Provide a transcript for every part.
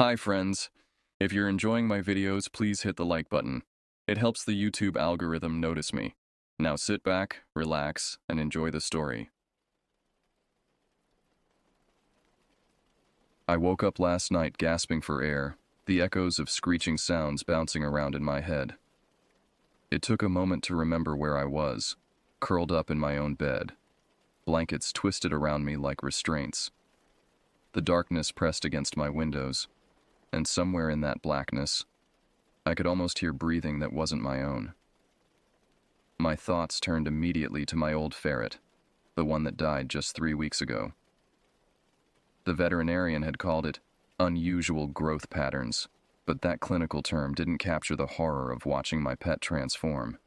Hi friends. If you're enjoying my videos, please hit the like button. It helps the YouTube algorithm notice me. Now sit back, relax, and enjoy the story. I woke up last night gasping for air, the echoes of screeching sounds bouncing around in my head. It took a moment to remember where I was, curled up in my own bed, blankets twisted around me like restraints. The darkness pressed against my windows, and somewhere in that blackness, I could almost hear breathing that wasn't my own. My thoughts turned immediately to my old ferret, the one that died just 3 weeks ago. The veterinarian had called it unusual growth patterns, but that clinical term didn't capture the horror of watching my pet transform.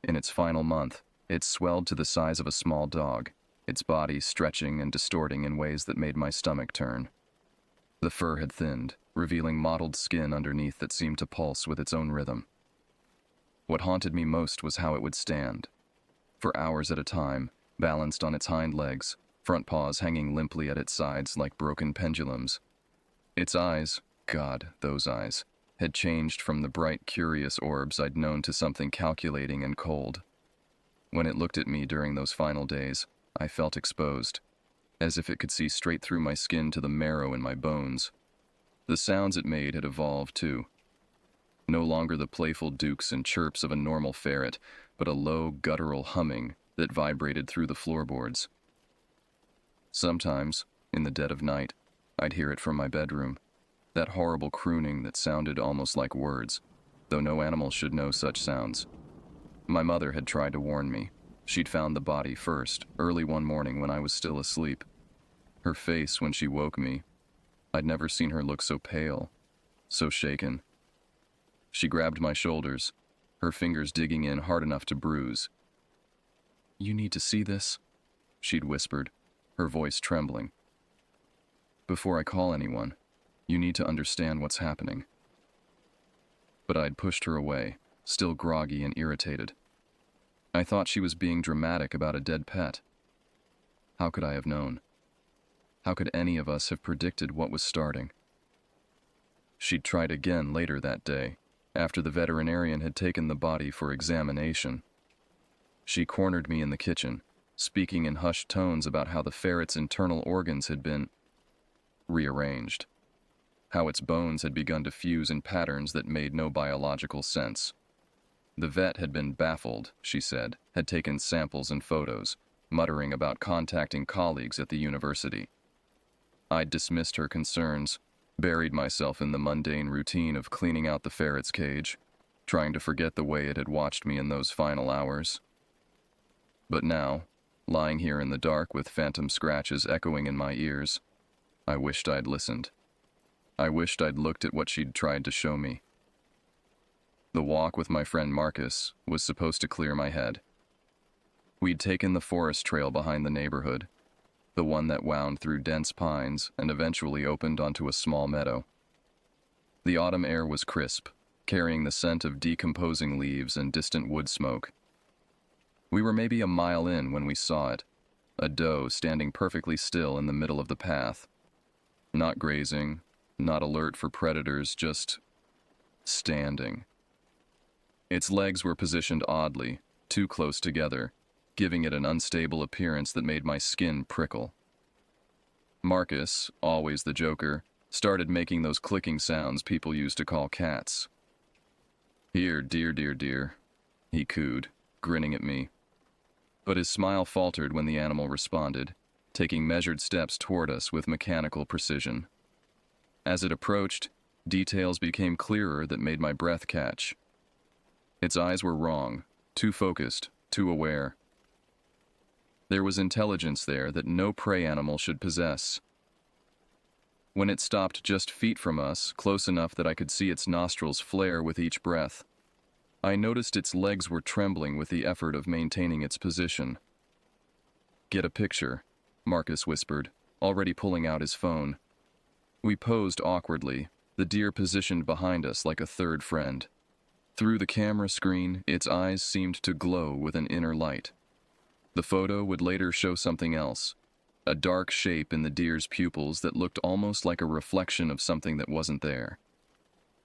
In its final month, it swelled to the size of a small dog, its body stretching and distorting in ways that made my stomach turn. The fur had thinned, revealing mottled skin underneath that seemed to pulse with its own rhythm. What haunted me most was how it would stand. For hours at a time, balanced on its hind legs, front paws hanging limply at its sides like broken pendulums. Its eyes, God, those eyes, had changed from the bright, curious orbs I'd known to something calculating and cold. When it looked at me during those final days, I felt exposed, as if it could see straight through my skin to the marrow in my bones. The sounds it made had evolved, too. No longer the playful dukes and chirps of a normal ferret, but a low, guttural humming that vibrated through the floorboards. Sometimes, in the dead of night, I'd hear it from my bedroom, that horrible crooning that sounded almost like words, though no animal should know such sounds. My mother had tried to warn me. She'd found the body first, early one morning when I was still asleep. Her face when she woke me, I'd never seen her look so pale, so shaken. She grabbed my shoulders, her fingers digging in hard enough to bruise. "You need to see this," she'd whispered, her voice trembling. "Before I call anyone, you need to understand what's happening." But I'd pushed her away, still groggy and irritated. I thought she was being dramatic about a dead pet. How could I have known? How could any of us have predicted what was starting? She'd tried again later that day, after the veterinarian had taken the body for examination. She cornered me in the kitchen, speaking in hushed tones about how the ferret's internal organs had been rearranged, how its bones had begun to fuse in patterns that made no biological sense. The vet had been baffled, she said, had taken samples and photos, muttering about contacting colleagues at the university. I'd dismissed her concerns, buried myself in the mundane routine of cleaning out the ferret's cage, trying to forget the way it had watched me in those final hours. But now, lying here in the dark with phantom scratches echoing in my ears, I wished I'd listened. I wished I'd looked at what she'd tried to show me. The walk with my friend Marcus was supposed to clear my head. We'd taken the forest trail behind the neighborhood, the one that wound through dense pines and eventually opened onto a small meadow. The autumn air was crisp, carrying the scent of decomposing leaves and distant wood smoke. We were maybe a mile in when we saw it, a doe standing perfectly still in the middle of the path. Not grazing, not alert for predators, just standing. Its legs were positioned oddly, too close together, giving it an unstable appearance that made my skin prickle. Marcus, always the joker, started making those clicking sounds people used to call cats. "Here, dear, dear, dear," he cooed, grinning at me. But his smile faltered when the animal responded, taking measured steps toward us with mechanical precision. As it approached, details became clearer that made my breath catch. Its eyes were wrong, too focused, too aware. There was intelligence there that no prey animal should possess. When it stopped just feet from us, close enough that I could see its nostrils flare with each breath, I noticed its legs were trembling with the effort of maintaining its position. "Get a picture," Marcus whispered, already pulling out his phone. We posed awkwardly, the deer positioned behind us like a third friend. Through the camera screen, its eyes seemed to glow with an inner light. The photo would later show something else, a dark shape in the deer's pupils that looked almost like a reflection of something that wasn't there.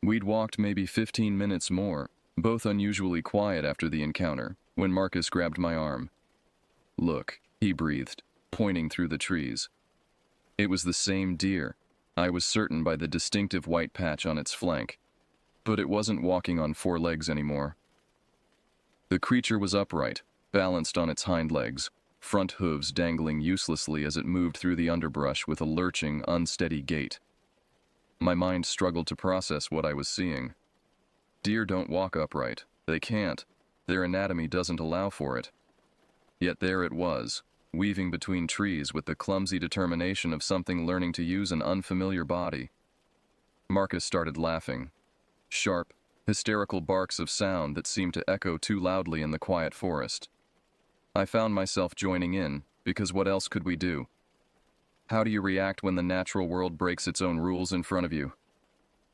We'd walked maybe 15 minutes more, both unusually quiet after the encounter, when Marcus grabbed my arm. "Look," he breathed, pointing through the trees. It was the same deer. I was certain by the distinctive white patch on its flank, but it wasn't walking on 4 legs anymore. The creature was upright, balanced on its hind legs, front hooves dangling uselessly as it moved through the underbrush with a lurching, unsteady gait. My mind struggled to process what I was seeing. Deer don't walk upright. They can't. Their anatomy doesn't allow for it. Yet there it was, weaving between trees with the clumsy determination of something learning to use an unfamiliar body. Marcus started laughing. Sharp, hysterical barks of sound that seemed to echo too loudly in the quiet forest. I found myself joining in, because what else could we do? How do you react when the natural world breaks its own rules in front of you?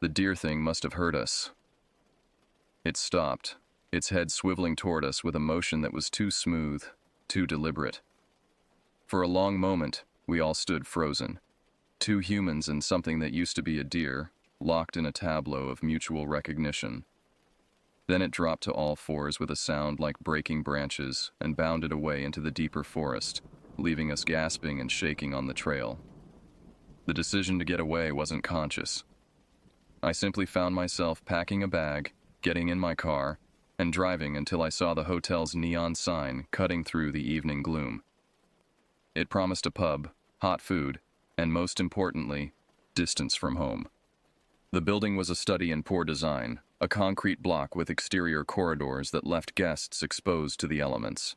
The deer thing must have heard us. It stopped, its head swiveling toward us with a motion that was too smooth, too deliberate. For a long moment, we all stood frozen. 2 humans and something that used to be a deer, locked in a tableau of mutual recognition. Then it dropped to all 4s with a sound like breaking branches and bounded away into the deeper forest, leaving us gasping and shaking on the trail. The decision to get away wasn't conscious. I simply found myself packing a bag, getting in my car, and driving until I saw the hotel's neon sign cutting through the evening gloom. It promised a pub, hot food, and most importantly, distance from home. The building was a study in poor design, a concrete block with exterior corridors that left guests exposed to the elements.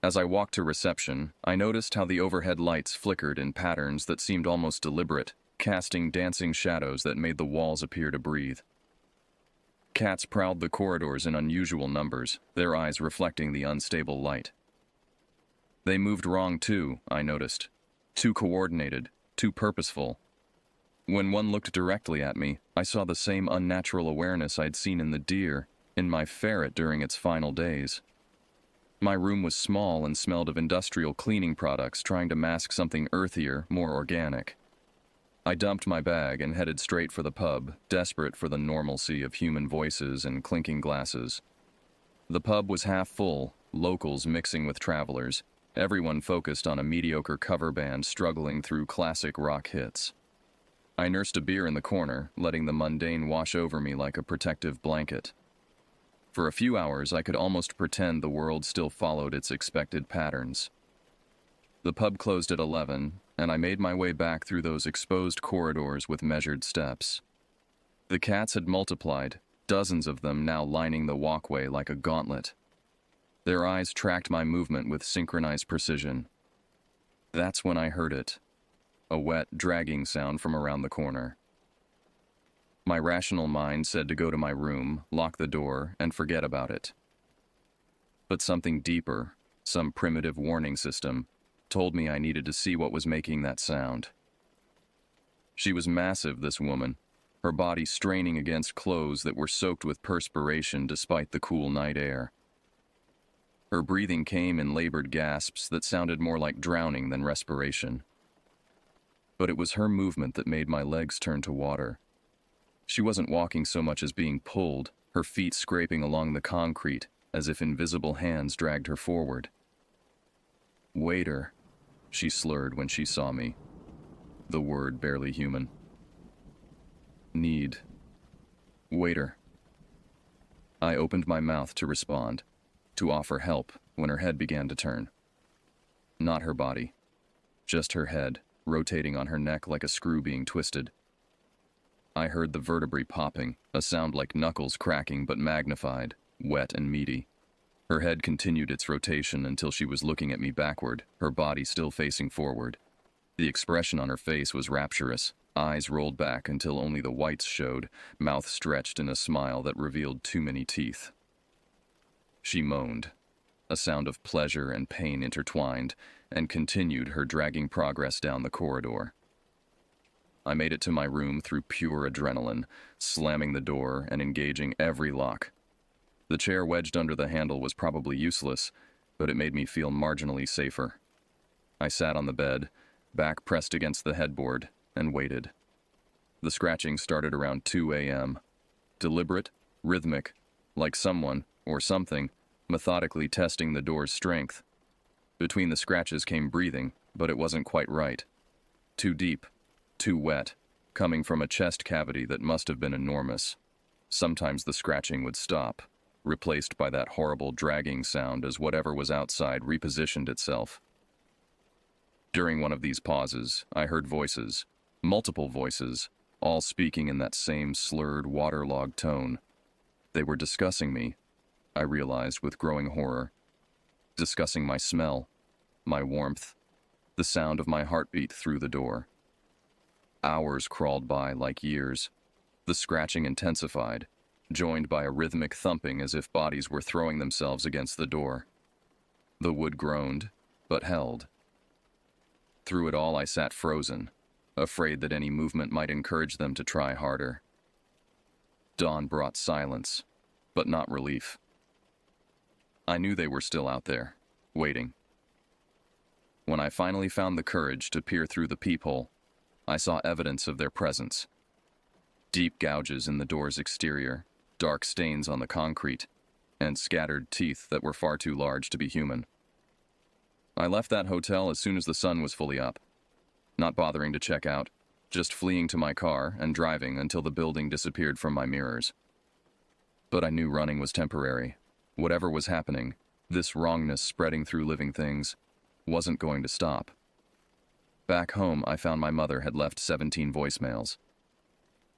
As I walked to reception, I noticed how the overhead lights flickered in patterns that seemed almost deliberate, casting dancing shadows that made the walls appear to breathe. Cats prowled the corridors in unusual numbers, their eyes reflecting the unstable light. They moved wrong too, I noticed. Too coordinated, too purposeful. When one looked directly at me, I saw the same unnatural awareness I'd seen in the deer, in my ferret during its final days. My room was small and smelled of industrial cleaning products trying to mask something earthier, more organic. I dumped my bag and headed straight for the pub, desperate for the normalcy of human voices and clinking glasses. The pub was half full, locals mixing with travelers, everyone focused on a mediocre cover band struggling through classic rock hits. I nursed a beer in the corner, letting the mundane wash over me like a protective blanket. For a few hours, I could almost pretend the world still followed its expected patterns. The pub closed at 11, and I made my way back through those exposed corridors with measured steps. The cats had multiplied, dozens of them now lining the walkway like a gauntlet. Their eyes tracked my movement with synchronized precision. That's when I heard it. A wet, dragging sound from around the corner. My rational mind said to go to my room, lock the door, and forget about it. But something deeper, some primitive warning system, told me I needed to see what was making that sound. She was massive, this woman, her body straining against clothes that were soaked with perspiration despite the cool night air. Her breathing came in labored gasps that sounded more like drowning than respiration. But it was her movement that made my legs turn to water. She wasn't walking so much as being pulled, her feet scraping along the concrete as if invisible hands dragged her forward. "Waiter," she slurred when she saw me, the word barely human. "Need. Waiter." I opened my mouth to respond, to offer help when her head began to turn. Not her body, just her head, rotating on her neck like a screw being twisted. I heard the vertebrae popping, a sound like knuckles cracking but magnified, wet and meaty. Her head continued its rotation until she was looking at me backward, her body still facing forward. The expression on her face was rapturous, eyes rolled back until only the whites showed, mouth stretched in a smile that revealed too many teeth. She moaned, a sound of pleasure and pain intertwined, and continued her dragging progress down the corridor. I made it to my room through pure adrenaline, slamming the door and engaging every lock. The chair wedged under the handle was probably useless, but it made me feel marginally safer. I sat on the bed, back pressed against the headboard, and waited. The scratching started around 2 a.m. Deliberate, rhythmic, like someone, or something, methodically testing the door's strength. Between the scratches came breathing, but it wasn't quite right. Too deep, too wet, coming from a chest cavity that must have been enormous. Sometimes the scratching would stop, replaced by that horrible dragging sound as whatever was outside repositioned itself. During one of these pauses, I heard voices, multiple voices, all speaking in that same slurred, waterlogged tone. They were discussing me, I realized with growing horror. Discussing my smell, my warmth, the sound of my heartbeat through the door. Hours crawled by like years. The scratching intensified, joined by a rhythmic thumping as if bodies were throwing themselves against the door. The wood groaned, but held. Through it all I sat frozen, afraid that any movement might encourage them to try harder. Dawn brought silence, but not relief. I knew they were still out there, waiting. When I finally found the courage to peer through the peephole, I saw evidence of their presence. Deep gouges in the door's exterior, dark stains on the concrete, and scattered teeth that were far too large to be human. I left that hotel as soon as the sun was fully up, not bothering to check out, just fleeing to my car and driving until the building disappeared from my mirrors. But I knew running was temporary. Whatever was happening, this wrongness spreading through living things, wasn't going to stop. Back home, I found my mother had left 17 voicemails.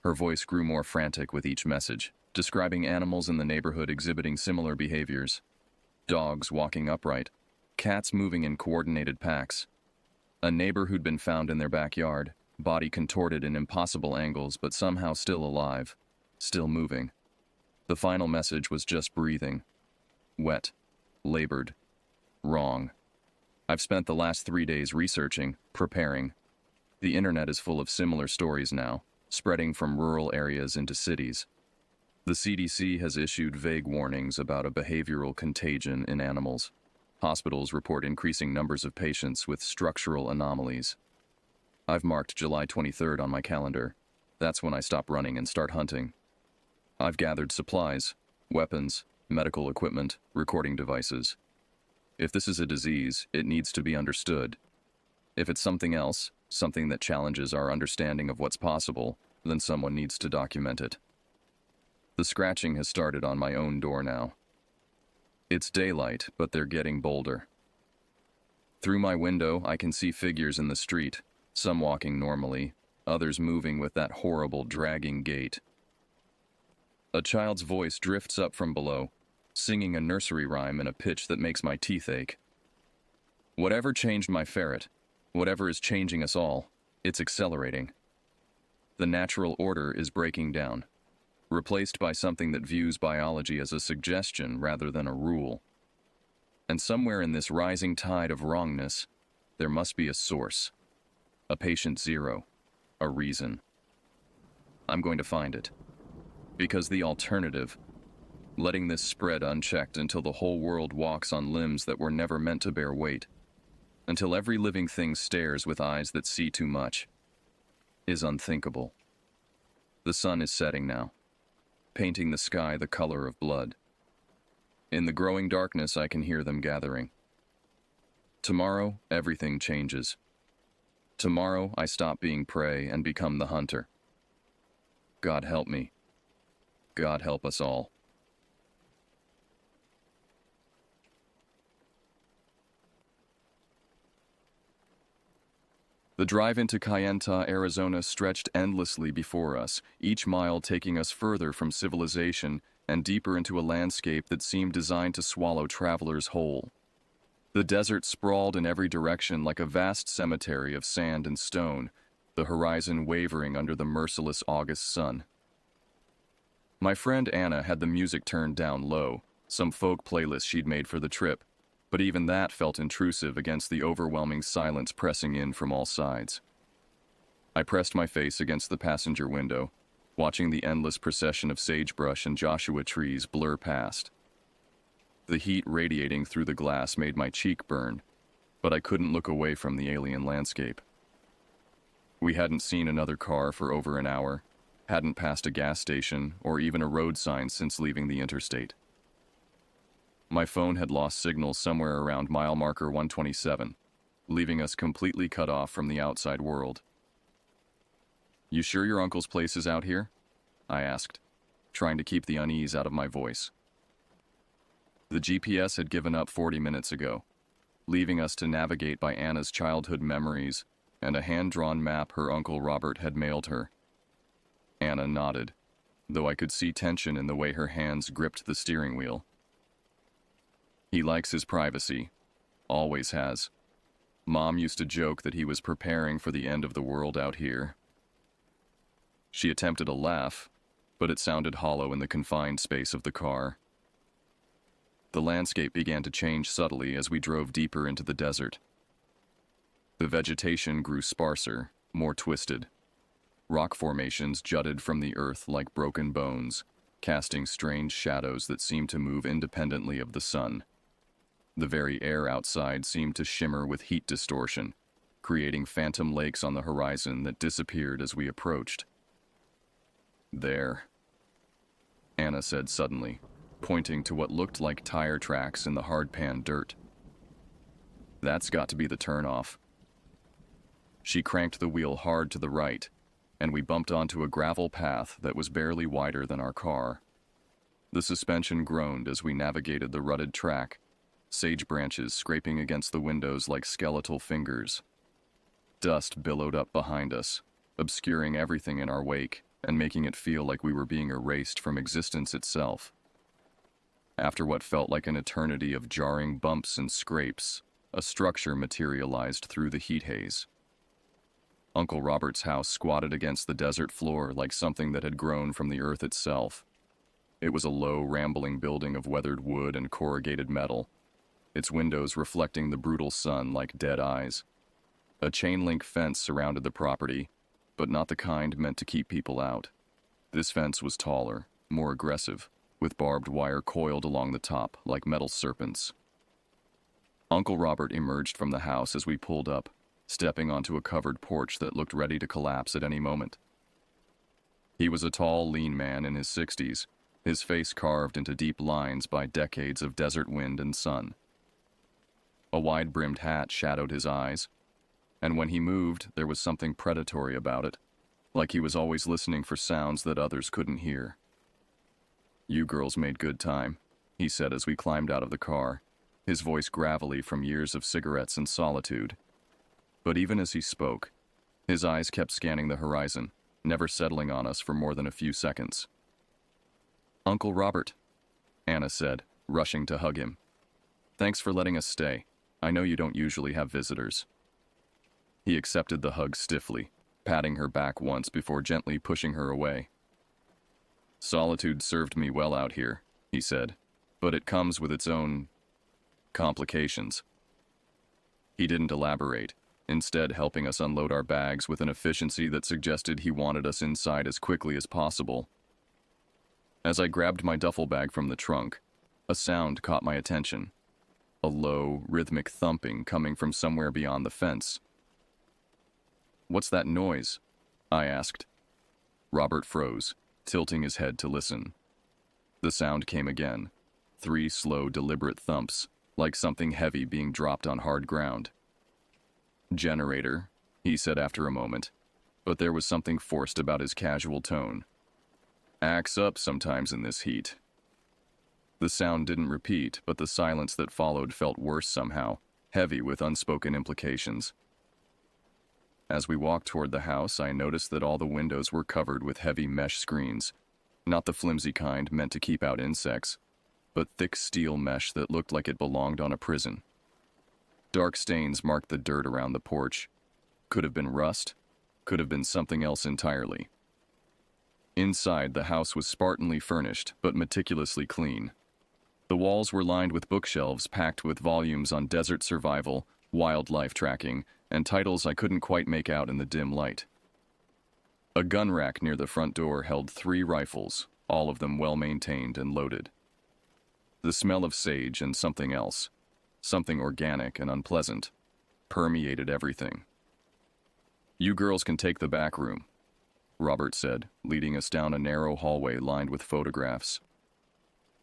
Her voice grew more frantic with each message, describing animals in the neighborhood exhibiting similar behaviors. Dogs walking upright, cats moving in coordinated packs. A neighbor who'd been found in their backyard, body contorted in impossible angles but somehow still alive, still moving. The final message was just breathing. Wet, labored, wrong. I've spent the last 3 days researching, preparing. The internet is full of similar stories now, spreading from rural areas into cities. The CDC has issued vague warnings about a behavioral contagion in animals. Hospitals report increasing numbers of patients with structural anomalies. I've marked July 23rd on my calendar. That's when I stop running and start hunting. I've gathered supplies, weapons, medical equipment, recording devices. If this is a disease, it needs to be understood. If it's something else, something that challenges our understanding of what's possible, then someone needs to document it. The scratching has started on my own door now. It's daylight, but they're getting bolder. Through my window, I can see figures in the street, some walking normally, others moving with that horrible dragging gait. A child's voice drifts up from below, singing a nursery rhyme in a pitch that makes my teeth ache. Whatever changed my ferret, whatever is changing us all, it's accelerating. The natural order is breaking down, replaced by something that views biology as a suggestion rather than a rule. And somewhere in this rising tide of wrongness, there must be a source, a patient zero, a reason. I'm going to find it. Because the alternative, letting this spread unchecked until the whole world walks on limbs that were never meant to bear weight, until every living thing stares with eyes that see too much, is unthinkable. The sun is setting now, painting the sky the color of blood. In the growing darkness, I can hear them gathering. Tomorrow, everything changes. Tomorrow, I stop being prey and become the hunter. God help me. God help us all. The drive into Kayenta, Arizona stretched endlessly before us, each mile taking us further from civilization and deeper into a landscape that seemed designed to swallow travelers whole. The desert sprawled in every direction like a vast cemetery of sand and stone, the horizon wavering under the merciless August sun. My friend Anna had the music turned down low, some folk playlist she'd made for the trip, but even that felt intrusive against the overwhelming silence pressing in from all sides. I pressed my face against the passenger window, watching the endless procession of sagebrush and Joshua trees blur past. The heat radiating through the glass made my cheek burn, but I couldn't look away from the alien landscape. We hadn't seen another car for over an hour, hadn't passed a gas station or even a road sign since leaving the interstate. My phone had lost signal somewhere around mile marker 127, leaving us completely cut off from the outside world. "You sure your uncle's place is out here?" I asked, trying to keep the unease out of my voice. The GPS had given up 40 minutes ago, leaving us to navigate by Anna's childhood memories and a hand-drawn map her Uncle Robert had mailed her. Anna nodded, though I could see tension in the way her hands gripped the steering wheel. "He likes his privacy. Always has. Mom used to joke that he was preparing for the end of the world out here." She attempted a laugh, but it sounded hollow in the confined space of the car. The landscape began to change subtly as we drove deeper into the desert. The vegetation grew sparser, more twisted. Rock formations jutted from the earth like broken bones, casting strange shadows that seemed to move independently of the sun. The very air outside seemed to shimmer with heat distortion, creating phantom lakes on the horizon that disappeared as we approached. "There," Anna said suddenly, pointing to what looked like tire tracks in the hard-pan dirt. "That's got to be the turnoff." She cranked the wheel hard to the right, and we bumped onto a gravel path that was barely wider than our car. The suspension groaned as we navigated the rutted track, sage branches scraping against the windows like skeletal fingers. Dust billowed up behind us, obscuring everything in our wake and making it feel like we were being erased from existence itself. After what felt like an eternity of jarring bumps and scrapes, a structure materialized through the heat haze. Uncle Robert's house squatted against the desert floor like something that had grown from the earth itself. It was a low, rambling building of weathered wood and corrugated metal, its windows reflecting the brutal sun like dead eyes. A chain-link fence surrounded the property, but not the kind meant to keep people out. This fence was taller, more aggressive, with barbed wire coiled along the top like metal serpents. Uncle Robert emerged from the house as we pulled up, stepping onto a covered porch that looked ready to collapse at any moment. He was a tall, lean man in his 60s, his face carved into deep lines by decades of desert wind and sun. A wide-brimmed hat shadowed his eyes, and when he moved, there was something predatory about it, like he was always listening for sounds that others couldn't hear. "You girls made good time," he said as we climbed out of the car, his voice gravelly from years of cigarettes and solitude. But even as he spoke, his eyes kept scanning the horizon, never settling on us for more than a few seconds. "Uncle Robert," Anna said, rushing to hug him. "Thanks for letting us stay. I know you don't usually have visitors." He accepted the hug stiffly, patting her back once before gently pushing her away. "Solitude served me well out here," he said, "but it comes with its own complications." He didn't elaborate, instead helping us unload our bags with an efficiency that suggested he wanted us inside as quickly as possible. As I grabbed my duffel bag from the trunk, a sound caught my attention. A low, rhythmic thumping coming from somewhere beyond the fence. "What's that noise?" I asked. Robert froze, tilting his head to listen. The sound came again, 3 slow, deliberate thumps, like something heavy being dropped on hard ground. "Generator," he said after a moment, but there was something forced about his casual tone. "Acts up sometimes in this heat." The sound didn't repeat, but the silence that followed felt worse somehow, heavy with unspoken implications. As we walked toward the house, I noticed that all the windows were covered with heavy mesh screens, not the flimsy kind meant to keep out insects, but thick steel mesh that looked like it belonged on a prison. Dark stains marked the dirt around the porch. Could have been rust, could have been something else entirely. Inside, the house was spartanly furnished, but meticulously clean. The walls were lined with bookshelves packed with volumes on desert survival, wildlife tracking, and titles I couldn't quite make out in the dim light. A gun rack near the front door held 3 rifles, all of them well-maintained and loaded. The smell of sage and something else, something organic and unpleasant, permeated everything. "You girls can take the back room," Robert said, leading us down a narrow hallway lined with photographs.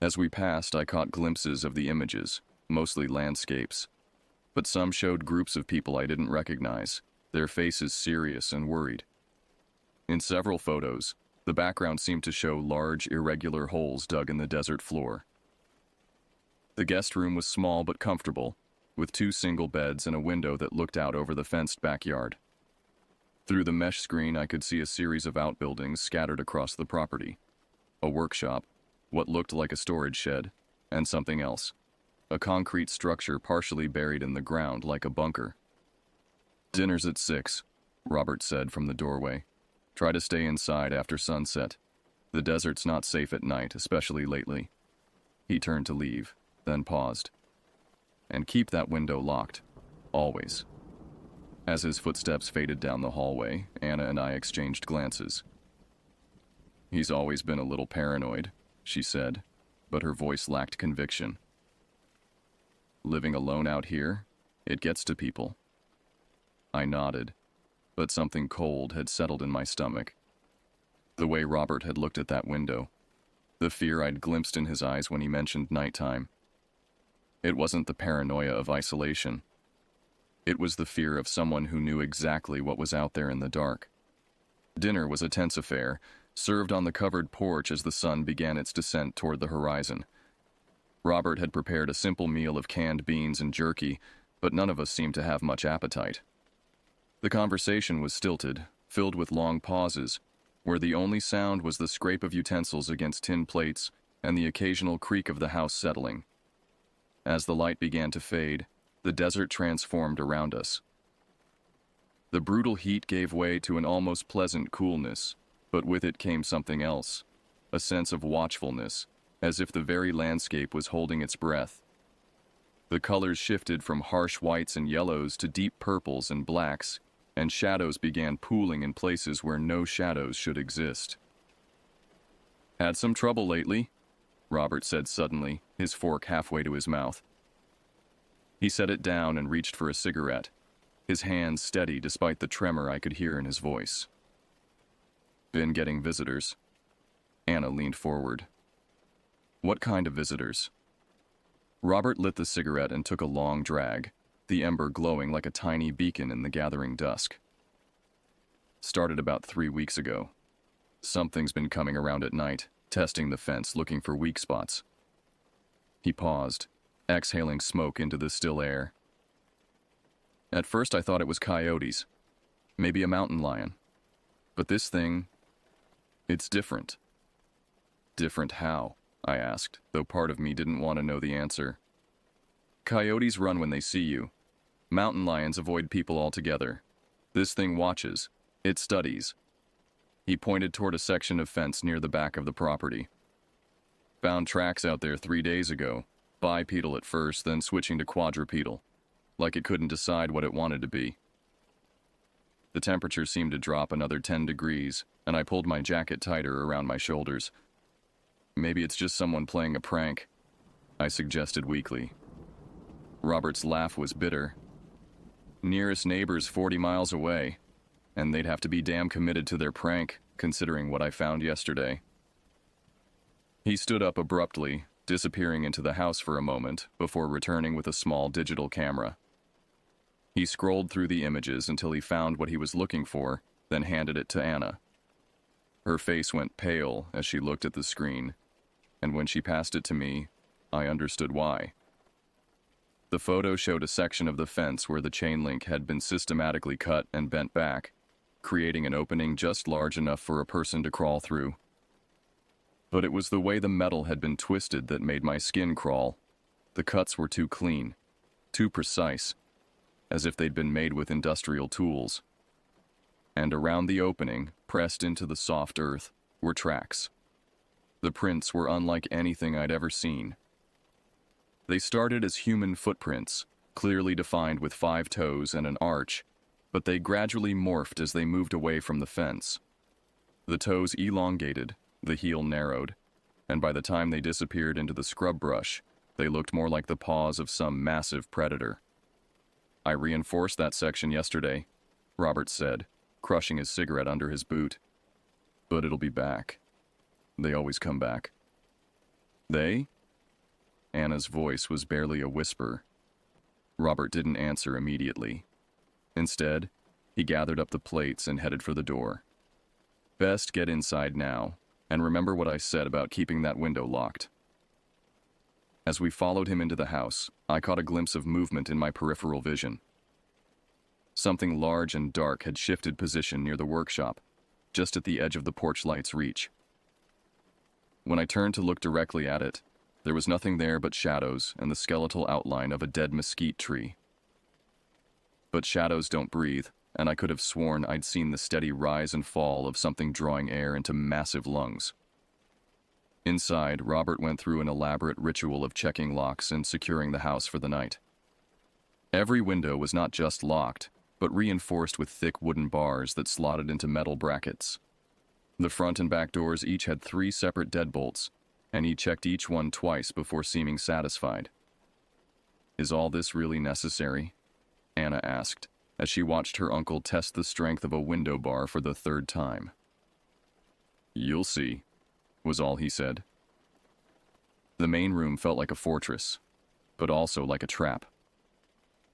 As we passed, I caught glimpses of the images, mostly landscapes, but some showed groups of people I didn't recognize, their faces serious and worried. In several photos, the background seemed to show large, irregular holes dug in the desert floor. The guest room was small but comfortable, with 2 single beds and a window that looked out over the fenced backyard. Through the mesh screen, I could see a series of outbuildings scattered across the property. A workshop, what looked like a storage shed, and something else. A concrete structure partially buried in the ground like a bunker. "Dinner's at 6, Robert said from the doorway. "Try to stay inside after sunset. The desert's not safe at night, especially lately." He turned to leave, then paused. "And keep that window locked. Always." As his footsteps faded down the hallway, Anna and I exchanged glances. "He's always been a little paranoid," she said, but her voice lacked conviction. "Living alone out here, it gets to people." I nodded, but something cold had settled in my stomach. The way Robert had looked at that window, the fear I'd glimpsed in his eyes when he mentioned nighttime. It wasn't the paranoia of isolation. It was the fear of someone who knew exactly what was out there in the dark. Dinner was a tense affair, served on the covered porch as the sun began its descent toward the horizon. Robert had prepared a simple meal of canned beans and jerky, but none of us seemed to have much appetite. The conversation was stilted, filled with long pauses, where the only sound was the scrape of utensils against tin plates and the occasional creak of the house settling. As the light began to fade, the desert transformed around us. The brutal heat gave way to an almost pleasant coolness, but with it came something else, a sense of watchfulness, as if the very landscape was holding its breath. The colors shifted from harsh whites and yellows to deep purples and blacks, and shadows began pooling in places where no shadows should exist. "Had some trouble lately?" Robert said suddenly, his fork halfway to his mouth. He set it down and reached for a cigarette, his hands steady despite the tremor I could hear in his voice. "Been getting visitors." Anna leaned forward. "What kind of visitors?" Robert lit the cigarette and took a long drag, the ember glowing like a tiny beacon in the gathering dusk. "Started about 3 weeks ago. Something's been coming around at night, testing the fence, looking for weak spots." He paused, exhaling smoke into the still air. "At first I thought it was coyotes, maybe a mountain lion. But this thing, it's different." "Different how?" I asked, though part of me didn't want to know the answer. "Coyotes run when they see you. Mountain lions avoid people altogether. This thing watches. It studies." He pointed toward a section of fence near the back of the property. "Found tracks out there 3 days ago. Bipedal at first, then switching to quadrupedal. Like it couldn't decide what it wanted to be." The temperature seemed to drop another 10 degrees, and I pulled my jacket tighter around my shoulders. "Maybe it's just someone playing a prank," I suggested weakly. Robert's laugh was bitter. "Nearest neighbor's 40 miles away, and they'd have to be damn committed to their prank, considering what I found yesterday." He stood up abruptly, disappearing into the house for a moment before returning with a small digital camera. He scrolled through the images until he found what he was looking for, then handed it to Anna. Her face went pale as she looked at the screen, and when she passed it to me, I understood why. The photo showed a section of the fence where the chain link had been systematically cut and bent back, creating an opening just large enough for a person to crawl through. But it was the way the metal had been twisted that made my skin crawl. The cuts were too clean, too precise, as if they'd been made with industrial tools. And around the opening, pressed into the soft earth, were tracks. The prints were unlike anything I'd ever seen. They started as human footprints, clearly defined with 5 toes and an arch, but they gradually morphed as they moved away from the fence. The toes elongated, the heel narrowed, and by the time they disappeared into the scrub brush, they looked more like the paws of some massive predator. I reinforced that section yesterday, Robert said, crushing his cigarette under his boot. But it'll be back. They always come back. They? Anna's voice was barely a whisper. Robert didn't answer immediately. Instead, he gathered up the plates and headed for the door. Best get inside now, and remember what I said about keeping that window locked. As we followed him into the house, I caught a glimpse of movement in my peripheral vision. Something large and dark had shifted position near the workshop, just at the edge of the porch light's reach. When I turned to look directly at it, there was nothing there but shadows and the skeletal outline of a dead mesquite tree. But shadows don't breathe, and I could have sworn I'd seen the steady rise and fall of something drawing air into massive lungs. Inside, Robert went through an elaborate ritual of checking locks and securing the house for the night. Every window was not just locked, but reinforced with thick wooden bars that slotted into metal brackets. The front and back doors each had 3 separate deadbolts, and he checked each one twice before seeming satisfied. "Is all this really necessary?" Anna asked, as she watched her uncle test the strength of a window bar for the 3rd time. "You'll see," was all he said. The main room felt like a fortress, but also like a trap.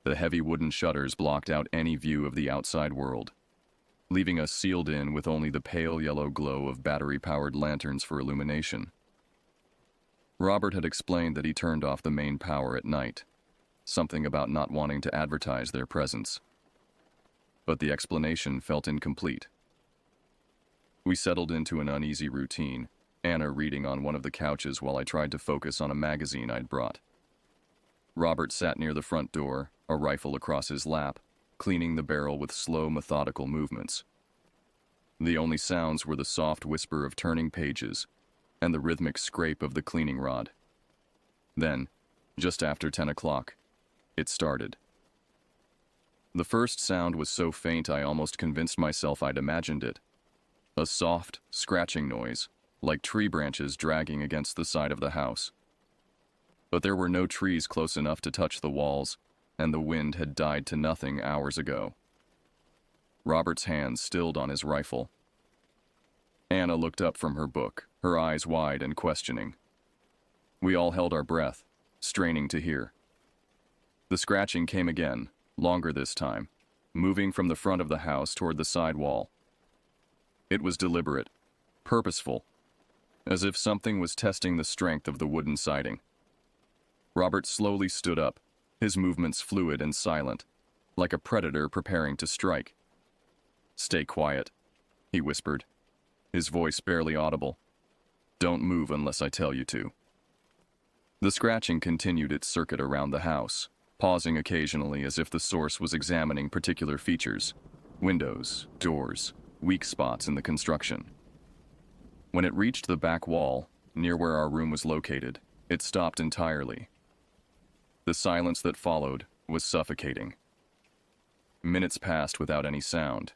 The heavy wooden shutters blocked out any view of the outside world, leaving us sealed in with only the pale yellow glow of battery-powered lanterns for illumination. Robert had explained that he turned off the main power at night, something about not wanting to advertise their presence. But the explanation felt incomplete. We settled into an uneasy routine, Anna reading on one of the couches while I tried to focus on a magazine I'd brought. Robert sat near the front door, a rifle across his lap, cleaning the barrel with slow, methodical movements. The only sounds were the soft whisper of turning pages and the rhythmic scrape of the cleaning rod. Then, just after 10 o'clock, it started. The first sound was so faint I almost convinced myself I'd imagined it. A soft, scratching noise, like tree branches dragging against the side of the house. But there were no trees close enough to touch the walls, and the wind had died to nothing hours ago. Robert's hands stilled on his rifle. Anna looked up from her book, her eyes wide and questioning. We all held our breath, straining to hear. The scratching came again, longer this time, moving from the front of the house toward the side wall. It was deliberate, purposeful, as if something was testing the strength of the wooden siding. Robert slowly stood up, his movements fluid and silent, like a predator preparing to strike. "Stay quiet," he whispered, his voice barely audible. "Don't move unless I tell you to." The scratching continued its circuit around the house, pausing occasionally as if the source was examining particular features, windows, doors, weak spots in the construction. When it reached the back wall, near where our room was located, it stopped entirely. The silence that followed was suffocating. Minutes passed without any sound,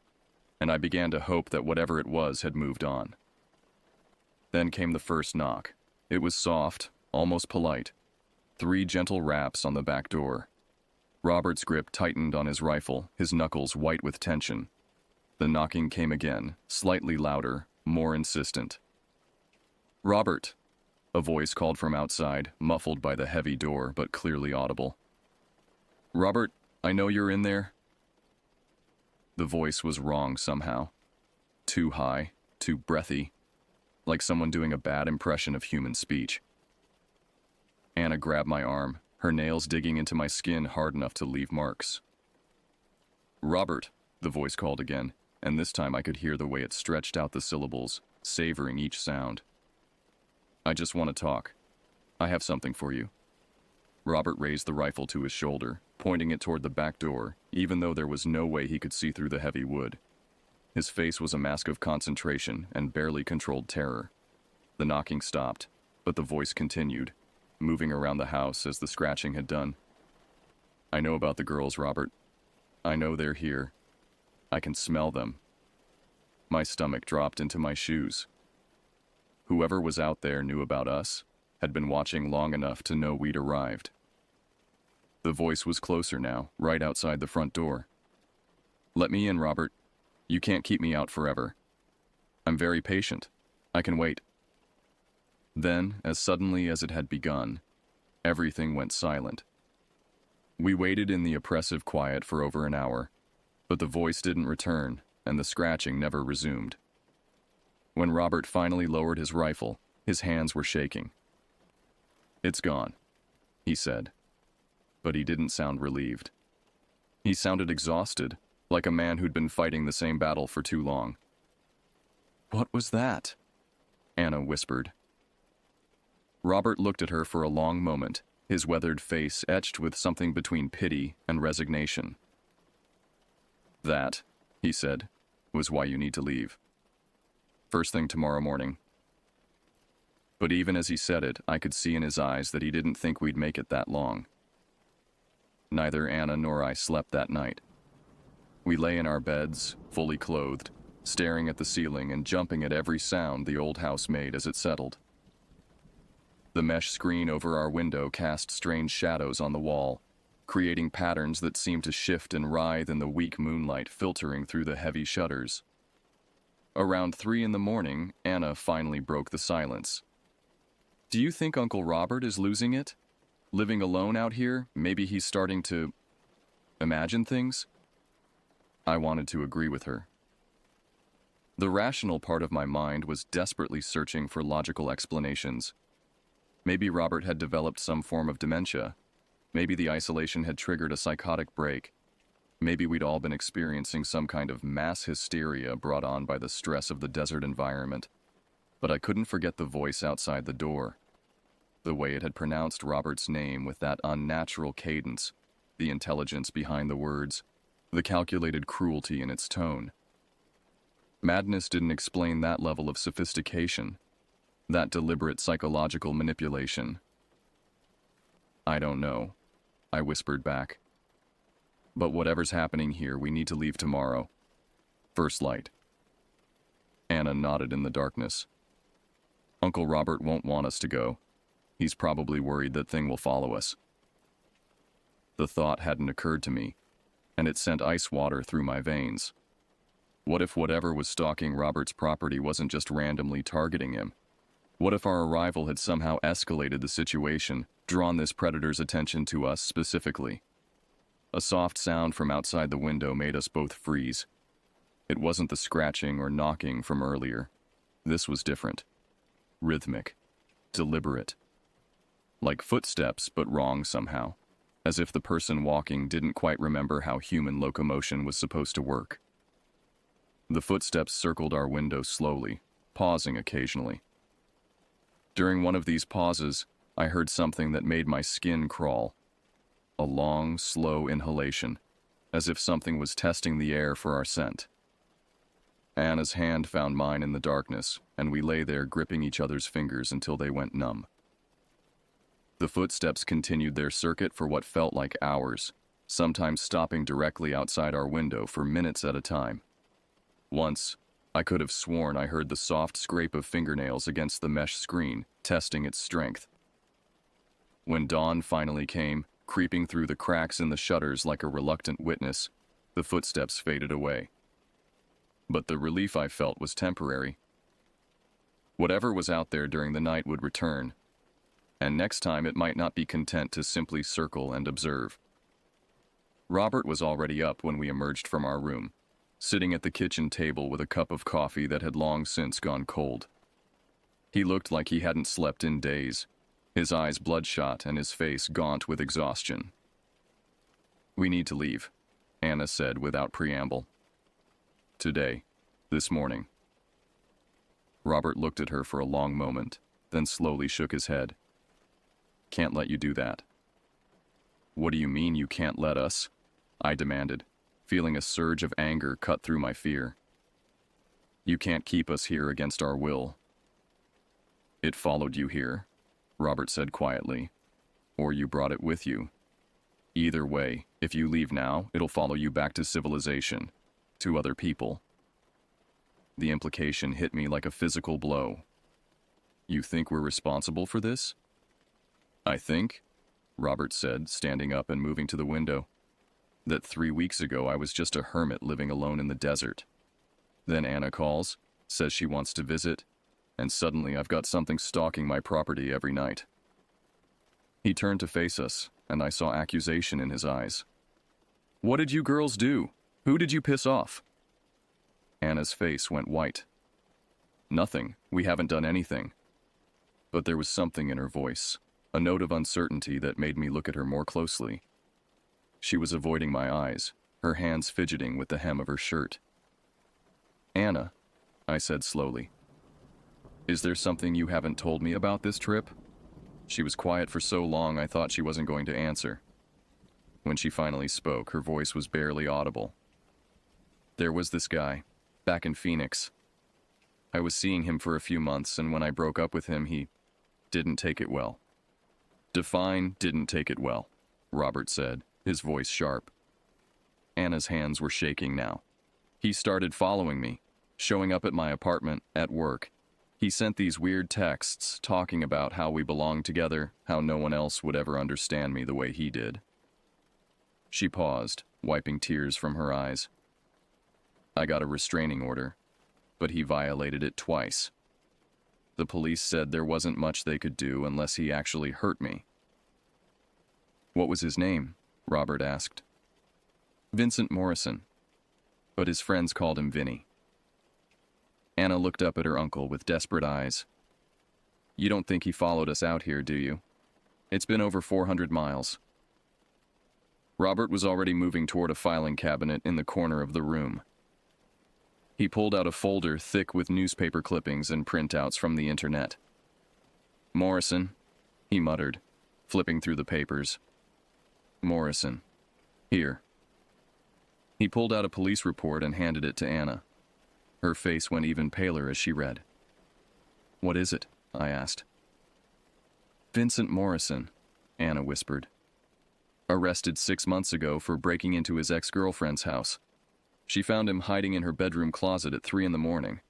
and I began to hope that whatever it was had moved on. Then came the first knock. It was soft, almost polite. 3 gentle raps on the back door. Robert's grip tightened on his rifle, his knuckles white with tension. The knocking came again, slightly louder, more insistent. "Robert!" A voice called from outside, muffled by the heavy door, but clearly audible. "Robert, I know you're in there." The voice was wrong somehow. Too high, too breathy, like someone doing a bad impression of human speech. Anna grabbed my arm, her nails digging into my skin hard enough to leave marks. "Robert," the voice called again, and this time I could hear the way it stretched out the syllables, savoring each sound. "I just want to talk. I have something for you." Robert raised the rifle to his shoulder, pointing it toward the back door, even though there was no way he could see through the heavy wood. His face was a mask of concentration and barely controlled terror. The knocking stopped, but the voice continued, moving around the house as the scratching had done. "I know about the girls, Robert. I know they're here. I can smell them." My stomach dropped into my shoes. Whoever was out there knew about us, had been watching long enough to know we'd arrived. The voice was closer now, right outside the front door. "Let me in, Robert. You can't keep me out forever. I'm very patient. I can wait." Then, as suddenly as it had begun, everything went silent. We waited in the oppressive quiet for over an hour, but the voice didn't return, and the scratching never resumed. When Robert finally lowered his rifle, his hands were shaking. "It's gone," he said, but he didn't sound relieved. He sounded exhausted, like a man who'd been fighting the same battle for too long. "What was that?" Anna whispered. Robert looked at her for a long moment, his weathered face etched with something between pity and resignation. "That," he said, "was why you need to leave. First thing tomorrow morning." But even as he said it, I could see in his eyes that he didn't think we'd make it that long. Neither Anna nor I slept that night. We lay in our beds, fully clothed, staring at the ceiling and jumping at every sound the old house made as it settled. The mesh screen over our window cast strange shadows on the wall, creating patterns that seemed to shift and writhe in the weak moonlight filtering through the heavy shutters. Around 3 in the morning, Anna finally broke the silence. "Do you think Uncle Robert is losing it? Living alone out here, maybe he's starting to imagine things?" I wanted to agree with her. The rational part of my mind was desperately searching for logical explanations. Maybe Robert had developed some form of dementia. Maybe the isolation had triggered a psychotic break. Maybe we'd all been experiencing some kind of mass hysteria brought on by the stress of the desert environment. But I couldn't forget the voice outside the door. The way it had pronounced Robert's name with that unnatural cadence, the intelligence behind the words, the calculated cruelty in its tone. Madness didn't explain that level of sophistication, that deliberate psychological manipulation. "I don't know," I whispered back. "But whatever's happening here, we need to leave tomorrow. First light." Anna nodded in the darkness. "Uncle Robert won't want us to go. He's probably worried that thing will follow us." The thought hadn't occurred to me, and it sent ice water through my veins. What if whatever was stalking Robert's property wasn't just randomly targeting him? What if our arrival had somehow escalated the situation, drawn this predator's attention to us specifically? A soft sound from outside the window made us both freeze. It wasn't the scratching or knocking from earlier. This was different. Rhythmic. Deliberate. Like footsteps, but wrong somehow. As if the person walking didn't quite remember how human locomotion was supposed to work. The footsteps circled our window slowly, pausing occasionally. During one of these pauses, I heard something that made my skin crawl. A long, slow inhalation, as if something was testing the air for our scent. Anna's hand found mine in the darkness, and we lay there gripping each other's fingers until they went numb. The footsteps continued their circuit for what felt like hours, sometimes stopping directly outside our window for minutes at a time. Once, I could have sworn I heard the soft scrape of fingernails against the mesh screen, testing its strength. When dawn finally came, creeping through the cracks in the shutters like a reluctant witness, the footsteps faded away. But the relief I felt was temporary. Whatever was out there during the night would return, and next time it might not be content to simply circle and observe. Robert was already up when we emerged from our room, sitting at the kitchen table with a cup of coffee that had long since gone cold. He looked like he hadn't slept in days, his eyes bloodshot and his face gaunt with exhaustion. "We need to leave," Anna said without preamble. "Today. This morning." Robert looked at her for a long moment, then slowly shook his head. "Can't let you do that." "What do you mean you can't let us?" I demanded, feeling a surge of anger cut through my fear. "You can't keep us here against our will." "It followed you here," Robert said quietly. "Or you brought it with you. Either way, if you leave now, it'll follow you back to civilization, to other people." The implication hit me like a physical blow. "You think we're responsible for this?" "I think? Robert said, standing up and moving to the window. That 3 weeks ago I was just a hermit living alone in the desert. Then Anna calls, says she wants to visit, and suddenly I've got something stalking my property every night. He turned to face us, and I saw accusation in his eyes. What did you girls do? Who did you piss off? Anna's face went white. Nothing. We haven't done anything. But there was something in her voice, a note of uncertainty that made me look at her more closely. She was avoiding my eyes, her hands fidgeting with the hem of her shirt. Anna, I said slowly, is there something you haven't told me about this trip? She was quiet for so long I thought she wasn't going to answer. When she finally spoke, her voice was barely audible. There was this guy, back in Phoenix. I was seeing him for a few months, and when I broke up with him, he didn't take it well. Define didn't take it well, Robert said, his voice sharp. Anna's hands were shaking now. He started following me, showing up at my apartment, at work. He sent these weird texts talking about how we belonged together, how no one else would ever understand me the way he did. She paused, wiping tears from her eyes. I got a restraining order, but he violated it twice. The police said there wasn't much they could do unless he actually hurt me. What was his name? Robert asked. Vincent Morrison, but his friends called him Vinny. Anna looked up at her uncle with desperate eyes. You don't think he followed us out here, do you? It's been over 400 miles. Robert was already moving toward a filing cabinet in the corner of the room. He pulled out a folder thick with newspaper clippings and printouts from the internet. Morrison, he muttered, flipping through the papers. Morrison. Here. He pulled out a police report and handed it to Anna. Her face went even paler as she read. What is it? I asked. Vincent Morrison, Anna whispered. Arrested 6 months ago for breaking into his ex-girlfriend's house. She found him hiding in her bedroom closet at 3 a.m.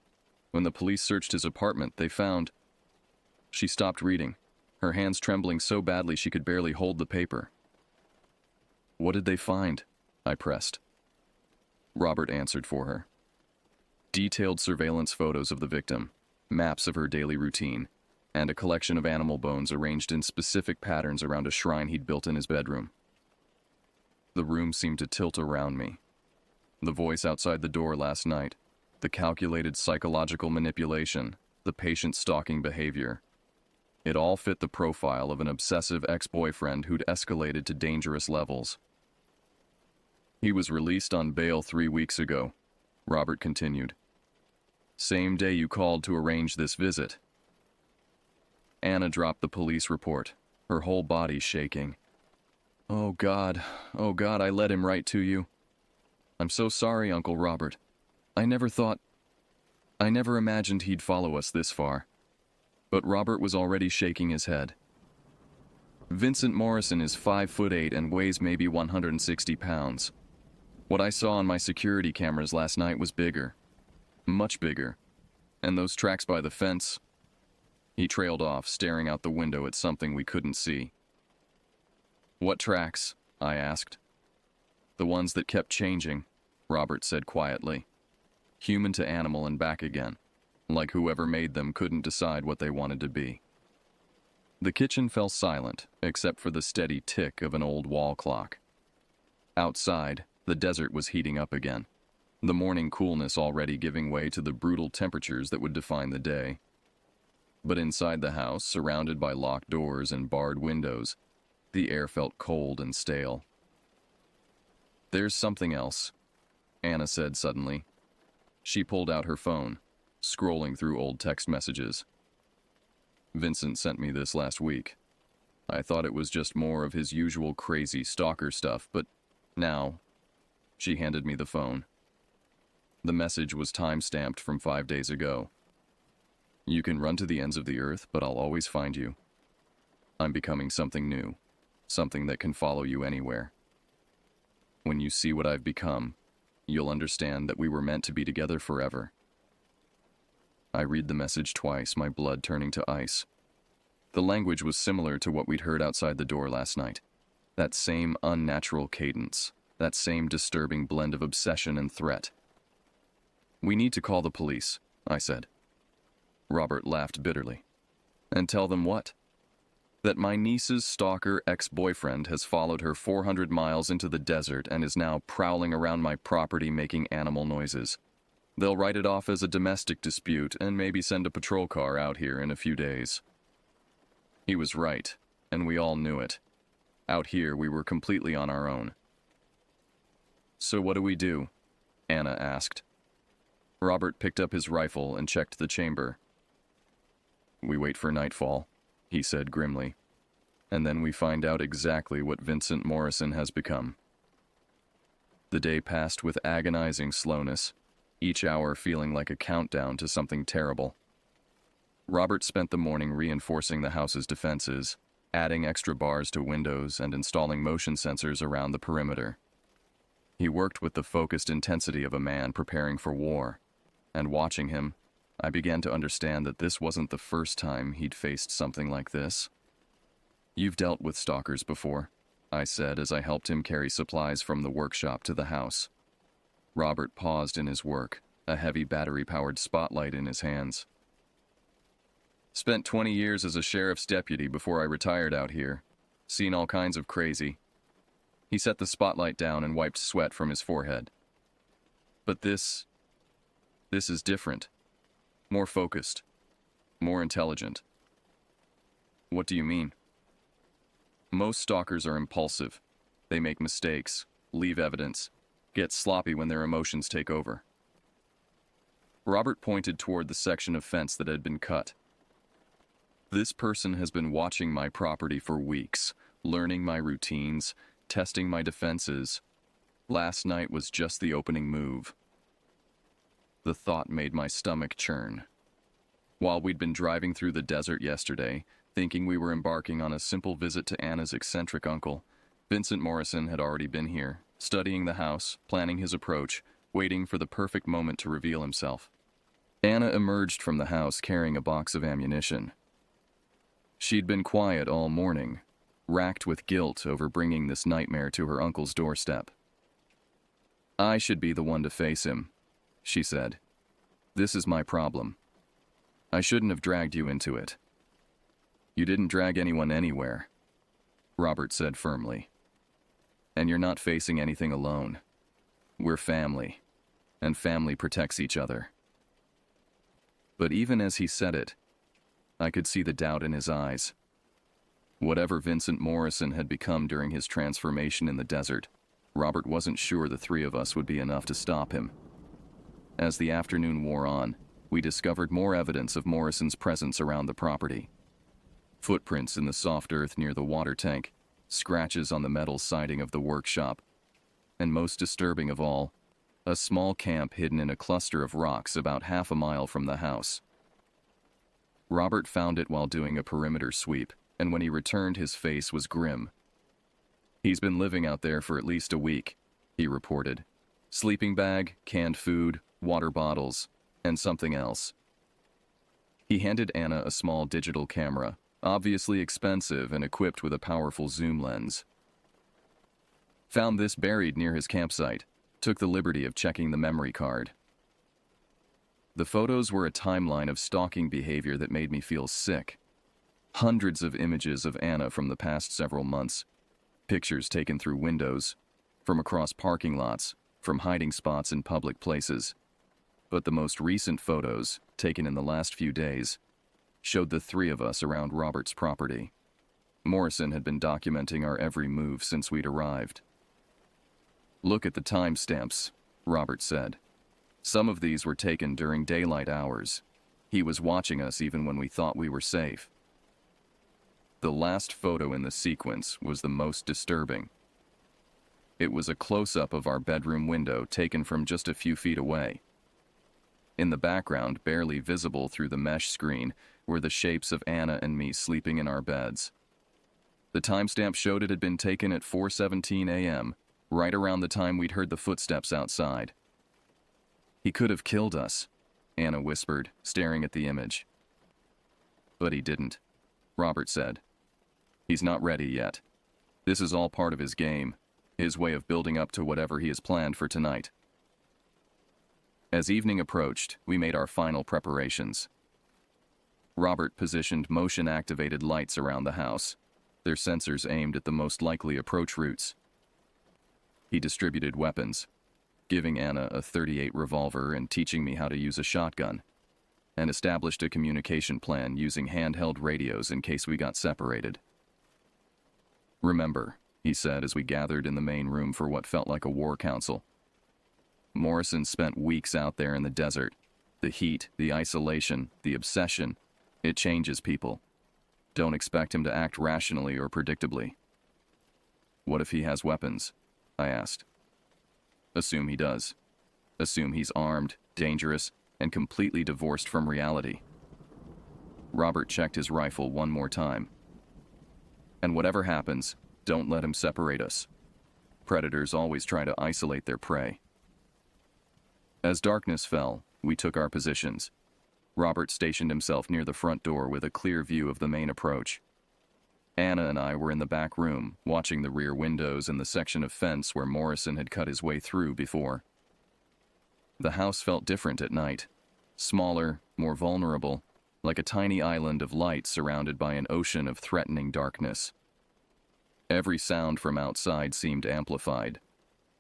When the police searched his apartment, they found... She stopped reading, her hands trembling so badly she could barely hold the paper. What did they find? I pressed. Robert answered for her. Detailed surveillance photos of the victim, maps of her daily routine, and a collection of animal bones arranged in specific patterns around a shrine he'd built in his bedroom. The room seemed to tilt around me. The voice outside the door last night, the calculated psychological manipulation, the patient stalking behavior. It all fit the profile of an obsessive ex-boyfriend who'd escalated to dangerous levels. He was released on bail 3 weeks ago, Robert continued. Same day you called to arrange this visit. Anna dropped the police report, her whole body shaking. Oh God, I led him right to you. I'm so sorry, Uncle Robert. I never imagined he'd follow us this far. But Robert was already shaking his head. Vincent Morrison is 5'8" and weighs maybe 160 pounds. What I saw on my security cameras last night was bigger. Much bigger. And those tracks by the fence... He trailed off, staring out the window at something we couldn't see. What tracks? I asked. The ones that kept changing, Robert said quietly. Human to animal and back again, like whoever made them couldn't decide what they wanted to be. The kitchen fell silent, except for the steady tick of an old wall clock. Outside, the desert was heating up again, the morning coolness already giving way to the brutal temperatures that would define the day. But inside the house, surrounded by locked doors and barred windows, the air felt cold and stale. There's something else, Anna said suddenly. She pulled out her phone, scrolling through old text messages. Vincent sent me this last week. I thought it was just more of his usual crazy stalker stuff, but now... She handed me the phone. The message was time-stamped from 5 days ago. You can run to the ends of the earth, but I'll always find you. I'm becoming something new, something that can follow you anywhere. When you see what I've become, you'll understand that we were meant to be together forever. I read the message twice, my blood turning to ice. The language was similar to what we'd heard outside the door last night. That same unnatural cadence, that same disturbing blend of obsession and threat. "We need to call the police," I said. Robert laughed bitterly. "And tell them what?" "That my niece's stalker ex-boyfriend has followed her 400 miles into the desert and is now prowling around my property making animal noises. They'll write it off as a domestic dispute and maybe send a patrol car out here in a few days." He was right, and we all knew it. Out here, we were completely on our own. "So what do we do?" Anna asked. Robert picked up his rifle and checked the chamber. "We wait for nightfall," he said grimly. "And then we find out exactly what Vincent Morrison has become." The day passed with agonizing slowness, each hour feeling like a countdown to something terrible. Robert spent the morning reinforcing the house's defenses, adding extra bars to windows and installing motion sensors around the perimeter. He worked with the focused intensity of a man preparing for war, and watching him, I began to understand that this wasn't the first time he'd faced something like this. "You've dealt with stalkers before," I said as I helped him carry supplies from the workshop to the house. Robert paused in his work, a heavy battery-powered spotlight in his hands. "Spent 20 years as a sheriff's deputy before I retired out here. Seen all kinds of crazy." He set the spotlight down and wiped sweat from his forehead. "But this is different. More focused. More intelligent." "What do you mean?" "Most stalkers are impulsive. They make mistakes, leave evidence, get sloppy when their emotions take over." Robert pointed toward the section of fence that had been cut. "This person has been watching my property for weeks, learning my routines, testing my defenses. Last night was just the opening move." The thought made my stomach churn. While we'd been driving through the desert yesterday, thinking we were embarking on a simple visit to Anna's eccentric uncle, Vincent Morrison had already been here, studying the house, planning his approach, waiting for the perfect moment to reveal himself. Anna emerged from the house carrying a box of ammunition. She'd been quiet all morning, racked with guilt over bringing this nightmare to her uncle's doorstep. "I should be the one to face him," she said. "This is my problem. I shouldn't have dragged you into it." "You didn't drag anyone anywhere," Robert said firmly. "And you're not facing anything alone. We're family, and family protects each other." But even as he said it, I could see the doubt in his eyes. Whatever Vincent Morrison had become during his transformation in the desert, Robert wasn't sure the three of us would be enough to stop him. As the afternoon wore on, we discovered more evidence of Morrison's presence around the property. Footprints in the soft earth near the water tank, scratches on the metal siding of the workshop, and most disturbing of all, a small camp hidden in a cluster of rocks about half a mile from the house. Robert found it while doing a perimeter sweep, and when he returned, his face was grim. "He's been living out there for at least a week," he reported. "Sleeping bag, canned food, water bottles, and something else." He handed Anna a small digital camera, obviously expensive and equipped with a powerful zoom lens. "Found this buried near his campsite. Took the liberty of checking the memory card." The photos were a timeline of stalking behavior that made me feel sick. Hundreds of images of Anna from the past several months. Pictures taken through windows, from across parking lots, from hiding spots in public places. But the most recent photos, taken in the last few days, showed the three of us around Robert's property. Morrison had been documenting our every move since we'd arrived. "Look at the timestamps," Robert said. "Some of these were taken during daylight hours. He was watching us even when we thought we were safe." The last photo in the sequence was the most disturbing. It was a close-up of our bedroom window taken from just a few feet away. In the background, barely visible through the mesh screen, were the shapes of Anna and me sleeping in our beds. The timestamp showed it had been taken at 4:17 a.m., right around the time we'd heard the footsteps outside. "He could have killed us," Anna whispered, staring at the image. "But he didn't. Robert said. He's not ready yet. This is all part of his game, his way of building up to whatever he has planned for tonight. As evening approached, we made our final preparations. Robert positioned motion-activated lights around the house, their sensors aimed at the most likely approach routes. He distributed weapons, giving Anna a .38 revolver and teaching me how to use a shotgun, and established a communication plan using handheld radios in case we got separated. "Remember," he said as we gathered in the main room for what felt like a war council. "Morrison spent weeks out there in the desert. The heat, the isolation, the obsession, it changes people. Don't expect him to act rationally or predictably." "What if he has weapons?" I asked. "Assume he does. Assume he's armed, dangerous, and completely divorced from reality." Robert checked his rifle one more time. "And whatever happens, don't let him separate us. Predators always try to isolate their prey." As darkness fell, we took our positions. Robert stationed himself near the front door with a clear view of the main approach. Anna and I were in the back room, watching the rear windows and the section of fence where Morrison had cut his way through before. The house felt different at night. Smaller, more vulnerable, like a tiny island of light surrounded by an ocean of threatening darkness. Every sound from outside seemed amplified.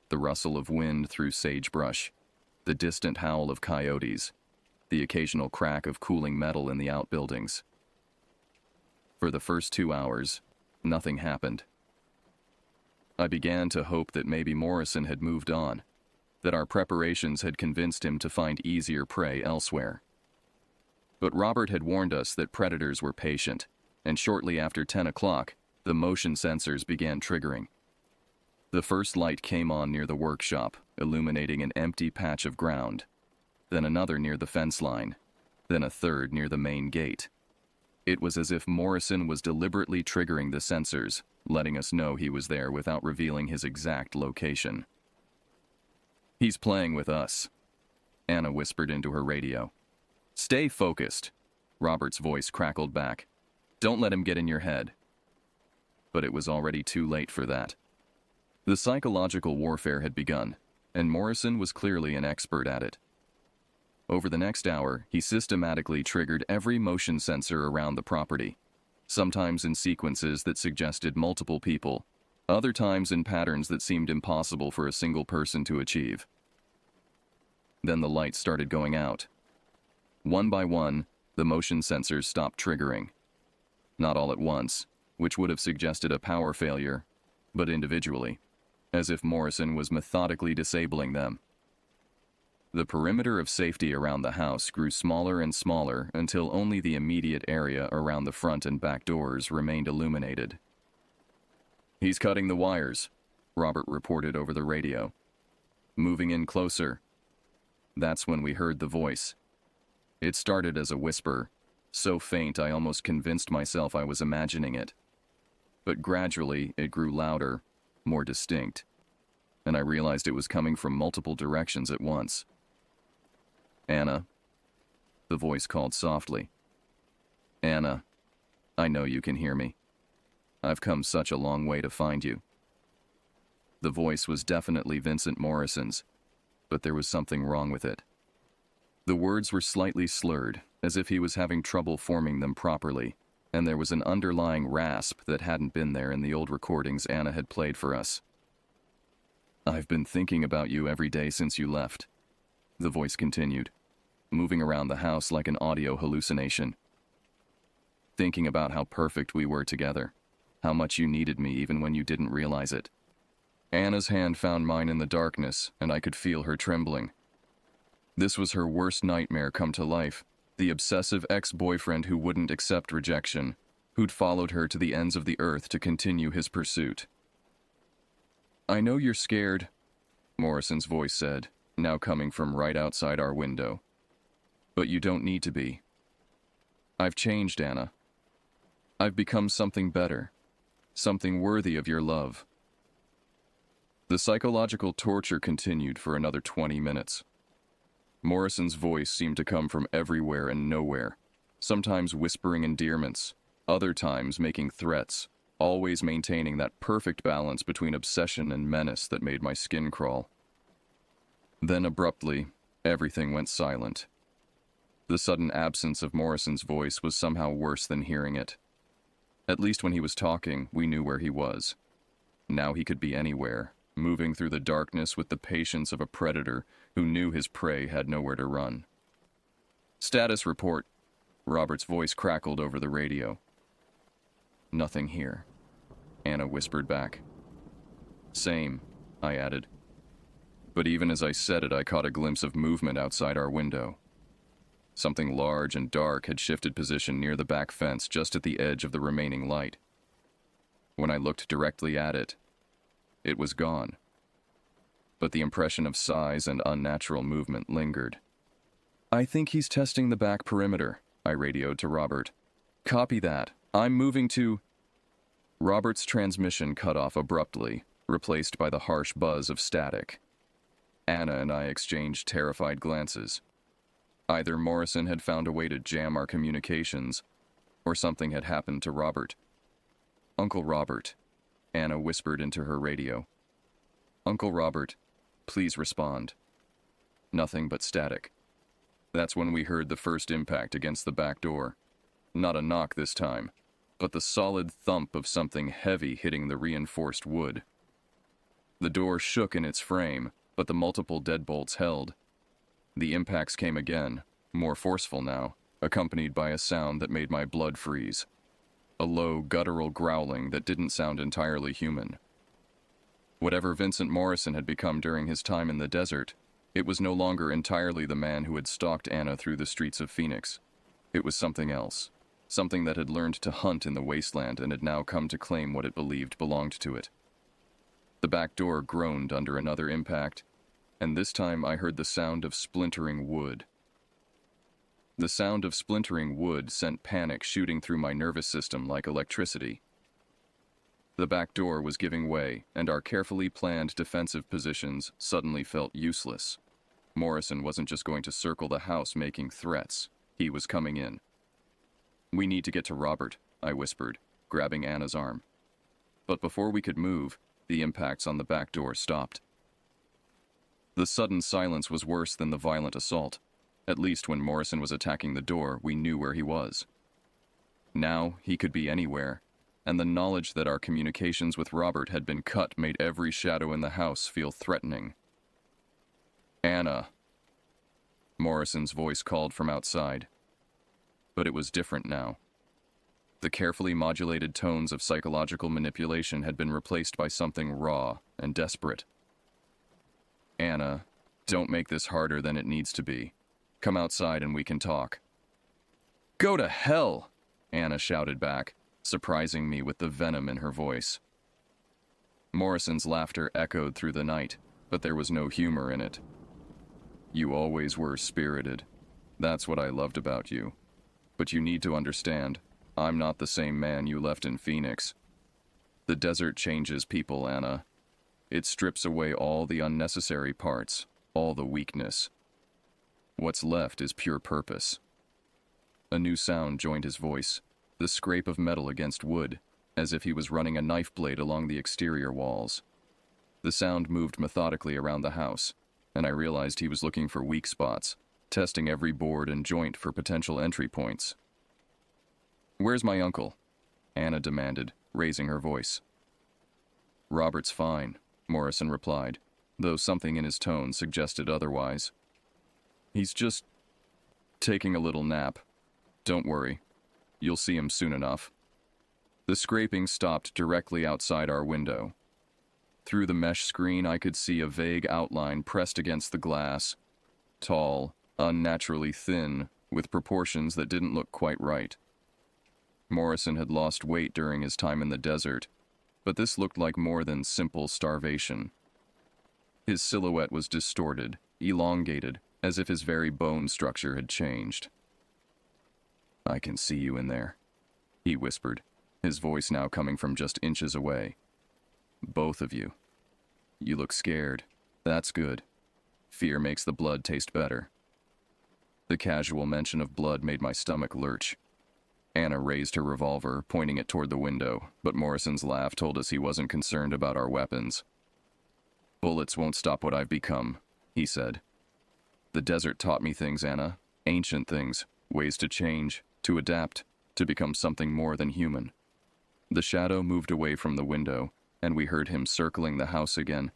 The rustle of wind through sagebrush, the distant howl of coyotes, the occasional crack of cooling metal in the outbuildings. For the first 2 hours, nothing happened. I began to hope that maybe Morrison had moved on, that our preparations had convinced him to find easier prey elsewhere. But Robert had warned us that predators were patient, and shortly after 10 o'clock, the motion sensors began triggering. The first light came on near the workshop, illuminating an empty patch of ground, then another near the fence line, then a third near the main gate. It was as if Morrison was deliberately triggering the sensors, letting us know he was there without revealing his exact location. "He's playing with us," Anna whispered into her radio. "Stay focused," Robert's voice crackled back. "Don't let him get in your head." But it was already too late for that. The psychological warfare had begun, and Morrison was clearly an expert at it. Over the next hour, he systematically triggered every motion sensor around the property, sometimes in sequences that suggested multiple people, other times in patterns that seemed impossible for a single person to achieve. Then the lights started going out. One by one, the motion sensors stopped triggering. Not all at once, which would have suggested a power failure, but individually, as if Morrison was methodically disabling them. The perimeter of safety around the house grew smaller and smaller until only the immediate area around the front and back doors remained illuminated. "He's cutting the wires," Robert reported over the radio. "Moving in closer." That's when we heard the voice. It started as a whisper, so faint I almost convinced myself I was imagining it. But gradually it grew louder, more distinct, and I realized it was coming from multiple directions at once. "Anna," the voice called softly. "Anna, I know you can hear me. I've come such a long way to find you." The voice was definitely Vincent Morrison's, but there was something wrong with it. The words were slightly slurred, as if he was having trouble forming them properly, and there was an underlying rasp that hadn't been there in the old recordings Anna had played for us. "I've been thinking about you every day since you left," the voice continued, moving around the house like an audio hallucination. "Thinking about how perfect we were together, how much you needed me even when you didn't realize it." Anna's hand found mine in the darkness, and I could feel her trembling. This was her worst nightmare come to life, the obsessive ex-boyfriend who wouldn't accept rejection, who'd followed her to the ends of the earth to continue his pursuit. "I know you're scared," Morrison's voice said, now coming from right outside our window. "But you don't need to be. I've changed, Anna. I've become something better, something worthy of your love." The psychological torture continued for another 20 minutes. Morrison's voice seemed to come from everywhere and nowhere, sometimes whispering endearments, other times making threats, always maintaining that perfect balance between obsession and menace that made my skin crawl. Then abruptly, everything went silent. The sudden absence of Morrison's voice was somehow worse than hearing it. At least when he was talking, we knew where he was. Now he could be anywhere, moving through the darkness with the patience of a predator who knew his prey had nowhere to run. "Status report," Robert's voice crackled over the radio. "Nothing here," Anna whispered back. "Same," I added. But even as I said it, I caught a glimpse of movement outside our window. Something large and dark had shifted position near the back fence just at the edge of the remaining light. When I looked directly at it, it was gone. But the impression of size and unnatural movement lingered. "I think he's testing the back perimeter," I radioed to Robert. "Copy that. I'm moving to—" Robert's transmission cut off abruptly, replaced by the harsh buzz of static. Anna and I exchanged terrified glances. Either Morrison had found a way to jam our communications, or something had happened to Robert. "Uncle Robert," Anna whispered into her radio. "Uncle Robert, please respond." Nothing but static. That's when we heard the first impact against the back door. Not a knock this time, but the solid thump of something heavy hitting the reinforced wood. The door shook in its frame, but the multiple deadbolts held. The impacts came again, more forceful now, accompanied by a sound that made my blood freeze. A low, guttural growling that didn't sound entirely human. Whatever Vincent Morrison had become during his time in the desert, it was no longer entirely the man who had stalked Anna through the streets of Phoenix. It was something else, something that had learned to hunt in the wasteland and had now come to claim what it believed belonged to it. The back door groaned under another impact, and this time I heard the sound of splintering wood. The sound of splintering wood sent panic shooting through my nervous system like electricity. The back door was giving way, and our carefully planned defensive positions suddenly felt useless. Morrison wasn't just going to circle the house making threats. He was coming in. "We need to get to Robert," I whispered, grabbing Anna's arm. But before we could move, the impacts on the back door stopped. The sudden silence was worse than the violent assault. At least when Morrison was attacking the door, we knew where he was. Now he could be anywhere, and the knowledge that our communications with Robert had been cut made every shadow in the house feel threatening. "Anna," Morrison's voice called from outside. But it was different now. The carefully modulated tones of psychological manipulation had been replaced by something raw and desperate. "Anna, don't make this harder than it needs to be. Come outside and we can talk." "Go to hell!" Anna shouted back, surprising me with the venom in her voice. Morrison's laughter echoed through the night, but there was no humor in it. "You always were spirited. That's what I loved about you. But you need to understand, I'm not the same man you left in Phoenix. The desert changes people, Anna. It strips away all the unnecessary parts, all the weakness. What's left is pure purpose." A new sound joined his voice, the scrape of metal against wood, as if he was running a knife blade along the exterior walls. The sound moved methodically around the house, and I realized he was looking for weak spots, testing every board and joint for potential entry points. "Where's my uncle?" Anna demanded, raising her voice. "Robert's fine," Morrison replied, though something in his tone suggested otherwise. "He's just taking a little nap. Don't worry. You'll see him soon enough." The scraping stopped directly outside our window. Through the mesh screen, I could see a vague outline pressed against the glass. Tall, unnaturally thin, with proportions that didn't look quite right. Morrison had lost weight during his time in the desert, but this looked like more than simple starvation. His silhouette was distorted, elongated, as if his very bone structure had changed. "I can see you in there," he whispered, his voice now coming from just inches away. "Both of you. You look scared. That's good. Fear makes the blood taste better." The casual mention of blood made my stomach lurch. Anna raised her revolver, pointing it toward the window, but Morrison's laugh told us he wasn't concerned about our weapons. "Bullets won't stop what I've become," he said. "The desert taught me things, Anna. Ancient things. Ways to change, to adapt, to become something more than human." The shadow moved away from the window, and we heard him circling the house again.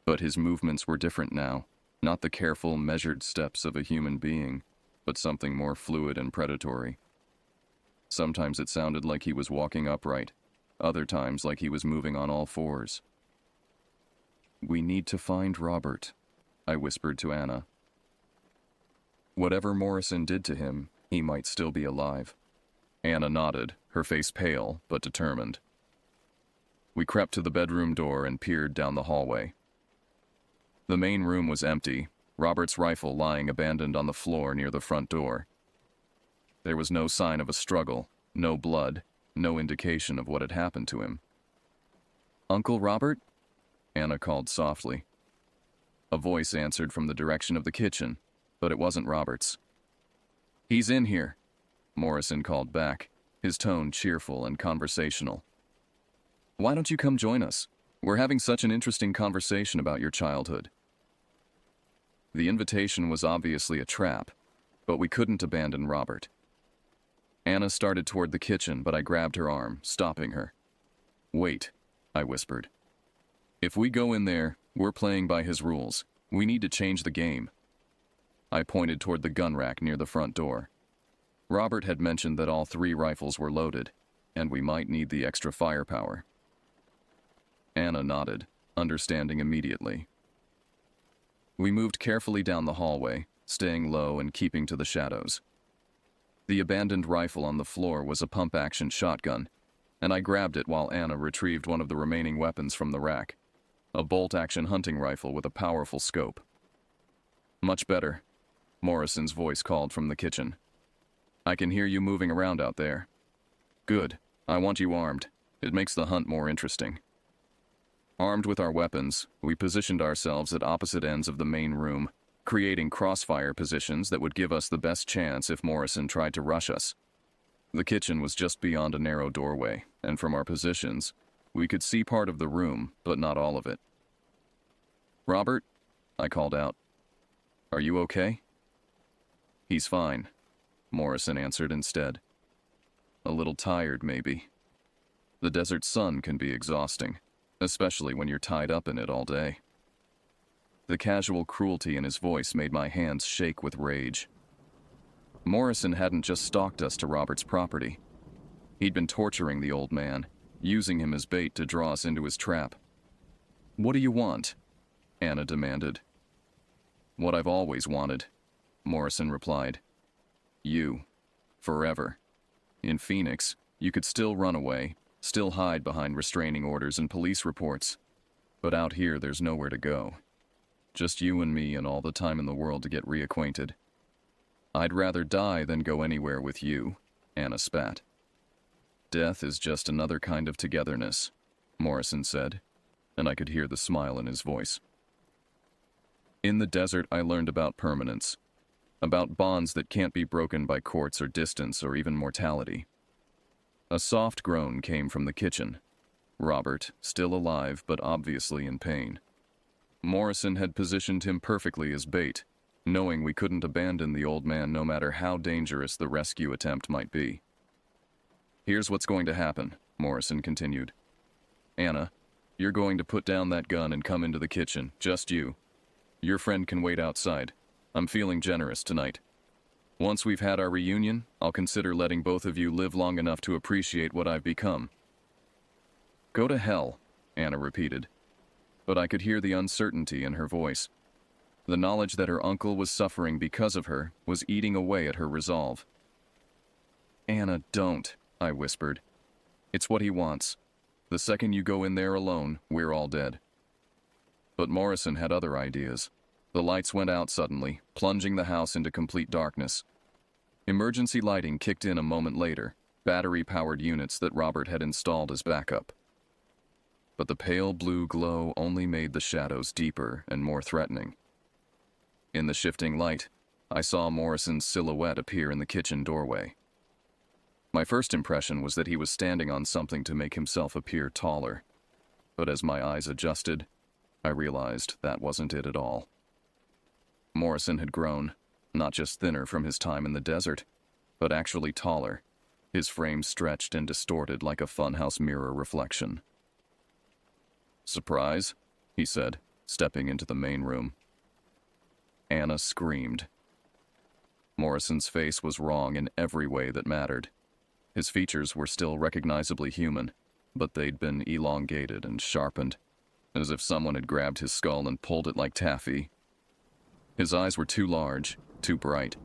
But his movements were different now, not the careful, measured steps of a human being, but something more fluid and predatory. Sometimes it sounded like he was walking upright, other times like he was moving on all fours. "We need to find Robert," I whispered to Anna. Whatever Morrison did to him, he might still be alive. Anna nodded, her face pale but determined. We crept to the bedroom door and peered down the hallway. The main room was empty, Robert's rifle lying abandoned on the floor near the front door. There was no sign of a struggle, no blood, no indication of what had happened to him. "Uncle Robert?" Anna called softly. A voice answered from the direction of the kitchen, but it wasn't Robert's. "He's in here," Morrison called back, his tone cheerful and conversational. "Why don't you come join us? We're having such an interesting conversation about your childhood." The invitation was obviously a trap, but we couldn't abandon Robert. Anna started toward the kitchen, but I grabbed her arm, stopping her. "Wait," I whispered. "If we go in there, we're playing by his rules. We need to change the game." I pointed toward the gun rack near the front door. Robert had mentioned that all 3 rifles were loaded, and we might need the extra firepower. Anna nodded, understanding immediately. We moved carefully down the hallway, staying low and keeping to the shadows. The abandoned rifle on the floor was a pump-action shotgun, and I grabbed it while Anna retrieved one of the remaining weapons from the rack, a bolt-action hunting rifle with a powerful scope. "Much better," Morrison's voice called from the kitchen. "I can hear you moving around out there." "Good. I want you armed. It makes the hunt more interesting." Armed with our weapons, we positioned ourselves at opposite ends of the main room, creating crossfire positions that would give us the best chance if Morrison tried to rush us. The kitchen was just beyond a narrow doorway, and from our positions, we could see part of the room, but not all of it. "Robert?" I called out. "Are you okay?" "He's fine," Morrison answered instead. "A little tired, maybe. The desert sun can be exhausting, especially when you're tied up in it all day." The casual cruelty in his voice made my hands shake with rage. Morrison hadn't just stalked us to Robert's property. He'd been torturing the old man, using him as bait to draw us into his trap. "What do you want?" Anna demanded. "What I've always wanted," Morrison replied. "You. Forever. In Phoenix, you could still run away, still hide behind restraining orders and police reports. But out here, there's nowhere to go. Just you and me and all the time in the world to get reacquainted. I'd rather die than go anywhere with you," Anna spat. "Death is just another kind of togetherness," Morrison said, and I could hear the smile in his voice. In the desert, I learned about permanence, about bonds that can't be broken by courts or distance or even mortality. A soft groan came from the kitchen. Robert, still alive but obviously in pain. Morrison had positioned him perfectly as bait, knowing we couldn't abandon the old man no matter how dangerous the rescue attempt might be. "Here's what's going to happen," Morrison continued. "Anna, you're going to put down that gun and come into the kitchen, just you. Your friend can wait outside. I'm feeling generous tonight. Once we've had our reunion, I'll consider letting both of you live long enough to appreciate what I've become." "Go to hell," Anna repeated. But I could hear the uncertainty in her voice. The knowledge that her uncle was suffering because of her was eating away at her resolve. "Anna, don't," I whispered. "It's what he wants. The second you go in there alone, we're all dead." But Morrison had other ideas. The lights went out suddenly, plunging the house into complete darkness. Emergency lighting kicked in a moment later, battery-powered units that Robert had installed as backup. But the pale blue glow only made the shadows deeper and more threatening. In the shifting light, I saw Morrison's silhouette appear in the kitchen doorway. My first impression was that he was standing on something to make himself appear taller. But as my eyes adjusted, I realized that wasn't it at all. Morrison had grown, not just thinner from his time in the desert, but actually taller, his frame stretched and distorted like a funhouse mirror reflection. "Surprise?" he said, stepping into the main room. Anna screamed. Morrison's face was wrong in every way that mattered. His features were still recognizably human, but they'd been elongated and sharpened, as if someone had grabbed his skull and pulled it like taffy. His eyes were too large, too bright,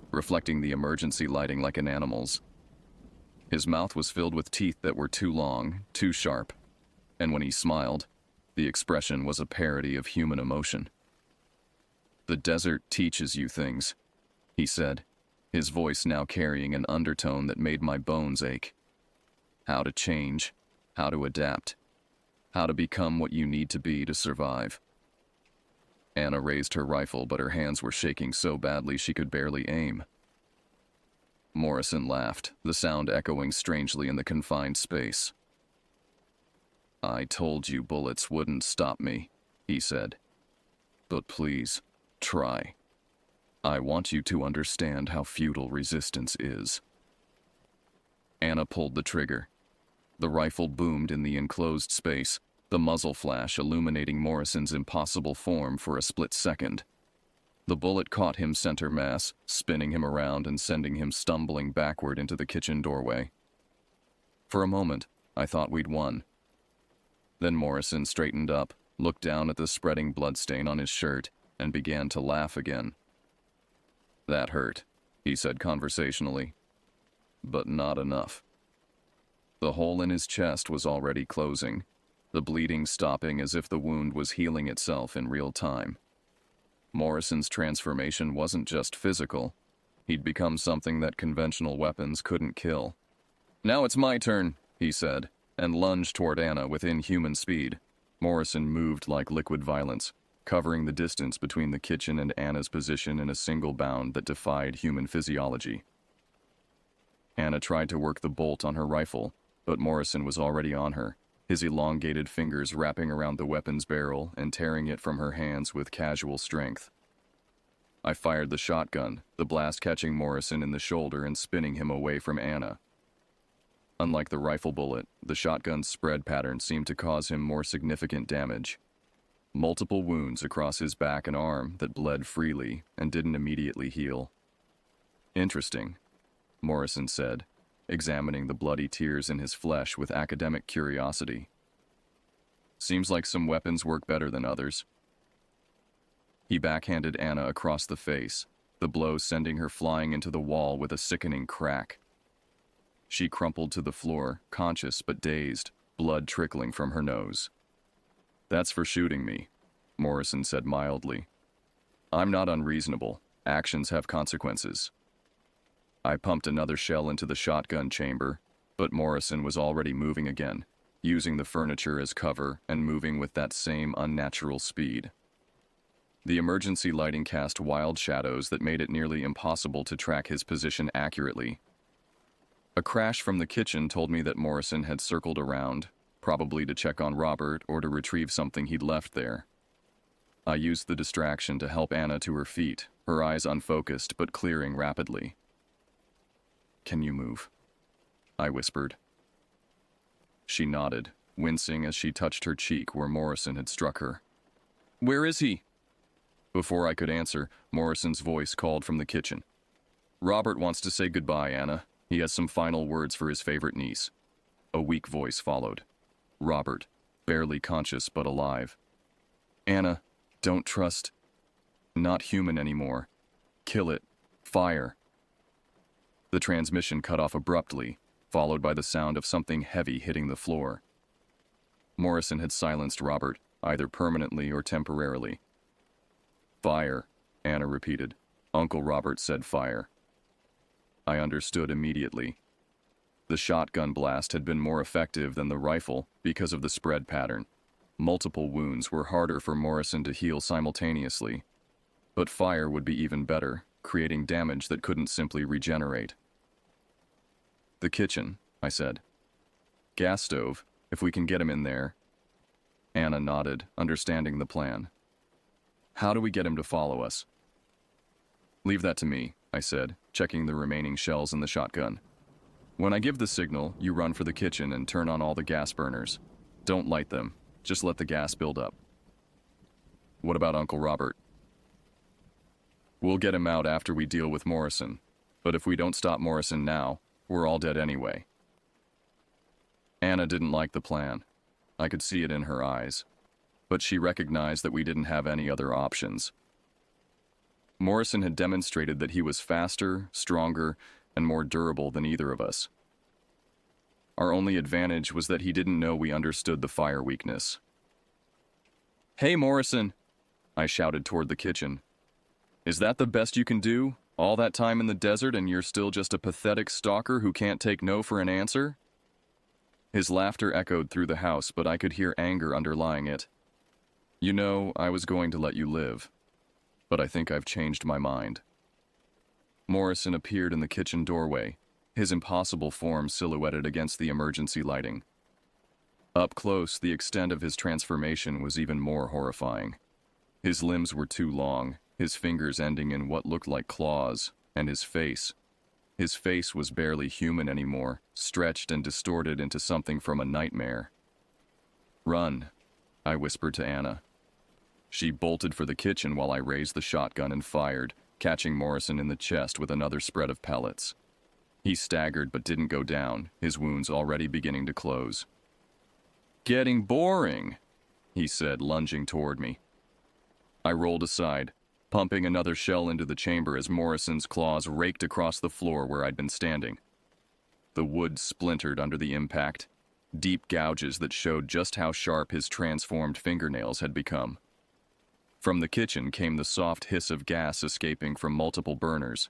reflecting the emergency lighting like an animal's. His mouth was filled with teeth that were too long, too sharp, and when he smiled, the expression was a parody of human emotion. "The desert teaches you things," he said, his voice now carrying an undertone that made my bones ache. "How to change, how to adapt, how to become what you need to be to survive." Anna raised her rifle, but her hands were shaking so badly she could barely aim. Morrison laughed, the sound echoing strangely in the confined space. "I told you bullets wouldn't stop me," he said. "But please, try. I want you to understand how futile resistance is." Anna pulled the trigger. The rifle boomed in the enclosed space, the muzzle flash illuminating Morrison's impossible form for a split second. The bullet caught him center mass, spinning him around and sending him stumbling backward into the kitchen doorway. For a moment, I thought we'd won. Then Morrison straightened up, looked down at the spreading bloodstain on his shirt, and began to laugh again. "That hurt," he said conversationally. "But not enough." The hole in his chest was already closing, the bleeding stopping as if the wound was healing itself in real time. Morrison's transformation wasn't just physical. He'd become something that conventional weapons couldn't kill. "Now it's my turn," he said, and lunged toward Anna with inhuman speed. Morrison moved like liquid violence, covering the distance between the kitchen and Anna's position in a single bound that defied human physiology. Anna tried to work the bolt on her rifle, but Morrison was already on her, his elongated fingers wrapping around the weapon's barrel and tearing it from her hands with casual strength. I fired the shotgun, the blast catching Morrison in the shoulder and spinning him away from Anna. Unlike the rifle bullet, the shotgun's spread pattern seemed to cause him more significant damage. Multiple wounds across his back and arm that bled freely and didn't immediately heal. "Interesting," Morrison said, examining the bloody tears in his flesh with academic curiosity. "Seems like some weapons work better than others." He backhanded Anna across the face, the blow sending her flying into the wall with a sickening crack. She crumpled to the floor, conscious but dazed, blood trickling from her nose. "That's for shooting me," Morrison said mildly. "I'm not unreasonable. Actions have consequences." I pumped another shell into the shotgun chamber, but Morrison was already moving again, using the furniture as cover and moving with that same unnatural speed. The emergency lighting cast wild shadows that made it nearly impossible to track his position accurately. A crash from the kitchen told me that Morrison had circled around, probably to check on Robert or to retrieve something he'd left there. I used the distraction to help Anna to her feet, her eyes unfocused but clearing rapidly. "Can you move?" I whispered. She nodded, wincing as she touched her cheek where Morrison had struck her. "Where is he?" Before I could answer, Morrison's voice called from the kitchen. "Robert wants to say goodbye, Anna. He has some final words for his favorite niece." A weak voice followed. Robert, barely conscious but alive. "Anna, don't trust. Not human anymore. Kill it. Fire." The transmission cut off abruptly, followed by the sound of something heavy hitting the floor. Morrison had silenced Robert, either permanently or temporarily. "Fire," Anna repeated. "Uncle Robert said fire." I understood immediately. The shotgun blast had been more effective than the rifle because of the spread pattern. Multiple wounds were harder for Morrison to heal simultaneously. But fire would be even better, creating damage that couldn't simply regenerate. The kitchen, I said. Gas stove, if we can get him in there. Anna nodded, understanding the plan. How do we get him to follow us? Leave that to me, I said, checking the remaining shells in the shotgun. When I give the signal, you run for the kitchen and turn on all the gas burners. Don't light them, just let the gas build up. What about Uncle Robert? We'll get him out after we deal with Morrison, but if we don't stop Morrison now, we're all dead anyway. Anna didn't like the plan. I could see it in her eyes, but she recognized that we didn't have any other options. Morrison had demonstrated that he was faster, stronger, and more durable than either of us. Our only advantage was that he didn't know we understood the fire weakness. Hey, Morrison, I shouted toward the kitchen. Is that the best you can do? All that time in the desert and you're still just a pathetic stalker who can't take no for an answer? His laughter echoed through the house, but I could hear anger underlying it. You know, I was going to let you live, but I think I've changed my mind. Morrison appeared in the kitchen doorway, his impossible form silhouetted against the emergency lighting. Up close, the extent of his transformation was even more horrifying. His limbs were too long, his fingers ending in what looked like claws, and his face. His face was barely human anymore, stretched and distorted into something from a nightmare. Run, I whispered to Anna. She bolted for the kitchen while I raised the shotgun and fired, catching Morrison in the chest with another spread of pellets. He staggered but didn't go down, his wounds already beginning to close. Getting boring, he said, lunging toward me. I rolled aside, pumping another shell into the chamber as Morrison's claws raked across the floor where I'd been standing. The wood splintered under the impact, deep gouges that showed just how sharp his transformed fingernails had become. From the kitchen came the soft hiss of gas escaping from multiple burners.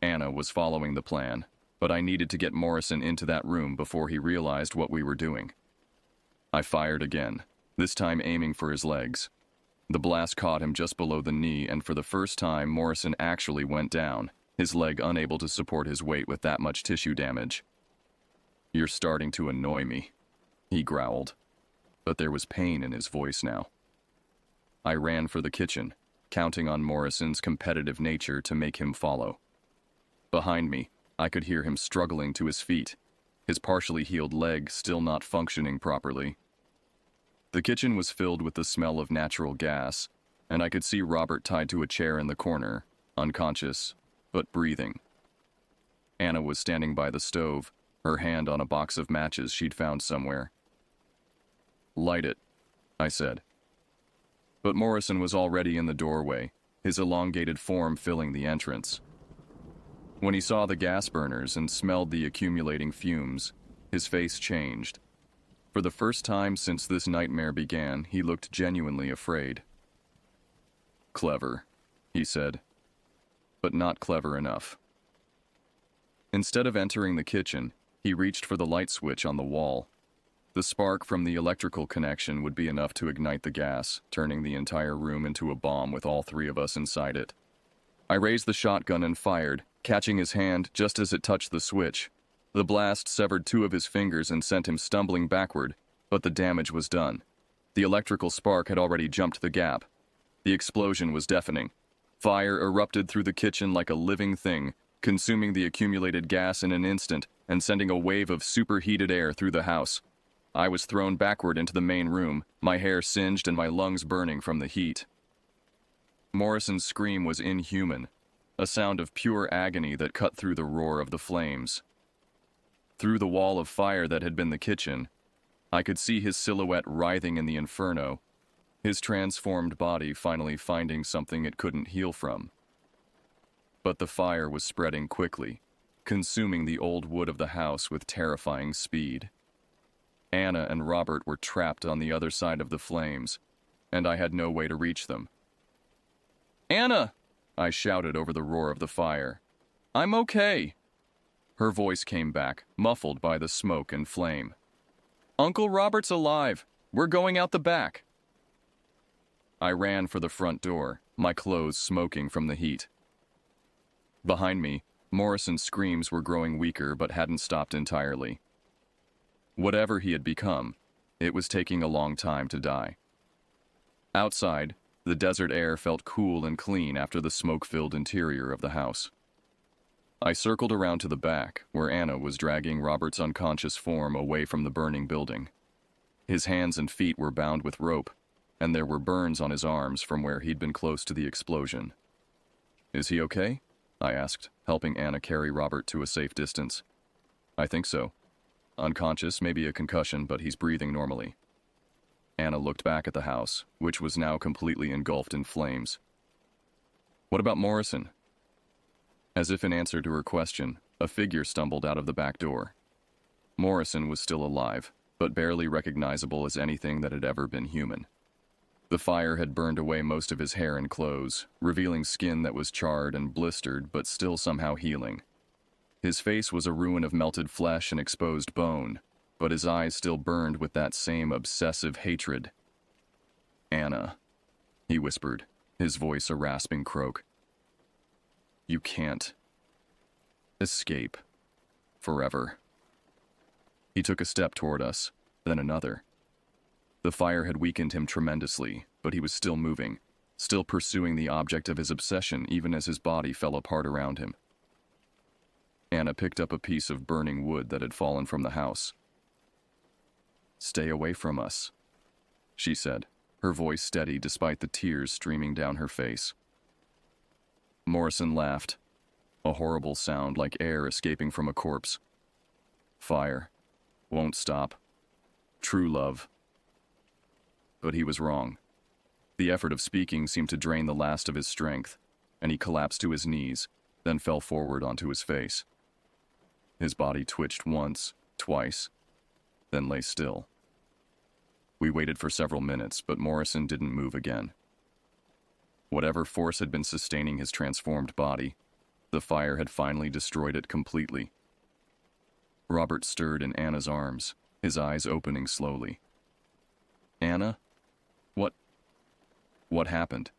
Anna was following the plan, but I needed to get Morrison into that room before he realized what we were doing. I fired again, this time aiming for his legs. The blast caught him just below the knee, and for the first time, Morrison actually went down, his leg unable to support his weight with that much tissue damage. You're starting to annoy me, he growled, but there was pain in his voice now. I ran for the kitchen, counting on Morrison's competitive nature to make him follow. Behind me, I could hear him struggling to his feet, his partially healed leg still not functioning properly. The kitchen was filled with the smell of natural gas, and I could see Robert tied to a chair in the corner, unconscious, but breathing. Anna was standing by the stove, her hand on a box of matches she'd found somewhere. Light it, I said. But Morrison was already in the doorway, his elongated form filling the entrance. When he saw the gas burners and smelled the accumulating fumes, his face changed. For the first time since this nightmare began, he looked genuinely afraid. Clever, he said, but not clever enough. Instead of entering the kitchen, he reached for the light switch on the wall. The spark from the electrical connection would be enough to ignite the gas, turning the entire room into a bomb with all three of us inside it. I raised the shotgun and fired, catching his hand just as it touched the switch. The blast severed two of his fingers and sent him stumbling backward, but the damage was done. The electrical spark had already jumped the gap. The explosion was deafening. Fire erupted through the kitchen like a living thing, consuming the accumulated gas in an instant and sending a wave of superheated air through the house. I was thrown backward into the main room, my hair singed and my lungs burning from the heat. Morrison's scream was inhuman, a sound of pure agony that cut through the roar of the flames. Through the wall of fire that had been the kitchen, I could see his silhouette writhing in the inferno, his transformed body finally finding something it couldn't heal from. But the fire was spreading quickly, consuming the old wood of the house with terrifying speed. Anna and Robert were trapped on the other side of the flames, and I had no way to reach them. "Anna!" I shouted over the roar of the fire. "I'm okay." Her voice came back, muffled by the smoke and flame. "Uncle Robert's alive. We're going out the back." I ran for the front door, my clothes smoking from the heat. Behind me, Morrison's screams were growing weaker but hadn't stopped entirely. Whatever he had become, it was taking a long time to die. Outside, the desert air felt cool and clean after the smoke-filled interior of the house. I circled around to the back, where Anna was dragging Robert's unconscious form away from the burning building. His hands and feet were bound with rope, and there were burns on his arms from where he'd been close to the explosion. "Is he okay?" I asked, helping Anna carry Robert to a safe distance. "I think so. Unconscious, maybe a concussion, but he's breathing normally." Anna looked back at the house, which was now completely engulfed in flames. "What about Morrison?" As if in answer to her question, a figure stumbled out of the back door. Morrison was still alive, but barely recognizable as anything that had ever been human. The fire had burned away most of his hair and clothes, revealing skin that was charred and blistered but still somehow healing. His face was a ruin of melted flesh and exposed bone, but his eyes still burned with that same obsessive hatred. "Anna," he whispered, his voice a rasping croak. "You can't escape forever." He took a step toward us, then another. The fire had weakened him tremendously, but he was still moving, still pursuing the object of his obsession even as his body fell apart around him. Anna picked up a piece of burning wood that had fallen from the house. "Stay away from us," she said, her voice steady despite the tears streaming down her face. Morrison laughed, a horrible sound like air escaping from a corpse. "Fire won't stop. True love." But he was wrong. The effort of speaking seemed to drain the last of his strength, and he collapsed to his knees, then fell forward onto his face. His body twitched once, twice, then lay still. We waited for several minutes, but Morrison didn't move again. Whatever force had been sustaining his transformed body, the fire had finally destroyed it completely. Robert stirred in Anna's arms, his eyes opening slowly. "Anna? What happened?"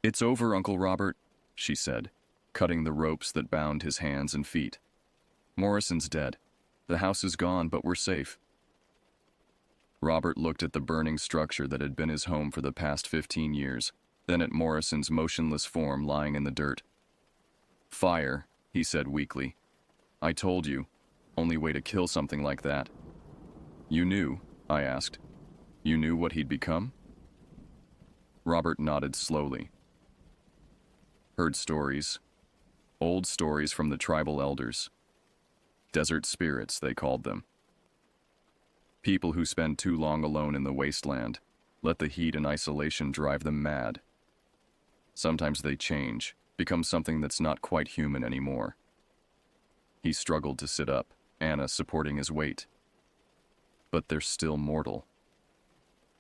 "It's over, Uncle Robert," she said, cutting the ropes that bound his hands and feet. "Morrison's dead. The house is gone, but we're safe." Robert looked at the burning structure that had been his home for the past 15 years, then at Morrison's motionless form lying in the dirt. "Fire," he said weakly. "I told you. Only way to kill something like that." "You knew?" I asked. "You knew what he'd become?" Robert nodded slowly. "Heard stories. Old stories from the tribal elders. Desert spirits, they called them. People who spend too long alone in the wasteland, let the heat and isolation drive them mad. Sometimes they change, become something that's not quite human anymore." He struggled to sit up, Anna supporting his weight. "But they're still mortal.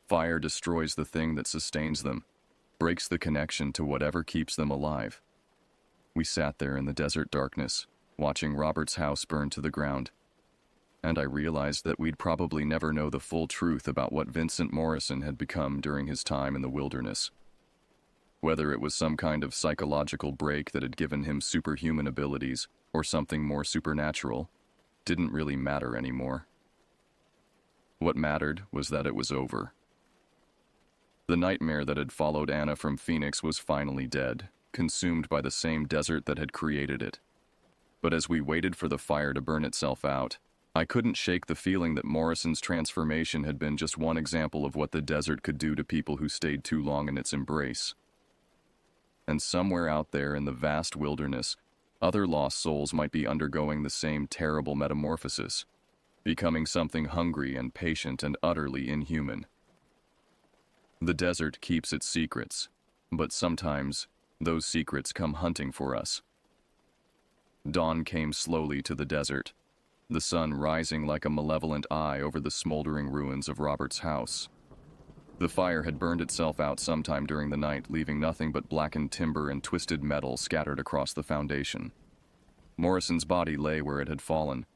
Fire destroys the thing that sustains them, breaks the connection to whatever keeps them alive." We sat there in the desert darkness, watching Robert's house burn to the ground. And I realized that we'd probably never know the full truth about what Vincent Morrison had become during his time in the wilderness. Whether it was some kind of psychological break that had given him superhuman abilities or something more supernatural, didn't really matter anymore. What mattered was that it was over. The nightmare that had followed Anna from Phoenix was finally dead, consumed by the same desert that had created it. But as we waited for the fire to burn itself out, I couldn't shake the feeling that Morrison's transformation had been just one example of what the desert could do to people who stayed too long in its embrace. And somewhere out there in the vast wilderness, other lost souls might be undergoing the same terrible metamorphosis, becoming something hungry and patient and utterly inhuman. The desert keeps its secrets, but sometimes those secrets come hunting for us. Dawn came slowly to the desert, the sun rising like a malevolent eye over the smoldering ruins of Robert's house. The fire had burned itself out sometime during the night, leaving nothing but blackened timber and twisted metal scattered across the foundation. Morrison's body lay where it had fallen,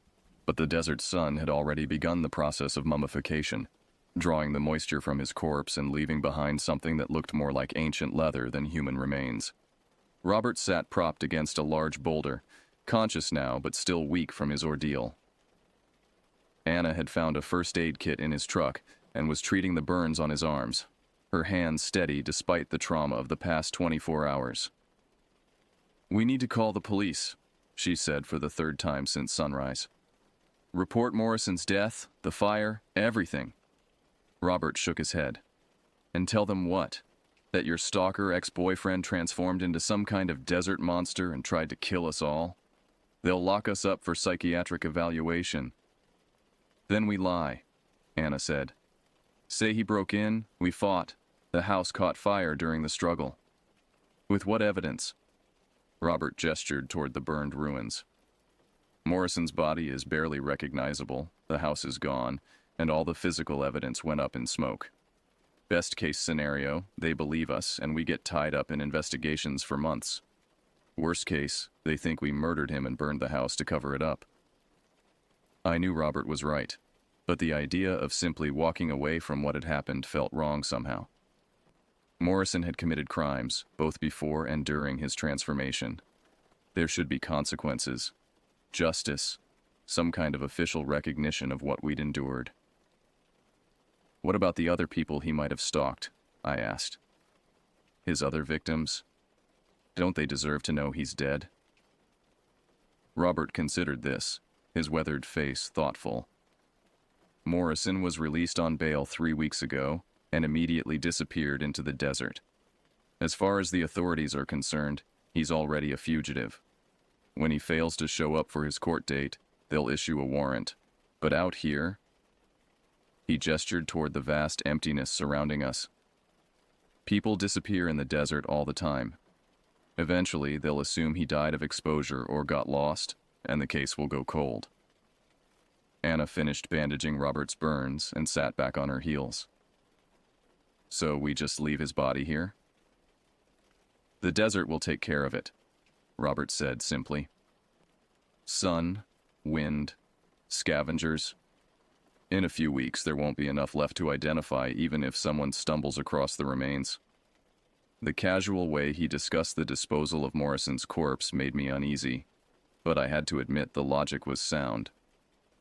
but the desert sun had already begun the process of mummification, drawing the moisture from his corpse and leaving behind something that looked more like ancient leather than human remains. Robert sat propped against a large boulder, conscious now but still weak from his ordeal. Anna had found a first aid kit in his truck and was treating the burns on his arms, her hands steady despite the trauma of the past 24 hours. "We need to call the police," she said for the third time since sunrise. "Report Morrison's death, the fire, everything." Robert shook his head. "And tell them what? That your stalker ex-boyfriend transformed into some kind of desert monster and tried to kill us all? They'll lock us up for psychiatric evaluation." "Then we lie," Anna said. "Say he broke in, we fought. The house caught fire during the struggle." "With what evidence?" Robert gestured toward the burned ruins. "Morrison's body is barely recognizable, the house is gone, and all the physical evidence went up in smoke. Best case scenario, they believe us and we get tied up in investigations for months. Worst case, they think we murdered him and burned the house to cover it up." I knew Robert was right, but the idea of simply walking away from what had happened felt wrong somehow. Morrison had committed crimes, both before and during his transformation. There should be consequences, justice, some kind of official recognition of what we'd endured. "What about the other people he might have stalked?" I asked. "His other victims? Don't they deserve to know he's dead?" Robert considered this, his weathered face thoughtful. "Morrison was released on bail 3 weeks ago and immediately disappeared into the desert. As far as the authorities are concerned, he's already a fugitive. When he fails to show up for his court date, they'll issue a warrant. But out here..." He gestured toward the vast emptiness surrounding us. "People disappear in the desert all the time. Eventually, they'll assume he died of exposure or got lost, and the case will go cold." Anna finished bandaging Robert's burns and sat back on her heels. "So we just leave his body here?" "The desert will take care of it," Robert said simply. "Sun, wind, scavengers. In a few weeks, there won't be enough left to identify even if someone stumbles across the remains." The casual way he discussed the disposal of Morrison's corpse made me uneasy, but I had to admit the logic was sound.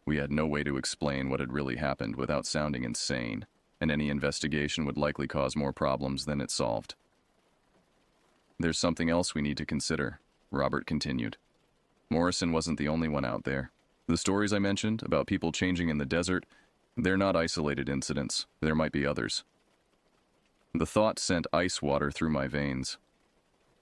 We had no way to explain what had really happened without sounding insane, and any investigation would likely cause more problems than it solved. "There's something else we need to consider," Robert continued. "Morrison wasn't the only one out there. The stories I mentioned about people changing in the desert, they're not isolated incidents. There might be others." The thought sent ice water through my veins.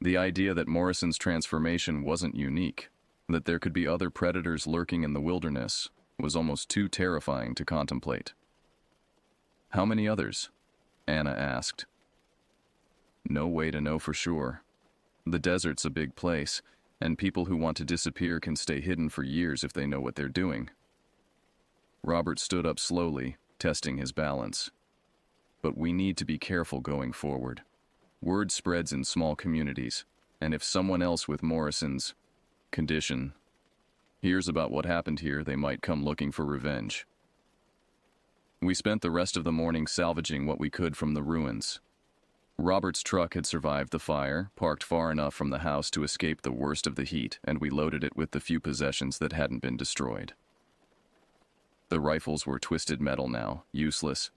The idea that Morrison's transformation wasn't unique, that there could be other predators lurking in the wilderness, was almost too terrifying to contemplate. "How many others?" Anna asked. "No way to know for sure. The desert's a big place, and people who want to disappear can stay hidden for years if they know what they're doing." Robert stood up slowly, testing his balance. "But we need to be careful going forward. Word spreads in small communities, and if someone else with Morrison's condition hears about what happened here, they might come looking for revenge." We spent the rest of the morning salvaging what we could from the ruins. Robert's truck had survived the fire, parked far enough from the house to escape the worst of the heat, and we loaded it with the few possessions that hadn't been destroyed. The rifles were twisted metal now, useless,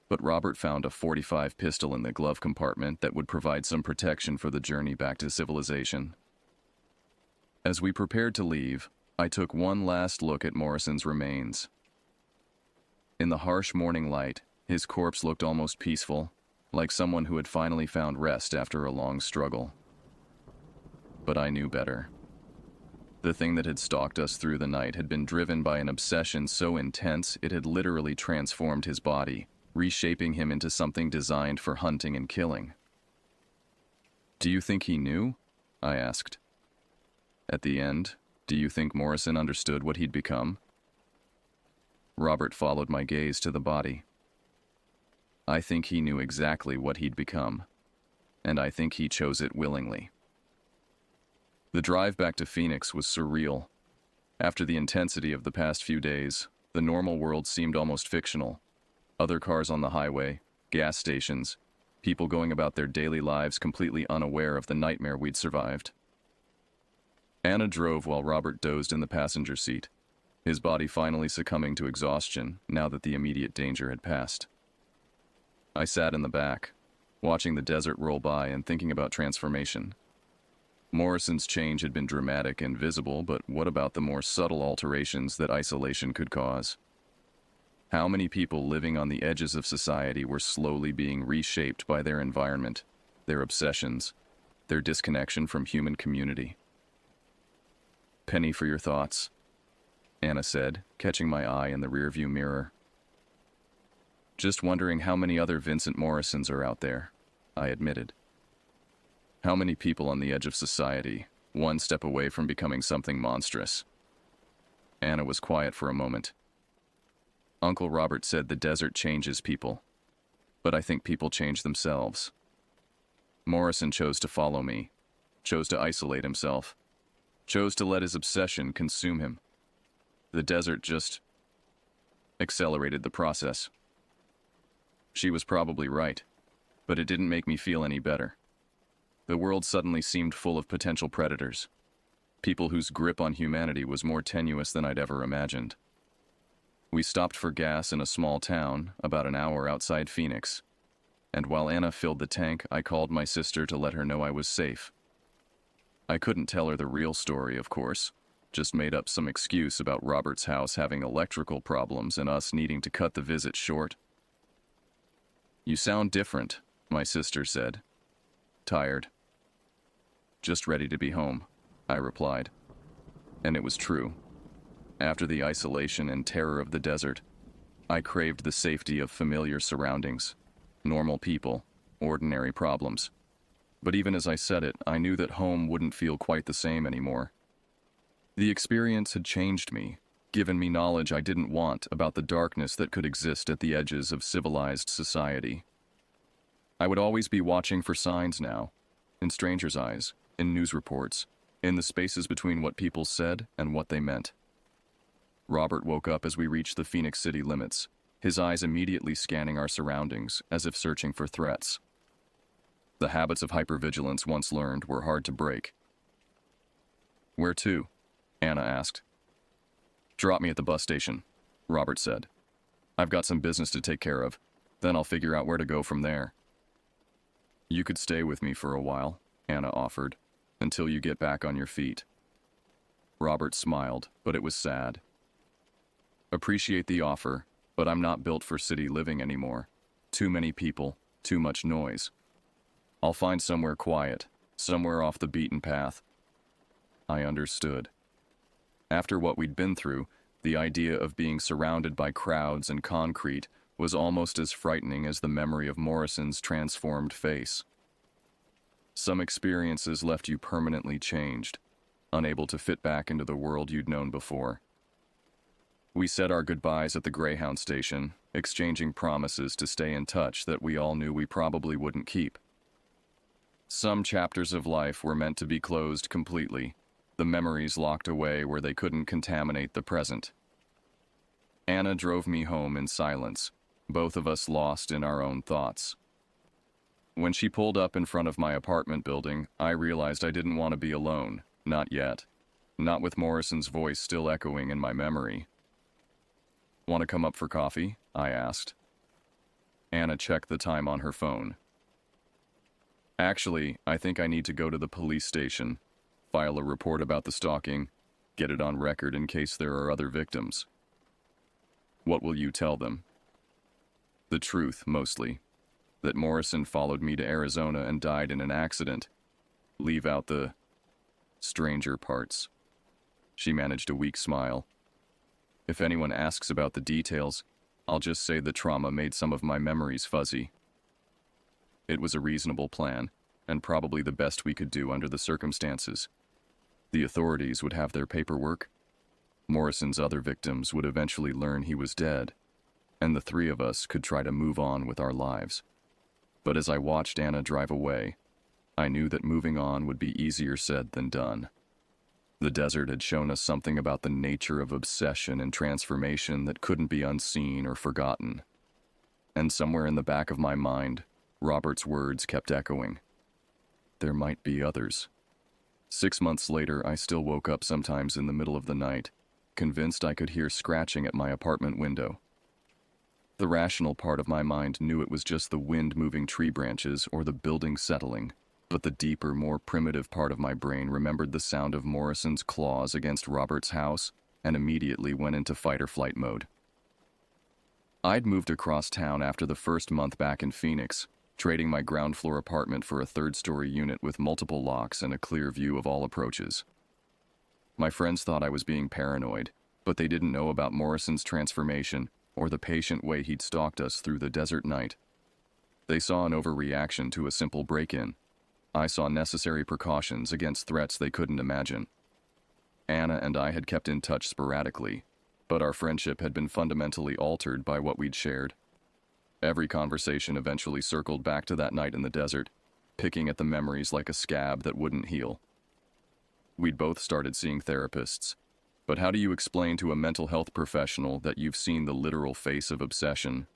but Robert found a .45 pistol in the glove compartment that would provide some protection for the journey back to civilization. As we prepared to leave, I took one last look at Morrison's remains. In the harsh morning light, his corpse looked almost peaceful, like someone who had finally found rest after a long struggle. But I knew better. The thing that had stalked us through the night had been driven by an obsession so intense it had literally transformed his body, reshaping him into something designed for hunting and killing. "Do you think he knew?" I asked. "At the end, do you think Morrison understood what he'd become?" Robert followed my gaze to the body. "I think he knew exactly what he'd become, and I think he chose it willingly." The drive back to Phoenix was surreal. After the intensity of the past few days, the normal world seemed almost fictional. Other cars on the highway, gas stations, people going about their daily lives completely unaware of the nightmare we'd survived. Anna drove while Robert dozed in the passenger seat, his body finally succumbing to exhaustion now that the immediate danger had passed. I sat in the back, watching the desert roll by and thinking about transformation. Morrison's change had been dramatic and visible, but what about the more subtle alterations that isolation could cause? How many people living on the edges of society were slowly being reshaped by their environment, their obsessions, their disconnection from human community? "Penny for your thoughts," Anna said, catching my eye in the rearview mirror. "Just wondering how many other Vincent Morrisons are out there," I admitted. How many people on the edge of society, one step away from becoming something monstrous? Anna was quiet for a moment. "Uncle Robert said the desert changes people, but I think people change themselves. Morrison chose to follow me, chose to isolate himself, chose to let his obsession consume him. The desert just accelerated the process." She was probably right, but it didn't make me feel any better. The world suddenly seemed full of potential predators, people whose grip on humanity was more tenuous than I'd ever imagined. We stopped for gas in a small town about an hour outside Phoenix, and while Anna filled the tank, I called my sister to let her know I was safe. I couldn't tell her the real story, of course, just made up some excuse about Robert's house having electrical problems and us needing to cut the visit short. "You sound different," my sister said. "Tired." "Just ready to be home," I replied. And it was true. After the isolation and terror of the desert, I craved the safety of familiar surroundings, normal people, ordinary problems. But even as I said it, I knew that home wouldn't feel quite the same anymore. The experience had changed me, given me knowledge I didn't want about the darkness that could exist at the edges of civilized society. I would always be watching for signs now, in strangers' eyes, in news reports, in the spaces between what people said and what they meant. Robert woke up as we reached the Phoenix city limits, his eyes immediately scanning our surroundings as if searching for threats. The habits of hypervigilance once learned were hard to break. "Where to?" Anna asked. "Drop me at the bus station," Robert said. "I've got some business to take care of, then I'll figure out where to go from there." "You could stay with me for a while," Anna offered, "until you get back on your feet." Robert smiled, but it was sad. "Appreciate the offer, but I'm not built for city living anymore. Too many people, too much noise. I'll find somewhere quiet, somewhere off the beaten path." I understood. After what we'd been through, the idea of being surrounded by crowds and concrete was almost as frightening as the memory of Morrison's transformed face. Some experiences left you permanently changed, unable to fit back into the world you'd known before. We said our goodbyes at the Greyhound station, exchanging promises to stay in touch that we all knew we probably wouldn't keep. Some chapters of life were meant to be closed completely, the memories locked away where they couldn't contaminate the present. Anna drove me home in silence, both of us lost in our own thoughts. When she pulled up in front of my apartment building, I realized I didn't want to be alone, not yet. Not with Morrison's voice still echoing in my memory. "Want to come up for coffee?" I asked. Anna checked the time on her phone. "Actually, I think I need to go to the police station, file a report about the stalking, get it on record in case there are other victims." "What will you tell them?" "The truth, mostly. That Morrison followed me to Arizona and died in an accident. Leave out the stranger parts." She managed a weak smile. "If anyone asks about the details, I'll just say the trauma made some of my memories fuzzy." It was a reasonable plan, and probably the best we could do under the circumstances. The authorities would have their paperwork. Morrison's other victims would eventually learn he was dead, and the three of us could try to move on with our lives. But as I watched Anna drive away, I knew that moving on would be easier said than done. The desert had shown us something about the nature of obsession and transformation that couldn't be unseen or forgotten. And somewhere in the back of my mind, Robert's words kept echoing. There might be others. 6 months later, I still woke up sometimes in the middle of the night, convinced I could hear scratching at my apartment window. The rational part of my mind knew it was just the wind moving tree branches or the building settling, but the deeper, more primitive part of my brain remembered the sound of Morrison's claws against Robert's house and immediately went into fight-or-flight mode. I'd moved across town after the first month back in Phoenix, trading my ground-floor apartment for a third-story unit with multiple locks and a clear view of all approaches. My friends thought I was being paranoid, but they didn't know about Morrison's transformation or the patient way he'd stalked us through the desert night. They saw an overreaction to a simple break-in. I saw necessary precautions against threats they couldn't imagine. Anna and I had kept in touch sporadically, but our friendship had been fundamentally altered by what we'd shared. Every conversation eventually circled back to that night in the desert, picking at the memories like a scab that wouldn't heal. We'd both started seeing therapists, but how do you explain to a mental health professional that you've seen the literal face of obsession,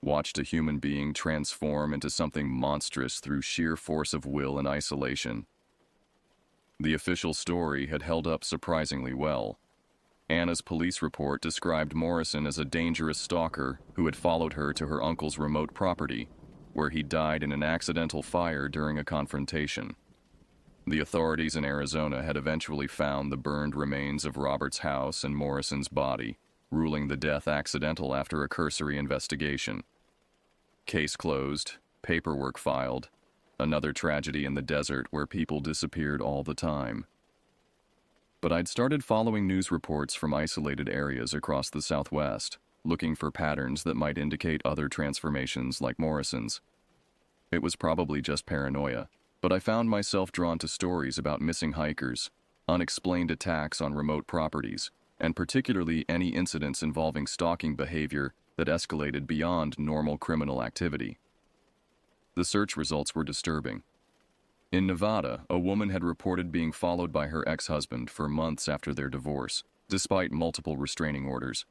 watched a human being transform into something monstrous through sheer force of will and isolation? The official story had held up surprisingly well. Anna's police report described Morrison as a dangerous stalker who had followed her to her uncle's remote property, where he died in an accidental fire during a confrontation. The authorities in Arizona had eventually found the burned remains of Robert's house and Morrison's body, ruling the death accidental after a cursory investigation. Case closed, paperwork filed. Another tragedy in the desert where people disappeared all the time. But I'd started following news reports from isolated areas across the Southwest, looking for patterns that might indicate other transformations like Morrison's. It was probably just paranoia, but I found myself drawn to stories about missing hikers, unexplained attacks on remote properties, and particularly any incidents involving stalking behavior that escalated beyond normal criminal activity. The search results were disturbing. In Nevada, a woman had reported being followed by her ex-husband for months after their divorce, despite multiple restraining orders.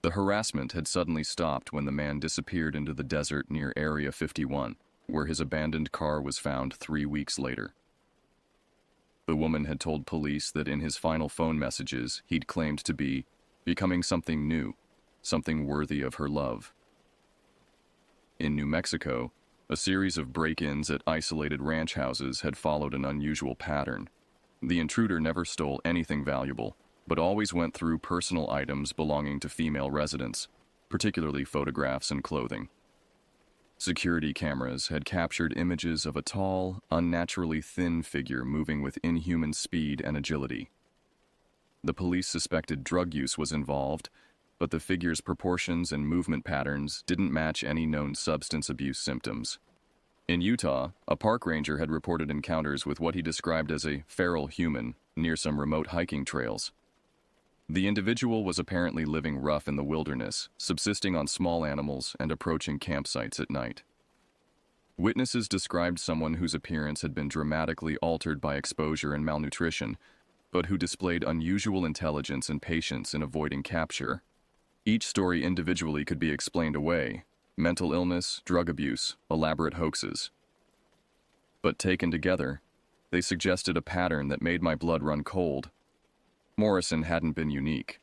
The harassment had suddenly stopped when the man disappeared into the desert near Area 51, where his abandoned car was found 3 weeks later. The woman had told police that in his final phone messages, he'd claimed to be becoming something new, something worthy of her love. In New Mexico, a series of break-ins at isolated ranch houses had followed an unusual pattern. The intruder never stole anything valuable, but always went through personal items belonging to female residents, particularly photographs and clothing. Security cameras had captured images of a tall, unnaturally thin figure moving with inhuman speed and agility. The police suspected drug use was involved, but the figure's proportions and movement patterns didn't match any known substance abuse symptoms. In Utah, a park ranger had reported encounters with what he described as a feral human near some remote hiking trails. The individual was apparently living rough in the wilderness, subsisting on small animals and approaching campsites at night. Witnesses described someone whose appearance had been dramatically altered by exposure and malnutrition, but who displayed unusual intelligence and patience in avoiding capture. Each story individually could be explained away: mental illness, drug abuse, elaborate hoaxes. But taken together, they suggested a pattern that made my blood run cold. Morrison hadn't been unique.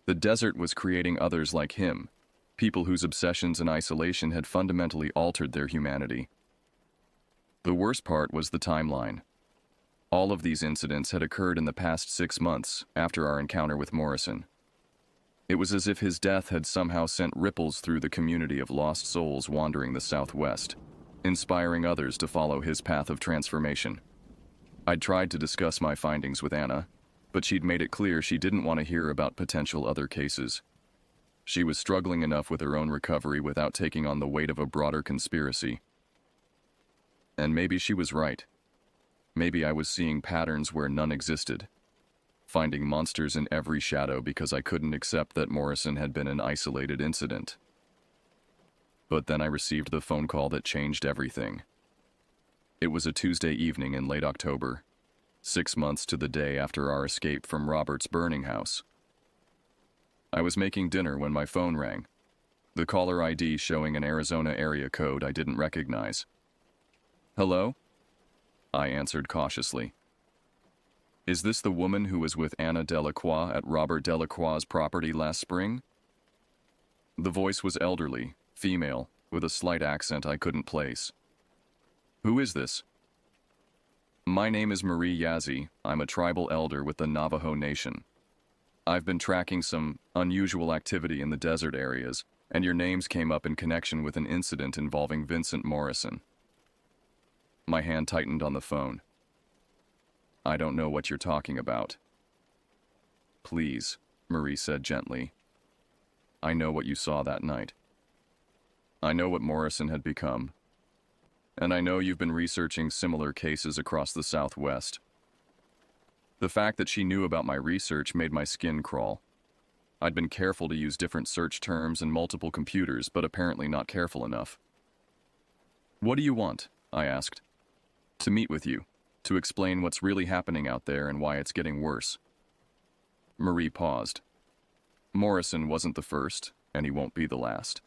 The desert was creating others like him, people whose obsessions and isolation had fundamentally altered their humanity. The worst part was the timeline. All of these incidents had occurred in the past 6 months after our encounter with Morrison. It was as if his death had somehow sent ripples through the community of lost souls wandering the Southwest, inspiring others to follow his path of transformation. I'd tried to discuss my findings with Anna, but she'd made it clear she didn't want to hear about potential other cases. She was struggling enough with her own recovery without taking on the weight of a broader conspiracy. And maybe she was right. Maybe I was seeing patterns where none existed, finding monsters in every shadow because I couldn't accept that Morrison had been an isolated incident. But then I received the phone call that changed everything. It was a Tuesday evening in late October, 6 months to the day after our escape from Robert's burning house. I was making dinner when my phone rang, the caller ID showing an Arizona area code I didn't recognize. "Hello?" I answered cautiously. Is this the woman who was with Anna Delacroix at Robert Delacroix's property last spring? The voice was elderly, female, with a slight accent I couldn't place. Who is this? My name is Marie Yazzie. I'm a tribal elder with the Navajo Nation. I've been tracking some unusual activity in the desert areas, and your names came up in connection with an incident involving Vincent Morrison. My hand tightened on the phone. I don't know what you're talking about. Please, Marie said gently. I know what you saw that night. I know what Morrison had become. And I know you've been researching similar cases across the Southwest. The fact that she knew about my research made my skin crawl. I'd been careful to use different search terms and multiple computers, but apparently not careful enough. What do you want? I asked. To meet with you, to explain what's really happening out there and why it's getting worse. Marie paused. Morrison wasn't the first, and he won't be the last.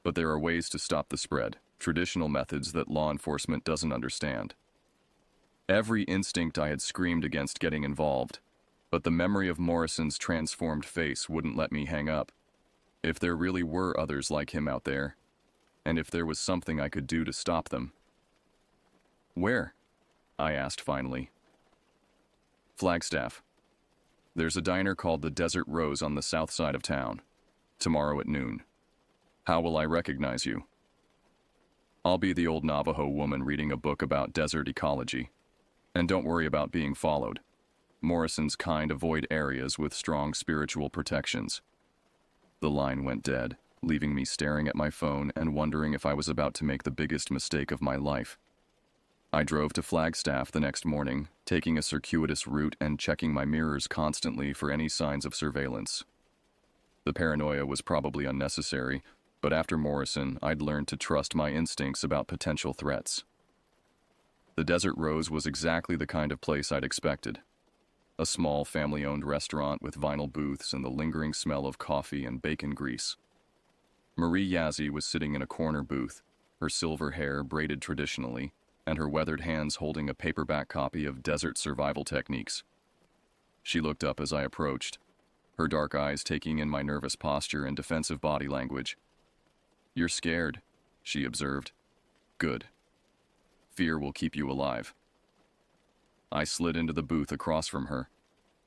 But there are ways to stop the spread, traditional methods that law enforcement doesn't understand. Every instinct I had screamed against getting involved, but the memory of Morrison's transformed face wouldn't let me hang up. If there really were others like him out there, and if there was something I could do to stop them. Where? I asked finally. Flagstaff. There's a diner called the Desert Rose on the south side of town. Tomorrow at noon. How will I recognize you? I'll be the old Navajo woman reading a book about desert ecology. And don't worry about being followed. Morrison's kind avoid areas with strong spiritual protections. The line went dead, leaving me staring at my phone and wondering if I was about to make the biggest mistake of my life. I drove to Flagstaff the next morning, taking a circuitous route and checking my mirrors constantly for any signs of surveillance. The paranoia was probably unnecessary, but after Morrison, I'd learned to trust my instincts about potential threats. The Desert Rose was exactly the kind of place I'd expected. A small family-owned restaurant with vinyl booths and the lingering smell of coffee and bacon grease. Marie Yazzie was sitting in a corner booth, her silver hair braided traditionally, and her weathered hands holding a paperback copy of Desert Survival Techniques. She looked up as I approached, her dark eyes taking in my nervous posture and defensive body language. You're scared, she observed. Good. Fear will keep you alive. I slid into the booth across from her,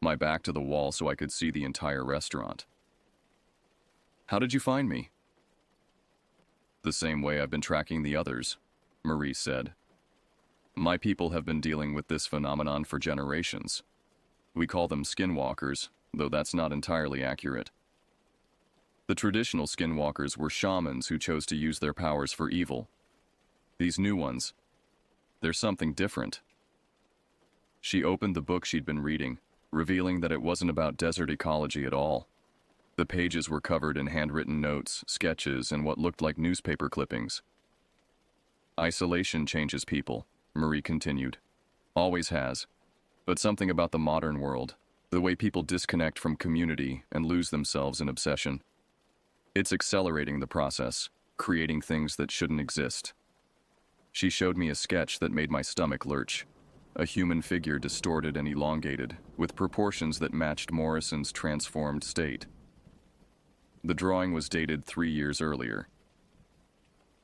my back to the wall so I could see the entire restaurant. How did you find me? The same way I've been tracking the others, Marie said. My people have been dealing with this phenomenon for generations. We call them skinwalkers, though that's not entirely accurate. The traditional skinwalkers were shamans who chose to use their powers for evil. These new ones, there's something different. She opened the book she'd been reading, revealing that it wasn't about desert ecology at all. The pages were covered in handwritten notes, sketches, and what looked like newspaper clippings. Isolation changes people, Marie continued. Always has. But something about the modern world, the way people disconnect from community and lose themselves in obsession. It's accelerating the process, creating things that shouldn't exist. She showed me a sketch that made my stomach lurch. A human figure distorted and elongated, with proportions that matched Morrison's transformed state. The drawing was dated 3 years earlier.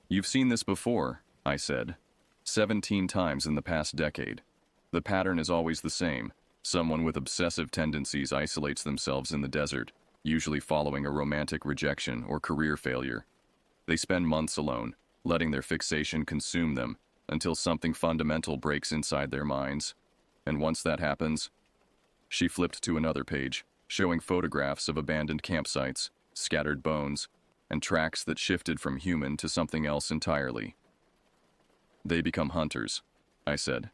You've seen this before, I said. 17 times in the past decade. The pattern is always the same. Someone with obsessive tendencies isolates themselves in the desert, usually following a romantic rejection or career failure. They spend months alone, letting their fixation consume them until something fundamental breaks inside their minds. And once that happens, she flipped to another page, showing photographs of abandoned campsites, scattered bones, and tracks that shifted from human to something else entirely. They become hunters, I said.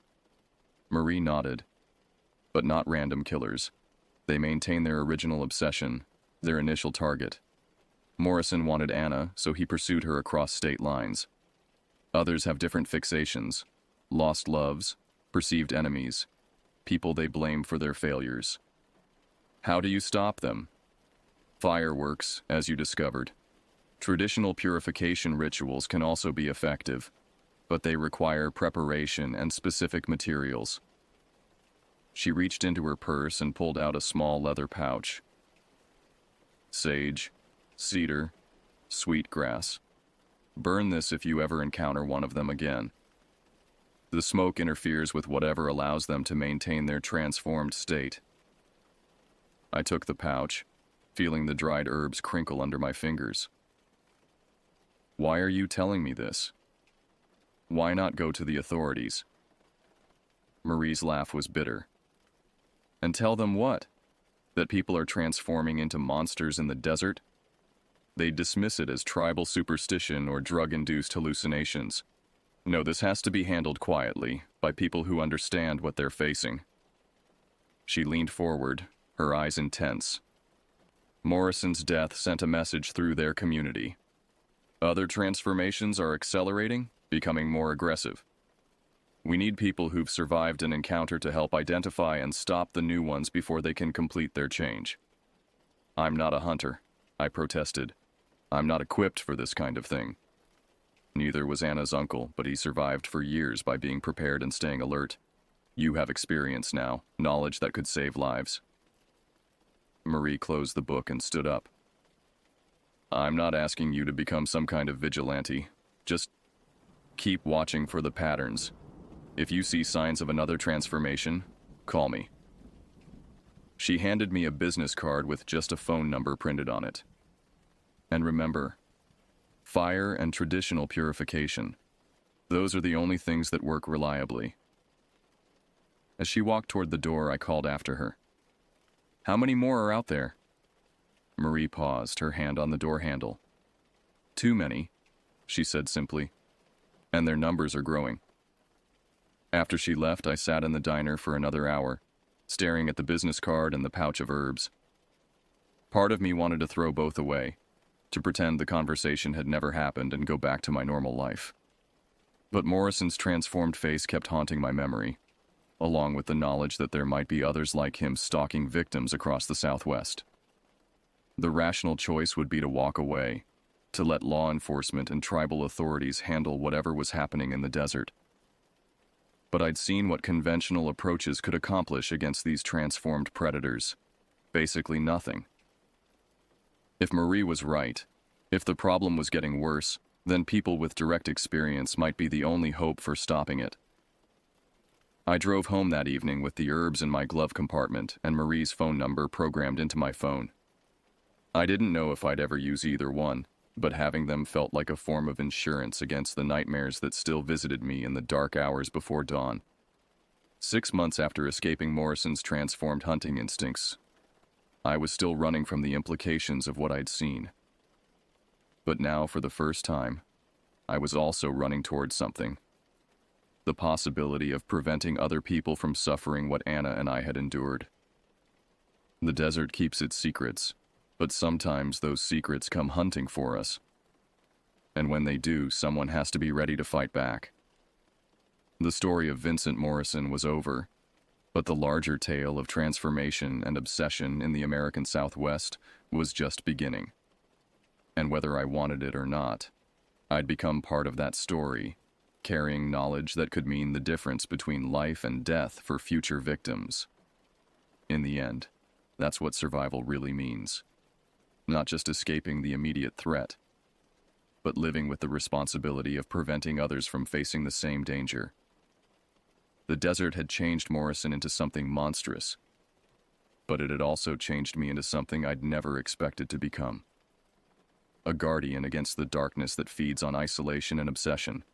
Marie nodded. But not random killers. They maintain their original obsession, their initial target. Morrison wanted Anna, so he pursued her across state lines. Others have different fixations, lost loves, perceived enemies, people they blame for their failures. How do you stop them? Fireworks, as you discovered. Traditional purification rituals can also be effective, but they require preparation and specific materials. She reached into her purse and pulled out a small leather pouch. Sage, cedar, sweetgrass. Burn this if you ever encounter one of them again. The smoke interferes with whatever allows them to maintain their transformed state. I took the pouch, feeling the dried herbs crinkle under my fingers. Why are you telling me this? Why not go to the authorities? Marie's laugh was bitter. And tell them what? That people are transforming into monsters in the desert? They dismiss it as tribal superstition or drug-induced hallucinations. No, this has to be handled quietly, by people who understand what they're facing. She leaned forward, her eyes intense. Morrison's death sent a message through their community. Other transformations are accelerating, becoming more aggressive. We need people who've survived an encounter to help identify and stop the new ones before they can complete their change. I'm not a hunter, I protested. I'm not equipped for this kind of thing. Neither was Anna's uncle, but he survived for years by being prepared and staying alert. You have experience now, knowledge that could save lives. Marie closed the book and stood up. I'm not asking you to become some kind of vigilante. Just keep watching for the patterns. If you see signs of another transformation, call me. She handed me a business card with just a phone number printed on it. And remember, fire and traditional purification. Those are the only things that work reliably. As she walked toward the door, I called after her. How many more are out there? Marie paused, her hand on the door handle. Too many, she said simply, and their numbers are growing. After she left, I sat in the diner for another hour, staring at the business card and the pouch of herbs. Part of me wanted to throw both away, to pretend the conversation had never happened and go back to my normal life. But Morrison's transformed face kept haunting my memory, along with the knowledge that there might be others like him stalking victims across the Southwest. The rational choice would be to walk away, to let law enforcement and tribal authorities handle whatever was happening in the desert. But I'd seen what conventional approaches could accomplish against these transformed predators. Basically nothing. If Marie was right, if the problem was getting worse, then people with direct experience might be the only hope for stopping it. I drove home that evening with the herbs in my glove compartment and Marie's phone number programmed into my phone. I didn't know if I'd ever use either one, but having them felt like a form of insurance against the nightmares that still visited me in the dark hours before dawn. 6 months after escaping Morrison's transformed hunting instincts, I was still running from the implications of what I'd seen. But now, for the first time, I was also running towards something. The possibility of preventing other people from suffering what Anna and I had endured. The desert keeps its secrets, but sometimes those secrets come hunting for us. And when they do, someone has to be ready to fight back. The story of Vincent Morrison was over, but the larger tale of transformation and obsession in the American Southwest was just beginning. And whether I wanted it or not, I'd become part of that story, carrying knowledge that could mean the difference between life and death for future victims. In the end, that's what survival really means. Not just escaping the immediate threat, but living with the responsibility of preventing others from facing the same danger. The desert had changed Morrison into something monstrous, but it had also changed me into something I'd never expected to become. A guardian against the darkness that feeds on isolation and obsession.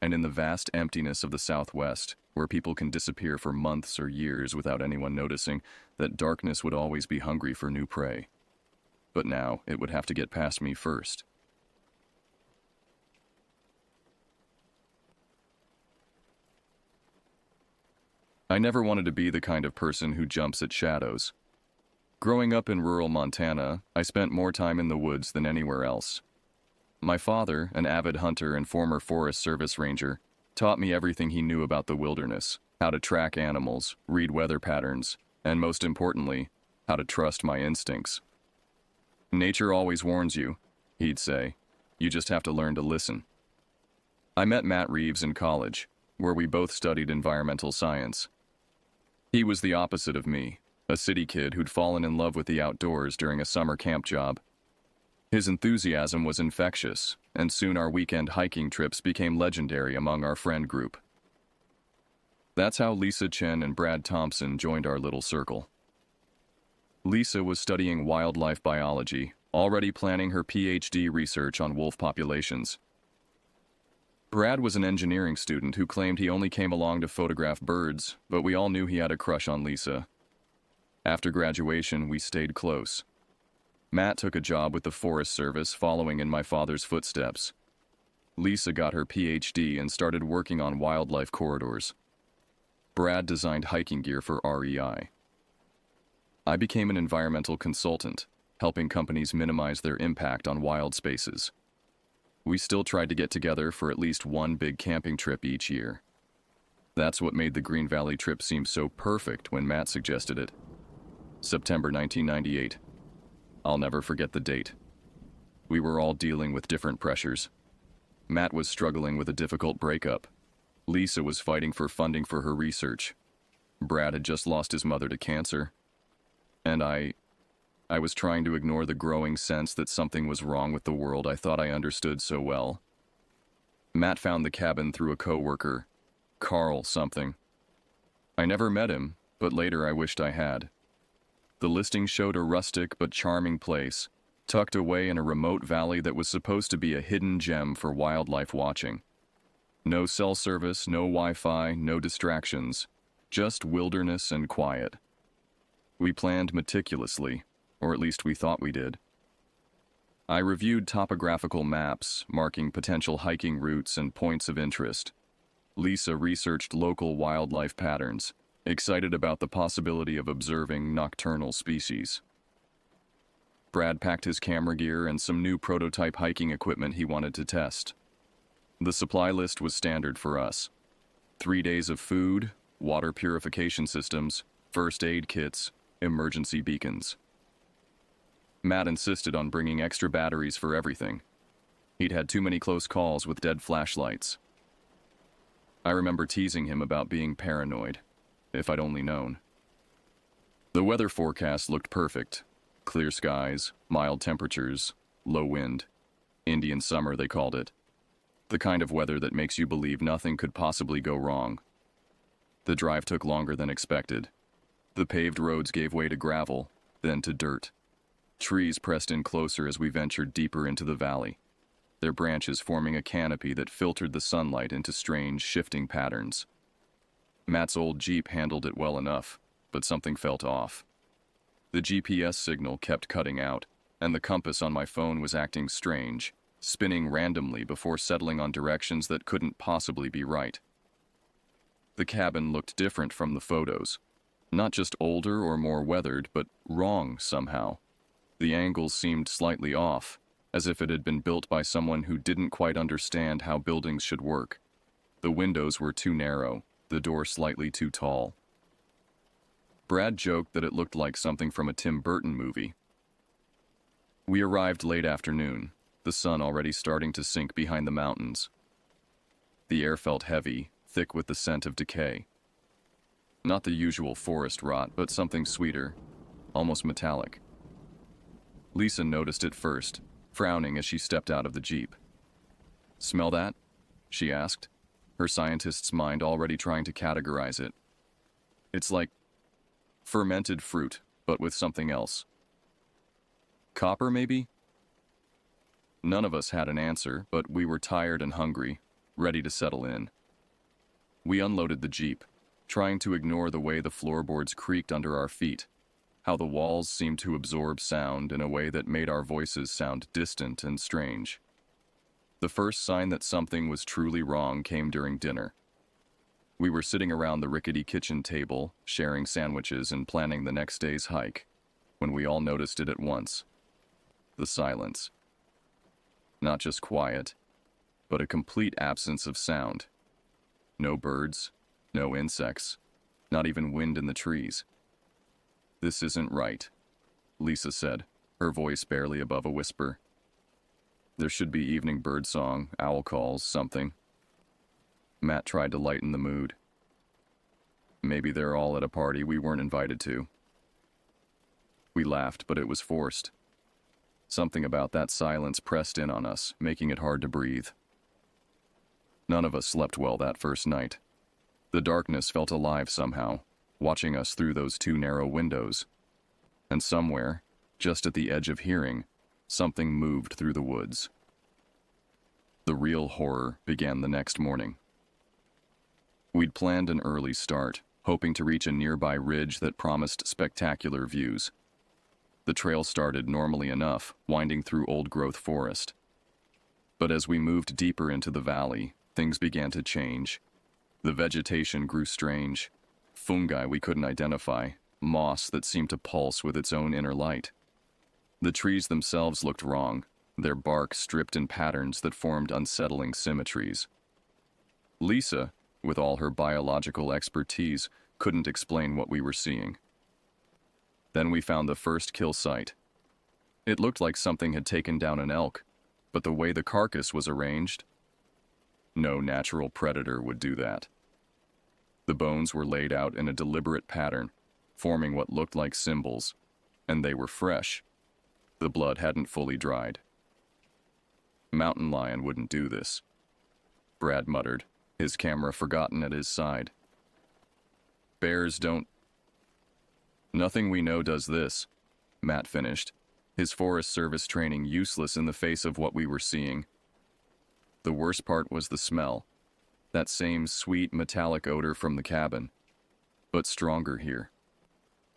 And in the vast emptiness of the Southwest, where people can disappear for months or years without anyone noticing, that darkness would always be hungry for new prey. But now, it would have to get past me first. I never wanted to be the kind of person who jumps at shadows. Growing up in rural Montana, I spent more time in the woods than anywhere else. My father, an avid hunter and former Forest Service ranger, taught me everything he knew about the wilderness, how to track animals, read weather patterns, and most importantly, how to trust my instincts. Nature always warns you, he'd say. You just have to learn to listen. I met Matt Reeves in college, where we both studied environmental science. He was the opposite of me, a city kid who'd fallen in love with the outdoors during a summer camp job. His enthusiasm was infectious, and soon our weekend hiking trips became legendary among our friend group. That's how Lisa Chen and Brad Thompson joined our little circle. Lisa was studying wildlife biology, already planning her PhD research on wolf populations. Brad was an engineering student who claimed he only came along to photograph birds, but we all knew he had a crush on Lisa. After graduation, we stayed close. Matt took a job with the Forest Service, following in my father's footsteps. Lisa got her PhD and started working on wildlife corridors. Brad designed hiking gear for REI. I became an environmental consultant, helping companies minimize their impact on wild spaces. We still tried to get together for at least one big camping trip each year. That's what made the Green Valley trip seem so perfect when Matt suggested it. September 1998. I'll never forget the date. We were all dealing with different pressures. Matt was struggling with a difficult breakup. Lisa was fighting for funding for her research. Brad had just lost his mother to cancer. And I was trying to ignore the growing sense that something was wrong with the world I thought I understood so well. Matt found the cabin through a coworker, Carl something. I never met him, but later I wished I had. The listing showed a rustic but charming place, tucked away in a remote valley that was supposed to be a hidden gem for wildlife watching. No cell service, no Wi-Fi, no distractions, just wilderness and quiet. We planned meticulously, or at least we thought we did. I reviewed topographical maps, marking potential hiking routes and points of interest. Lisa researched local wildlife patterns, excited about the possibility of observing nocturnal species. Brad packed his camera gear and some new prototype hiking equipment he wanted to test. The supply list was standard for us. 3 days of food, water purification systems, first aid kits, emergency beacons. Matt insisted on bringing extra batteries for everything. He'd had too many close calls with dead flashlights. I remember teasing him about being paranoid. If I'd only known. The weather forecast looked perfect. Clear skies, mild temperatures, low wind. Indian summer, they called it. The kind of weather that makes you believe nothing could possibly go wrong. The drive took longer than expected. The paved roads gave way to gravel, then to dirt. Trees pressed in closer as we ventured deeper into the valley, their branches forming a canopy that filtered the sunlight into strange, shifting patterns. Matt's old Jeep handled it well enough, but something felt off. The GPS signal kept cutting out, and the compass on my phone was acting strange, spinning randomly before settling on directions that couldn't possibly be right. The cabin looked different from the photos. Not just older or more weathered, but wrong somehow. The angles seemed slightly off, as if it had been built by someone who didn't quite understand how buildings should work. The windows were too narrow, the door slightly too tall. Brad joked that it looked like something from a Tim Burton movie. We arrived late afternoon, the sun already starting to sink behind the mountains. The air felt heavy, thick with the scent of decay. Not the usual forest rot, but something sweeter, almost metallic. Lisa noticed it first, frowning as she stepped out of the Jeep. "Smell that?" she asked, her scientist's mind already trying to categorize it. "It's like fermented fruit, but with something else. Copper, maybe?" None of us had an answer, but we were tired and hungry, ready to settle in. We unloaded the Jeep, trying to ignore the way the floorboards creaked under our feet, how the walls seemed to absorb sound in a way that made our voices sound distant and strange. The first sign that something was truly wrong came during dinner. We were sitting around the rickety kitchen table, sharing sandwiches and planning the next day's hike, when we all noticed it at once. The silence. Not just quiet, but a complete absence of sound. No birds, no insects, not even wind in the trees. "This isn't right," Lisa said, her voice barely above a whisper. "There should be evening birdsong, owl calls, something." Matt tried to lighten the mood. Maybe they're all at a party we weren't invited to. We laughed, but it was forced. Something about that silence pressed in on us, making it hard to breathe. None of us slept well that first night. The darkness felt alive somehow, watching us through those two narrow windows. And somewhere, just at the edge of hearing, something moved through the woods. The real horror began the next morning. We'd planned an early start, hoping to reach a nearby ridge that promised spectacular views. The trail started normally enough, winding through old-growth forest. But as we moved deeper into the valley, things began to change. The vegetation grew strange. Fungi we couldn't identify, moss that seemed to pulse with its own inner light. The trees themselves looked wrong, their bark stripped in patterns that formed unsettling symmetries. Lisa, with all her biological expertise, couldn't explain what we were seeing. Then we found the first kill site. It looked like something had taken down an elk, but the way the carcass was arranged, no natural predator would do that. The bones were laid out in a deliberate pattern, forming what looked like symbols, and they were fresh. The blood hadn't fully dried. Mountain lion wouldn't do this, Brad muttered, his camera forgotten at his side. Bears don't. Nothing we know does this, Matt finished, his Forest Service training useless in the face of what we were seeing. The worst part was the smell, that same sweet metallic odor from the cabin, but stronger here.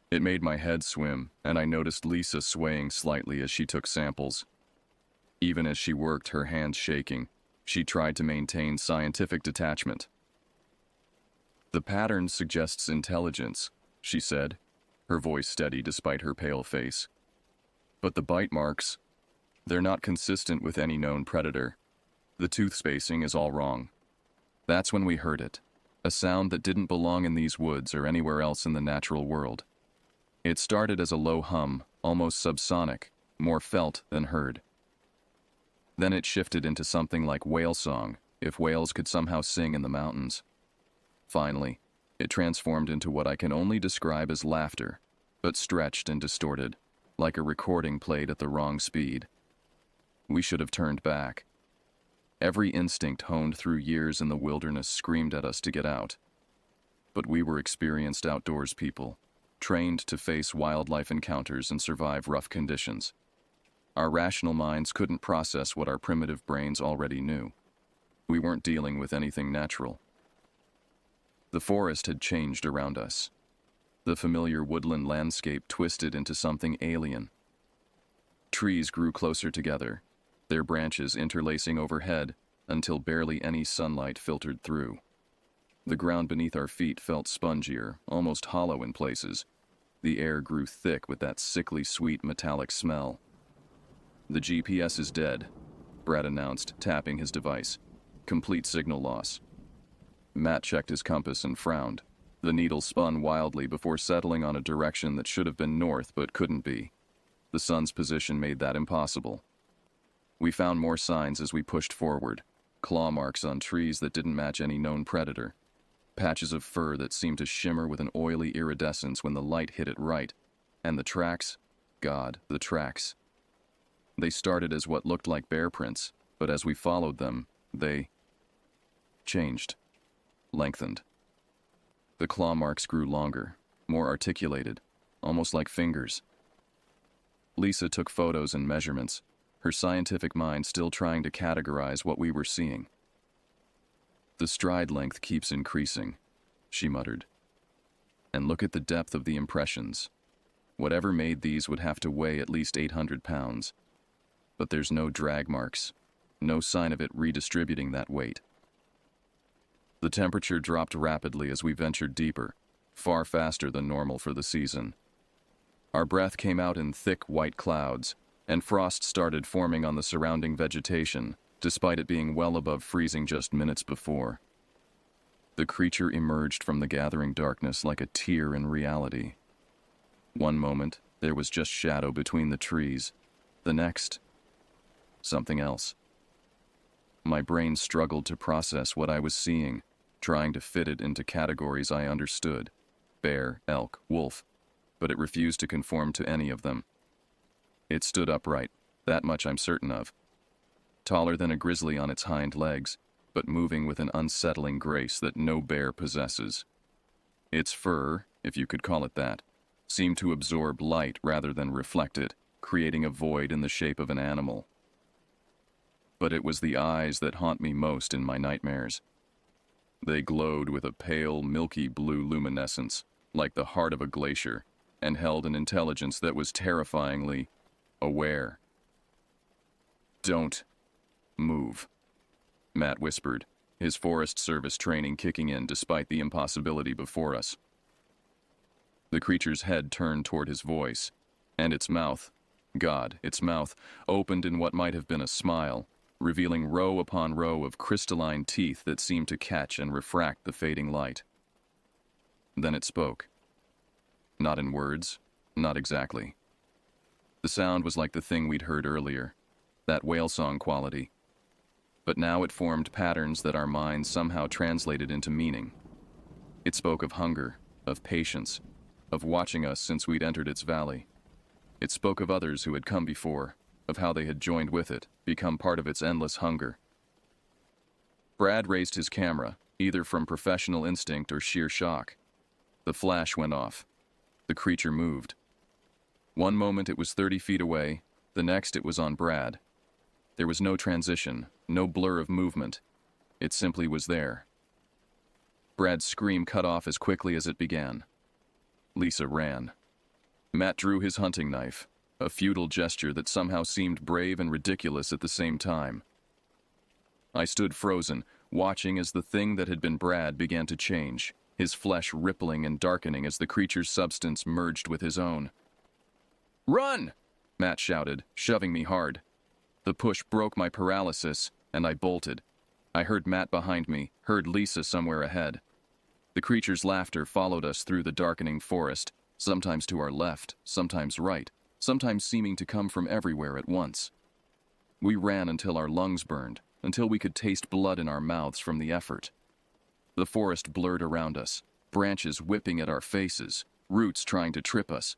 It made my head swim, and I noticed Lisa swaying slightly as she took samples. Even as she worked, her hands shaking, she tried to maintain scientific detachment. The pattern suggests intelligence, she said, her voice steady despite her pale face. But the bite marks, they're not consistent with any known predator. The tooth spacing is all wrong. That's when we heard it, a sound that didn't belong in these woods or anywhere else in the natural world. It started as a low hum, almost subsonic, more felt than heard. Then it shifted into something like whale song, if whales could somehow sing in the mountains. Finally, it transformed into what I can only describe as laughter, but stretched and distorted, like a recording played at the wrong speed. We should have turned back. Every instinct honed through years in the wilderness screamed at us to get out. But we were experienced outdoors people, trained to face wildlife encounters and survive rough conditions. Our rational minds couldn't process what our primitive brains already knew. We weren't dealing with anything natural. The forest had changed around us. The familiar woodland landscape twisted into something alien. Trees grew closer together, their branches interlacing overhead until barely any sunlight filtered through. The ground beneath our feet felt spongier, almost hollow in places. The air grew thick with that sickly sweet metallic smell. The GPS is dead, Brad announced, tapping his device. Complete signal loss. Matt checked his compass and frowned. The needle spun wildly before settling on a direction that should have been north but couldn't be. The sun's position made that impossible. We found more signs as we pushed forward. Claw marks on trees that didn't match any known predator. Patches of fur that seemed to shimmer with an oily iridescence when the light hit it right. And the tracks? God, the tracks. They started as what looked like bear prints, but as we followed them, they changed, lengthened. The claw marks grew longer, more articulated, almost like fingers. Lisa took photos and measurements, her scientific mind still trying to categorize what we were seeing. The stride length keeps increasing, she muttered. And look at the depth of the impressions. Whatever made these would have to weigh at least 800 pounds. But there's no drag marks, no sign of it redistributing that weight. The temperature dropped rapidly as we ventured deeper, far faster than normal for the season. Our breath came out in thick white clouds, and frost started forming on the surrounding vegetation, despite it being well above freezing just minutes before. The creature emerged from the gathering darkness like a tear in reality. One moment, there was just shadow between the trees. The next, something else. My brain struggled to process what I was seeing, trying to fit it into categories I understood: bear, elk, wolf, but it refused to conform to any of them. It stood upright, that much I'm certain of. Taller than a grizzly on its hind legs, but moving with an unsettling grace that no bear possesses. Its fur, if you could call it that, seemed to absorb light rather than reflect it, creating a void in the shape of an animal. But it was the eyes that haunt me most in my nightmares. They glowed with a pale, milky blue luminescence, like the heart of a glacier, and held an intelligence that was terrifyingly aware. "Don't move," Matt whispered, his Forest Service training kicking in despite the impossibility before us. The creature's head turned toward his voice, and its mouth, its mouth, opened in what might have been a smile, revealing row upon row of crystalline teeth that seemed to catch and refract the fading light. Then it spoke. Not in words, not exactly. The sound was like the thing we'd heard earlier, that whale song quality. But now it formed patterns that our minds somehow translated into meaning. It spoke of hunger, of patience, of watching us since we'd entered its valley. It spoke of others who had come before, of how they had joined with it, become part of its endless hunger. Brad raised his camera, either from professional instinct or sheer shock. The flash went off. The creature moved. One moment it was 30 feet away, the next it was on Brad. There was no transition, no blur of movement. It simply was there. Brad's scream cut off as quickly as it began. Lisa ran. Matt drew his hunting knife, a futile gesture that somehow seemed brave and ridiculous at the same time. I stood frozen, watching as the thing that had been Brad began to change, his flesh rippling and darkening as the creature's substance merged with his own. "Run!" Matt shouted, shoving me hard. The push broke my paralysis, and I bolted. I heard Matt behind me, heard Lisa somewhere ahead. The creature's laughter followed us through the darkening forest, sometimes to our left, sometimes right, sometimes seeming to come from everywhere at once. We ran until our lungs burned, until we could taste blood in our mouths from the effort. The forest blurred around us, branches whipping at our faces, roots trying to trip us.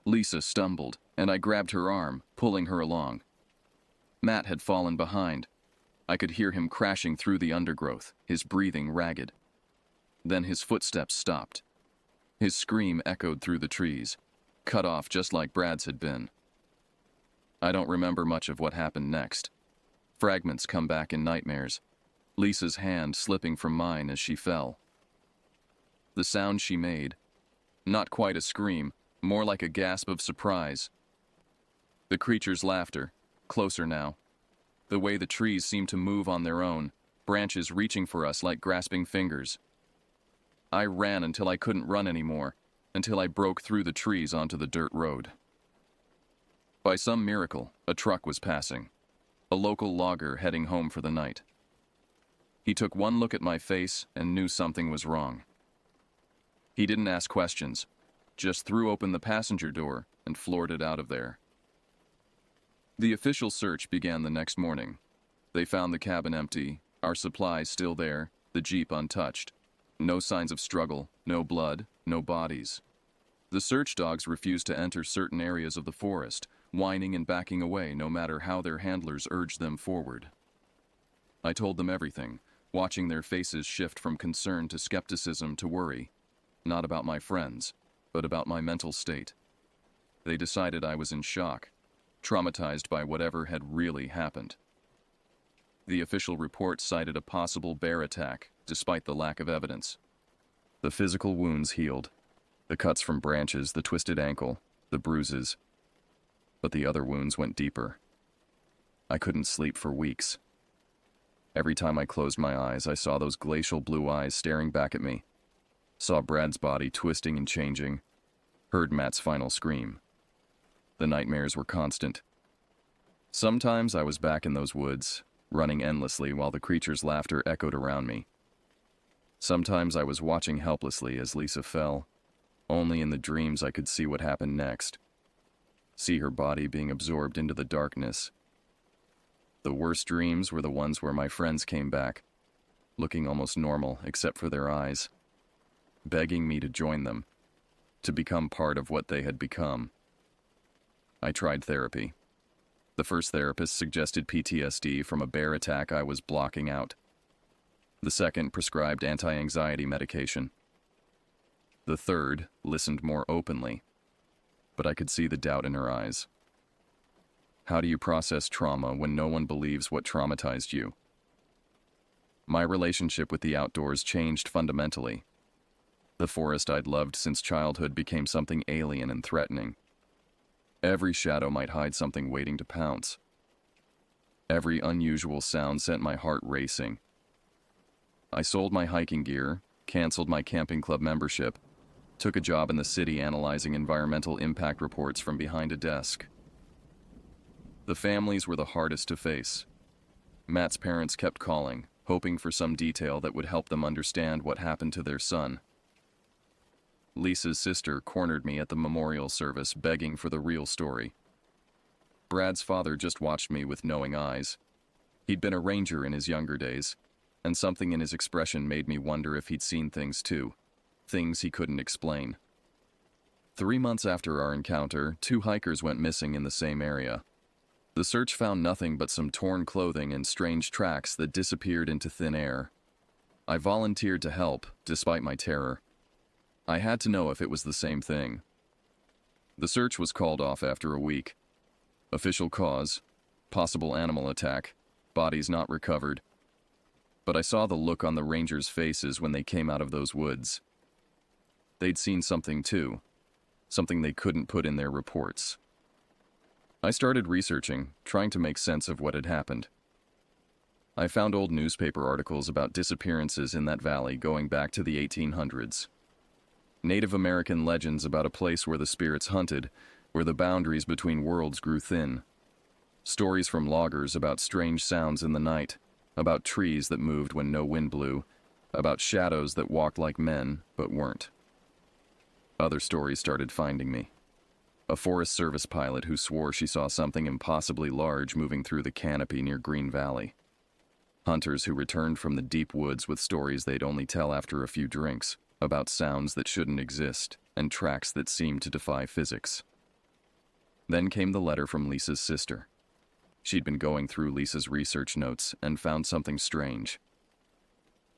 Lisa stumbled, and I grabbed her arm, pulling her along. Matt had fallen behind. I could hear him crashing through the undergrowth, his breathing ragged. Then his footsteps stopped. His scream echoed through the trees, cut off just like Brad's had been. I don't remember much of what happened next. Fragments come back in nightmares, Lisa's hand slipping from mine as she fell. The sound she made, not quite a scream, more like a gasp of surprise. The creature's laughter, closer now. The way the trees seemed to move on their own, branches reaching for us like grasping fingers. I ran until I couldn't run anymore, until I broke through the trees onto the dirt road. By some miracle, a truck was passing, a local logger heading home for the night. He took one look at my face and knew something was wrong. He didn't ask questions, just threw open the passenger door and floored it out of there. The official search began the next morning. They found the cabin empty, our supplies still there, the Jeep untouched. No signs of struggle, no blood, no bodies. The search dogs refused to enter certain areas of the forest, whining and backing away no matter how their handlers urged them forward. I told them everything, watching their faces shift from concern to skepticism to worry. Not about my friends, but about my mental state. They decided I was in shock, traumatized by whatever had really happened. The official report cited a possible bear attack, despite the lack of evidence. The physical wounds healed, the cuts from branches, the twisted ankle, the bruises. But the other wounds went deeper. I couldn't sleep for weeks. Every time I closed my eyes, I saw those glacial blue eyes staring back at me. Saw Brad's body twisting and changing. Heard Matt's final scream. The nightmares were constant. Sometimes I was back in those woods, running endlessly while the creature's laughter echoed around me. Sometimes I was watching helplessly as Lisa fell. Only in the dreams I could see what happened next. See her body being absorbed into the darkness. The worst dreams were the ones where my friends came back. looking almost normal except for their eyes, begging me to join them, to become part of what they had become. I tried therapy. The first therapist suggested PTSD from a bear attack I was blocking out. The second prescribed anti-anxiety medication. The third listened more openly, but I could see the doubt in her eyes. How do you process trauma when no one believes what traumatized you? My relationship with the outdoors changed fundamentally. The forest I'd loved since childhood became something alien and threatening. Every shadow might hide something waiting to pounce. Every unusual sound sent my heart racing. I sold my hiking gear, canceled my camping club membership, took a job in the city analyzing environmental impact reports from behind a desk. The families were the hardest to face. Matt's parents kept calling, hoping for some detail that would help them understand what happened to their son. Lisa's sister cornered me at the memorial service, begging for the real story. Brad's father just watched me with knowing eyes. He'd been a ranger in his younger days, and something in his expression made me wonder if he'd seen things too, things he couldn't explain. 3 months after our encounter, 2 hikers went missing in the same area. The search found nothing but some torn clothing and strange tracks that disappeared into thin air. I volunteered to help, despite my terror. I had to know if it was the same thing. The search was called off after a week. Official cause: possible animal attack, bodies not recovered. But I saw the look on the rangers' faces when they came out of those woods. They'd seen something too, something they couldn't put in their reports. I started researching, trying to make sense of what had happened. I found old newspaper articles about disappearances in that valley going back to the 1800s. Native American legends about a place where the spirits hunted, where the boundaries between worlds grew thin. Stories from loggers about strange sounds in the night, about trees that moved when no wind blew, about shadows that walked like men but weren't. Other stories started finding me. A Forest Service pilot who swore she saw something impossibly large moving through the canopy near Green Valley. Hunters who returned from the deep woods with stories they'd only tell after a few drinks, about sounds that shouldn't exist and tracks that seemed to defy physics. Then came the letter from Lisa's sister. She'd been going through Lisa's research notes and found something strange.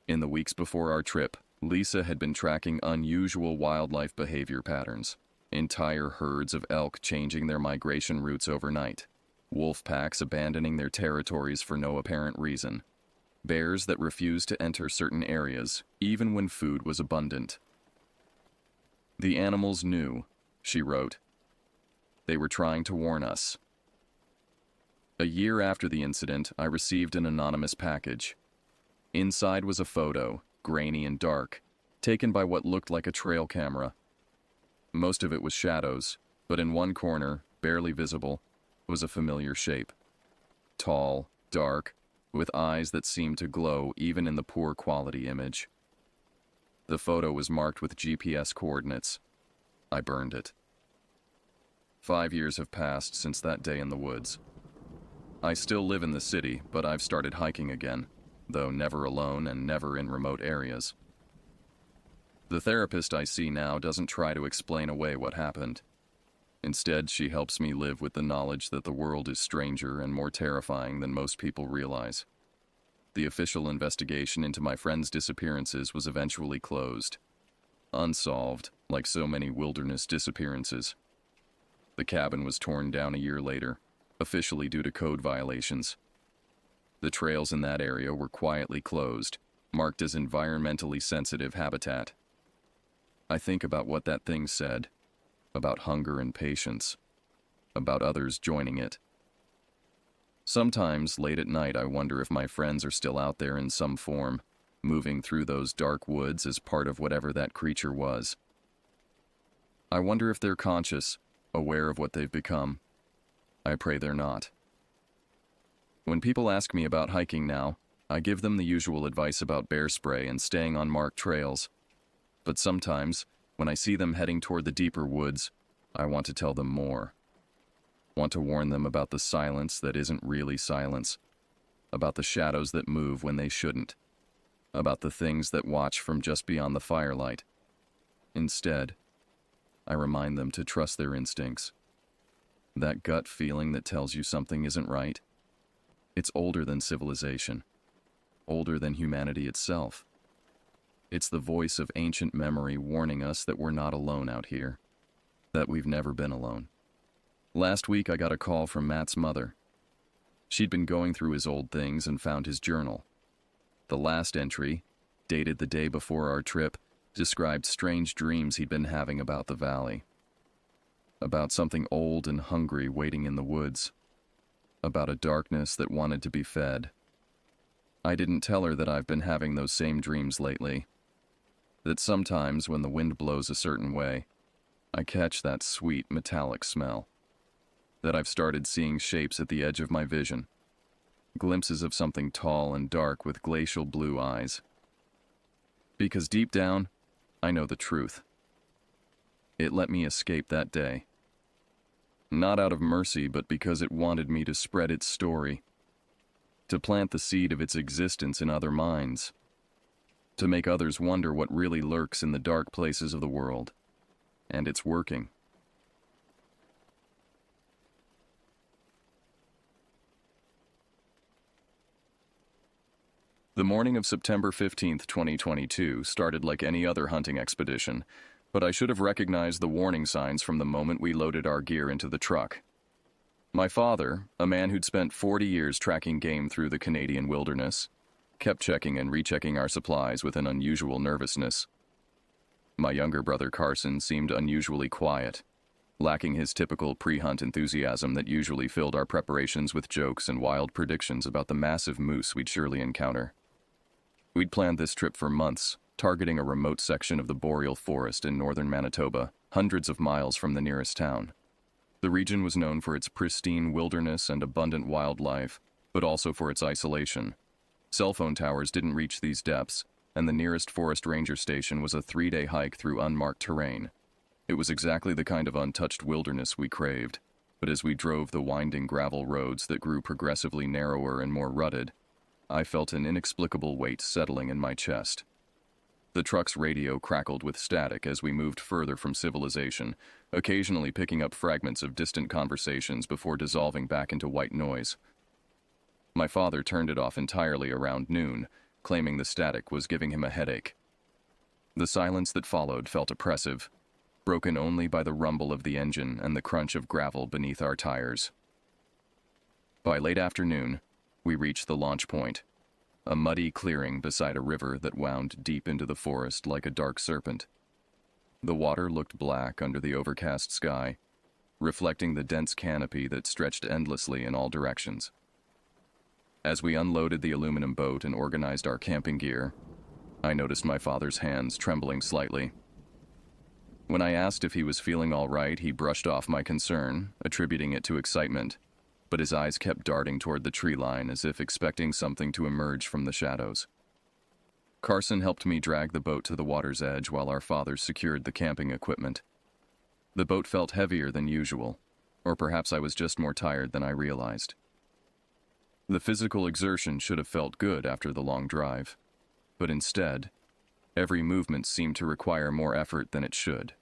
In the weeks before our trip, Lisa had been tracking unusual wildlife behavior patterns. Entire herds of elk changing their migration routes overnight. Wolf packs abandoning their territories for no apparent reason. Bears that refused to enter certain areas, even when food was abundant. The animals knew, she wrote. They were trying to warn us. A year after the incident, I received an anonymous package. Inside was a photo, grainy and dark, taken by what looked like a trail camera. Most of it was shadows, but in one corner, barely visible, was a familiar shape. Tall, dark, with eyes that seemed to glow even in the poor quality image. The photo was marked with GPS coordinates. I burned it. 5 years have passed since that day in the woods. I still live in the city, but I've started hiking again, though never alone and never in remote areas. The therapist I see now doesn't try to explain away what happened. Instead, she helps me live with the knowledge that the world is stranger and more terrifying than most people realize. The official investigation into my friend's disappearances was eventually closed. Unsolved, like so many wilderness disappearances. The cabin was torn down a year later, officially due to code violations. The trails in that area were quietly closed, marked as environmentally sensitive habitat. I think about what that thing said, about hunger and patience, about others joining it. Sometimes, late at night, I wonder if my friends are still out there in some form, moving through those dark woods as part of whatever that creature was. I wonder if they're conscious, aware of what they've become. I pray they're not. When people ask me about hiking now, I give them the usual advice about bear spray and staying on marked trails. But sometimes, when I see them heading toward the deeper woods, I want to tell them more. Want to warn them about the silence that isn't really silence, about the shadows that move when they shouldn't, about the things that watch from just beyond the firelight. Instead, I remind them to trust their instincts. That gut feeling that tells you something isn't right. It's older than civilization, older than humanity itself. It's the voice of ancient memory warning us that we're not alone out here, that we've never been alone. Last week I got a call from Matt's mother. She'd been going through his old things and found his journal. The last entry, dated the day before our trip, described strange dreams he'd been having about the valley. About something old and hungry waiting in the woods. About a darkness that wanted to be fed. I didn't tell her that I've been having those same dreams lately. That sometimes when the wind blows a certain way, I catch that sweet metallic smell. That I've started seeing shapes at the edge of my vision. Glimpses of something tall and dark with glacial blue eyes. Because deep down, I know the truth. It let me escape that day. Not out of mercy, but because it wanted me to spread its story. To plant the seed of its existence in other minds. To make others wonder what really lurks in the dark places of the world. And it's working. The morning of September 15th, 2022 started like any other hunting expedition, but I should have recognized the warning signs from the moment we loaded our gear into the truck. My father, a man who'd spent 40 years tracking game through the Canadian wilderness, kept checking and rechecking our supplies with an unusual nervousness. My younger brother Carson seemed unusually quiet, lacking his typical pre-hunt enthusiasm that usually filled our preparations with jokes and wild predictions about the massive moose we'd surely encounter. We'd planned this trip for months, targeting a remote section of the boreal forest in northern Manitoba, hundreds of miles from the nearest town. The region was known for its pristine wilderness and abundant wildlife, but also for its isolation. Cell phone towers didn't reach these depths, and the nearest forest ranger station was a 3-day hike through unmarked terrain. It was exactly the kind of untouched wilderness we craved, but as we drove the winding gravel roads that grew progressively narrower and more rutted, I felt an inexplicable weight settling in my chest. The truck's radio crackled with static as we moved further from civilization, occasionally picking up fragments of distant conversations before dissolving back into white noise. My father turned it off entirely around noon, claiming the static was giving him a headache. The silence that followed felt oppressive, broken only by the rumble of the engine and the crunch of gravel beneath our tires. By late afternoon, we reached the launch point, a muddy clearing beside a river that wound deep into the forest like a dark serpent. The water looked black under the overcast sky, reflecting the dense canopy that stretched endlessly in all directions. As we unloaded the aluminum boat and organized our camping gear, I noticed my father's hands trembling slightly. When I asked if he was feeling all right, he brushed off my concern, attributing it to excitement, but his eyes kept darting toward the tree line as if expecting something to emerge from the shadows. Carson helped me drag the boat to the water's edge while our fathers secured the camping equipment. The boat felt heavier than usual, or perhaps I was just more tired than I realized. The physical exertion should have felt good after the long drive, but instead, every movement seemed to require more effort than it should.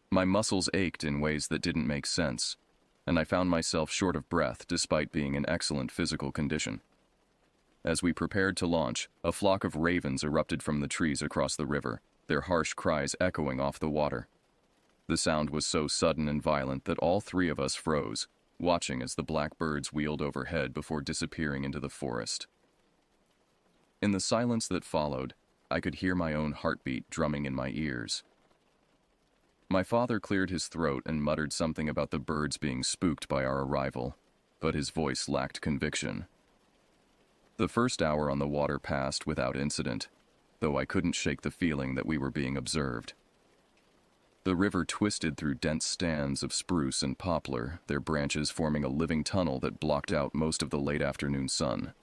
My muscles ached in ways that didn't make sense, and I found myself short of breath despite being in excellent physical condition. As we prepared to launch, a flock of ravens erupted from the trees across the river, their harsh cries echoing off the water. The sound was so sudden and violent that all three of us froze, watching as the black birds wheeled overhead before disappearing into the forest. In the silence that followed, I could hear my own heartbeat drumming in my ears. My father cleared his throat and muttered something about the birds being spooked by our arrival, but his voice lacked conviction. The first hour on the water passed without incident, though I couldn't shake the feeling that we were being observed. The river twisted through dense stands of spruce and poplar, their branches forming a living tunnel that blocked out most of the late afternoon sun.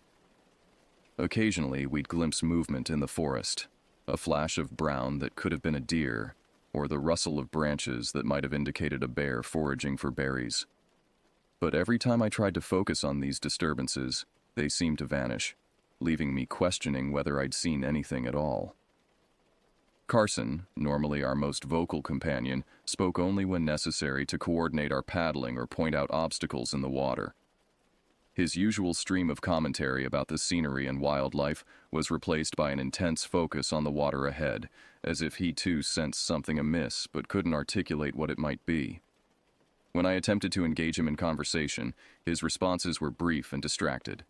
Occasionally, we'd glimpse movement in the forest, a flash of brown that could have been a deer, or the rustle of branches that might have indicated a bear foraging for berries. But every time I tried to focus on these disturbances, they seemed to vanish. leaving me questioning whether I'd seen anything at all. Carson, normally our most vocal companion, spoke only when necessary to coordinate our paddling or point out obstacles in the water. His usual stream of commentary about the scenery and wildlife was replaced by an intense focus on the water ahead, as if he too sensed something amiss but couldn't articulate what it might be. When I attempted to engage him in conversation, his responses were brief and distracted.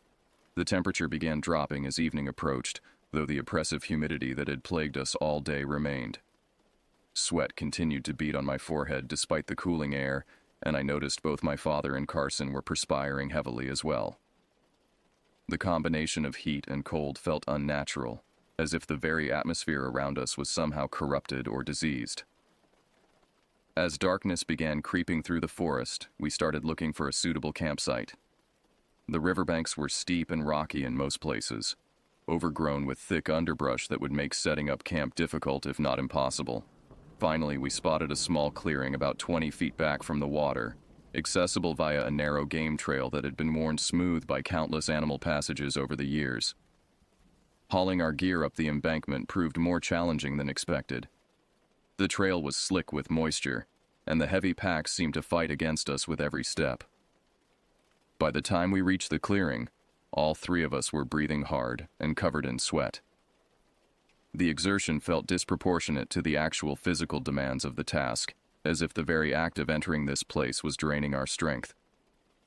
The temperature began dropping as evening approached, though the oppressive humidity that had plagued us all day remained. Sweat continued to bead on my forehead despite the cooling air, and I noticed both my father and Carson were perspiring heavily as well. The combination of heat and cold felt unnatural, as if the very atmosphere around us was somehow corrupted or diseased. As darkness began creeping through the forest, we started looking for a suitable campsite. The riverbanks were steep and rocky in most places, overgrown with thick underbrush that would make setting up camp difficult if not impossible. Finally, we spotted a small clearing about 20 feet back from the water, accessible via a narrow game trail that had been worn smooth by countless animal passages over the years. Hauling our gear up the embankment proved more challenging than expected. The trail was slick with moisture, and the heavy packs seemed to fight against us with every step. By the time we reached the clearing, all three of us were breathing hard and covered in sweat. The exertion felt disproportionate to the actual physical demands of the task, as if the very act of entering this place was draining our strength.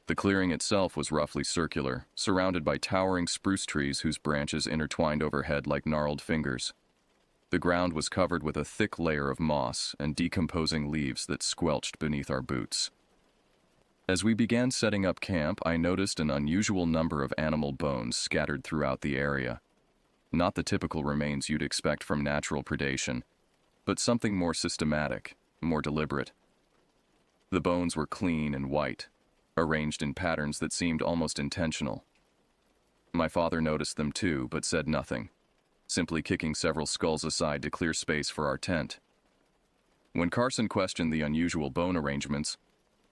The clearing itself was roughly circular, surrounded by towering spruce trees whose branches intertwined overhead like gnarled fingers. The ground was covered with a thick layer of moss and decomposing leaves that squelched beneath our boots. As we began setting up camp, I noticed an unusual number of animal bones scattered throughout the area. Not the typical remains you'd expect from natural predation, but something more systematic, more deliberate. The bones were clean and white, arranged in patterns that seemed almost intentional. My father noticed them too, but said nothing, simply kicking several skulls aside to clear space for our tent. When Carson questioned the unusual bone arrangements,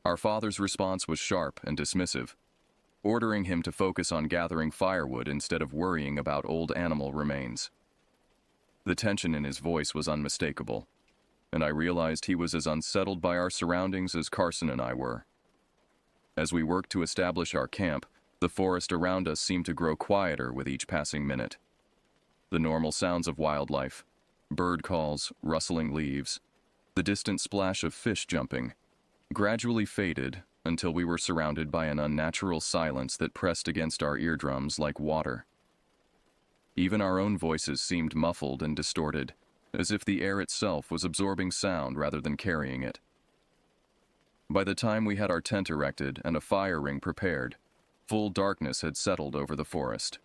our father's response was sharp and dismissive, ordering him to focus on gathering firewood instead of worrying about old animal remains. The tension in his voice was unmistakable, and I realized he was as unsettled by our surroundings as Carson and I were. As we worked to establish our camp, the forest around us seemed to grow quieter with each passing minute. The normal sounds of wildlife, bird calls, rustling leaves, the distant splash of fish jumping, gradually faded until we were surrounded by an unnatural silence that pressed against our eardrums like water. Even our own voices seemed muffled and distorted, as if the air itself was absorbing sound rather than carrying it. By the time we had our tent erected and a fire ring prepared, full darkness had settled over the forest.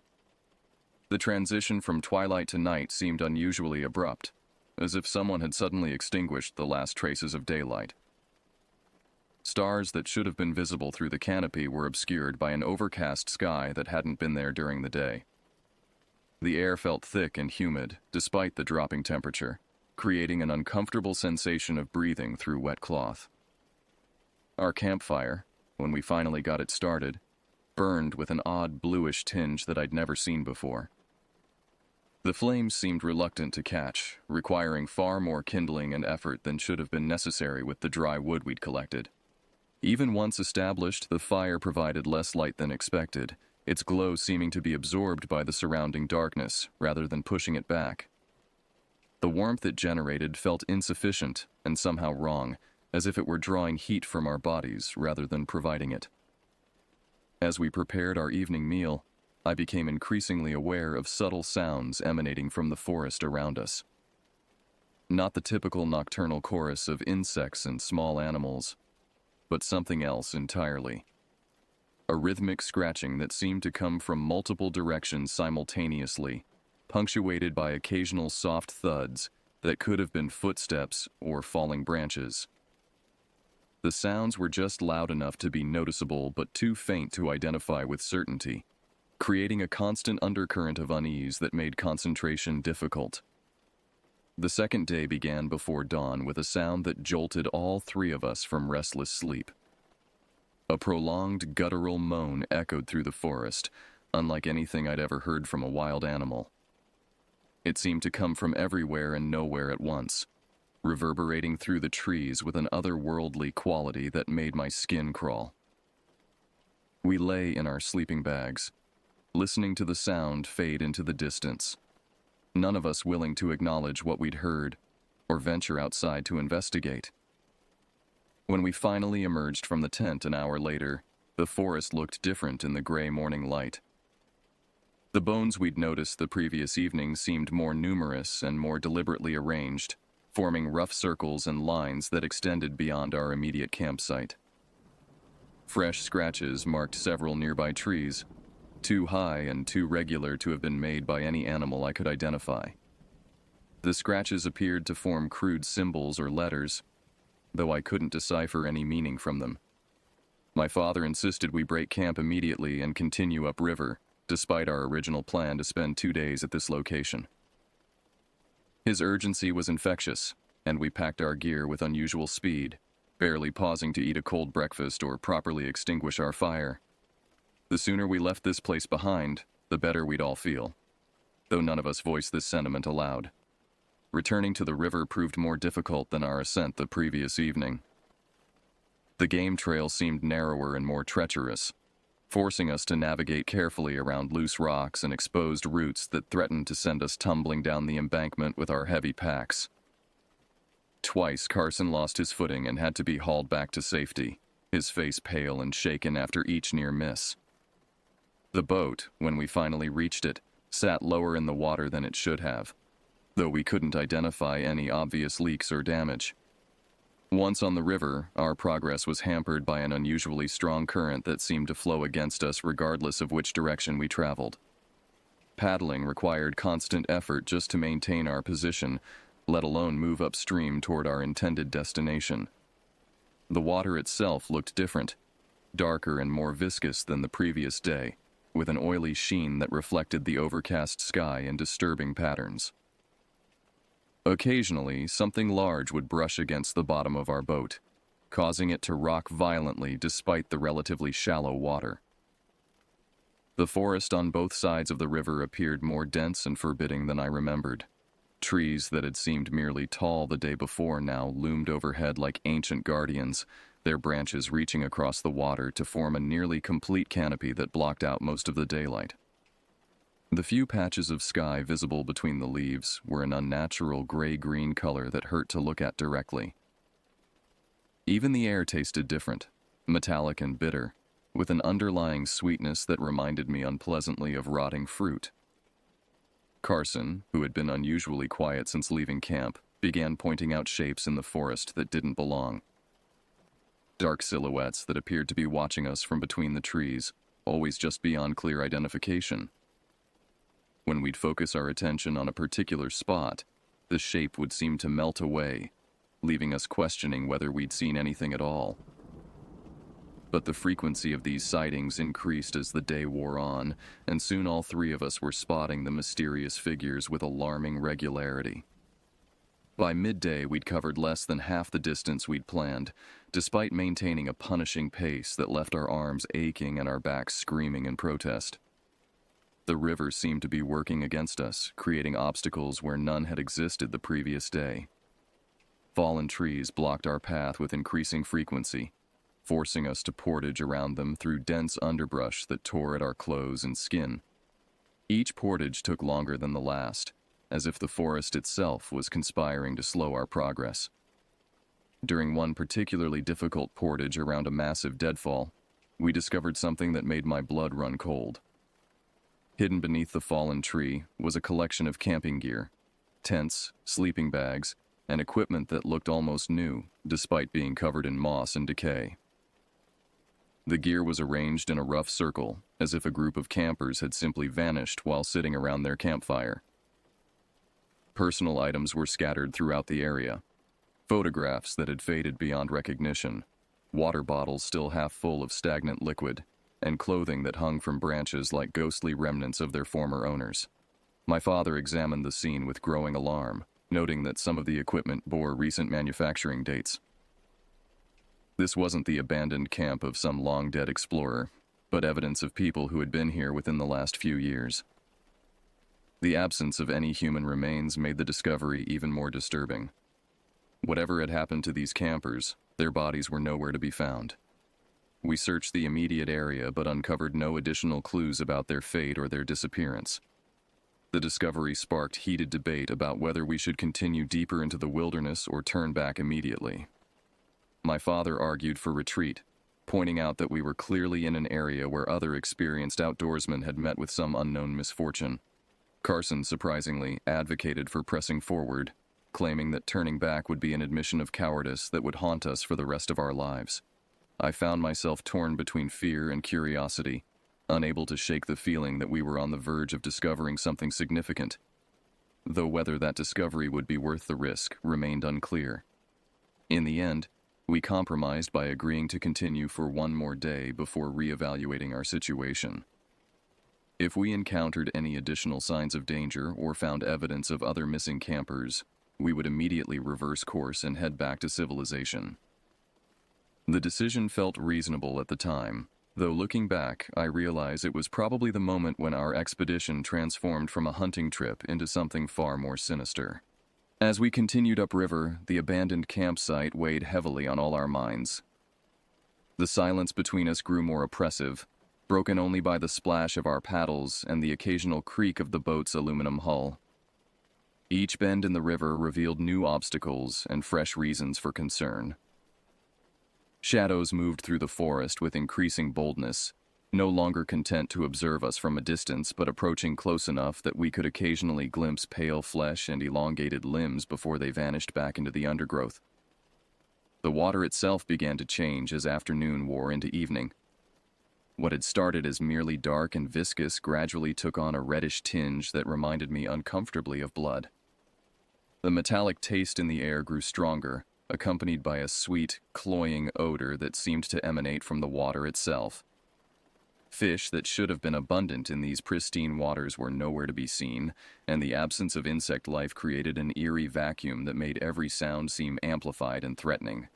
The transition from twilight to night seemed unusually abrupt, as if someone had suddenly extinguished the last traces of daylight. Stars that should have been visible through the canopy were obscured by an overcast sky that hadn't been there during the day. The air felt thick and humid, despite the dropping temperature, creating an uncomfortable sensation of breathing through wet cloth. Our campfire, when we finally got it started, burned with an odd bluish tinge that I'd never seen before. The flames seemed reluctant to catch, requiring far more kindling and effort than should have been necessary with the dry wood we'd collected. Even once established, the fire provided less light than expected, its glow seeming to be absorbed by the surrounding darkness rather than pushing it back. The warmth it generated felt insufficient and somehow wrong, as if it were drawing heat from our bodies rather than providing it. As we prepared our evening meal, I became increasingly aware of subtle sounds emanating from the forest around us. Not the typical nocturnal chorus of insects and small animals, but something else entirely. A rhythmic scratching that seemed to come from multiple directions simultaneously, punctuated by occasional soft thuds that could have been footsteps or falling branches. The sounds were just loud enough to be noticeable but too faint to identify with certainty, creating a constant undercurrent of unease that made concentration difficult. The second day began before dawn with a sound that jolted all three of us from restless sleep. A prolonged guttural moan echoed through the forest, unlike anything I'd ever heard from a wild animal. It seemed to come from everywhere and nowhere at once, reverberating through the trees with an otherworldly quality that made my skin crawl. We lay in our sleeping bags, listening to the sound fade into the distance, none of us willing to acknowledge what we'd heard or venture outside to investigate. When we finally emerged from the tent an hour later, the forest looked different in the gray morning light. The bones we'd noticed the previous evening seemed more numerous and more deliberately arranged, forming rough circles and lines that extended beyond our immediate campsite. Fresh scratches marked several nearby trees, too high and too regular to have been made by any animal I could identify. The scratches appeared to form crude symbols or letters, though I couldn't decipher any meaning from them. My father insisted we break camp immediately and continue upriver, despite our original plan to spend 2 days at this location. His urgency was infectious, and we packed our gear with unusual speed, barely pausing to eat a cold breakfast or properly extinguish our fire. The sooner we left this place behind, the better we'd all feel, though none of us voiced this sentiment aloud. Returning to the river proved more difficult than our ascent the previous evening. The game trail seemed narrower and more treacherous, forcing us to navigate carefully around loose rocks and exposed roots that threatened to send us tumbling down the embankment with our heavy packs. Twice Carson lost his footing and had to be hauled back to safety, his face pale and shaken after each near miss. The boat, when we finally reached it, sat lower in the water than it should have, though we couldn't identify any obvious leaks or damage. Once on the river, our progress was hampered by an unusually strong current that seemed to flow against us regardless of which direction we traveled. Paddling required constant effort just to maintain our position, let alone move upstream toward our intended destination. The water itself looked different, darker and more viscous than the previous day, with an oily sheen that reflected the overcast sky in disturbing patterns. Occasionally, something large would brush against the bottom of our boat, causing it to rock violently despite the relatively shallow water. The forest on both sides of the river appeared more dense and forbidding than I remembered. Trees that had seemed merely tall the day before now loomed overhead like ancient guardians, their branches reaching across the water to form a nearly complete canopy that blocked out most of the daylight. The few patches of sky visible between the leaves were an unnatural gray-green color that hurt to look at directly. Even the air tasted different, metallic and bitter, with an underlying sweetness that reminded me unpleasantly of rotting fruit. Carson, who had been unusually quiet since leaving camp, began pointing out shapes in the forest that didn't belong. Dark silhouettes that appeared to be watching us from between the trees, always just beyond clear identification. When we'd focus our attention on a particular spot, the shape would seem to melt away, leaving us questioning whether we'd seen anything at all. But the frequency of these sightings increased as the day wore on, and soon all three of us were spotting the mysterious figures with alarming regularity. By midday, we'd covered less than half the distance we'd planned, despite maintaining a punishing pace that left our arms aching and our backs screaming in protest. The river seemed to be working against us, creating obstacles where none had existed the previous day. Fallen trees blocked our path with increasing frequency, forcing us to portage around them through dense underbrush that tore at our clothes and skin. Each portage took longer than the last, as if the forest itself was conspiring to slow our progress. During one particularly difficult portage around a massive deadfall, we discovered something that made my blood run cold. Hidden beneath the fallen tree was a collection of camping gear, tents, sleeping bags, and equipment that looked almost new, despite being covered in moss and decay. The gear was arranged in a rough circle, as if a group of campers had simply vanished while sitting around their campfire. Personal items were scattered throughout the area, photographs that had faded beyond recognition, water bottles still half full of stagnant liquid, and clothing that hung from branches like ghostly remnants of their former owners. My father examined the scene with growing alarm, noting that some of the equipment bore recent manufacturing dates. This wasn't the abandoned camp of some long-dead explorer. but evidence of people who had been here within the last few years. The absence of any human remains made the discovery even more disturbing. Whatever had happened to these campers, their bodies were nowhere to be found. We searched the immediate area but uncovered no additional clues about their fate or their disappearance. The discovery sparked heated debate about whether we should continue deeper into the wilderness or turn back immediately. My father argued for retreat, pointing out that we were clearly in an area where other experienced outdoorsmen had met with some unknown misfortune. Carson, surprisingly, advocated for pressing forward, claiming that turning back would be an admission of cowardice that would haunt us for the rest of our lives. I found myself torn between fear and curiosity, unable to shake the feeling that we were on the verge of discovering something significant, though whether that discovery would be worth the risk remained unclear. In the end, we compromised by agreeing to continue for one more day before reevaluating our situation. If we encountered any additional signs of danger or found evidence of other missing campers, we would immediately reverse course and head back to civilization. The decision felt reasonable at the time, though looking back, I realize it was probably the moment when our expedition transformed from a hunting trip into something far more sinister. As we continued upriver, the abandoned campsite weighed heavily on all our minds. The silence between us grew more oppressive, broken only by the splash of our paddles and the occasional creak of the boat's aluminum hull. Each bend in the river revealed new obstacles and fresh reasons for concern. Shadows moved through the forest with increasing boldness, no longer content to observe us from a distance but approaching close enough that we could occasionally glimpse pale flesh and elongated limbs before they vanished back into the undergrowth. The water itself began to change as afternoon wore into evening. What had started as merely dark and viscous gradually took on a reddish tinge that reminded me uncomfortably of blood. The metallic taste in the air grew stronger, accompanied by a sweet, cloying odor that seemed to emanate from the water itself. Fish that should have been abundant in these pristine waters were nowhere to be seen, and the absence of insect life created an eerie vacuum that made every sound seem amplified and threatening.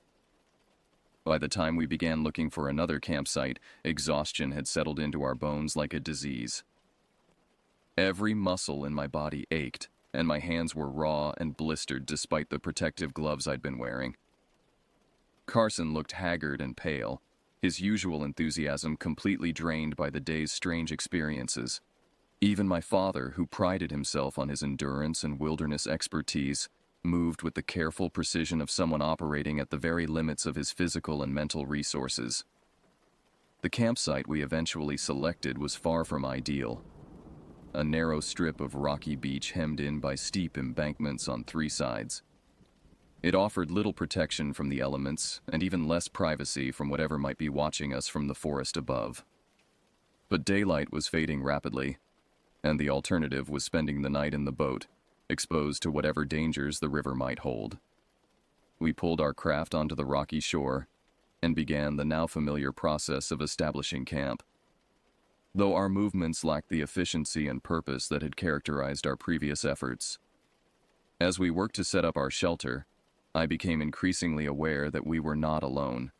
By the time we began looking for another campsite, exhaustion had settled into our bones like a disease. Every muscle in my body ached, and my hands were raw and blistered despite the protective gloves I'd been wearing. Carson looked haggard and pale, his usual enthusiasm completely drained by the day's strange experiences. Even my father, who prided himself on his endurance and wilderness expertise, moved with the careful precision of someone operating at the very limits of his physical and mental resources. The campsite we eventually selected was far from ideal. A narrow strip of rocky beach hemmed in by steep embankments on three sides. It offered little protection from the elements and even less privacy from whatever might be watching us from the forest above. But daylight was fading rapidly, and the alternative was spending the night in the boat, exposed to whatever dangers the river might hold. We pulled our craft onto the rocky shore and began the now familiar process of establishing camp. Though our movements lacked the efficiency and purpose that had characterized our previous efforts. As we worked to set up our shelter, I became increasingly aware that we were not alone.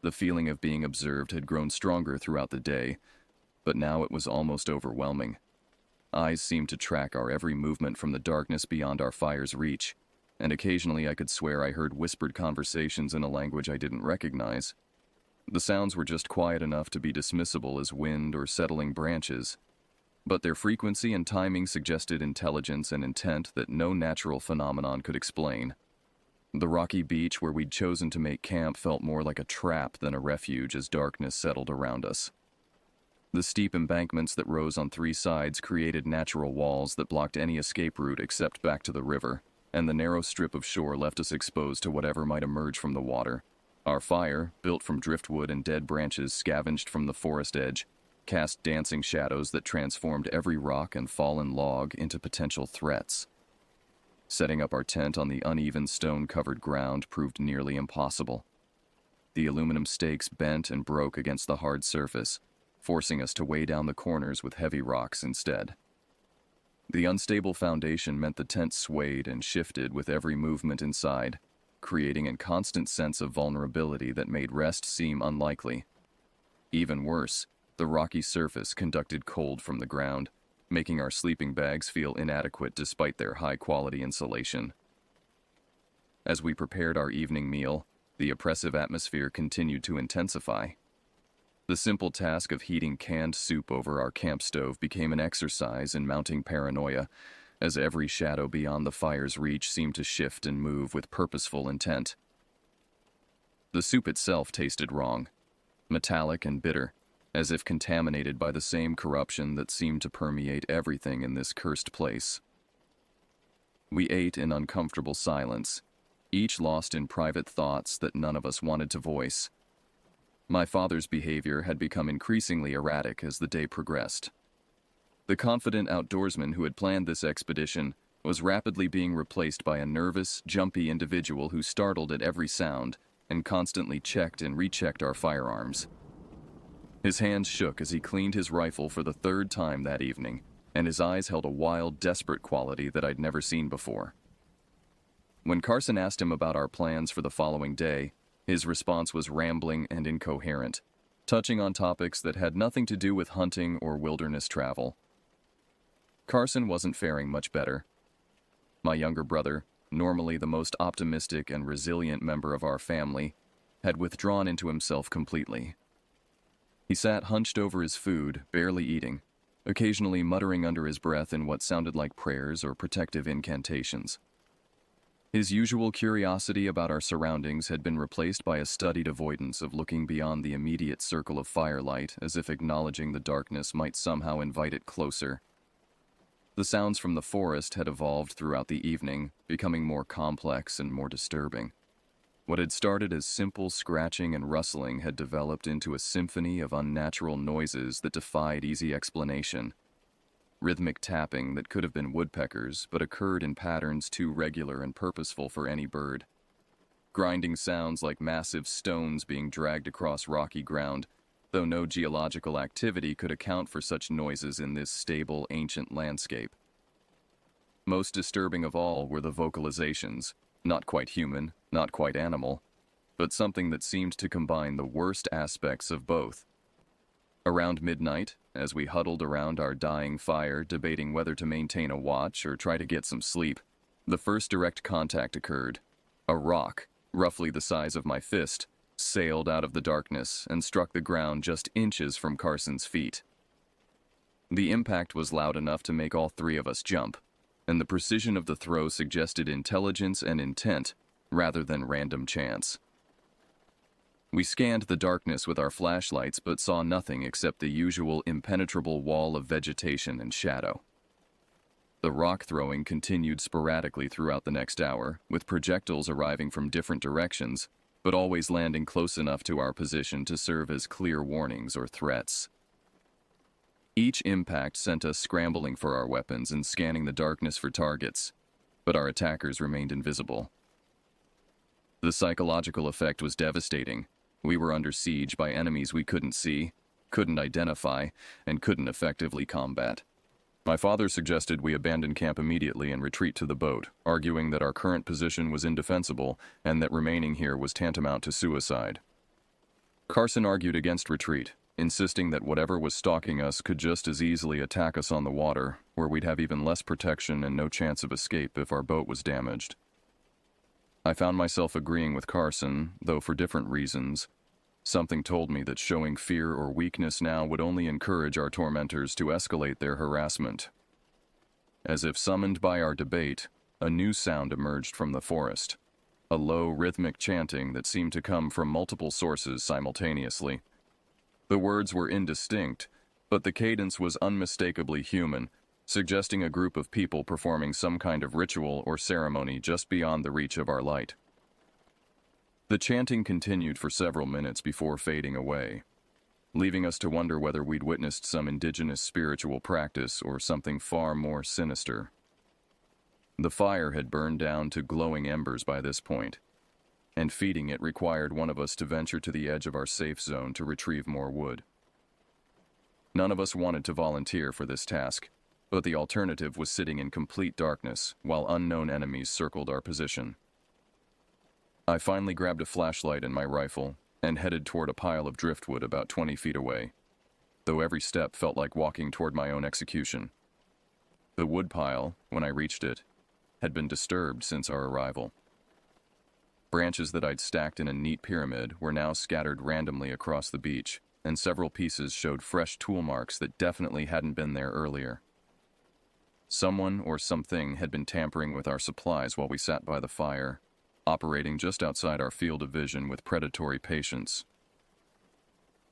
The feeling of being observed had grown stronger throughout the day, but now it was almost overwhelming. Eyes seemed to track our every movement from the darkness beyond our fire's reach, and occasionally I could swear I heard whispered conversations in a language I didn't recognize. The sounds were just quiet enough to be dismissible as wind or settling branches, but their frequency and timing suggested intelligence and intent that no natural phenomenon could explain. The rocky beach where we'd chosen to make camp felt more like a trap than a refuge as darkness settled around us. The steep embankments that rose on three sides created natural walls that blocked any escape route except back to the river, and the narrow strip of shore left us exposed to whatever might emerge from the water. Our fire, built from driftwood and dead branches scavenged from the forest edge, cast dancing shadows that transformed every rock and fallen log into potential threats. Setting up our tent on the uneven stone-covered ground proved nearly impossible. The aluminum stakes bent and broke against the hard surface, forcing us to weigh down the corners with heavy rocks instead. The unstable foundation meant the tent swayed and shifted with every movement inside, creating a constant sense of vulnerability that made rest seem unlikely. Even worse, The rocky surface conducted cold from the ground, making our sleeping bags feel inadequate despite their high-quality insulation. As we prepared our evening meal, the oppressive atmosphere continued to intensify. The simple task of heating canned soup over our camp stove became an exercise in mounting paranoia, as every shadow beyond the fire's reach seemed to shift and move with purposeful intent. The soup itself tasted wrong, metallic and bitter, as if contaminated by the same corruption that seemed to permeate everything in this cursed place. We ate in uncomfortable silence, each lost in private thoughts that none of us wanted to voice. My father's behavior had become increasingly erratic as the day progressed. The confident outdoorsman who had planned this expedition was rapidly being replaced by a nervous, jumpy individual who startled at every sound and constantly checked and rechecked our firearms. His hands shook as he cleaned his rifle for the third time that evening, and his eyes held a wild, desperate quality that I'd never seen before. When Carson asked him about our plans for the following day, his response was rambling and incoherent, touching on topics that had nothing to do with hunting or wilderness travel. Carson wasn't faring much better. My younger brother, normally the most optimistic and resilient member of our family, had withdrawn into himself completely. He sat hunched over his food, barely eating, occasionally muttering under his breath in what sounded like prayers or protective incantations. His usual curiosity about our surroundings had been replaced by a studied avoidance of looking beyond the immediate circle of firelight, as if acknowledging the darkness might somehow invite it closer. The sounds from the forest had evolved throughout the evening, becoming more complex and more disturbing. What had started as simple scratching and rustling had developed into a symphony of unnatural noises that defied easy explanation. Rhythmic tapping that could have been woodpeckers, but occurred in patterns too regular and purposeful for any bird. Grinding sounds like massive stones being dragged across rocky ground, though no geological activity could account for such noises in this stable, ancient landscape. Most disturbing of all were the vocalizations, not quite human, not quite animal, but something that seemed to combine the worst aspects of both. Around midnight, as we huddled around our dying fire debating whether to maintain a watch or try to get some sleep, the first direct contact occurred. A rock, roughly the size of my fist, sailed out of the darkness and struck the ground just inches from Carson's feet. The impact was loud enough to make all three of us jump, and the precision of the throw suggested intelligence and intent rather than random chance. We scanned the darkness with our flashlights but saw nothing except the usual impenetrable wall of vegetation and shadow. The rock throwing continued sporadically throughout the next hour, with projectiles arriving from different directions, but always landing close enough to our position to serve as clear warnings or threats. Each impact sent us scrambling for our weapons and scanning the darkness for targets, but our attackers remained invisible. The psychological effect was devastating. We were under siege by enemies we couldn't see, couldn't identify, and couldn't effectively combat. My father suggested we abandon camp immediately and retreat to the boat, arguing that our current position was indefensible and that remaining here was tantamount to suicide. Carson argued against retreat, insisting that whatever was stalking us could just as easily attack us on the water, where we'd have even less protection and no chance of escape if our boat was damaged. I found myself agreeing with Carson, though for different reasons. Something told me that showing fear or weakness now would only encourage our tormentors to escalate their harassment. As if summoned by our debate, a new sound emerged from the forest, a low, rhythmic chanting that seemed to come from multiple sources simultaneously. The words were indistinct, but the cadence was unmistakably human, suggesting a group of people performing some kind of ritual or ceremony just beyond the reach of our light. The chanting continued for several minutes before fading away, leaving us to wonder whether we'd witnessed some indigenous spiritual practice or something far more sinister. The fire had burned down to glowing embers by this point, and feeding it required one of us to venture to the edge of our safe zone to retrieve more wood. None of us wanted to volunteer for this task, but the alternative was sitting in complete darkness while unknown enemies circled our position. I finally grabbed a flashlight and my rifle and headed toward a pile of driftwood about 20 feet away. though every step felt like walking toward my own execution. The woodpile, when I reached it, had been disturbed since our arrival. Branches that I'd stacked in a neat pyramid were now scattered randomly across the beach, and several pieces showed fresh tool marks that definitely hadn't been there earlier. Someone or something had been tampering with our supplies while we sat by the fire, operating just outside our field of vision with predatory patience.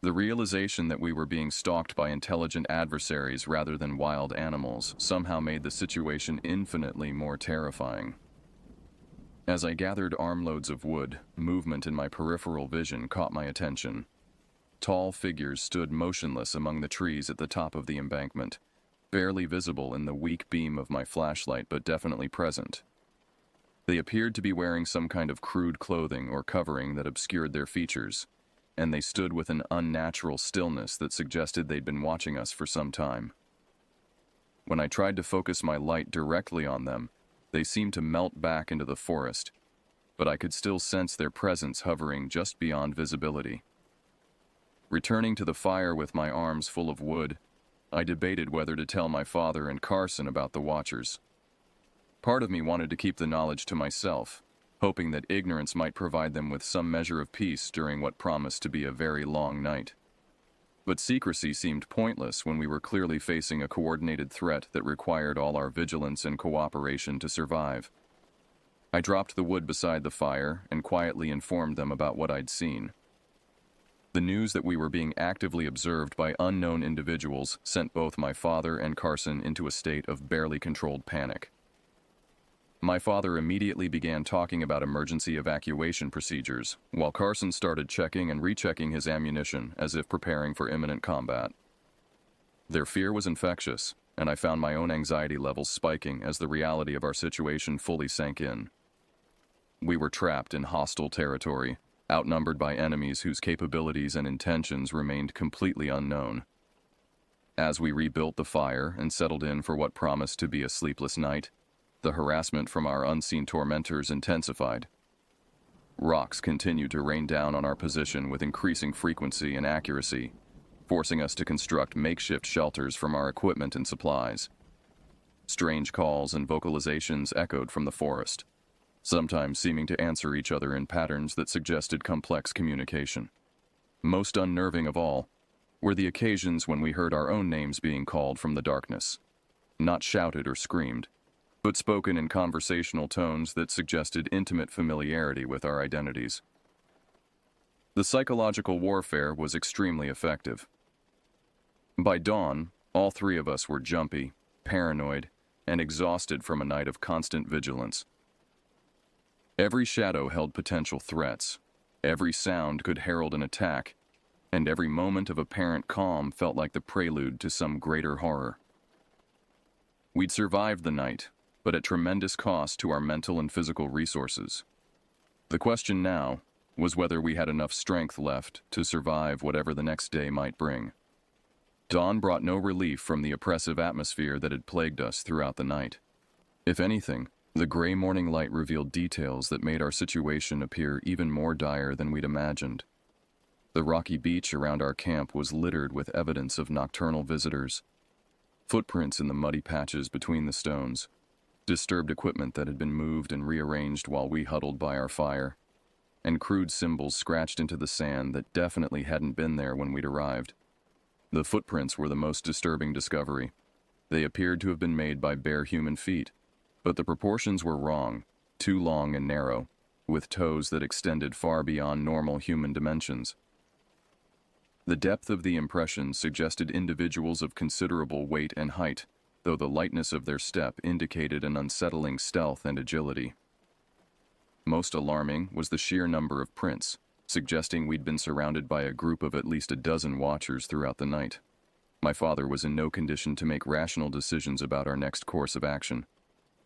The realization that we were being stalked by intelligent adversaries rather than wild animals somehow made the situation infinitely more terrifying. As I gathered armloads of wood, movement in my peripheral vision caught my attention. Tall figures stood motionless among the trees at the top of the embankment, barely visible in the weak beam of my flashlight but definitely present. They appeared to be wearing some kind of crude clothing or covering that obscured their features, and they stood with an unnatural stillness that suggested they'd been watching us for some time. When I tried to focus my light directly on them, they seemed to melt back into the forest, but I could still sense their presence hovering just beyond visibility. Returning to the fire with my arms full of wood, I debated whether to tell my father and Carson about the Watchers. Part of me wanted to keep the knowledge to myself, hoping that ignorance might provide them with some measure of peace during what promised to be a very long night. But secrecy seemed pointless when we were clearly facing a coordinated threat that required all our vigilance and cooperation to survive. I dropped the wood beside the fire and quietly informed them about what I'd seen. The news that we were being actively observed by unknown individuals sent both my father and Carson into a state of barely controlled panic. My father immediately began talking about emergency evacuation procedures, while Carson started checking and rechecking his ammunition as if preparing for imminent combat. Their fear was infectious, and I found my own anxiety levels spiking as the reality of our situation fully sank in. We were trapped in hostile territory, outnumbered by enemies whose capabilities and intentions remained completely unknown. As we rebuilt the fire and settled in for what promised to be a sleepless night, the harassment from our unseen tormentors intensified. Rocks continued to rain down on our position with increasing frequency and accuracy, forcing us to construct makeshift shelters from our equipment and supplies. Strange calls and vocalizations echoed from the forest, sometimes seeming to answer each other in patterns that suggested complex communication. Most unnerving of all were the occasions when we heard our own names being called from the darkness, not shouted or screamed, but spoken in conversational tones that suggested intimate familiarity with our identities. The psychological warfare was extremely effective. By dawn, all three of us were jumpy, paranoid, and exhausted from a night of constant vigilance. Every shadow held potential threats, every sound could herald an attack, and every moment of apparent calm felt like the prelude to some greater horror. We'd survived the night, but at tremendous cost to our mental and physical resources. The question now was whether we had enough strength left to survive whatever the next day might bring. Dawn brought no relief from the oppressive atmosphere that had plagued us throughout the night. If anything, the gray morning light revealed details that made our situation appear even more dire than we'd imagined. The rocky beach around our camp was littered with evidence of nocturnal visitors, footprints in the muddy patches between the stones, disturbed equipment that had been moved and rearranged while we huddled by our fire, and crude symbols scratched into the sand that definitely hadn't been there when we'd arrived. The footprints were the most disturbing discovery. They appeared to have been made by bare human feet, but the proportions were wrong, too long and narrow, with toes that extended far beyond normal human dimensions. The depth of the impressions suggested individuals of considerable weight and height, though the lightness of their step indicated an unsettling stealth and agility. Most alarming was the sheer number of prints, suggesting we'd been surrounded by a group of at least a dozen watchers throughout the night. My father was in no condition to make rational decisions about our next course of action.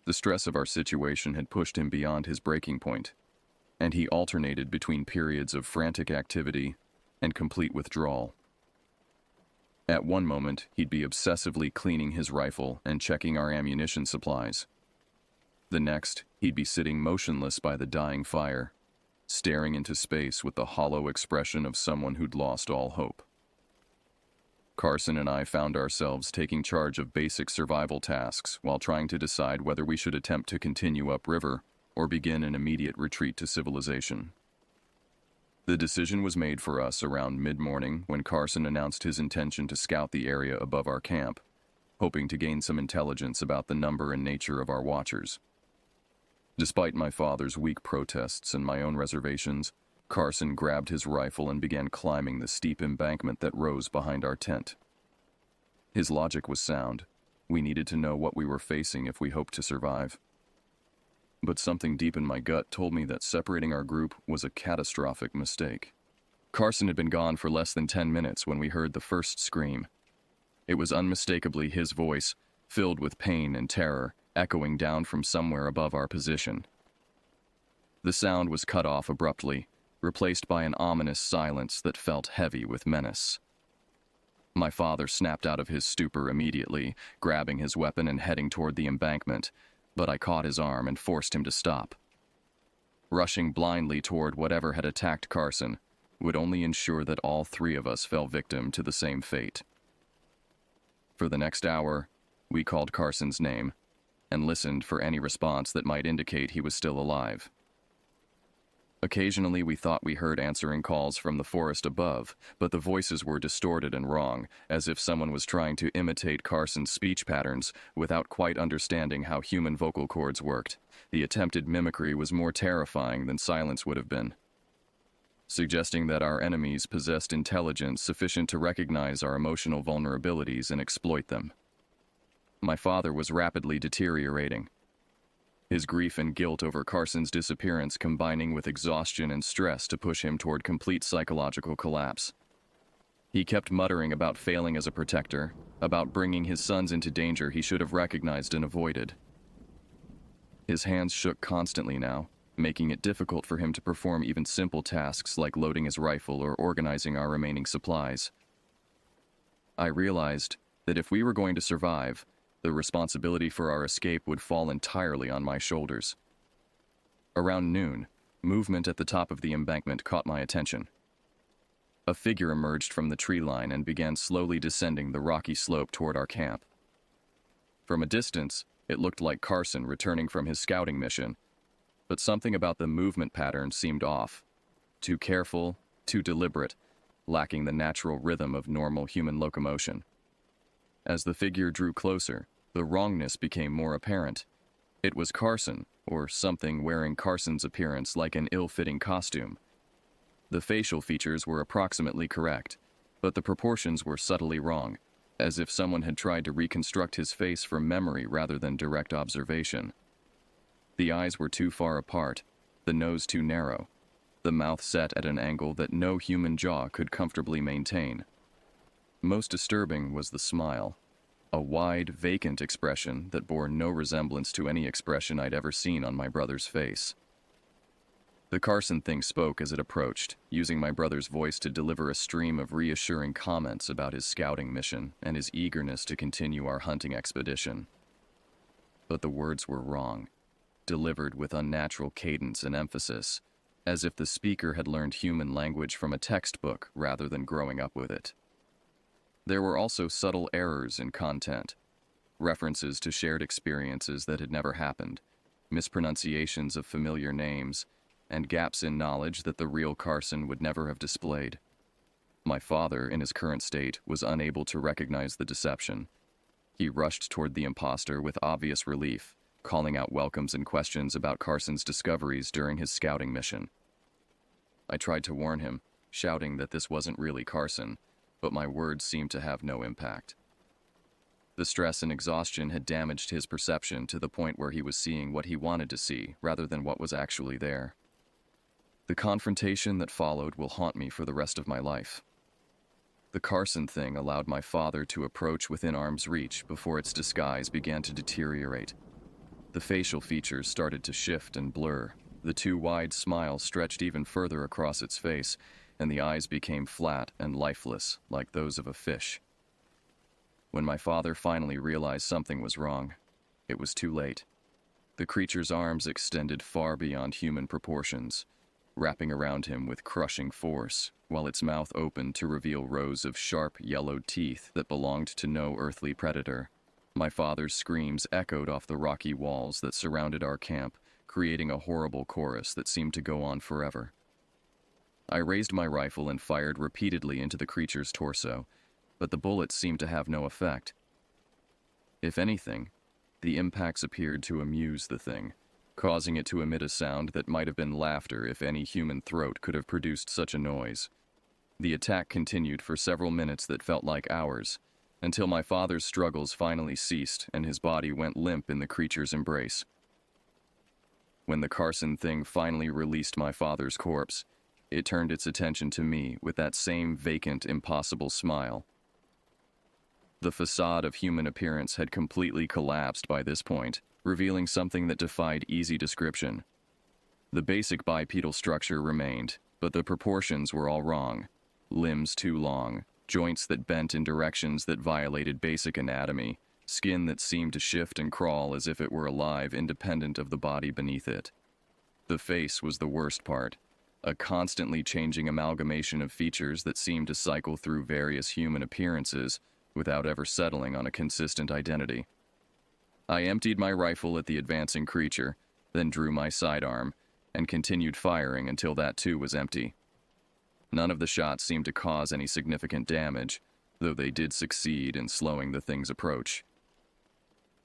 The stress of our situation had pushed him beyond his breaking point, and he alternated between periods of frantic activity and complete withdrawal. At one moment, he'd be obsessively cleaning his rifle and checking our ammunition supplies. The next, he'd be sitting motionless by the dying fire, staring into space with the hollow expression of someone who'd lost all hope. Carson and I found ourselves taking charge of basic survival tasks while trying to decide whether we should attempt to continue upriver or begin an immediate retreat to civilization. The decision was made for us around mid-morning when Carson announced his intention to scout the area above our camp, hoping to gain some intelligence about the number and nature of our watchers. Despite my father's weak protests and my own reservations, Carson grabbed his rifle and began climbing the steep embankment that rose behind our tent. His logic was sound. We needed to know what we were facing if we hoped to survive. But something deep in my gut told me that separating our group was a catastrophic mistake. Carson had been gone for less than 10 minutes when we heard the first scream. It was unmistakably his voice, filled with pain and terror, echoing down from somewhere above our position. The sound was cut off abruptly, replaced by an ominous silence that felt heavy with menace. My father snapped out of his stupor immediately, grabbing his weapon and heading toward the embankment, but I caught his arm and forced him to stop. Rushing blindly toward whatever had attacked Carson would only ensure that all three of us fell victim to the same fate. For the next hour, we called Carson's name and listened for any response that might indicate he was still alive. Occasionally, we thought we heard answering calls from the forest above, but the voices were distorted and wrong, as if someone was trying to imitate Carson's speech patterns without quite understanding how human vocal cords worked. The attempted mimicry was more terrifying than silence would have been, suggesting that our enemies possessed intelligence sufficient to recognize our emotional vulnerabilities and exploit them. My father was rapidly deteriorating, his grief and guilt over Carson's disappearance combining with exhaustion and stress to push him toward complete psychological collapse. He kept muttering about failing as a protector, about bringing his sons into danger he should have recognized and avoided. His hands shook constantly now, making it difficult for him to perform even simple tasks like loading his rifle or organizing our remaining supplies. I realized that if we were going to survive, the responsibility for our escape would fall entirely on my shoulders. Around noon, movement at the top of the embankment caught my attention. A figure emerged from the tree line and began slowly descending the rocky slope toward our camp. From a distance, it looked like Carson returning from his scouting mission, but something about the movement pattern seemed off. Too careful, too deliberate, lacking the natural rhythm of normal human locomotion. As the figure drew closer, the wrongness became more apparent. It was Carson, or something wearing Carson's appearance like an ill-fitting costume. The facial features were approximately correct, but the proportions were subtly wrong, as if someone had tried to reconstruct his face from memory rather than direct observation. The eyes were too far apart, the nose too narrow, the mouth set at an angle that no human jaw could comfortably maintain. Most disturbing was the smile, a wide, vacant expression that bore no resemblance to any expression I'd ever seen on my brother's face. The Carson thing spoke as it approached, using my brother's voice to deliver a stream of reassuring comments about his scouting mission and his eagerness to continue our hunting expedition. But the words were wrong, delivered with unnatural cadence and emphasis, as if the speaker had learned human language from a textbook rather than growing up with it. There were also subtle errors in content, references to shared experiences that had never happened, mispronunciations of familiar names, and gaps in knowledge that the real Carson would never have displayed. My father, in his current state, was unable to recognize the deception. He rushed toward the imposter with obvious relief, calling out welcomes and questions about Carson's discoveries during his scouting mission. I tried to warn him, shouting that this wasn't really Carson, but my words seemed to have no impact. The stress and exhaustion had damaged his perception to the point where he was seeing what he wanted to see rather than what was actually there. The confrontation that followed will haunt me for the rest of my life. The Carson thing allowed my father to approach within arm's reach before its disguise began to deteriorate. The facial features started to shift and blur. The too wide smile stretched even further across its face, and the eyes became flat and lifeless, like those of a fish. When my father finally realized something was wrong, it was too late. The creature's arms extended far beyond human proportions. wrapping around him with crushing force, while its mouth opened to reveal rows of sharp, yellowed teeth that belonged to no earthly predator. My father's screams echoed off the rocky walls that surrounded our camp, creating a horrible chorus that seemed to go on forever. I raised my rifle and fired repeatedly into the creature's torso, but the bullets seemed to have no effect. If anything, the impacts appeared to amuse the thing, causing it to emit a sound that might have been laughter if any human throat could have produced such a noise. The attack continued for several minutes that felt like hours, until my father's struggles finally ceased and his body went limp in the creature's embrace. When the Carson thing finally released my father's corpse, it turned its attention to me with that same vacant, impossible smile. The facade of human appearance had completely collapsed by this point, revealing something that defied easy description. The basic bipedal structure remained, but the proportions were all wrong. Limbs too long, joints that bent in directions that violated basic anatomy, skin that seemed to shift and crawl as if it were alive independent of the body beneath it. The face was the worst part, a constantly changing amalgamation of features that seemed to cycle through various human appearances without ever settling on a consistent identity. I emptied my rifle at the advancing creature, then drew my sidearm, and continued firing until that too was empty. None of the shots seemed to cause any significant damage, though they did succeed in slowing the thing's approach.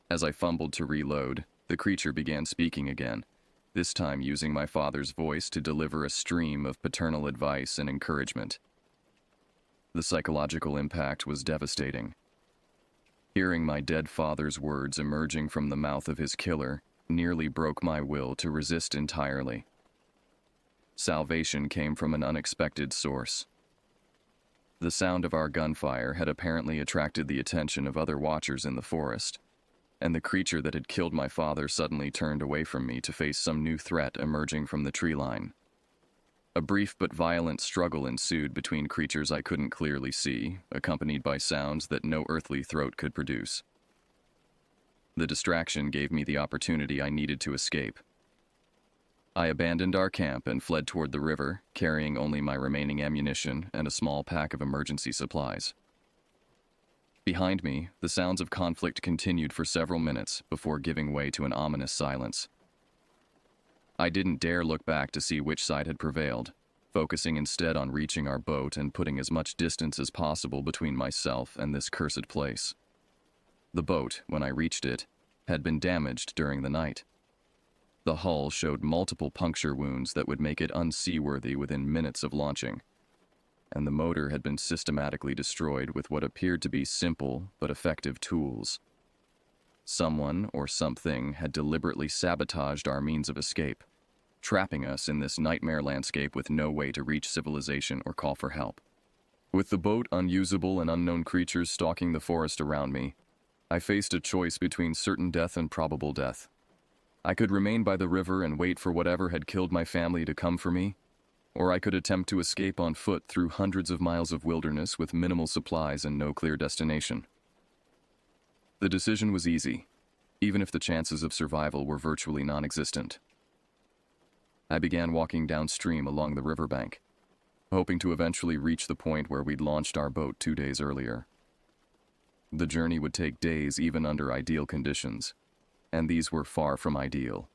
As I fumbled to reload, the creature began speaking again, this time using my father's voice to deliver a stream of paternal advice and encouragement. The psychological impact was devastating. Hearing my dead father's words emerging from the mouth of his killer nearly broke my will to resist entirely. Salvation came from an unexpected source. The sound of our gunfire had apparently attracted the attention of other watchers in the forest, and the creature that had killed my father suddenly turned away from me to face some new threat emerging from the tree line. A brief but violent struggle ensued between creatures I couldn't clearly see, accompanied by sounds that no earthly throat could produce. The distraction gave me the opportunity I needed to escape. I abandoned our camp and fled toward the river, carrying only my remaining ammunition and a small pack of emergency supplies. Behind me, the sounds of conflict continued for several minutes before giving way to an ominous silence. I didn't dare look back to see which side had prevailed, focusing instead on reaching our boat and putting as much distance as possible between myself and this cursed place. The boat, when I reached it, had been damaged during the night. The hull showed multiple puncture wounds that would make it unseaworthy within minutes of launching, and the motor had been systematically destroyed with what appeared to be simple but effective tools. Someone or something had deliberately sabotaged our means of escape, trapping us in this nightmare landscape with no way to reach civilization or call for help. With the boat unusable and unknown creatures stalking the forest around me, I faced a choice between certain death and probable death. I could remain by the river and wait for whatever had killed my family to come for me, or I could attempt to escape on foot through hundreds of miles of wilderness with minimal supplies and no clear destination. The decision was easy, even if the chances of survival were virtually non-existent. I began walking downstream along the riverbank, hoping to eventually reach the point where we'd launched our boat 2 days earlier. The journey would take days even under ideal conditions, and these were far from ideal.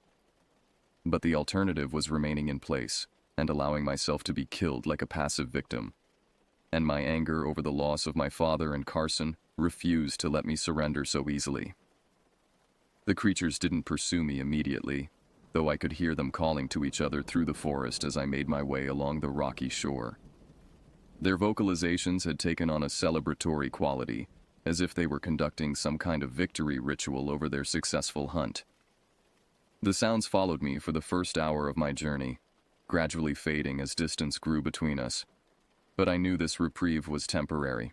But the alternative was remaining in place and allowing myself to be killed like a passive victim, and my anger over the loss of my father and Carson refused to let me surrender so easily. The creatures didn't pursue me immediately, though I could hear them calling to each other through the forest as I made my way along the rocky shore. Their vocalizations had taken on a celebratory quality, as if they were conducting some kind of victory ritual over their successful hunt. The sounds followed me for the first hour of my journey, gradually fading as distance grew between us, but I knew this reprieve was temporary.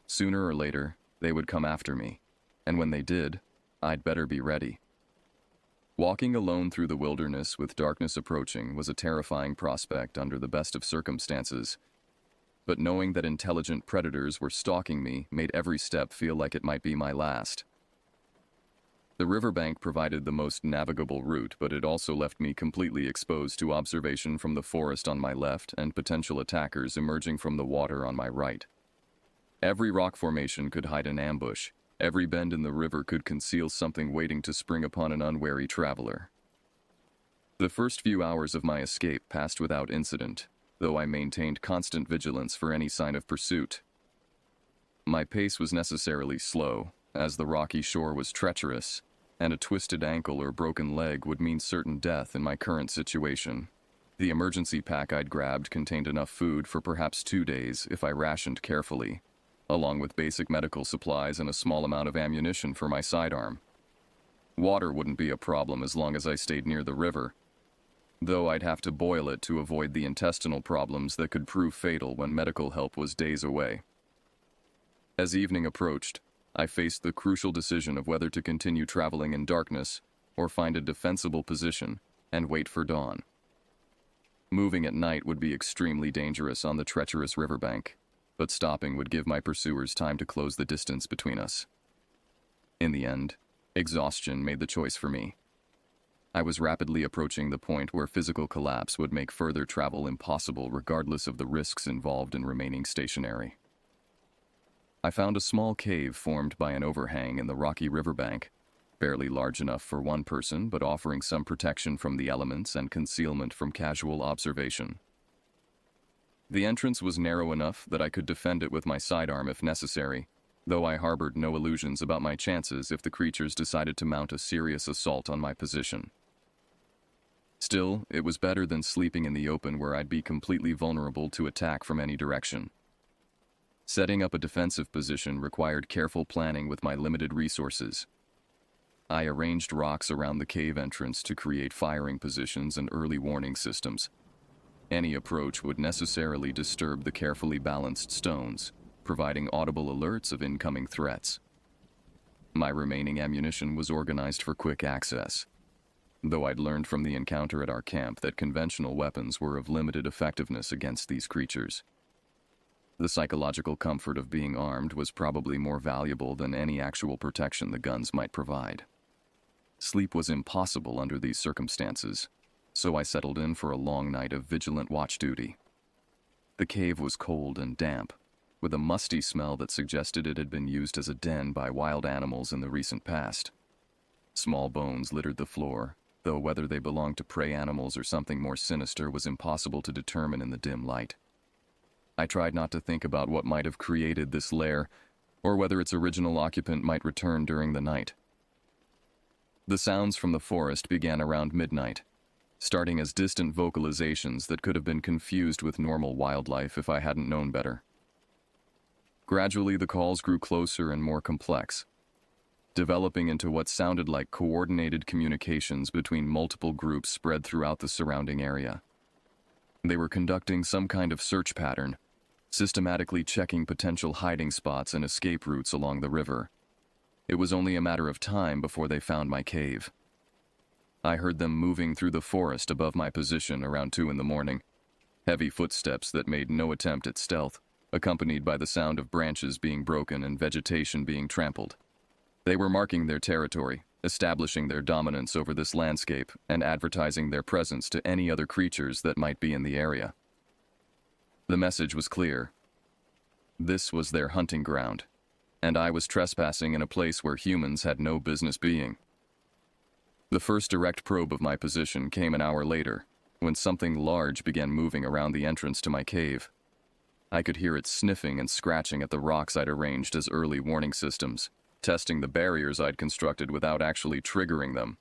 Sooner or later, they would come after me, and when they did, I'd better be ready. Walking alone through the wilderness with darkness approaching was a terrifying prospect under the best of circumstances, but knowing that intelligent predators were stalking me made every step feel like it might be my last. The riverbank provided the most navigable route, but it also left me completely exposed to observation from the forest on my left and potential attackers emerging from the water on my right. Every rock formation could hide an ambush. Every bend in the river could conceal something waiting to spring upon an unwary traveler. The first few hours of my escape passed without incident, though I maintained constant vigilance for any sign of pursuit. My pace was necessarily slow, as the rocky shore was treacherous, and a twisted ankle or broken leg would mean certain death in my current situation. The emergency pack I'd grabbed contained enough food for perhaps 2 days if I rationed carefully, along with basic medical supplies and a small amount of ammunition for my sidearm. Water wouldn't be a problem as long as I stayed near the river, though I'd have to boil it to avoid the intestinal problems that could prove fatal when medical help was days away. As evening approached, I faced the crucial decision of whether to continue traveling in darkness or find a defensible position and wait for dawn. Moving at night would be extremely dangerous on the treacherous riverbank, but stopping would give my pursuers time to close the distance between us. In the end, exhaustion made the choice for me. I was rapidly approaching the point where physical collapse would make further travel impossible regardless of the risks involved in remaining stationary. I found a small cave formed by an overhang in the rocky riverbank, barely large enough for one person but offering some protection from the elements and concealment from casual observation. The entrance was narrow enough that I could defend it with my sidearm if necessary, though I harbored no illusions about my chances if the creatures decided to mount a serious assault on my position. Still, it was better than sleeping in the open where I'd be completely vulnerable to attack from any direction. Setting up a defensive position required careful planning with my limited resources. I arranged rocks around the cave entrance to create firing positions and early warning systems. Any approach would necessarily disturb the carefully balanced stones, providing audible alerts of incoming threats. My remaining ammunition was organized for quick access, though I'd learned from the encounter at our camp that conventional weapons were of limited effectiveness against these creatures. The psychological comfort of being armed was probably more valuable than any actual protection the guns might provide. Sleep was impossible under these circumstances, so I settled in for a long night of vigilant watch duty. The cave was cold and damp, with a musty smell that suggested it had been used as a den by wild animals in the recent past. Small bones littered the floor, though whether they belonged to prey animals or something more sinister was impossible to determine in the dim light. I tried not to think about what might have created this lair, or whether its original occupant might return during the night. The sounds from the forest began around midnight, starting as distant vocalizations that could have been confused with normal wildlife if I hadn't known better. Gradually, the calls grew closer and more complex, developing into what sounded like coordinated communications between multiple groups spread throughout the surrounding area. They were conducting some kind of search pattern, systematically checking potential hiding spots and escape routes along the river. It was only a matter of time before they found my cave. I heard them moving through the forest above my position around 2 in the morning, heavy footsteps that made no attempt at stealth, accompanied by the sound of branches being broken and vegetation being trampled. They were marking their territory, establishing their dominance over this landscape, and advertising their presence to any other creatures that might be in the area. The message was clear. This was their hunting ground, and I was trespassing in a place where humans had no business being. The first direct probe of my position came an hour later, when something large began moving around the entrance to my cave. I could hear it sniffing and scratching at the rocks I'd arranged as early warning systems, testing the barriers I'd constructed without actually triggering them.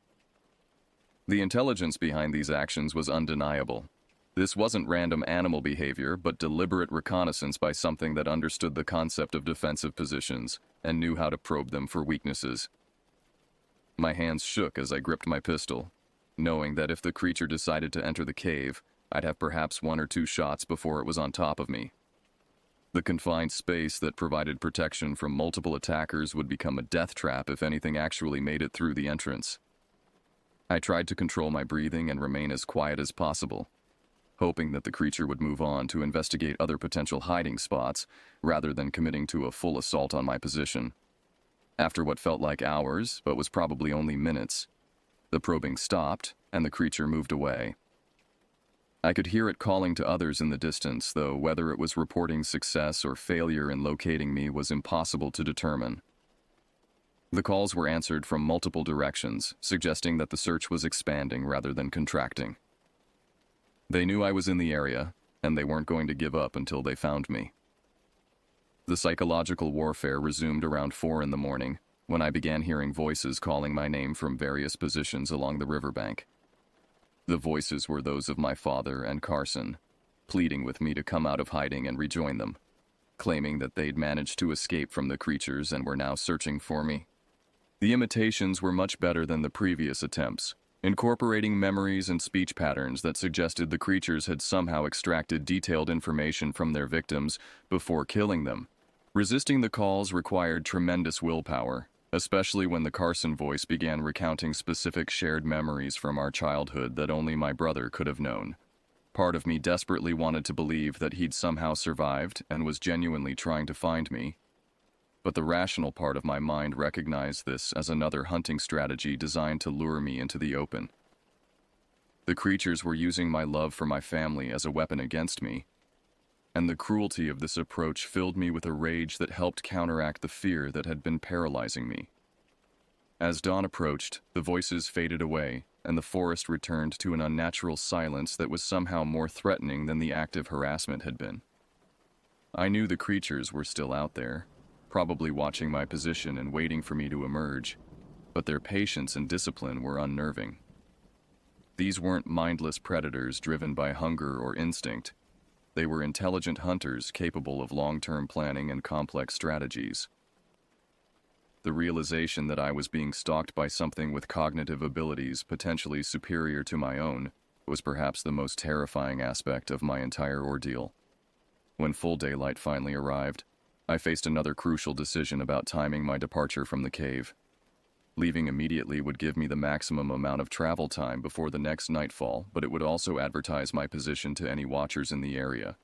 The intelligence behind these actions was undeniable. This wasn't random animal behavior, but deliberate reconnaissance by something that understood the concept of defensive positions and knew how to probe them for weaknesses. My hands shook as I gripped my pistol, knowing that if the creature decided to enter the cave, I'd have perhaps 1 or 2 shots before it was on top of me. The confined space that provided protection from multiple attackers would become a death trap if anything actually made it through the entrance. I tried to control my breathing and remain as quiet as possible, hoping that the creature would move on to investigate other potential hiding spots rather than committing to a full assault on my position. After what felt like hours, but was probably only minutes, the probing stopped and the creature moved away. I could hear it calling to others in the distance, though whether it was reporting success or failure in locating me was impossible to determine. The calls were answered from multiple directions, suggesting that the search was expanding rather than contracting. They knew I was in the area, and they weren't going to give up until they found me. The psychological warfare resumed around 4 in the morning, when I began hearing voices calling my name from various positions along the riverbank. The voices were those of my father and Carson, pleading with me to come out of hiding and rejoin them, claiming that they'd managed to escape from the creatures and were now searching for me. The imitations were much better than the previous attempts, incorporating memories and speech patterns that suggested the creatures had somehow extracted detailed information from their victims before killing them. Resisting the calls required tremendous willpower, especially when the Carson voice began recounting specific shared memories from our childhood that only my brother could have known. Part of me desperately wanted to believe that he'd somehow survived and was genuinely trying to find me, but the rational part of my mind recognized this as another hunting strategy designed to lure me into the open. The creatures were using my love for my family as a weapon against me, and the cruelty of this approach filled me with a rage that helped counteract the fear that had been paralyzing me. As dawn approached, the voices faded away, and the forest returned to an unnatural silence that was somehow more threatening than the active harassment had been. I knew the creatures were still out there, probably watching my position and waiting for me to emerge, but their patience and discipline were unnerving. These weren't mindless predators driven by hunger or instinct. They were intelligent hunters capable of long-term planning and complex strategies. The realization that I was being stalked by something with cognitive abilities potentially superior to my own was perhaps the most terrifying aspect of my entire ordeal. When full daylight finally arrived, I faced another crucial decision about timing my departure from the cave. Leaving immediately would give me the maximum amount of travel time before the next nightfall, but it would also advertise my position to any watchers in the area.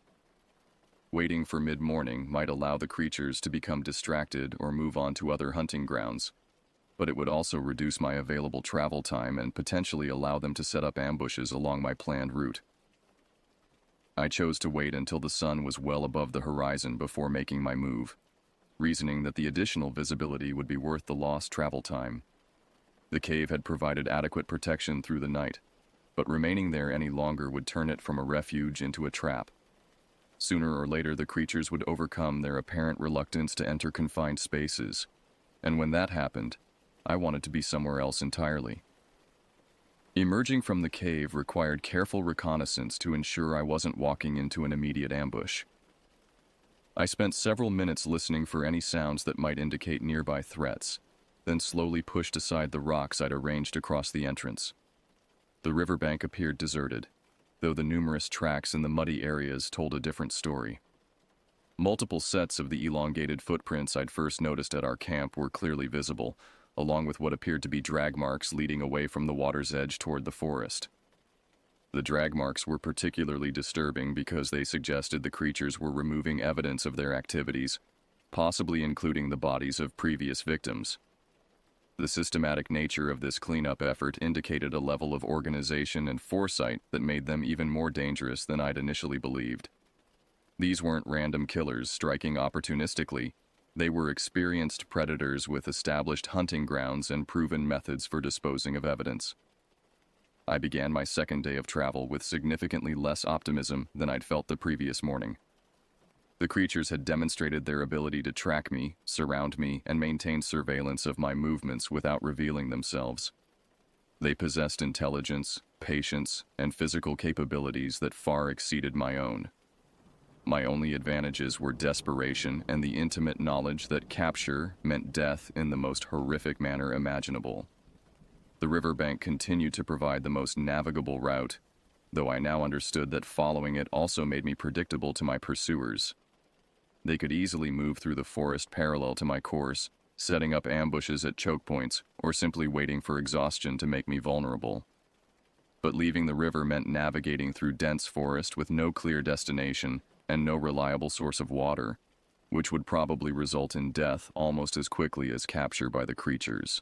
Waiting for mid-morning might allow the creatures to become distracted or move on to other hunting grounds, but it would also reduce my available travel time and potentially allow them to set up ambushes along my planned route. I chose to wait until the sun was well above the horizon before making my move, reasoning that the additional visibility would be worth the lost travel time. The cave had provided adequate protection through the night, but remaining there any longer would turn it from a refuge into a trap. Sooner or later, the creatures would overcome their apparent reluctance to enter confined spaces, and when that happened, I wanted to be somewhere else entirely. Emerging from the cave required careful reconnaissance to ensure I wasn't walking into an immediate ambush. I spent several minutes listening for any sounds that might indicate nearby threats, then slowly pushed aside the rocks I'd arranged across the entrance. The riverbank appeared deserted, though the numerous tracks in the muddy areas told a different story. Multiple sets of the elongated footprints I'd first noticed at our camp were clearly visible, along with what appeared to be drag marks leading away from the water's edge toward the forest. The drag marks were particularly disturbing because they suggested the creatures were removing evidence of their activities, possibly including the bodies of previous victims. The systematic nature of this cleanup effort indicated a level of organization and foresight that made them even more dangerous than I'd initially believed. These weren't random killers striking opportunistically. They were experienced predators with established hunting grounds and proven methods for disposing of evidence. I began my second day of travel with significantly less optimism than I'd felt the previous morning. The creatures had demonstrated their ability to track me, surround me, and maintain surveillance of my movements without revealing themselves. They possessed intelligence, patience, and physical capabilities that far exceeded my own. My only advantages were desperation and the intimate knowledge that capture meant death in the most horrific manner imaginable. The riverbank continued to provide the most navigable route, though I now understood that following it also made me predictable to my pursuers. They could easily move through the forest parallel to my course, setting up ambushes at choke points or simply waiting for exhaustion to make me vulnerable. But leaving the river meant navigating through dense forest with no clear destination and no reliable source of water. which would probably result in death almost as quickly as capture by the creatures.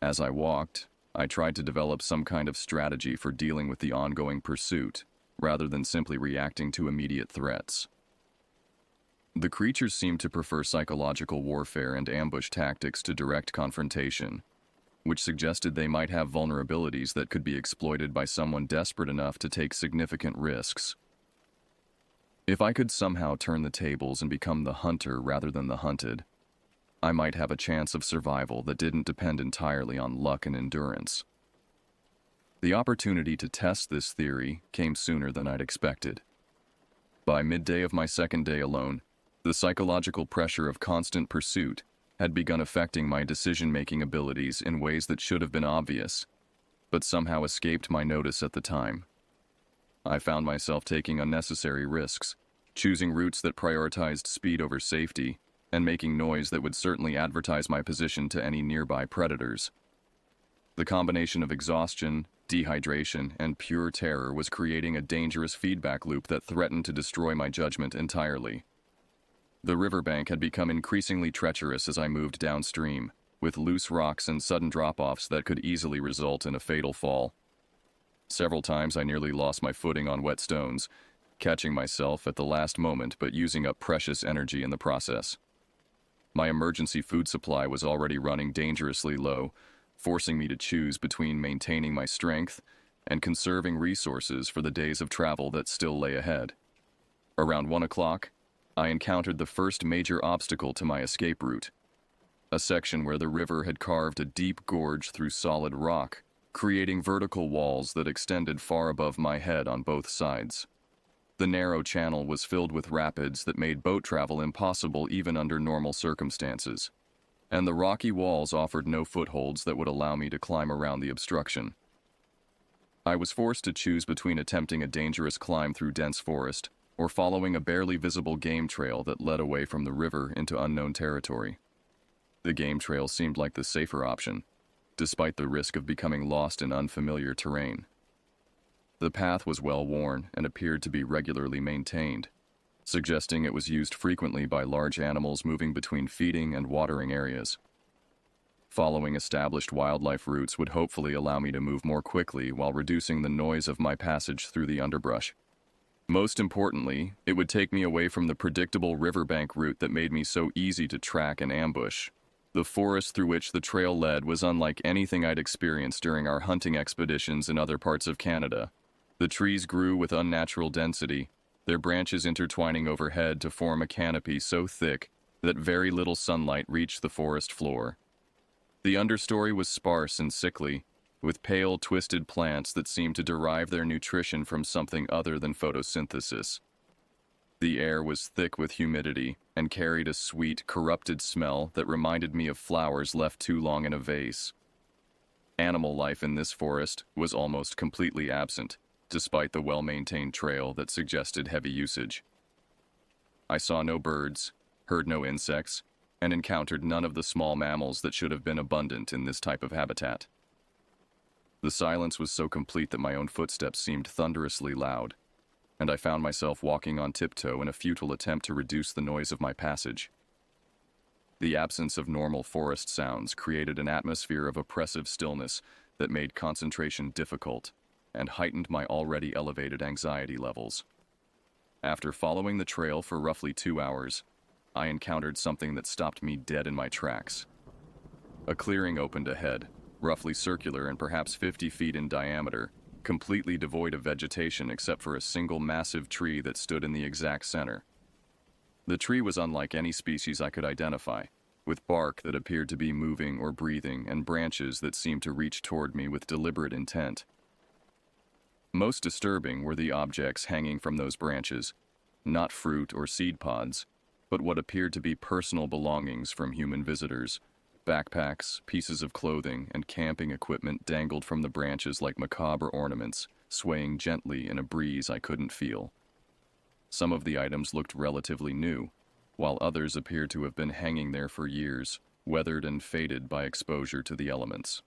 As I walked, I tried to develop some kind of strategy for dealing with the ongoing pursuit, rather than simply reacting to immediate threats. The creatures seemed to prefer psychological warfare and ambush tactics to direct confrontation, which suggested they might have vulnerabilities that could be exploited by someone desperate enough to take significant risks. If I could somehow turn the tables and become the hunter rather than the hunted, I might have a chance of survival that didn't depend entirely on luck and endurance. The opportunity to test this theory came sooner than I'd expected. By midday of my second day alone, the psychological pressure of constant pursuit had begun affecting my decision-making abilities in ways that should have been obvious, but somehow escaped my notice at the time. I found myself taking unnecessary risks, choosing routes that prioritized speed over safety, and making noise that would certainly advertise my position to any nearby predators. The combination of exhaustion, dehydration, and pure terror was creating a dangerous feedback loop that threatened to destroy my judgment entirely. The riverbank had become increasingly treacherous as I moved downstream, with loose rocks and sudden drop-offs that could easily result in a fatal fall. Several times I nearly lost my footing on wet stones, catching myself at the last moment but using up precious energy in the process. My emergency food supply was already running dangerously low, forcing me to choose between maintaining my strength and conserving resources for the days of travel that still lay ahead. Around 1 o'clock, I encountered the first major obstacle to my escape route, a section where the river had carved a deep gorge through solid rock, creating vertical walls that extended far above my head on both sides. The narrow channel was filled with rapids that made boat travel impossible even under normal circumstances, and the rocky walls offered no footholds that would allow me to climb around the obstruction. I was forced to choose between attempting a dangerous climb through dense forest or following a barely visible game trail that led away from the river into unknown territory. The game trail seemed like the safer option, despite the risk of becoming lost in unfamiliar terrain. The path was well worn and appeared to be regularly maintained, suggesting it was used frequently by large animals moving between feeding and watering areas. Following established wildlife routes would hopefully allow me to move more quickly while reducing the noise of my passage through the underbrush. Most importantly, it would take me away from the predictable riverbank route that made me so easy to track and ambush. The forest through which the trail led was unlike anything I'd experienced during our hunting expeditions in other parts of Canada. The trees grew with unnatural density, their branches intertwining overhead to form a canopy so thick that very little sunlight reached the forest floor. The understory was sparse and sickly, with pale, twisted plants that seemed to derive their nutrition from something other than photosynthesis. The air was thick with humidity and carried a sweet, corrupted smell that reminded me of flowers left too long in a vase. Animal life in this forest was almost completely absent, despite the well-maintained trail that suggested heavy usage. I saw no birds, heard no insects, and encountered none of the small mammals that should have been abundant in this type of habitat. The silence was so complete that my own footsteps seemed thunderously loud, and I found myself walking on tiptoe in a futile attempt to reduce the noise of my passage. The absence of normal forest sounds created an atmosphere of oppressive stillness that made concentration difficult and heightened my already elevated anxiety levels. After following the trail for roughly 2 hours, I encountered something that stopped me dead in my tracks. A clearing opened ahead, roughly circular and perhaps 50 feet in diameter, completely devoid of vegetation except for a single massive tree that stood in the exact center. The tree was unlike any species I could identify, with bark that appeared to be moving or breathing and branches that seemed to reach toward me with deliberate intent. Most disturbing were the objects hanging from those branches, not fruit or seed pods, but what appeared to be personal belongings from human visitors. Backpacks, pieces of clothing, and camping equipment dangled from the branches like macabre ornaments, swaying gently in a breeze I couldn't feel. Some of the items looked relatively new, while others appeared to have been hanging there for years, weathered and faded by exposure to the elements.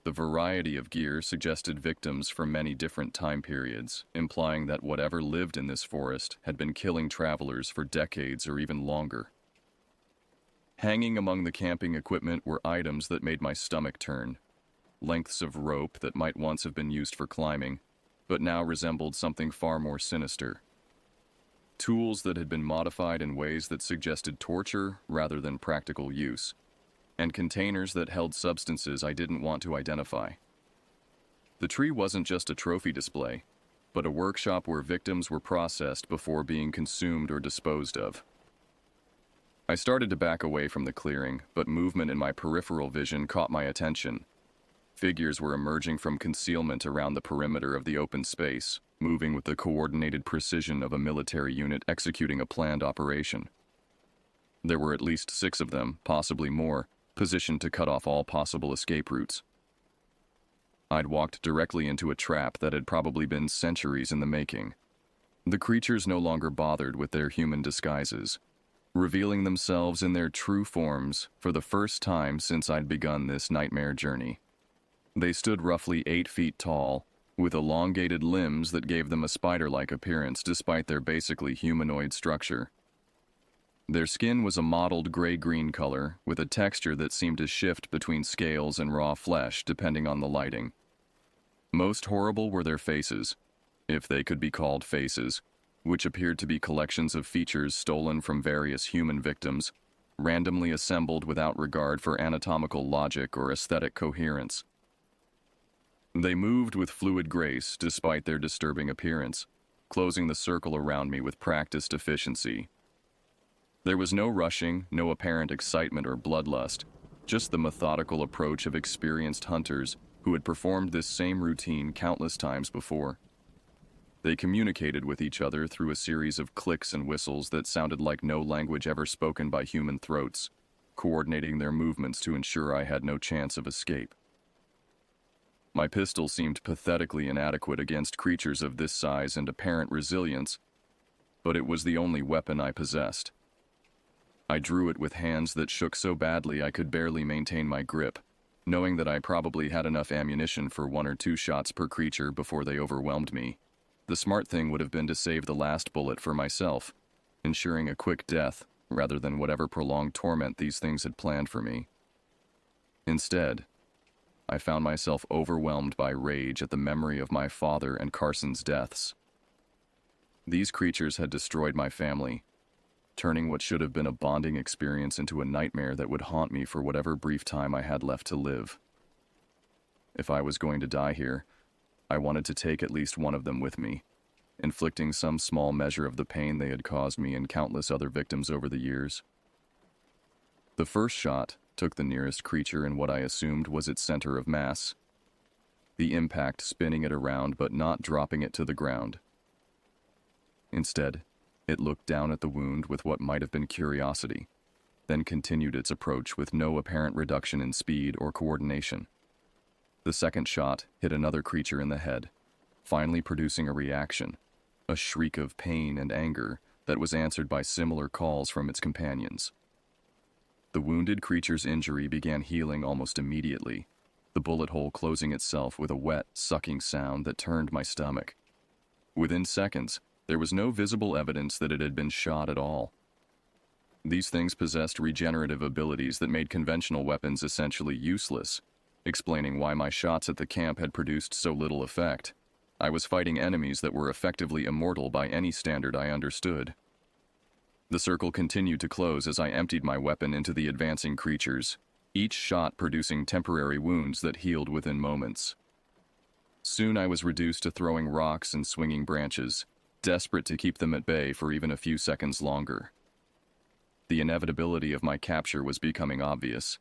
The variety of gear suggested victims from many different time periods, implying that whatever lived in this forest had been killing travelers for decades or even longer. Hanging among the camping equipment were items that made my stomach turn. Lengths of rope that might once have been used for climbing, but now resembled something far more sinister. Tools that had been modified in ways that suggested torture rather than practical use, and containers that held substances I didn't want to identify. The tree wasn't just a trophy display, but a workshop where victims were processed before being consumed or disposed of. I started to back away from the clearing, but movement in my peripheral vision caught my attention. Figures were emerging from concealment around the perimeter of the open space, moving with the coordinated precision of a military unit executing a planned operation. There were at least 6 of them, possibly more, positioned to cut off all possible escape routes. I'd walked directly into a trap that had probably been centuries in the making. The creatures no longer bothered with their human disguises, revealing themselves in their true forms for the first time since I'd begun this nightmare journey. They stood roughly 8 feet tall, with elongated limbs that gave them a spider-like appearance despite their basically humanoid structure. Their skin was a mottled gray-green color, with a texture that seemed to shift between scales and raw flesh depending on the lighting. Most horrible were their faces, if they could be called faces, which appeared to be collections of features stolen from various human victims, randomly assembled without regard for anatomical logic or aesthetic coherence. They moved with fluid grace despite their disturbing appearance, closing the circle around me with practiced efficiency. There was no rushing, no apparent excitement or bloodlust, just the methodical approach of experienced hunters who had performed this same routine countless times before. They communicated with each other through a series of clicks and whistles that sounded like no language ever spoken by human throats, coordinating their movements to ensure I had no chance of escape. My pistol seemed pathetically inadequate against creatures of this size and apparent resilience, but it was the only weapon I possessed. I drew it with hands that shook so badly I could barely maintain my grip, knowing that I probably had enough ammunition for 1 or 2 shots per creature before they overwhelmed me. The smart thing would have been to save the last bullet for myself, ensuring a quick death rather than whatever prolonged torment these things had planned for me. Instead, I found myself overwhelmed by rage at the memory of my father and Carson's deaths. These creatures had destroyed my family, turning what should have been a bonding experience into a nightmare that would haunt me for whatever brief time I had left to live. If I was going to die here, I wanted to take at least one of them with me, inflicting some small measure of the pain they had caused me and countless other victims over the years. The first shot took the nearest creature in what I assumed was its center of mass, the impact spinning it around but not dropping it to the ground. Instead, it looked down at the wound with what might have been curiosity, then continued its approach with no apparent reduction in speed or coordination. The second shot hit another creature in the head, finally producing a reaction, a shriek of pain and anger that was answered by similar calls from its companions. The wounded creature's injury began healing almost immediately, the bullet hole closing itself with a wet, sucking sound that turned my stomach. Within seconds, there was no visible evidence that it had been shot at all. These things possessed regenerative abilities that made conventional weapons essentially useless, explaining why my shots at the camp had produced so little effect. I was fighting enemies that were effectively immortal by any standard I understood. The circle continued to close as I emptied my weapon into the advancing creatures, each shot producing temporary wounds that healed within moments. Soon I was reduced to throwing rocks and swinging branches, desperate to keep them at bay for even a few seconds longer. The inevitability of my capture was becoming obvious,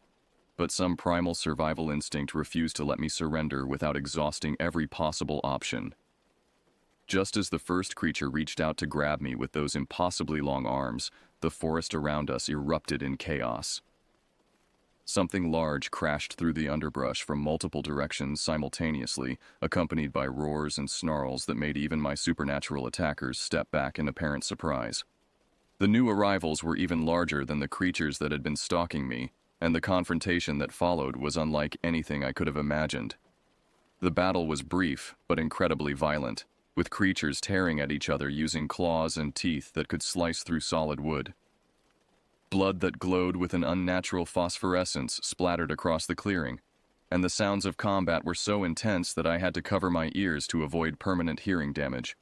but some primal survival instinct refused to let me surrender without exhausting every possible option. Just as the first creature reached out to grab me with those impossibly long arms, the forest around us erupted in chaos. Something large crashed through the underbrush from multiple directions simultaneously, accompanied by roars and snarls that made even my supernatural attackers step back in apparent surprise. The new arrivals were even larger than the creatures that had been stalking me, and the confrontation that followed was unlike anything I could have imagined. The battle was brief, but incredibly violent, with creatures tearing at each other using claws and teeth that could slice through solid wood. Blood that glowed with an unnatural phosphorescence splattered across the clearing, and the sounds of combat were so intense that I had to cover my ears to avoid permanent hearing damage.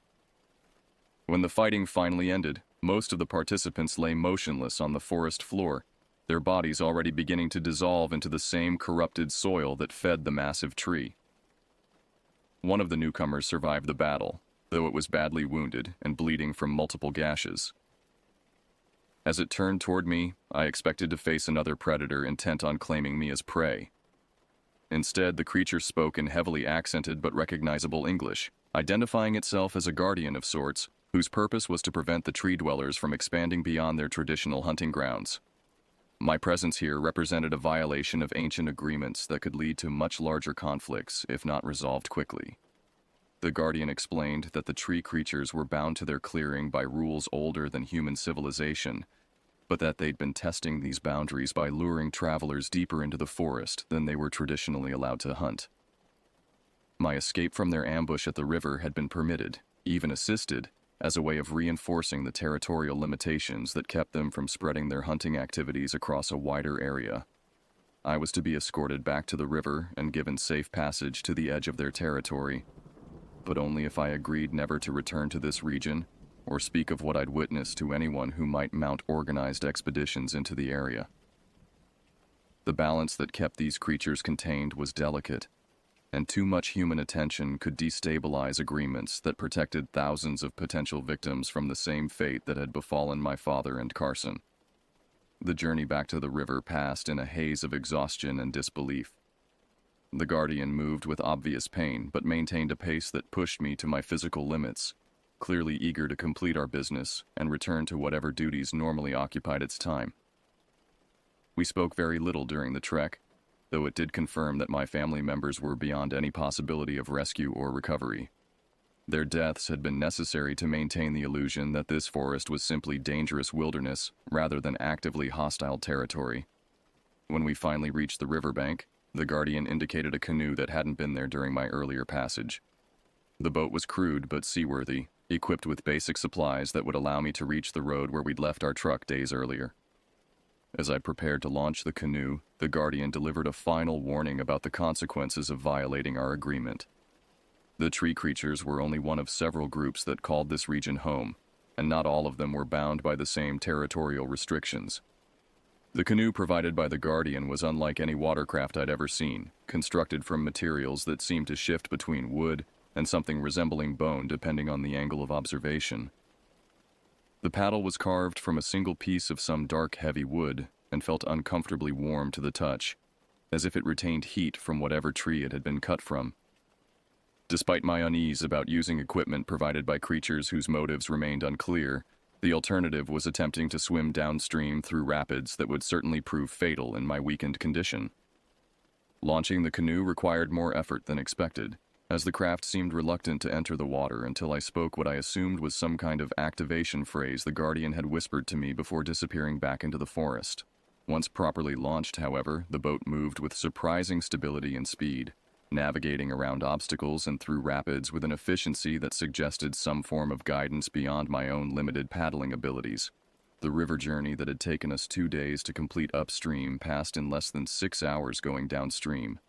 When the fighting finally ended, most of the participants lay motionless on the forest floor, their bodies already beginning to dissolve into the same corrupted soil that fed the massive tree. One of the newcomers survived the battle, though it was badly wounded and bleeding from multiple gashes. As it turned toward me, I expected to face another predator intent on claiming me as prey. Instead, the creature spoke in heavily accented but recognizable English, identifying itself as a guardian of sorts, whose purpose was to prevent the tree dwellers from expanding beyond their traditional hunting grounds. My presence here represented a violation of ancient agreements that could lead to much larger conflicts if not resolved quickly. The Guardian explained that the tree creatures were bound to their clearing by rules older than human civilization, but that they'd been testing these boundaries by luring travelers deeper into the forest than they were traditionally allowed to hunt. My escape from their ambush at the river had been permitted, even assisted, as a way of reinforcing the territorial limitations that kept them from spreading their hunting activities across a wider area. I was to be escorted back to the river and given safe passage to the edge of their territory, but only if I agreed never to return to this region or speak of what I'd witnessed to anyone who might mount organized expeditions into the area. The balance that kept these creatures contained was delicate, and too much human attention could destabilize agreements that protected thousands of potential victims from the same fate that had befallen my father and Carson. The journey back to the river passed in a haze of exhaustion and disbelief. The Guardian moved with obvious pain, but maintained a pace that pushed me to my physical limits, clearly eager to complete our business and return to whatever duties normally occupied its time. We spoke very little during the trek, though it did confirm that my family members were beyond any possibility of rescue or recovery. Their deaths had been necessary to maintain the illusion that this forest was simply dangerous wilderness rather than actively hostile territory. When we finally reached the riverbank, the Guardian indicated a canoe that hadn't been there during my earlier passage. The boat was crude but seaworthy, equipped with basic supplies that would allow me to reach the road where we'd left our truck days earlier. As I prepared to launch the canoe, the Guardian delivered a final warning about the consequences of violating our agreement. The tree creatures were only one of several groups that called this region home, and not all of them were bound by the same territorial restrictions. The canoe provided by the Guardian was unlike any watercraft I'd ever seen, constructed from materials that seemed to shift between wood and something resembling bone depending on the angle of observation. The paddle was carved from a single piece of some dark, heavy wood and felt uncomfortably warm to the touch, as if it retained heat from whatever tree it had been cut from. Despite my unease about using equipment provided by creatures whose motives remained unclear, the alternative was attempting to swim downstream through rapids that would certainly prove fatal in my weakened condition. Launching the canoe required more effort than expected, as the craft seemed reluctant to enter the water until I spoke what I assumed was some kind of activation phrase the Guardian had whispered to me before disappearing back into the forest. Once properly launched, however, the boat moved with surprising stability and speed, navigating around obstacles and through rapids with an efficiency that suggested some form of guidance beyond my own limited paddling abilities. The river journey that had taken us 2 days to complete upstream passed in less than 6 hours going downstream,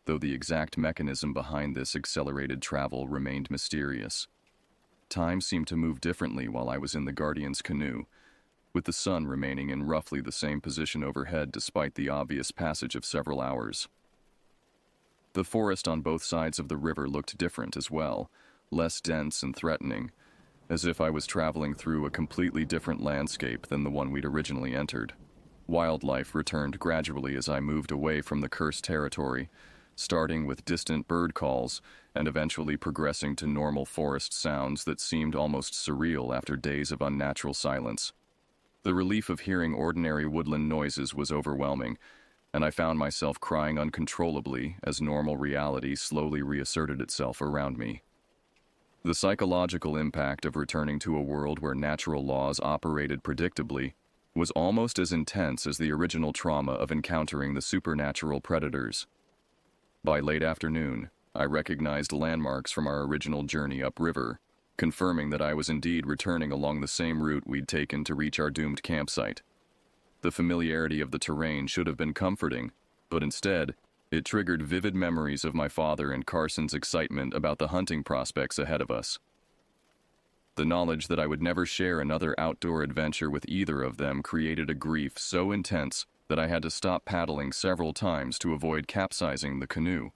though the exact mechanism behind this accelerated travel remained mysterious. Time seemed to move differently while I was in the Guardian's canoe, with the sun remaining in roughly the same position overhead despite the obvious passage of several hours. The forest on both sides of the river looked different as well, less dense and threatening, as if I was traveling through a completely different landscape than the one we'd originally entered. Wildlife returned gradually as I moved away from the cursed territory, starting with distant bird calls and eventually progressing to normal forest sounds that seemed almost surreal after days of unnatural silence. The relief of hearing ordinary woodland noises was overwhelming, and I found myself crying uncontrollably as normal reality slowly reasserted itself around me. The psychological impact of returning to a world where natural laws operated predictably was almost as intense as the original trauma of encountering the supernatural predators. By late afternoon, I recognized landmarks from our original journey upriver, confirming that I was indeed returning along the same route we'd taken to reach our doomed campsite. The familiarity of the terrain should have been comforting, but instead, it triggered vivid memories of my father and Carson's excitement about the hunting prospects ahead of us. The knowledge that I would never share another outdoor adventure with either of them created a grief so intense that I had to stop paddling several times to avoid capsizing the canoe.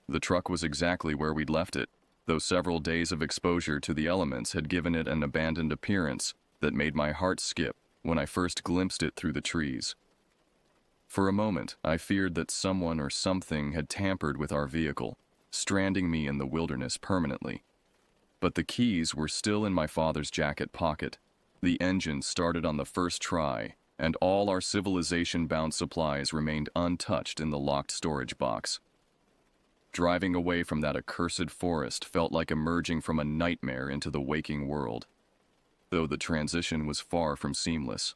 The truck was exactly where we'd left it, though several days of exposure to the elements had given it an abandoned appearance that made my heart skip when I first glimpsed it through the trees. For a moment, I feared that someone or something had tampered with our vehicle, stranding me in the wilderness permanently. But the keys were still in my father's jacket pocket. The engine started on the first try, and all our civilization-bound supplies remained untouched in the locked storage box. Driving away from that accursed forest felt like emerging from a nightmare into the waking world, though the transition was far from seamless.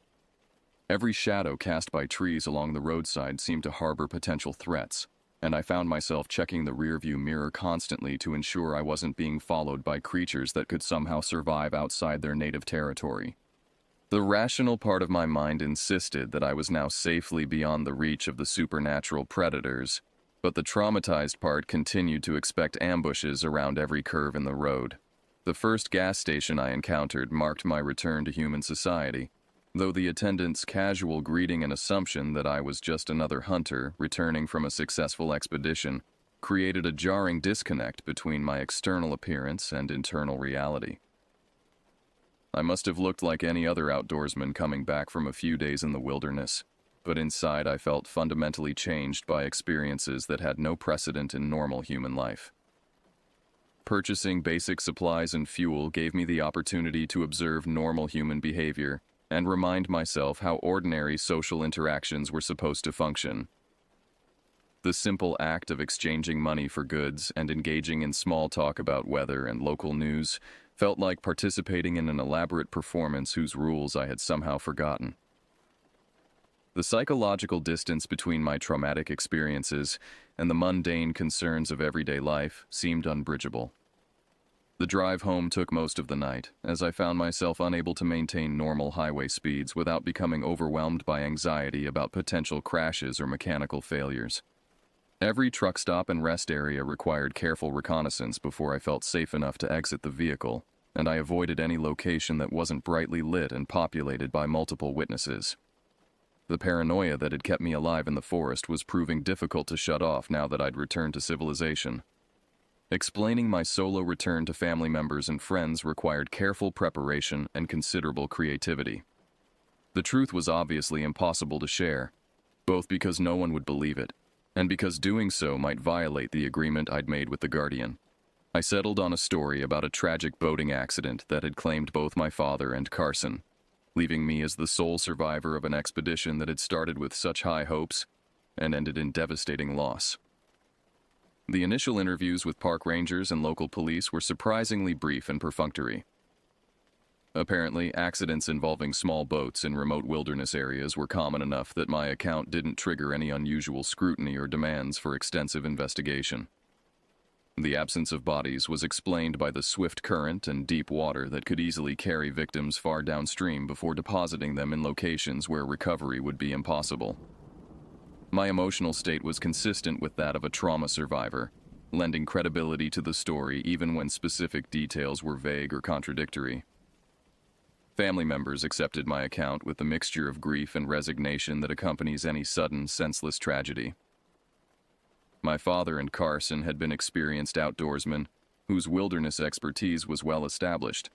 Every shadow cast by trees along the roadside seemed to harbor potential threats, and I found myself checking the rearview mirror constantly to ensure I wasn't being followed by creatures that could somehow survive outside their native territory. The rational part of my mind insisted that I was now safely beyond the reach of the supernatural predators, but the traumatized part continued to expect ambushes around every curve in the road. The first gas station I encountered marked my return to human society, though the attendant's casual greeting and assumption that I was just another hunter returning from a successful expedition created a jarring disconnect between my external appearance and internal reality. I must have looked like any other outdoorsman coming back from a few days in the wilderness, but inside I felt fundamentally changed by experiences that had no precedent in normal human life. Purchasing basic supplies and fuel gave me the opportunity to observe normal human behavior and remind myself how ordinary social interactions were supposed to function. The simple act of exchanging money for goods and engaging in small talk about weather and local news felt like participating in an elaborate performance whose rules I had somehow forgotten. The psychological distance between my traumatic experiences and the mundane concerns of everyday life seemed unbridgeable. The drive home took most of the night, as I found myself unable to maintain normal highway speeds without becoming overwhelmed by anxiety about potential crashes or mechanical failures. Every truck stop and rest area required careful reconnaissance before I felt safe enough to exit the vehicle, and I avoided any location that wasn't brightly lit and populated by multiple witnesses. The paranoia that had kept me alive in the forest was proving difficult to shut off now that I'd returned to civilization. Explaining my solo return to family members and friends required careful preparation and considerable creativity. The truth was obviously impossible to share, both because no one would believe it, and because doing so might violate the agreement I'd made with the Guardian. I settled on a story about a tragic boating accident that had claimed both my father and Carson, leaving me as the sole survivor of an expedition that had started with such high hopes and ended in devastating loss. The initial interviews with park rangers and local police were surprisingly brief and perfunctory. Apparently, accidents involving small boats in remote wilderness areas were common enough that my account didn't trigger any unusual scrutiny or demands for extensive investigation. The absence of bodies was explained by the swift current and deep water that could easily carry victims far downstream before depositing them in locations where recovery would be impossible. My emotional state was consistent with that of a trauma survivor, lending credibility to the story even when specific details were vague or contradictory. Family members accepted my account with the mixture of grief and resignation that accompanies any sudden, senseless tragedy. My father and Carson had been experienced outdoorsmen whose wilderness expertise was well established,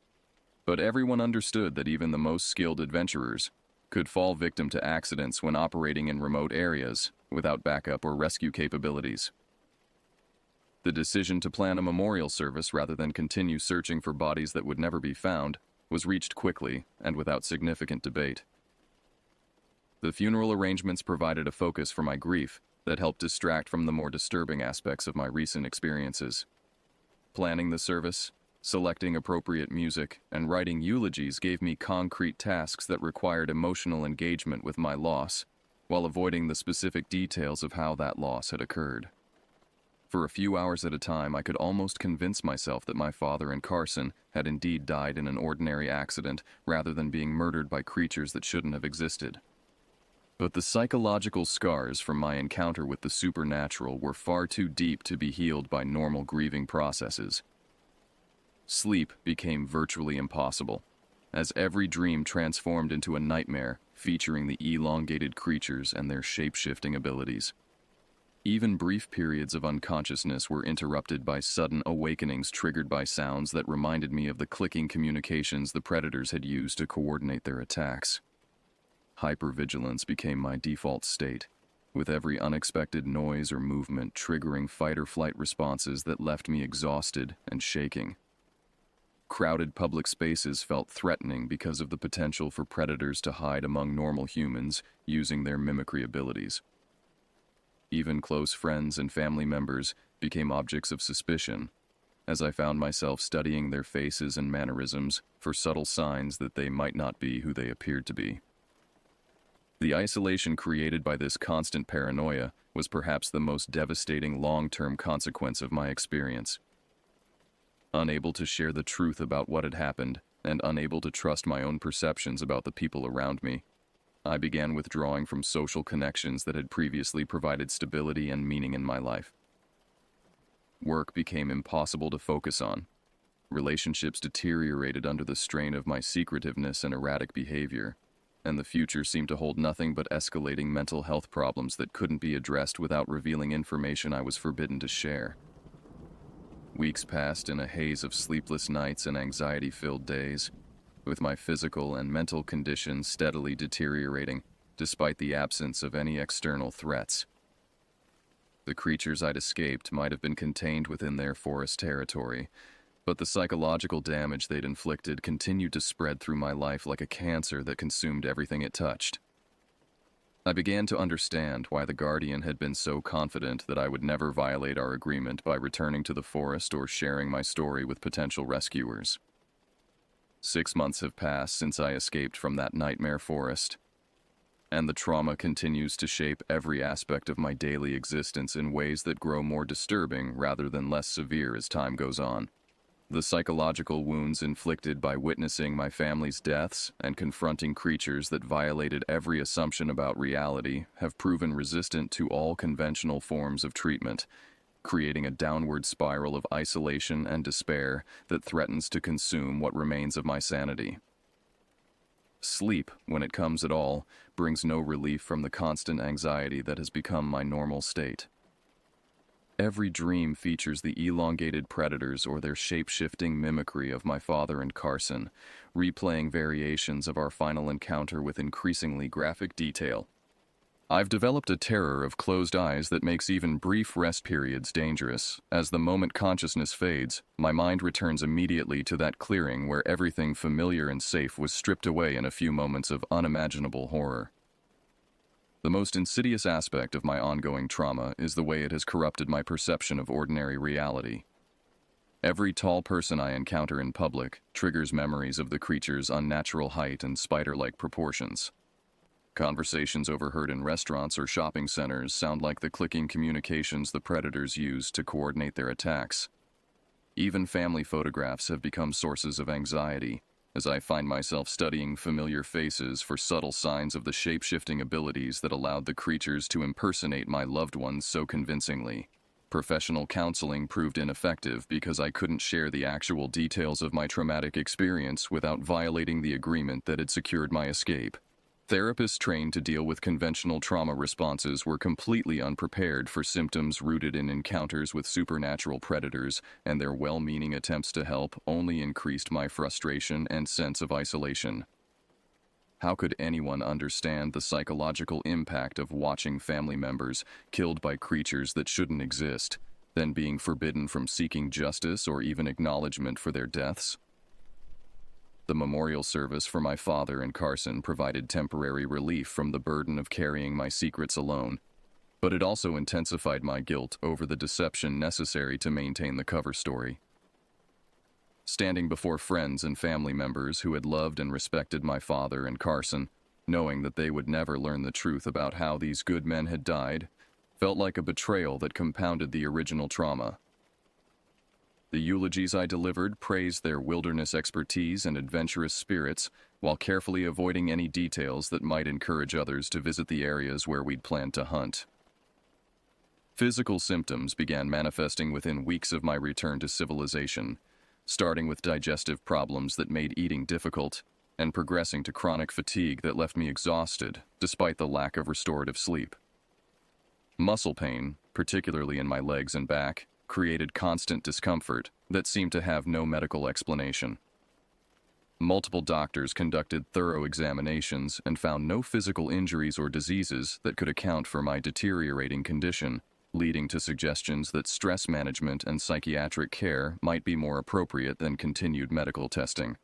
but everyone understood that even the most skilled adventurers could fall victim to accidents when operating in remote areas without backup or rescue capabilities. The decision to plan a memorial service rather than continue searching for bodies that would never be found was reached quickly and without significant debate. The funeral arrangements provided a focus for my grief that helped distract from the more disturbing aspects of my recent experiences. Planning the service, Selecting appropriate music and writing eulogies gave me concrete tasks that required emotional engagement with my loss, while avoiding the specific details of how that loss had occurred. For a few hours at a time, I could almost convince myself that my father and Carson had indeed died in an ordinary accident rather than being murdered by creatures that shouldn't have existed. But the psychological scars from my encounter with the supernatural were far too deep to be healed by normal grieving processes. Sleep became virtually impossible, as every dream transformed into a nightmare featuring the elongated creatures and their shape-shifting abilities. Even brief periods of unconsciousness were interrupted by sudden awakenings triggered by sounds that reminded me of the clicking communications the predators had used to coordinate their attacks. Hypervigilance became my default state, with every unexpected noise or movement triggering fight-or-flight responses that left me exhausted and shaking. Crowded public spaces felt threatening because of the potential for predators to hide among normal humans using their mimicry abilities. Even close friends and family members became objects of suspicion, as I found myself studying their faces and mannerisms for subtle signs that they might not be who they appeared to be. The isolation created by this constant paranoia was perhaps the most devastating long-term consequence of my experience. Unable to share the truth about what had happened, and unable to trust my own perceptions about the people around me, I began withdrawing from social connections that had previously provided stability and meaning in my life. Work became impossible to focus on. Relationships deteriorated under the strain of my secretiveness and erratic behavior, and the future seemed to hold nothing but escalating mental health problems that couldn't be addressed without revealing information I was forbidden to share. Weeks passed in a haze of sleepless nights and anxiety-filled days, with my physical and mental condition steadily deteriorating despite the absence of any external threats. The creatures I'd escaped might have been contained within their forest territory, but the psychological damage they'd inflicted continued to spread through my life like a cancer that consumed everything it touched. I began to understand why the Guardian had been so confident that I would never violate our agreement by returning to the forest or sharing my story with potential rescuers. 6 months have passed since I escaped from that nightmare forest, and the trauma continues to shape every aspect of my daily existence in ways that grow more disturbing rather than less severe as time goes on. The psychological wounds inflicted by witnessing my family's deaths and confronting creatures that violated every assumption about reality have proven resistant to all conventional forms of treatment, creating a downward spiral of isolation and despair that threatens to consume what remains of my sanity. Sleep, when it comes at all, brings no relief from the constant anxiety that has become my normal state. Every dream features the elongated predators or their shape-shifting mimicry of my father and Carson, replaying variations of our final encounter with increasingly graphic detail. I've developed a terror of closed eyes that makes even brief rest periods dangerous. As the moment consciousness fades, my mind returns immediately to that clearing where everything familiar and safe was stripped away in a few moments of unimaginable horror. The most insidious aspect of my ongoing trauma is the way it has corrupted my perception of ordinary reality. Every tall person I encounter in public triggers memories of the creature's unnatural height and spider-like proportions. Conversations overheard in restaurants or shopping centers sound like the clicking communications the predators use to coordinate their attacks. Even family photographs have become sources of anxiety, as I find myself studying familiar faces for subtle signs of the shape-shifting abilities that allowed the creatures to impersonate my loved ones so convincingly. Professional counseling proved ineffective because I couldn't share the actual details of my traumatic experience without violating the agreement that had secured my escape. Therapists trained to deal with conventional trauma responses were completely unprepared for symptoms rooted in encounters with supernatural predators, and their well-meaning attempts to help only increased my frustration and sense of isolation. How could anyone understand the psychological impact of watching family members killed by creatures that shouldn't exist, then being forbidden from seeking justice or even acknowledgement for their deaths? The memorial service for my father and Carson provided temporary relief from the burden of carrying my secrets alone, but it also intensified my guilt over the deception necessary to maintain the cover story. Standing before friends and family members who had loved and respected my father and Carson, knowing that they would never learn the truth about how these good men had died, felt like a betrayal that compounded the original trauma. The eulogies I delivered praised their wilderness expertise and adventurous spirits, while carefully avoiding any details that might encourage others to visit the areas where we'd planned to hunt. Physical symptoms began manifesting within weeks of my return to civilization, starting with digestive problems that made eating difficult, and progressing to chronic fatigue that left me exhausted, despite the lack of restorative sleep. Muscle pain, particularly in my legs and back, created constant discomfort that seemed to have no medical explanation. Multiple doctors conducted thorough examinations and found no physical injuries or diseases that could account for my deteriorating condition, leading to suggestions that stress management and psychiatric care might be more appropriate than continued medical testing.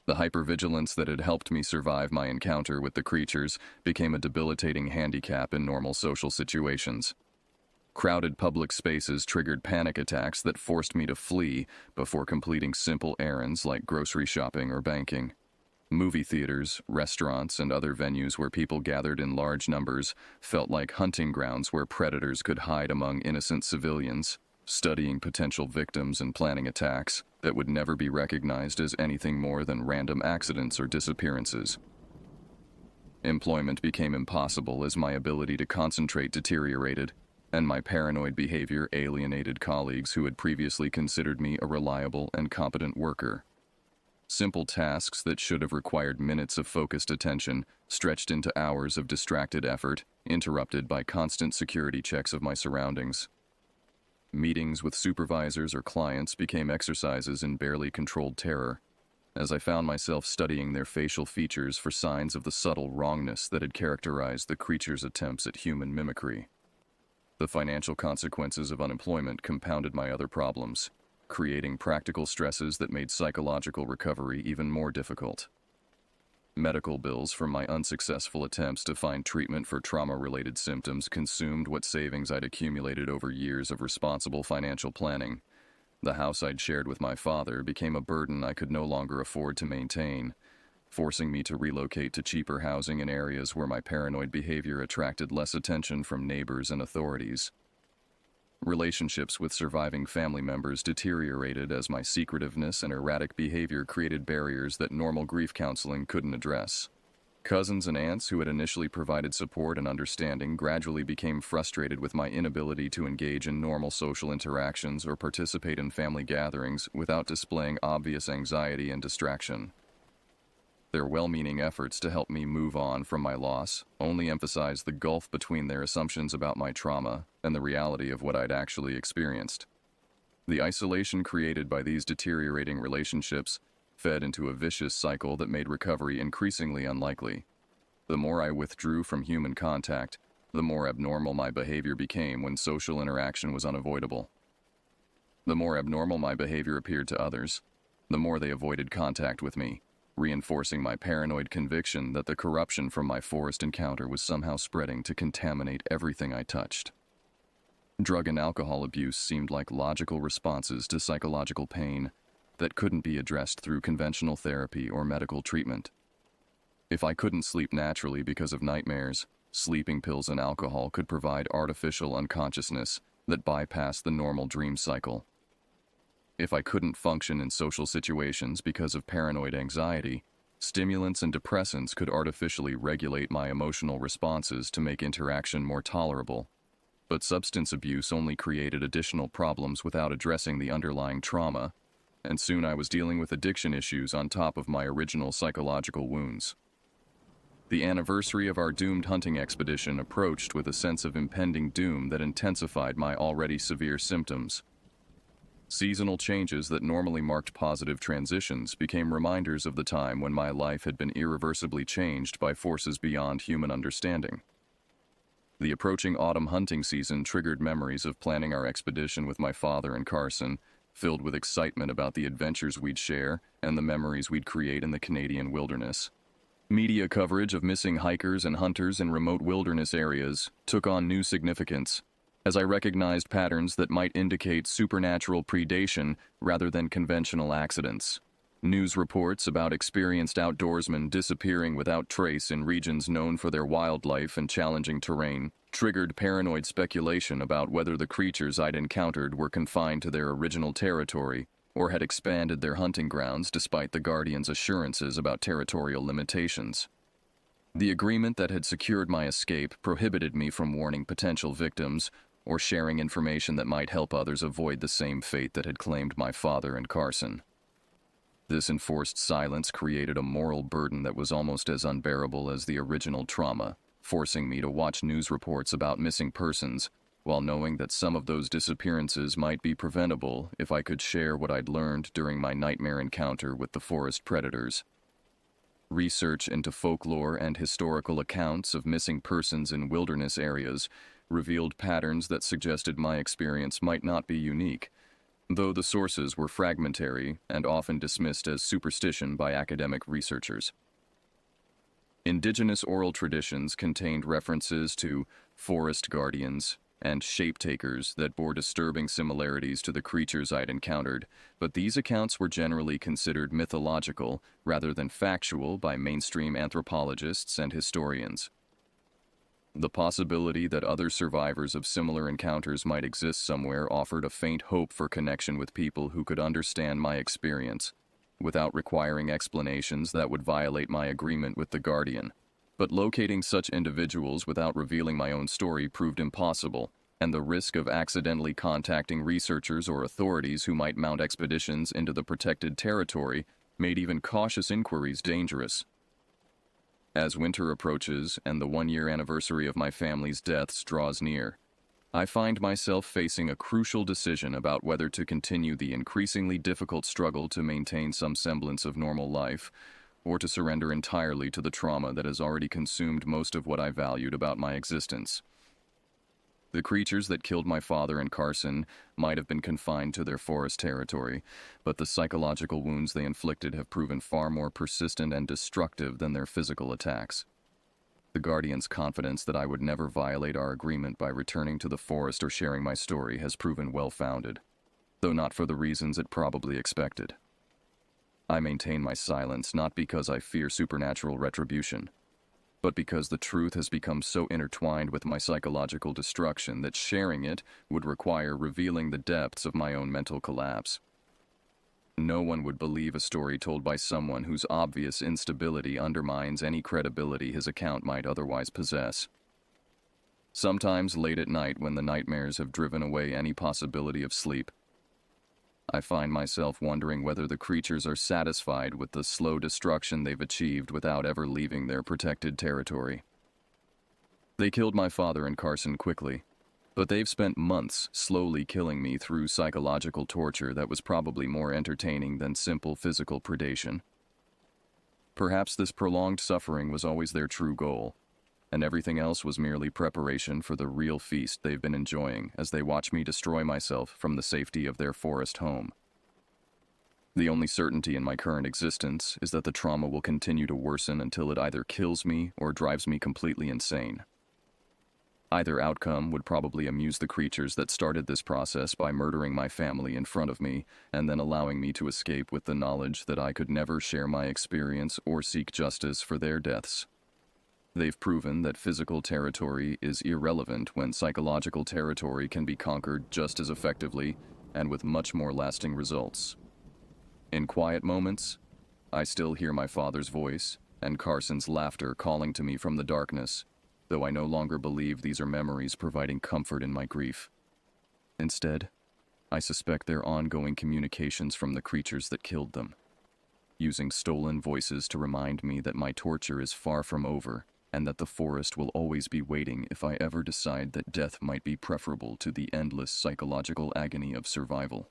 The hypervigilance that had helped me survive my encounter with the creatures became a debilitating handicap in normal social situations. Crowded public spaces triggered panic attacks that forced me to flee before completing simple errands like grocery shopping or banking. Movie theaters, restaurants, and other venues where people gathered in large numbers felt like hunting grounds where predators could hide among innocent civilians, studying potential victims and planning attacks that would never be recognized as anything more than random accidents or disappearances. Employment became impossible as my ability to concentrate deteriorated, and my paranoid behavior alienated colleagues who had previously considered me a reliable and competent worker. Simple tasks that should have required minutes of focused attention stretched into hours of distracted effort, interrupted by constant security checks of my surroundings. Meetings with supervisors or clients became exercises in barely controlled terror, as I found myself studying their facial features for signs of the subtle wrongness that had characterized the creature's attempts at human mimicry. The financial consequences of unemployment compounded my other problems, creating practical stresses that made psychological recovery even more difficult. Medical bills from my unsuccessful attempts to find treatment for trauma-related symptoms consumed what savings I'd accumulated over years of responsible financial planning. The house I'd shared with my father became a burden I could no longer afford to maintain, forcing me to relocate to cheaper housing in areas where my paranoid behavior attracted less attention from neighbors and authorities. Relationships with surviving family members deteriorated as my secretiveness and erratic behavior created barriers that normal grief counseling couldn't address. Cousins and aunts who had initially provided support and understanding gradually became frustrated with my inability to engage in normal social interactions or participate in family gatherings without displaying obvious anxiety and distraction. Their well-meaning efforts to help me move on from my loss only emphasized the gulf between their assumptions about my trauma and the reality of what I'd actually experienced. The isolation created by these deteriorating relationships fed into a vicious cycle that made recovery increasingly unlikely. The more I withdrew from human contact, the more abnormal my behavior became when social interaction was unavoidable. The more abnormal my behavior appeared to others, the more they avoided contact with me, reinforcing my paranoid conviction that the corruption from my forest encounter was somehow spreading to contaminate everything I touched. Drug and alcohol abuse seemed like logical responses to psychological pain that couldn't be addressed through conventional therapy or medical treatment. If I couldn't sleep naturally because of nightmares, sleeping pills and alcohol could provide artificial unconsciousness that bypassed the normal dream cycle. If I couldn't function in social situations because of paranoid anxiety, stimulants and depressants could artificially regulate my emotional responses to make interaction more tolerable. But substance abuse only created additional problems without addressing the underlying trauma, and soon I was dealing with addiction issues on top of my original psychological wounds. The anniversary of our doomed hunting expedition approached with a sense of impending doom that intensified my already severe symptoms. Seasonal changes that normally marked positive transitions became reminders of the time when my life had been irreversibly changed by forces beyond human understanding. The approaching autumn hunting season triggered memories of planning our expedition with my father and Carson, filled with excitement about the adventures we'd share and the memories we'd create in the Canadian wilderness. Media coverage of missing hikers and hunters in remote wilderness areas took on new significance, as I recognized patterns that might indicate supernatural predation rather than conventional accidents. News reports about experienced outdoorsmen disappearing without trace in regions known for their wildlife and challenging terrain triggered paranoid speculation about whether the creatures I'd encountered were confined to their original territory or had expanded their hunting grounds despite the Guardian's assurances about territorial limitations. The agreement that had secured my escape prohibited me from warning potential victims or sharing information that might help others avoid the same fate that had claimed my father and Carson. This enforced silence created a moral burden that was almost as unbearable as the original trauma, forcing me to watch news reports about missing persons while knowing that some of those disappearances might be preventable if I could share what I'd learned during my nightmare encounter with the forest predators. Research into folklore and historical accounts of missing persons in wilderness areas revealed patterns that suggested my experience might not be unique, though the sources were fragmentary and often dismissed as superstition by academic researchers. Indigenous oral traditions contained references to forest guardians and shape-takers that bore disturbing similarities to the creatures I'd encountered, but these accounts were generally considered mythological rather than factual by mainstream anthropologists and historians. The possibility that other survivors of similar encounters might exist somewhere offered a faint hope for connection with people who could understand my experience, without requiring explanations that would violate my agreement with the Guardian. But locating such individuals without revealing my own story proved impossible, and the risk of accidentally contacting researchers or authorities who might mount expeditions into the protected territory made even cautious inquiries dangerous. As winter approaches and the one-year anniversary of my family's deaths draws near, I find myself facing a crucial decision about whether to continue the increasingly difficult struggle to maintain some semblance of normal life, or to surrender entirely to the trauma that has already consumed most of what I valued about my existence. The creatures that killed my father and Carson might have been confined to their forest territory, but the psychological wounds they inflicted have proven far more persistent and destructive than their physical attacks. The Guardian's confidence that I would never violate our agreement by returning to the forest or sharing my story has proven well-founded, though not for the reasons it probably expected. I maintain my silence not because I fear supernatural retribution, but because the truth has become so intertwined with my psychological destruction that sharing it would require revealing the depths of my own mental collapse. No one would believe a story told by someone whose obvious instability undermines any credibility his account might otherwise possess. Sometimes late at night, when the nightmares have driven away any possibility of sleep, I find myself wondering whether the creatures are satisfied with the slow destruction they've achieved without ever leaving their protected territory. They killed my father and Carson quickly, but they've spent months slowly killing me through psychological torture that was probably more entertaining than simple physical predation. Perhaps this prolonged suffering was always their true goal, and everything else was merely preparation for the real feast they've been enjoying as they watch me destroy myself from the safety of their forest home. The only certainty in my current existence is that the trauma will continue to worsen until it either kills me or drives me completely insane. Either outcome would probably amuse the creatures that started this process by murdering my family in front of me and then allowing me to escape with the knowledge that I could never share my experience or seek justice for their deaths. They've proven that physical territory is irrelevant when psychological territory can be conquered just as effectively and with much more lasting results. In quiet moments, I still hear my father's voice and Carson's laughter calling to me from the darkness, though I no longer believe these are memories providing comfort in my grief. Instead, I suspect they're ongoing communications from the creatures that killed them, using stolen voices to remind me that my torture is far from over and that the forest will always be waiting if I ever decide that death might be preferable to the endless psychological agony of survival.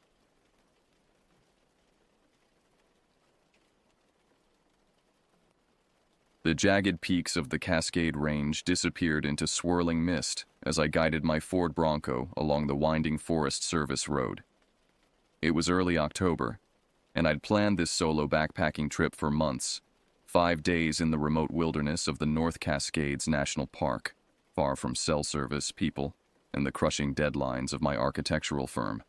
The jagged peaks of the Cascade Range disappeared into swirling mist as I guided my Ford Bronco along the winding Forest Service road. It was early October, and I'd planned this solo backpacking trip for months. 5 days in the remote wilderness of the North Cascades National Park, far from cell service, people, and the crushing deadlines of my architectural firm.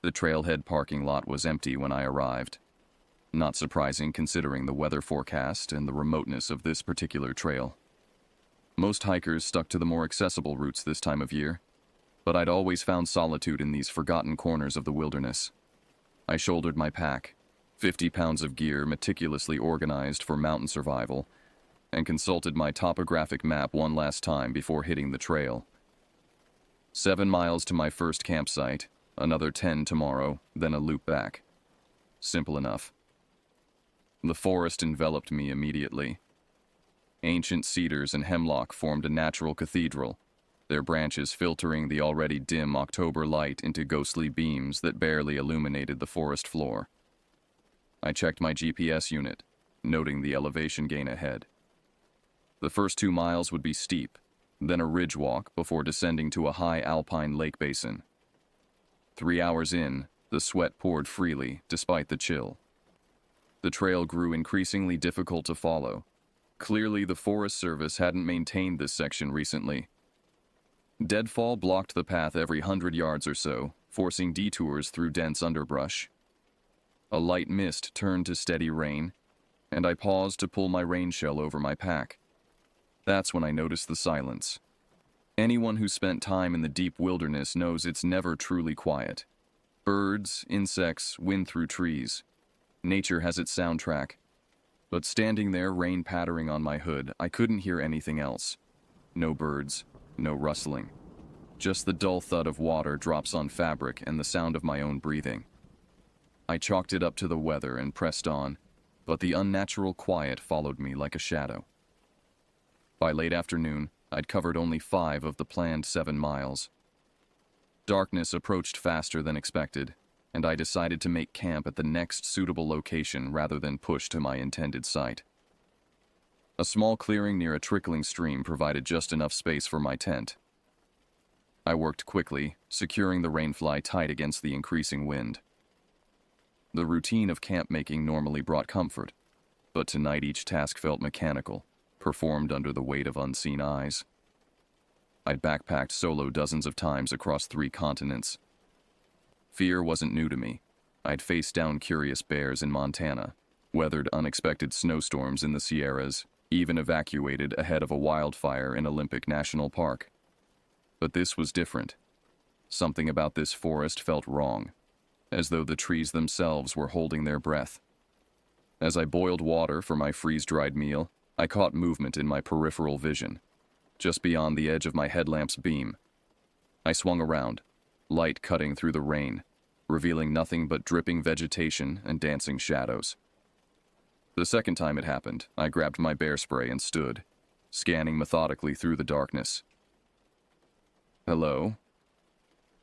The trailhead parking lot was empty when I arrived. Not surprising considering the weather forecast and the remoteness of this particular trail. Most hikers stuck to the more accessible routes this time of year, but I'd always found solitude in these forgotten corners of the wilderness. I shouldered my pack, 50 pounds of gear meticulously organized for mountain survival, and consulted my topographic map one last time before hitting the trail. 7 miles to my first campsite, another 10 tomorrow, then a loop back. Simple enough. The forest enveloped me immediately. Ancient cedars and hemlock formed a natural cathedral, their branches filtering the already dim October light into ghostly beams that barely illuminated the forest floor. I checked my GPS unit, noting the elevation gain ahead. The first 2 miles would be steep, then a ridge walk before descending to a high alpine lake basin. 3 hours in, the sweat poured freely, despite the chill. The trail grew increasingly difficult to follow. Clearly, the Forest Service hadn't maintained this section recently. Deadfall blocked the path every 100 yards or so, forcing detours through dense underbrush. A light mist turned to steady rain, and I paused to pull my rain shell over my pack. That's when I noticed the silence. Anyone who spent time in the deep wilderness knows it's never truly quiet. Birds, insects, wind through trees. Nature has its soundtrack. But standing there, rain pattering on my hood, I couldn't hear anything else. No birds, no rustling. Just the dull thud of water drops on fabric and the sound of my own breathing. I chalked it up to the weather and pressed on, but the unnatural quiet followed me like a shadow. By late afternoon, I'd covered only 5 of the planned 7 miles. Darkness approached faster than expected, and I decided to make camp at the next suitable location rather than push to my intended site. A small clearing near a trickling stream provided just enough space for my tent. I worked quickly, securing the rainfly tight against the increasing wind. The routine of camp making normally brought comfort, but tonight each task felt mechanical, performed under the weight of unseen eyes. I'd backpacked solo dozens of times across 3 continents. Fear wasn't new to me. I'd faced down curious bears in Montana, weathered unexpected snowstorms in the Sierras, even evacuated ahead of a wildfire in Olympic National Park. But this was different. Something about this forest felt wrong, as though the trees themselves were holding their breath. As I boiled water for my freeze-dried meal, I caught movement in my peripheral vision, just beyond the edge of my headlamp's beam. I swung around, light cutting through the rain, revealing nothing but dripping vegetation and dancing shadows. The second time it happened, I grabbed my bear spray and stood, scanning methodically through the darkness. "Hello?"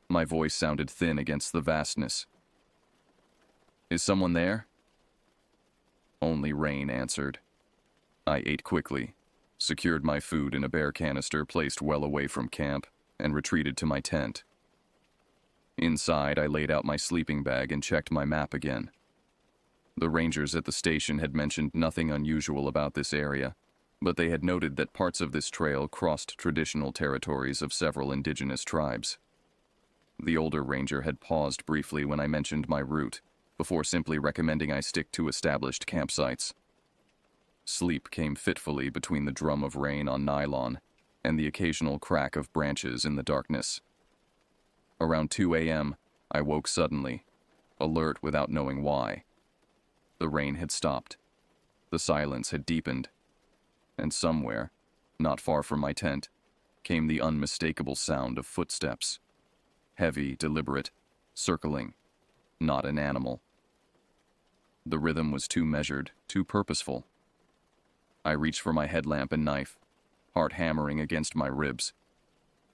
My voice sounded thin against the vastness. "Is someone there?" Only rain answered. I ate quickly, secured my food in a bear canister placed well away from camp, and retreated to my tent. Inside, I laid out my sleeping bag and checked my map again. The rangers at the station had mentioned nothing unusual about this area, but they had noted that parts of this trail crossed traditional territories of several indigenous tribes. The older ranger had paused briefly when I mentioned my route, before simply recommending I stick to established campsites. Sleep came fitfully between the drum of rain on nylon and the occasional crack of branches in the darkness. Around 2 a.m., I woke suddenly, alert without knowing why. The rain had stopped. The silence had deepened. And somewhere, not far from my tent, came the unmistakable sound of footsteps. Heavy, deliberate, circling. Not an animal. The rhythm was too measured, too purposeful. I reached for my headlamp and knife, heart hammering against my ribs.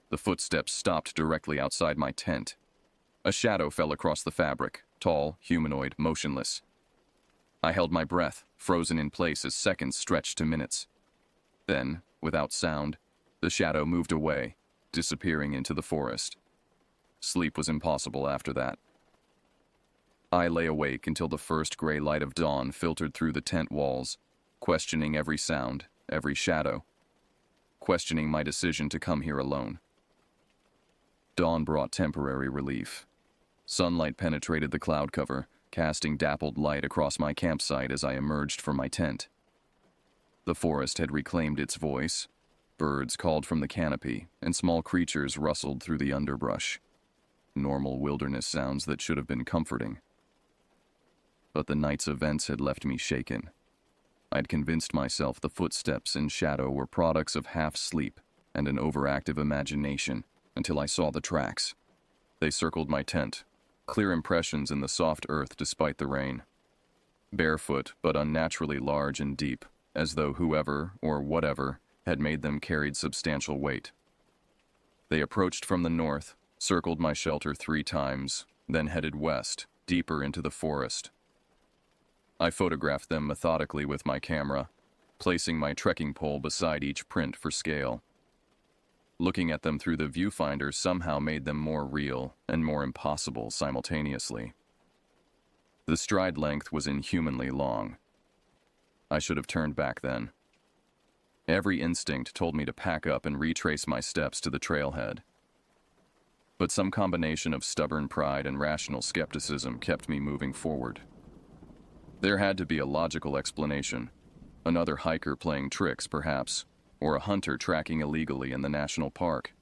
The footsteps stopped directly outside my tent. A shadow fell across the fabric, tall, humanoid, motionless. I held my breath, frozen in place as seconds stretched to minutes. Then, without sound, the shadow moved away, disappearing into the forest. Sleep was impossible after that. I lay awake until the first gray light of dawn filtered through the tent walls, questioning every sound, every shadow, questioning my decision to come here alone. Dawn brought temporary relief. Sunlight penetrated the cloud cover, casting dappled light across my campsite as I emerged from my tent. The forest had reclaimed its voice. Birds called from the canopy, and small creatures rustled through the underbrush. Normal wilderness sounds that should have been comforting. But the night's events had left me shaken. I'd convinced myself the footsteps in shadow were products of half-sleep and an overactive imagination until I saw the tracks. They circled my tent, clear impressions in the soft earth despite the rain. Barefoot, but unnaturally large and deep, as though whoever, or whatever, had made them carried substantial weight. They approached from the north, circled my shelter 3 times, then headed west, deeper into the forest. I photographed them methodically with my camera, placing my trekking pole beside each print for scale. Looking at them through the viewfinder somehow made them more real and more impossible simultaneously. The stride length was inhumanly long. I should have turned back then. Every instinct told me to pack up and retrace my steps to the trailhead. But some combination of stubborn pride and rational skepticism kept me moving forward. There had to be a logical explanation. Another hiker playing tricks, perhaps, or a hunter tracking illegally in the national park.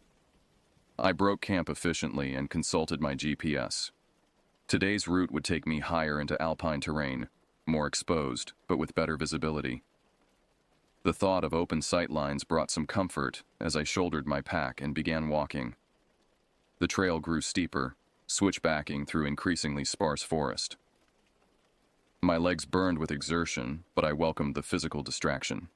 I broke camp efficiently and consulted my GPS. Today's route would take me higher into alpine terrain, more exposed, but with better visibility. The thought of open sight lines brought some comfort as I shouldered my pack and began walking. The trail grew steeper, switchbacking through increasingly sparse forest. My legs burned with exertion, but I welcomed the physical distraction.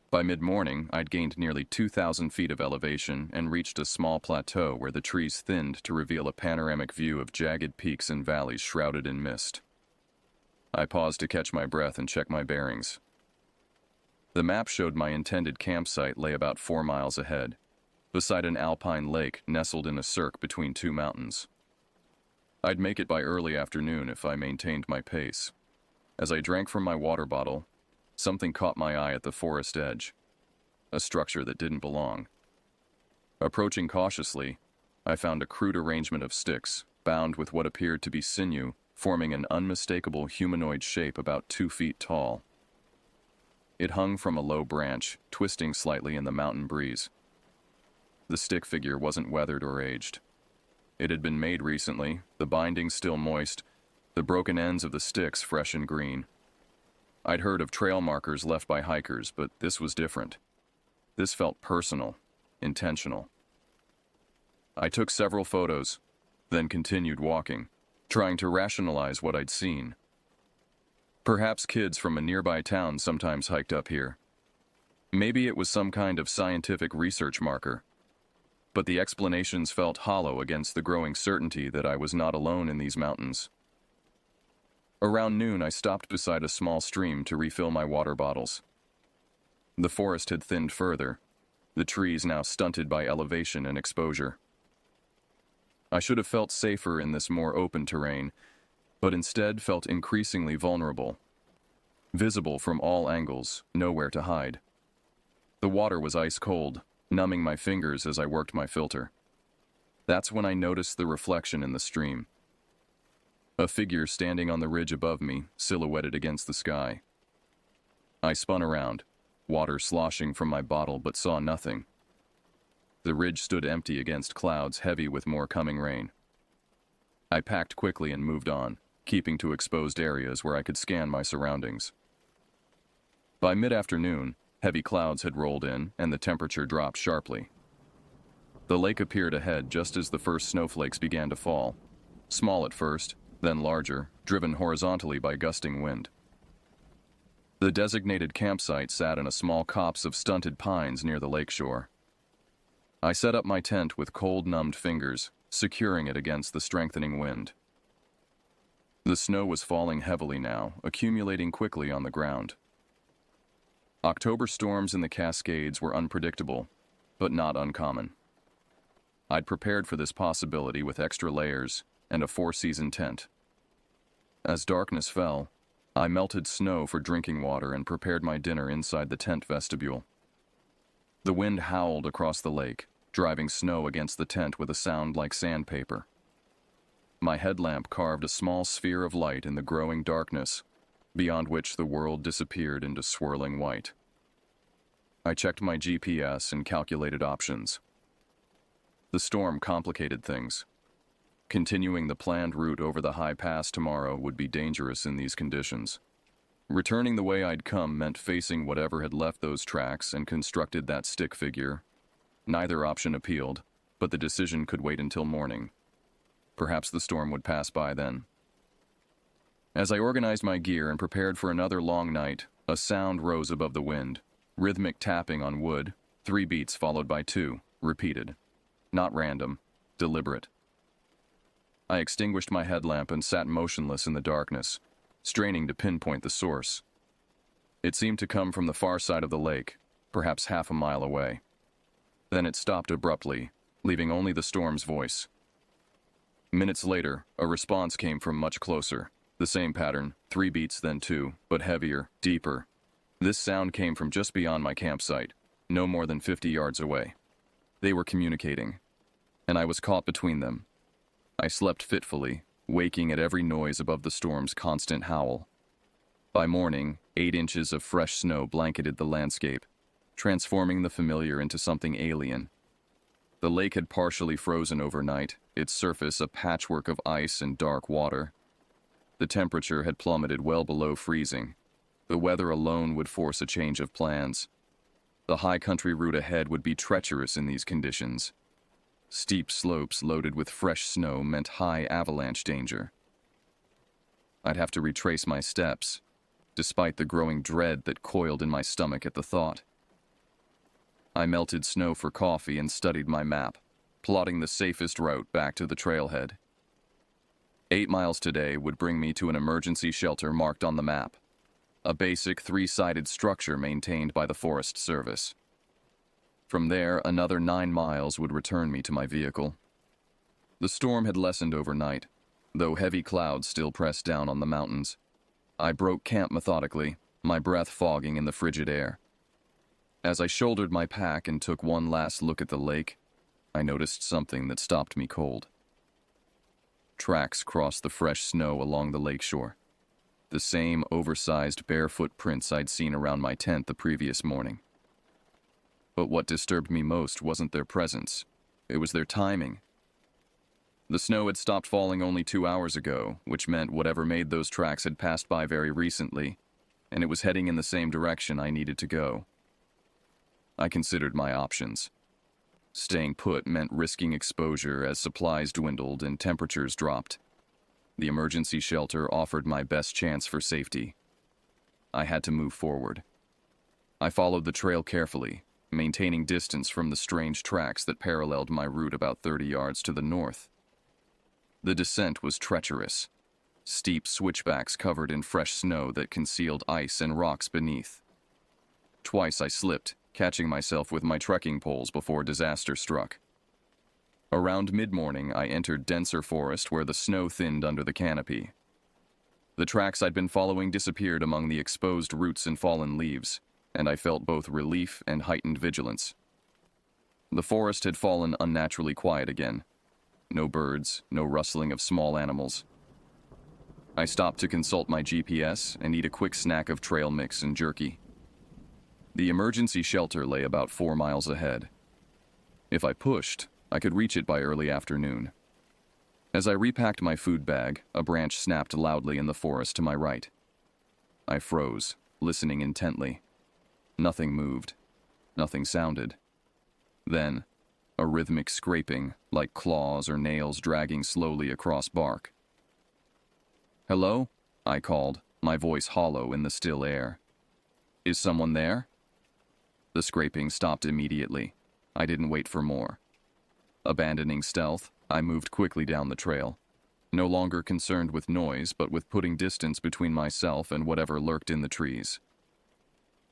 By mid-morning, I'd gained nearly 2,000 feet of elevation and reached a small plateau where the trees thinned to reveal a panoramic view of jagged peaks and valleys shrouded in mist. I paused to catch my breath and check my bearings. The map showed my intended campsite lay about 4 miles ahead, beside an alpine lake nestled in a cirque between 2 mountains. I'd make it by early afternoon if I maintained my pace. As I drank from my water bottle, something caught my eye at the forest edge, a structure that didn't belong. Approaching cautiously, I found a crude arrangement of sticks, bound with what appeared to be sinew, forming an unmistakable humanoid shape about 2 feet tall. It hung from a low branch, twisting slightly in the mountain breeze. The stick figure wasn't weathered or aged. It had been made recently, the binding still moist, the broken ends of the sticks fresh and green. I'd heard of trail markers left by hikers, but this was different. This felt personal, intentional. I took several photos, then continued walking, trying to rationalize what I'd seen. Perhaps kids from a nearby town sometimes hiked up here. Maybe it was some kind of scientific research marker. But the explanations felt hollow against the growing certainty that I was not alone in these mountains. Around noon, I stopped beside a small stream to refill my water bottles. The forest had thinned further, the trees now stunted by elevation and exposure. I should have felt safer in this more open terrain, but instead felt increasingly vulnerable. Visible from all angles, nowhere to hide. The water was ice cold, numbing my fingers as I worked my filter. That's when I noticed the reflection in the stream. A figure standing on the ridge above me, silhouetted against the sky. I spun around, water sloshing from my bottle, but saw nothing. The ridge stood empty against clouds heavy with more coming rain. I packed quickly and moved on, keeping to exposed areas where I could scan my surroundings. By mid-afternoon, heavy clouds had rolled in and the temperature dropped sharply. The lake appeared ahead just as the first snowflakes began to fall, small at first, then larger, driven horizontally by gusting wind. The designated campsite sat in a small copse of stunted pines near the lakeshore. I set up my tent with cold-numbed fingers, securing it against the strengthening wind. The snow was falling heavily now, accumulating quickly on the ground. October storms in the Cascades were unpredictable, but not uncommon. I'd prepared for this possibility with extra layers and a 4-season tent. As darkness fell, I melted snow for drinking water and prepared my dinner inside the tent vestibule. The wind howled across the lake, driving snow against the tent with a sound like sandpaper. My headlamp carved a small sphere of light in the growing darkness, beyond which the world disappeared into swirling white. I checked my GPS and calculated options. The storm complicated things. Continuing the planned route over the high pass tomorrow would be dangerous in these conditions. Returning the way I'd come meant facing whatever had left those tracks and constructed that stick figure. Neither option appealed, but the decision could wait until morning. Perhaps the storm would pass by then. As I organized my gear and prepared for another long night, a sound rose above the wind. Rhythmic tapping on wood, 3 beats followed by 2, repeated. Not random, deliberate. I extinguished my headlamp and sat motionless in the darkness, straining to pinpoint the source. It seemed to come from the far side of the lake, perhaps half a mile away. Then it stopped abruptly, leaving only the storm's voice. Minutes later, a response came from much closer. The same pattern, 3 beats then 2, but heavier, deeper. This sound came from just beyond my campsite, no more than 50 yards away. They were communicating, and I was caught between them. I slept fitfully, waking at every noise above the storm's constant howl. By morning, 8 inches of fresh snow blanketed the landscape, transforming the familiar into something alien. The lake had partially frozen overnight, its surface a patchwork of ice and dark water. The temperature had plummeted well below freezing. The weather alone would force a change of plans. The high country route ahead would be treacherous in these conditions. Steep slopes loaded with fresh snow meant high avalanche danger. I'd have to retrace my steps, despite the growing dread that coiled in my stomach at the thought. I melted snow for coffee and studied my map, plotting the safest route back to the trailhead. 8 miles today would bring me to an emergency shelter marked on the map, a basic 3-sided structure maintained by the Forest Service. From there, another 9 miles would return me to my vehicle. The storm had lessened overnight, though heavy clouds still pressed down on the mountains. I broke camp methodically, my breath fogging in the frigid air. As I shouldered my pack and took one last look at the lake, I noticed something that stopped me cold. Tracks crossed the fresh snow along the lakeshore. The same oversized barefoot prints I'd seen around my tent the previous morning. But what disturbed me most wasn't their presence. It was their timing. The snow had stopped falling only 2 hours ago, which meant whatever made those tracks had passed by very recently, and it was heading in the same direction I needed to go. I considered my options. Staying put meant risking exposure as supplies dwindled and temperatures dropped. The emergency shelter offered my best chance for safety. I had to move forward. I followed the trail carefully, maintaining distance from the strange tracks that paralleled my route about 30 yards to the north. The descent was treacherous, steep switchbacks covered in fresh snow that concealed ice and rocks beneath. Twice I slipped, catching myself with my trekking poles before disaster struck. Around mid-morning, I entered denser forest where the snow thinned under the canopy. The tracks I'd been following disappeared among the exposed roots and fallen leaves, and I felt both relief and heightened vigilance. The forest had fallen unnaturally quiet again. No birds, no rustling of small animals. I stopped to consult my GPS and eat a quick snack of trail mix and jerky. The emergency shelter lay about 4 miles ahead. If I pushed, I could reach it by early afternoon. As I repacked my food bag, a branch snapped loudly in the forest to my right. I froze, listening intently. Nothing moved. Nothing sounded. Then, a rhythmic scraping, like claws or nails dragging slowly across bark. "Hello?" I called, my voice hollow in the still air. "Is someone there?" The scraping stopped immediately. I didn't wait for more. Abandoning stealth, I moved quickly down the trail, no longer concerned with noise but with putting distance between myself and whatever lurked in the trees.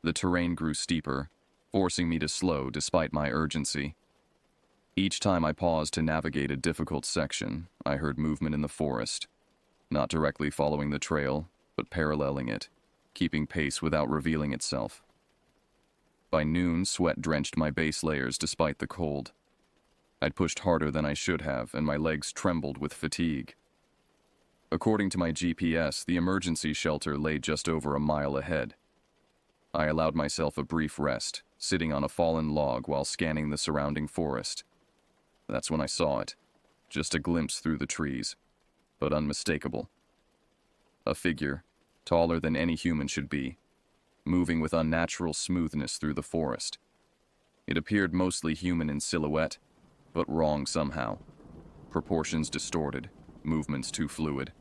The terrain grew steeper, forcing me to slow despite my urgency. Each time I paused to navigate a difficult section, I heard movement in the forest, not directly following the trail, but paralleling it, keeping pace without revealing itself. By noon, sweat drenched my base layers despite the cold. I'd pushed harder than I should have, and my legs trembled with fatigue. According to my GPS, the emergency shelter lay just over a mile ahead. I allowed myself a brief rest, sitting on a fallen log while scanning the surrounding forest. That's when I saw it, just a glimpse through the trees, but unmistakable. A figure, taller than any human should be, moving with unnatural smoothness through the forest. It appeared mostly human in silhouette, but wrong somehow. Proportions distorted, movements too fluid.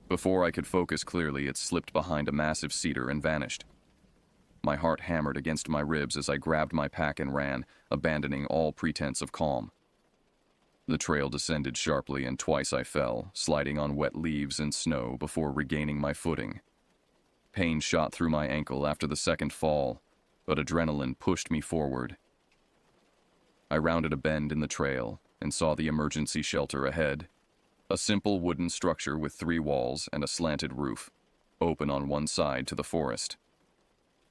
Before I could focus clearly, it slipped behind a massive cedar and vanished. My heart hammered against my ribs as I grabbed my pack and ran, abandoning all pretense of calm. The trail descended sharply, and twice I fell, sliding on wet leaves and snow before regaining my footing. Pain shot through my ankle after the second fall, but adrenaline pushed me forward. I rounded a bend in the trail and saw the emergency shelter ahead. A simple wooden structure with 3 walls and a slanted roof, open on one side to the forest.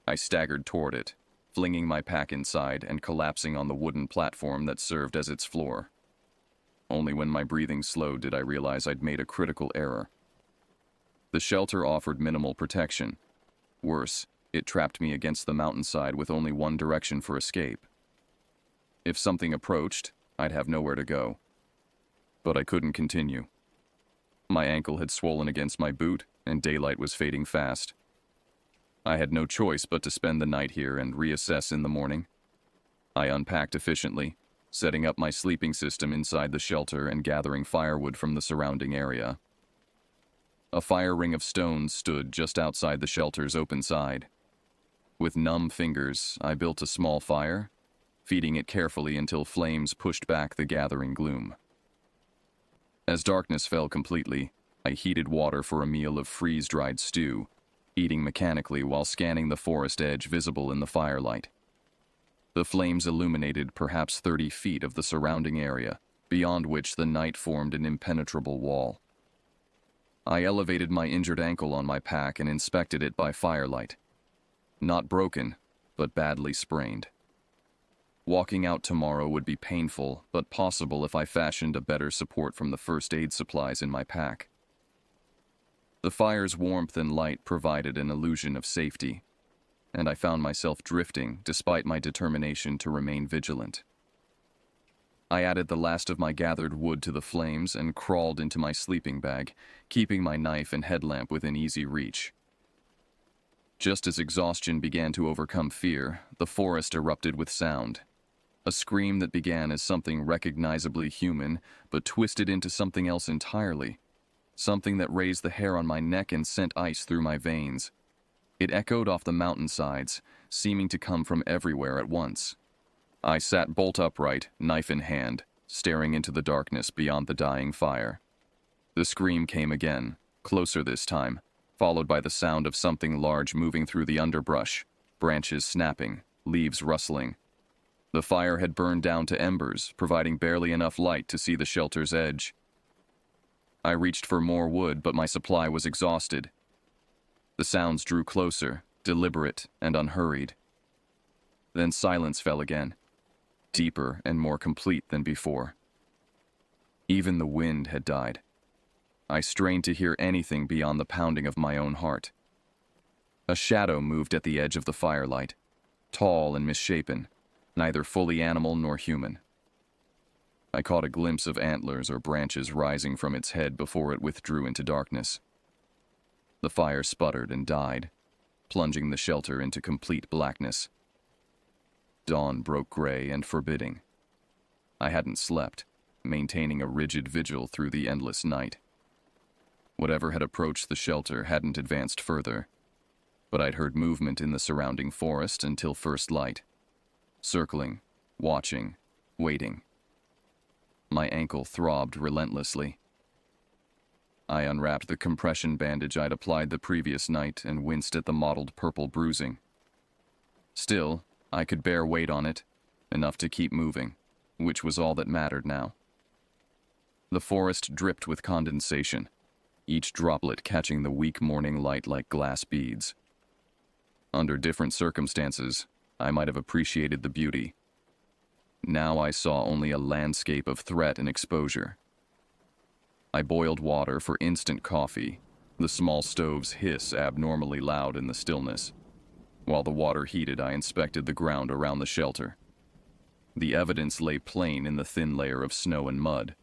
I staggered toward it, flinging my pack inside and collapsing on the wooden platform that served as its floor. Only when my breathing slowed did I realize I'd made a critical error. The shelter offered minimal protection. Worse, it trapped me against the mountainside with only one direction for escape. If something approached, I'd have nowhere to go. But I couldn't continue. My ankle had swollen against my boot, and daylight was fading fast. I had no choice but to spend the night here and reassess in the morning. I unpacked efficiently, setting up my sleeping system inside the shelter and gathering firewood from the surrounding area. A fire ring of stones stood just outside the shelter's open side. With numb fingers, I built a small fire, feeding it carefully until flames pushed back the gathering gloom. As darkness fell completely, I heated water for a meal of freeze-dried stew, eating mechanically while scanning the forest edge visible in the firelight. The flames illuminated perhaps 30 feet of the surrounding area, beyond which the night formed an impenetrable wall. I elevated my injured ankle on my pack and inspected it by firelight. Not broken, but badly sprained. Walking out tomorrow would be painful, but possible if I fashioned a better support from the first aid supplies in my pack. The fire's warmth and light provided an illusion of safety, and I found myself drifting despite my determination to remain vigilant. I added the last of my gathered wood to the flames and crawled into my sleeping bag, keeping my knife and headlamp within easy reach. Just as exhaustion began to overcome fear, the forest erupted with sound. A scream that began as something recognizably human, but twisted into something else entirely. Something that raised the hair on my neck and sent ice through my veins. It echoed off the mountainsides, seeming to come from everywhere at once. I sat bolt upright, knife in hand, staring into the darkness beyond the dying fire. The scream came again, closer this time, followed by the sound of something large moving through the underbrush, branches snapping, leaves rustling. The fire had burned down to embers, providing barely enough light to see the shelter's edge. I reached for more wood, but my supply was exhausted. The sounds drew closer, deliberate and unhurried. Then silence fell again, deeper and more complete than before. Even the wind had died. I strained to hear anything beyond the pounding of my own heart. A shadow moved at the edge of the firelight, tall and misshapen, neither fully animal nor human. I caught a glimpse of antlers or branches rising from its head before it withdrew into darkness. The fire sputtered and died, plunging the shelter into complete blackness. Dawn broke gray and forbidding. I hadn't slept, maintaining a rigid vigil through the endless night. Whatever had approached the shelter hadn't advanced further, but I'd heard movement in the surrounding forest until first light. Circling, watching, waiting. My ankle throbbed relentlessly. I unwrapped the compression bandage I'd applied the previous night and winced at the mottled purple bruising. Still, I could bear weight on it, enough to keep moving, which was all that mattered now. The forest dripped with condensation, each droplet catching the weak morning light like glass beads. Under different circumstances, I might have appreciated the beauty. Now I saw only a landscape of threat and exposure. I boiled water for instant coffee, the small stove's hiss abnormally loud in the stillness. While the water heated, I inspected the ground around the shelter. The evidence lay plain in the thin layer of snow and mud,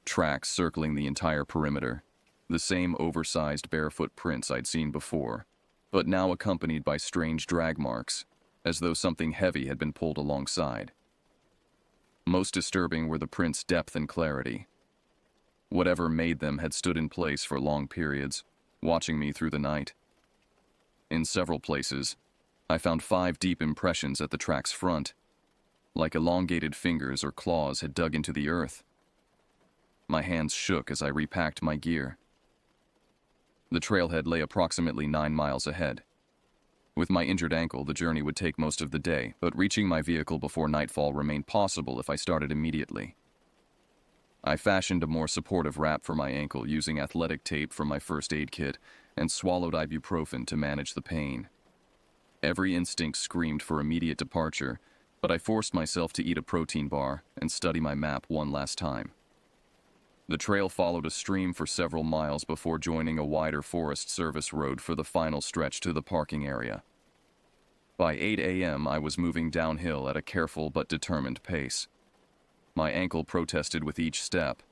tracks circling the entire perimeter, the same oversized barefoot prints I'd seen before, but now accompanied by strange drag marks, as though something heavy had been pulled alongside. Most disturbing were the prints' depth and clarity. Whatever made them had stood in place for long periods, watching me through the night. In several places, I found 5 deep impressions at the track's front, like elongated fingers or claws had dug into the earth. My hands shook as I repacked my gear. The trailhead lay approximately 9 miles ahead. With my injured ankle, the journey would take most of the day, but reaching my vehicle before nightfall remained possible if I started immediately. I fashioned a more supportive wrap for my ankle using athletic tape from my first aid kit and swallowed ibuprofen to manage the pain. Every instinct screamed for immediate departure, but I forced myself to eat a protein bar and study my map one last time. The trail followed a stream for several miles before joining a wider Forest Service road for the final stretch to the parking area. By 8 a.m., I was moving downhill at a careful but determined pace. My ankle protested with each step,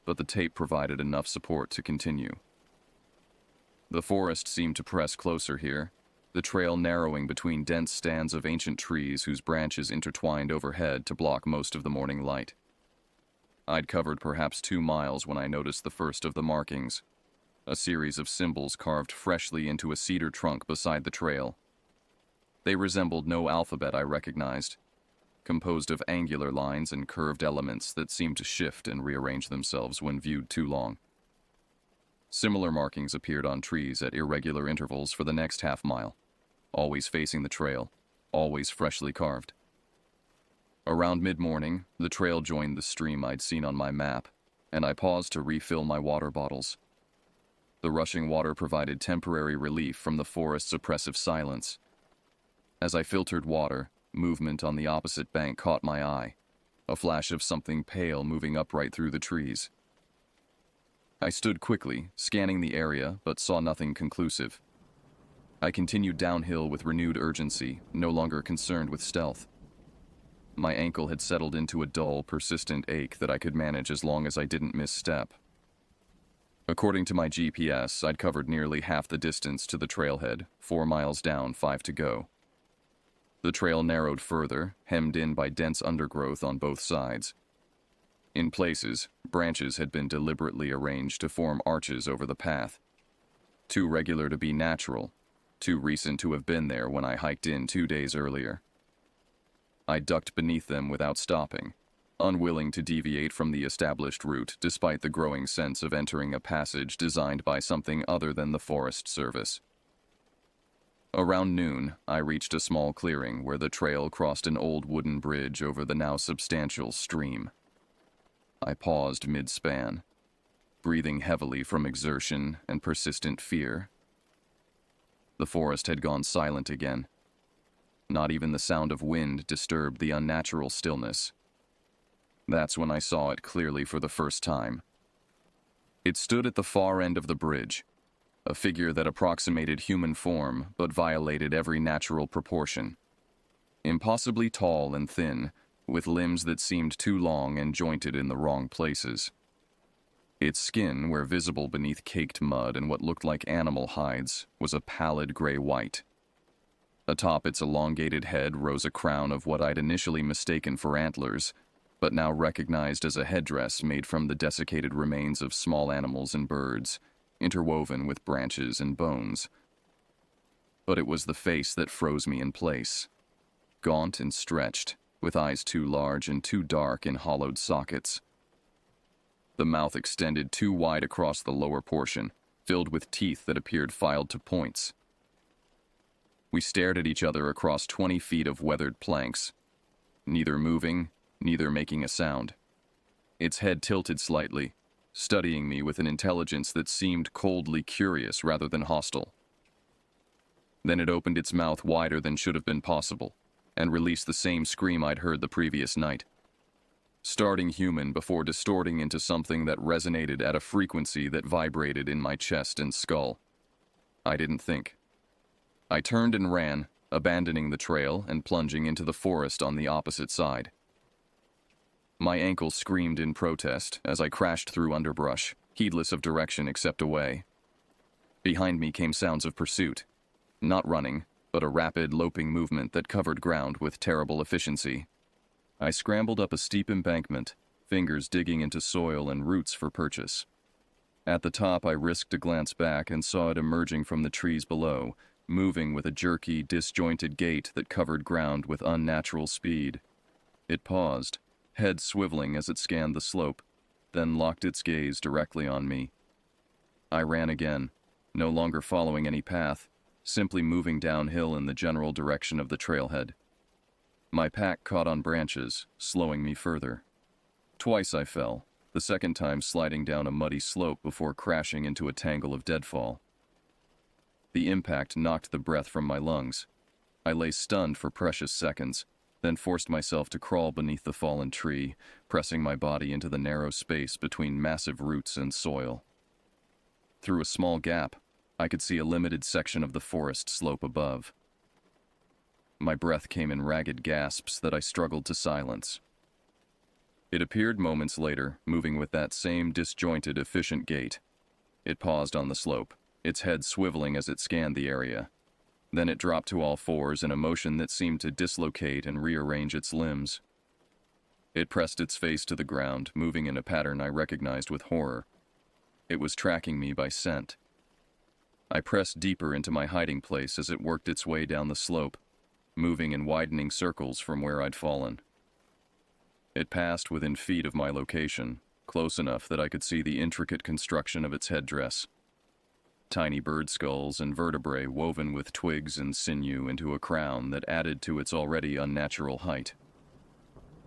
but the tape provided enough support to continue. The forest seemed to press closer here, the trail narrowing between dense stands of ancient trees whose branches intertwined overhead to block most of the morning light. I'd covered perhaps 2 miles when I noticed the first of the markings, a series of symbols carved freshly into a cedar trunk beside the trail. They resembled no alphabet I recognized, composed of angular lines and curved elements that seemed to shift and rearrange themselves when viewed too long. Similar markings appeared on trees at irregular intervals for the next half mile, always facing the trail, always freshly carved. Around mid-morning, the trail joined the stream I'd seen on my map, and I paused to refill my water bottles. The rushing water provided temporary relief from the forest's oppressive silence. As I filtered water, movement on the opposite bank caught my eye, a flash of something pale moving upright through the trees. I stood quickly, scanning the area, but saw nothing conclusive. I continued downhill with renewed urgency, no longer concerned with stealth. My ankle had settled into a dull, persistent ache that I could manage as long as I didn't misstep. According to my GPS, I'd covered nearly half the distance to the trailhead, 4 miles down, 5 to go. The trail narrowed further, hemmed in by dense undergrowth on both sides. In places, branches had been deliberately arranged to form arches over the path. Too regular to be natural, too recent to have been there when I hiked in 2 days earlier. I ducked beneath them without stopping, unwilling to deviate from the established route despite the growing sense of entering a passage designed by something other than the Forest Service. Around noon, I reached a small clearing where the trail crossed an old wooden bridge over the now substantial stream. I paused mid-span, breathing heavily from exertion and persistent fear. The forest had gone silent again. Not even the sound of wind disturbed the unnatural stillness. That's when I saw it clearly for the first time. It stood at the far end of the bridge, a figure that approximated human form but violated every natural proportion. Impossibly tall and thin, with limbs that seemed too long and jointed in the wrong places. Its skin, where visible beneath caked mud and what looked like animal hides, was a pallid gray-white. Atop its elongated head rose a crown of what I'd initially mistaken for antlers, but now recognized as a headdress made from the desiccated remains of small animals and birds, interwoven with branches and bones. But it was the face that froze me in place. Gaunt and stretched, with eyes too large and too dark in hollowed sockets. The mouth extended too wide across the lower portion, filled with teeth that appeared filed to points. We stared at each other across 20 feet of weathered planks, neither moving, neither making a sound. Its head tilted slightly, studying me with an intelligence that seemed coldly curious rather than hostile. Then it opened its mouth wider than should have been possible, and released the same scream I'd heard the previous night, starting human before distorting into something that resonated at a frequency that vibrated in my chest and skull. I didn't think. I turned and ran, abandoning the trail and plunging into the forest on the opposite side. My ankle screamed in protest as I crashed through underbrush, heedless of direction except away. Behind me came sounds of pursuit. Not running, but a rapid, loping movement that covered ground with terrible efficiency. I scrambled up a steep embankment, fingers digging into soil and roots for purchase. At the top, I risked a glance back and saw it emerging from the trees below, moving with a jerky, disjointed gait that covered ground with unnatural speed. It paused, head swiveling as it scanned the slope, then locked its gaze directly on me. I ran again, no longer following any path, simply moving downhill in the general direction of the trailhead. My pack caught on branches, slowing me further. Twice I fell, the second time sliding down a muddy slope before crashing into a tangle of deadfall. The impact knocked the breath from my lungs. I lay stunned for precious seconds, then forced myself to crawl beneath the fallen tree, pressing my body into the narrow space between massive roots and soil. Through a small gap, I could see a limited section of the forest slope above. My breath came in ragged gasps that I struggled to silence. It appeared moments later, moving with that same disjointed, efficient gait. It paused on the slope, its head swiveling as it scanned the area. Then it dropped to all fours in a motion that seemed to dislocate and rearrange its limbs. It pressed its face to the ground, moving in a pattern I recognized with horror. It was tracking me by scent. I pressed deeper into my hiding place as it worked its way down the slope, moving in widening circles from where I'd fallen. It passed within feet of my location, close enough that I could see the intricate construction of its headdress. Tiny bird skulls and vertebrae woven with twigs and sinew into a crown that added to its already unnatural height.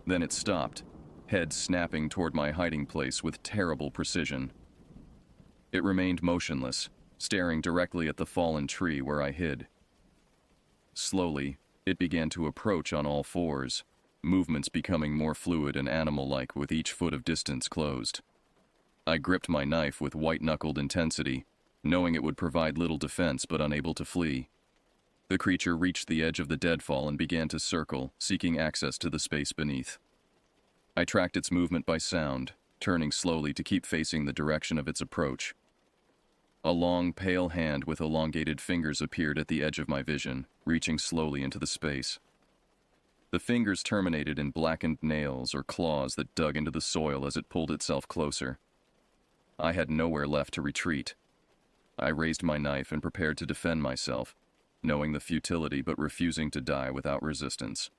Then it stopped, head snapping toward my hiding place with terrible precision. It remained motionless, staring directly at the fallen tree where I hid. Slowly, it began to approach on all fours, movements becoming more fluid and animal-like with each foot of distance closed. I gripped my knife with white-knuckled intensity, knowing it would provide little defense but unable to flee. The creature reached the edge of the deadfall and began to circle, seeking access to the space beneath. I tracked its movement by sound, turning slowly to keep facing the direction of its approach. A long, pale hand with elongated fingers appeared at the edge of my vision, reaching slowly into the space. The fingers terminated in blackened nails or claws that dug into the soil as it pulled itself closer. I had nowhere left to retreat. I raised my knife and prepared to defend myself, knowing the futility but refusing to die without resistance.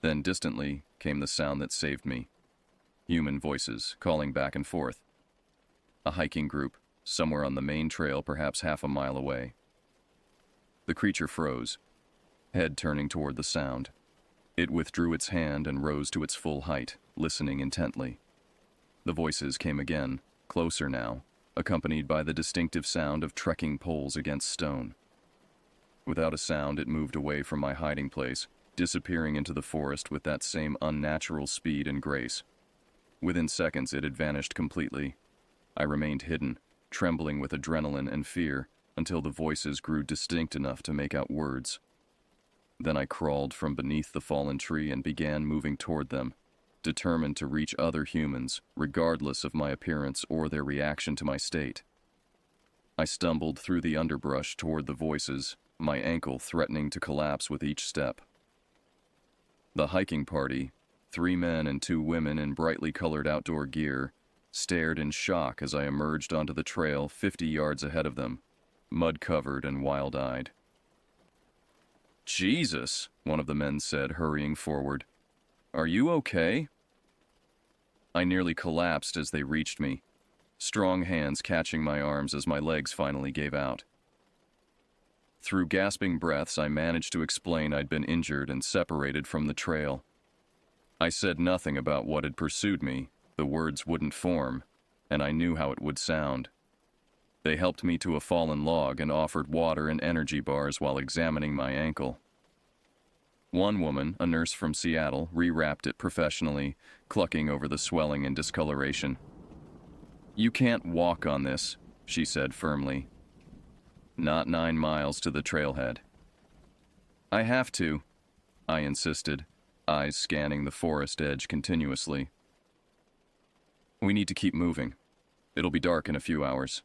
Then distantly came the sound that saved me. Human voices calling back and forth. A hiking group, somewhere on the main trail perhaps half a mile away. The creature froze, head turning toward the sound. It withdrew its hand and rose to its full height, listening intently. The voices came again, closer now, accompanied by the distinctive sound of trekking poles against stone. Without a sound, it moved away from my hiding place, disappearing into the forest with that same unnatural speed and grace. Within seconds, it had vanished completely. I remained hidden, trembling with adrenaline and fear, until the voices grew distinct enough to make out words. Then I crawled from beneath the fallen tree and began moving toward them, determined to reach other humans, regardless of my appearance or their reaction to my state. I stumbled through the underbrush toward the voices, my ankle threatening to collapse with each step. The hiking party, 3 men and 2 women in brightly colored outdoor gear, stared in shock as I emerged onto the trail 50 yards ahead of them, mud-covered and wild-eyed. "Jesus," one of the men said, hurrying forward. "Are you okay?" I nearly collapsed as they reached me, strong hands catching my arms as my legs finally gave out. Through gasping breaths, I managed to explain I'd been injured and separated from the trail. I said nothing about what had pursued me. The words wouldn't form, and I knew how it would sound. They helped me to a fallen log and offered water and energy bars while examining my ankle. One woman, a nurse from Seattle, rewrapped it professionally, clucking over the swelling and discoloration. "You can't walk on this," she said firmly. "Not 9 miles to the trailhead." "I have to," I insisted, eyes scanning the forest edge continuously. "We need to keep moving. It'll be dark in a few hours."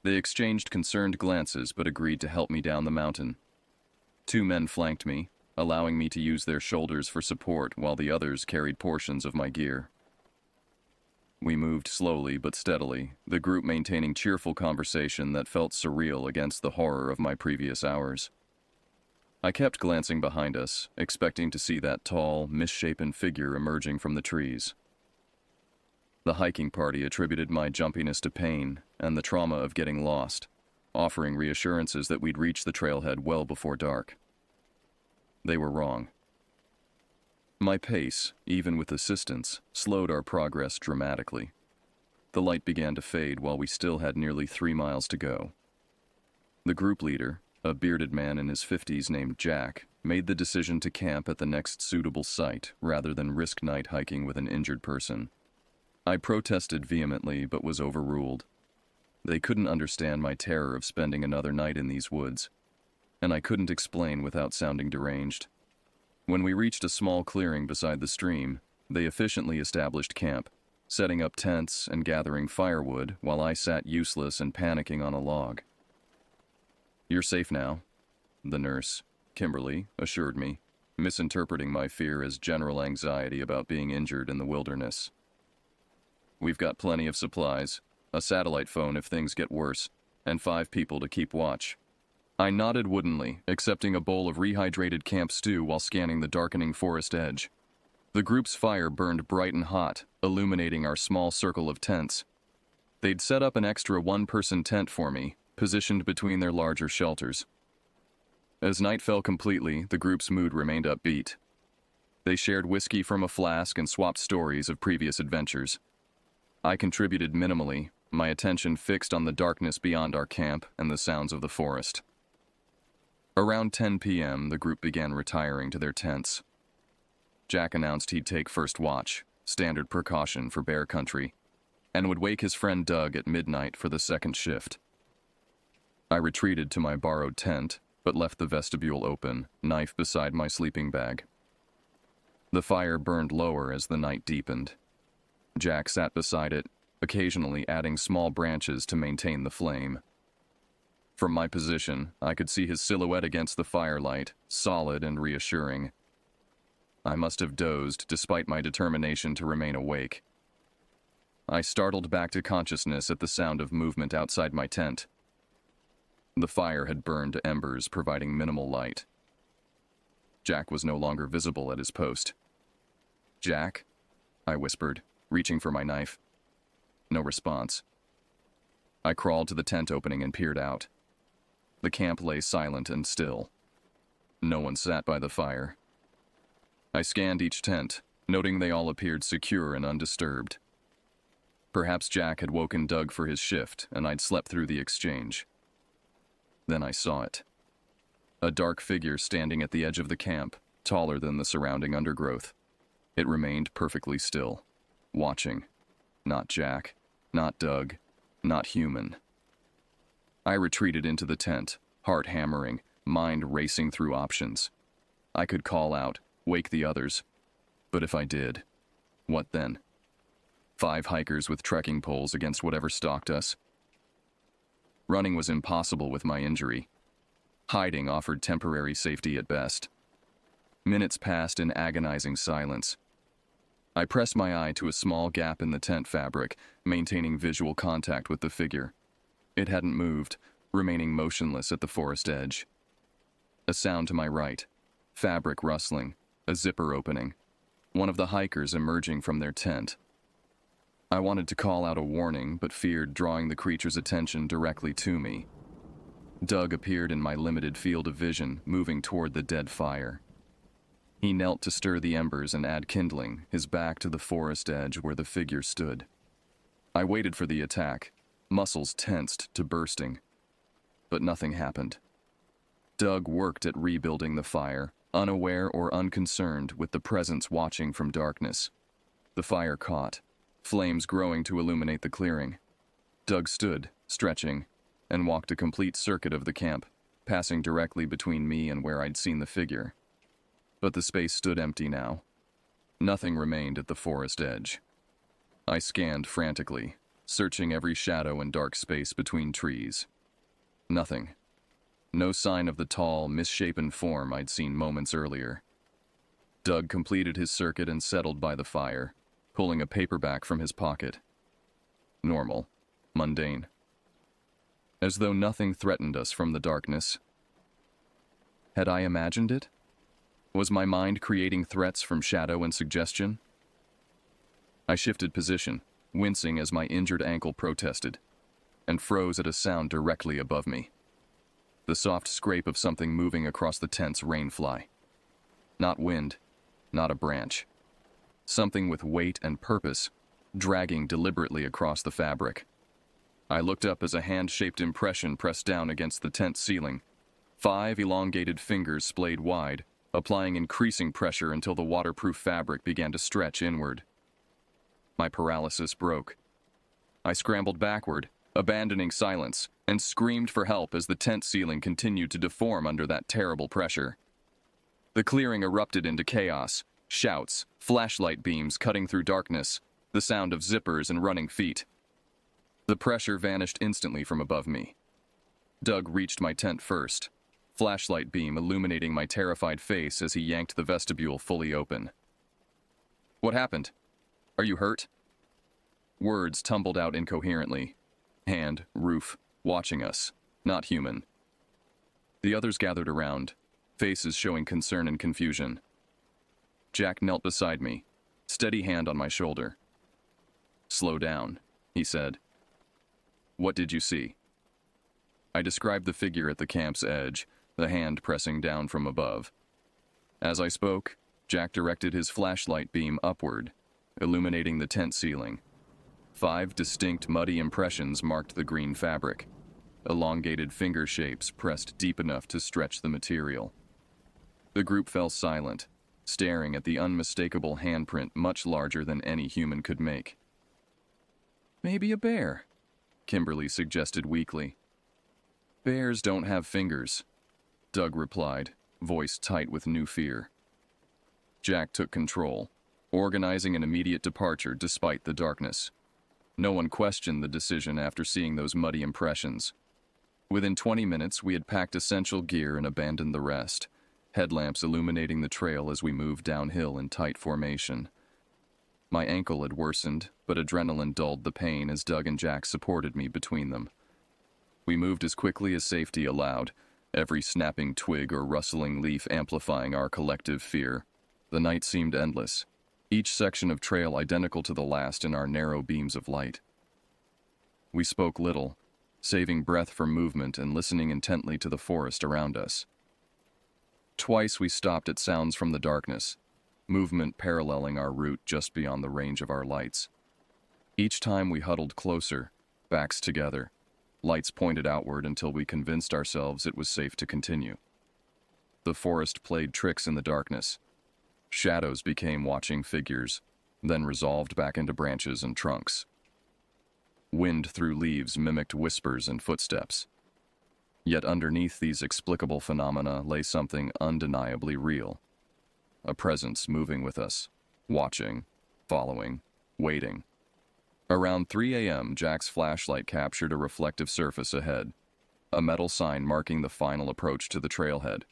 They exchanged concerned glances but agreed to help me down the mountain. 2 men flanked me, allowing me to use their shoulders for support while the others carried portions of my gear. We moved slowly but steadily, the group maintaining cheerful conversation that felt surreal against the horror of my previous hours. I kept glancing behind us, expecting to see that tall, misshapen figure emerging from the trees. The hiking party attributed my jumpiness to pain and the trauma of getting lost, offering reassurances that we'd reach the trailhead well before dark. They were wrong. My pace, even with assistance, slowed our progress dramatically. The light began to fade while we still had nearly 3 miles to go. The group leader, a bearded man in his 50s named Jack, made the decision to camp at the next suitable site rather than risk night hiking with an injured person. I protested vehemently but was overruled. They couldn't understand my terror of spending another night in these woods, and I couldn't explain without sounding deranged. When we reached a small clearing beside the stream, they efficiently established camp, setting up tents and gathering firewood while I sat useless and panicking on a log. "You're safe now," the nurse, Kimberly, assured me, misinterpreting my fear as general anxiety about being injured in the wilderness. "We've got plenty of supplies, a satellite phone if things get worse, and 5 people to keep watch." I nodded woodenly, accepting a bowl of rehydrated camp stew while scanning the darkening forest edge. The group's fire burned bright and hot, illuminating our small circle of tents. They'd set up an extra 1-person tent for me, positioned between their larger shelters. As night fell completely, the group's mood remained upbeat. They shared whiskey from a flask and swapped stories of previous adventures. I contributed minimally, my attention fixed on the darkness beyond our camp and the sounds of the forest. Around 10 p.m., the group began retiring to their tents. Jack announced he'd take first watch, standard precaution for bear country, and would wake his friend Doug at midnight for the second shift. I retreated to my borrowed tent, but left the vestibule open, knife beside my sleeping bag. The fire burned lower as the night deepened. Jack sat beside it, occasionally adding small branches to maintain the flame. From my position, I could see his silhouette against the firelight, solid and reassuring. I must have dozed despite my determination to remain awake. I startled back to consciousness at the sound of movement outside my tent. The fire had burned to embers, providing minimal light. Jack was no longer visible at his post. "Jack?" I whispered, reaching for my knife. No response. I crawled to the tent opening and peered out. The camp lay silent and still. No one sat by the fire. I scanned each tent, noting they all appeared secure and undisturbed. Perhaps Jack had woken Doug for his shift, and I'd slept through the exchange. Then I saw it. A dark figure standing at the edge of the camp, taller than the surrounding undergrowth. It remained perfectly still, watching. Not Jack, not Doug, not human. I retreated into the tent, heart hammering, mind racing through options. I could call out, wake the others. But if I did, what then? 5 hikers with trekking poles against whatever stalked us. Running was impossible with my injury. Hiding offered temporary safety at best. Minutes passed in agonizing silence. I pressed my eye to a small gap in the tent fabric, maintaining visual contact with the figure. It hadn't moved, remaining motionless at the forest edge. A sound to my right. Fabric rustling. A zipper opening. One of the hikers emerging from their tent. I wanted to call out a warning, but feared drawing the creature's attention directly to me. Doug appeared in my limited field of vision, moving toward the dead fire. He knelt to stir the embers and add kindling, his back to the forest edge where the figure stood. I waited for the attack, muscles tensed to bursting. But nothing happened. Doug worked at rebuilding the fire, unaware or unconcerned with the presence watching from darkness. The fire caught, flames growing to illuminate the clearing. Doug stood, stretching, and walked a complete circuit of the camp, passing directly between me and where I'd seen the figure. But the space stood empty now. Nothing remained at the forest edge. I scanned frantically, searching every shadow and dark space between trees. Nothing. No sign of the tall, misshapen form I'd seen moments earlier. Doug completed his circuit and settled by the fire, pulling a paperback from his pocket. Normal. Mundane. As though nothing threatened us from the darkness. Had I imagined it? Was my mind creating threats from shadow and suggestion? I shifted position, wincing as my injured ankle protested, and froze at a sound directly above me. The soft scrape of something moving across the tent's rainfly. Not wind, not a branch. Something with weight and purpose, dragging deliberately across the fabric. I looked up as a hand-shaped impression pressed down against the tent ceiling. 5 elongated fingers splayed wide, applying increasing pressure until the waterproof fabric began to stretch inward. My paralysis broke. I scrambled backward, abandoning silence, and screamed for help as the tent ceiling continued to deform under that terrible pressure. The clearing erupted into chaos, shouts, flashlight beams cutting through darkness, the sound of zippers and running feet. The pressure vanished instantly from above me. Doug reached my tent first, flashlight beam illuminating my terrified face as he yanked the vestibule fully open. "What happened? Are you hurt?" Words tumbled out incoherently. Hand, roof, watching us, not human. The others gathered around, faces showing concern and confusion. Jack knelt beside me, steady hand on my shoulder. "Slow down," he said. "What did you see?" I described the figure at the camp's edge, the hand pressing down from above. As I spoke, Jack directed his flashlight beam upward, illuminating the tent ceiling. 5 distinct muddy impressions marked the green fabric, elongated finger shapes pressed deep enough to stretch the material. The group fell silent, staring at the unmistakable handprint much larger than any human could make. "Maybe a bear," Kimberly suggested weakly. "Bears don't have fingers," Doug replied, voice tight with new fear. Jack took control, organizing an immediate departure despite the darkness. No one questioned the decision after seeing those muddy impressions. Within 20 minutes, we had packed essential gear and abandoned the rest, headlamps illuminating the trail as we moved downhill in tight formation. My ankle had worsened, but adrenaline dulled the pain as Doug and Jack supported me between them. We moved as quickly as safety allowed, every snapping twig or rustling leaf amplifying our collective fear. The night seemed endless, each section of trail identical to the last in our narrow beams of light. We spoke little, saving breath for movement and listening intently to the forest around us. Twice we stopped at sounds from the darkness, movement paralleling our route just beyond the range of our lights. Each time we huddled closer, backs together, lights pointed outward until we convinced ourselves it was safe to continue. The forest played tricks in the darkness. Shadows became watching figures, then resolved back into branches and trunks. Wind through leaves mimicked whispers and footsteps. Yet underneath these explicable phenomena lay something undeniably real. A presence moving with us, watching, following, waiting. Around 3 a.m., Jack's flashlight captured a reflective surface ahead, a metal sign marking the final approach to the trailhead.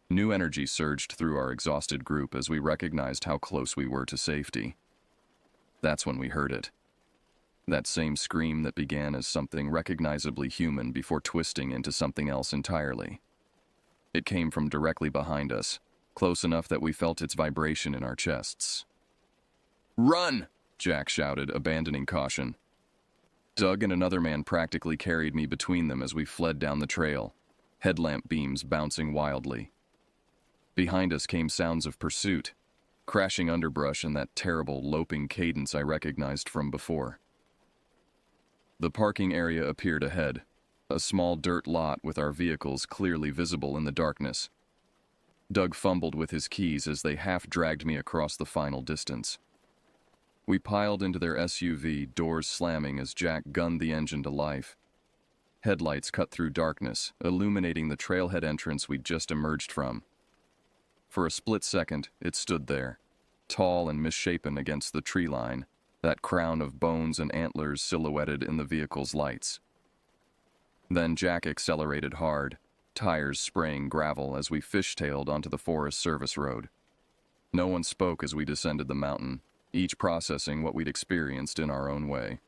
New energy surged through our exhausted group as we recognized how close we were to safety. That's when we heard it. That same scream that began as something recognizably human before twisting into something else entirely. It came from directly behind us, close enough that we felt its vibration in our chests. "Run!" Jack shouted, abandoning caution. Doug and another man practically carried me between them as we fled down the trail, headlamp beams bouncing wildly. Behind us came sounds of pursuit, crashing underbrush and that terrible loping cadence I recognized from before. The parking area appeared ahead, a small dirt lot with our vehicles clearly visible in the darkness. Doug fumbled with his keys as they half-dragged me across the final distance. We piled into their SUV, doors slamming as Jack gunned the engine to life. Headlights cut through darkness, illuminating the trailhead entrance we'd just emerged from. For a split second, it stood there, tall and misshapen against the tree line, that crown of bones and antlers silhouetted in the vehicle's lights. Then Jack accelerated hard, tires spraying gravel as we fishtailed onto the Forest Service road. No one spoke as we descended the mountain, each processing what we'd experienced in our own way.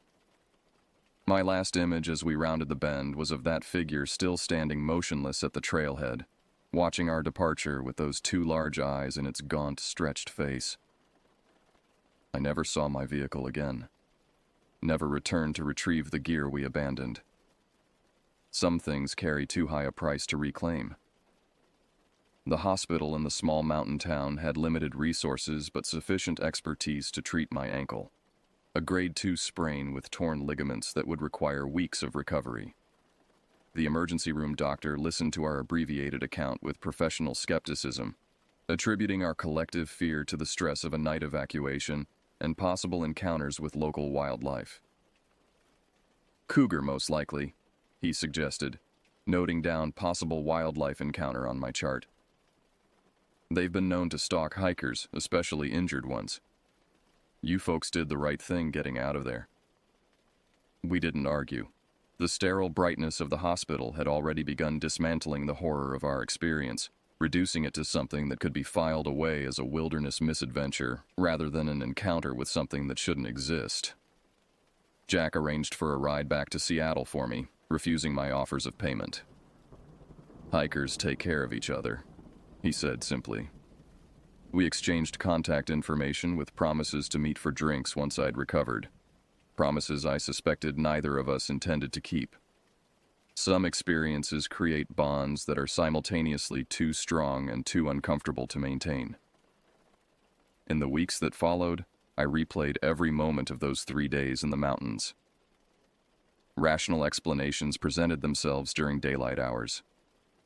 My last image as we rounded the bend was of that figure still standing motionless at the trailhead, watching our departure with those two large eyes in its gaunt, stretched face. I never saw my vehicle again. Never returned to retrieve the gear we abandoned. Some things carry too high a price to reclaim. The hospital in the small mountain town had limited resources but sufficient expertise to treat my ankle, a grade 2 sprain with torn ligaments that would require weeks of recovery. The emergency room doctor listened to our abbreviated account with professional skepticism, attributing our collective fear to the stress of a night evacuation and possible encounters with local wildlife. Cougar, most likely, he suggested, noting down possible wildlife encounter on my chart. They've been known to stalk hikers, especially injured ones. You folks did the right thing getting out of there. We didn't argue. The sterile brightness of the hospital had already begun dismantling the horror of our experience, reducing it to something that could be filed away as a wilderness misadventure rather than an encounter with something that shouldn't exist. Jack arranged for a ride back to Seattle for me, refusing my offers of payment. Hikers take care of each other, he said simply. We exchanged contact information with promises to meet for drinks once I'd recovered. Promises I suspected neither of us intended to keep. Some experiences create bonds that are simultaneously too strong and too uncomfortable to maintain. In the weeks that followed, I replayed every moment of those 3 days in the mountains. Rational explanations presented themselves during daylight hours.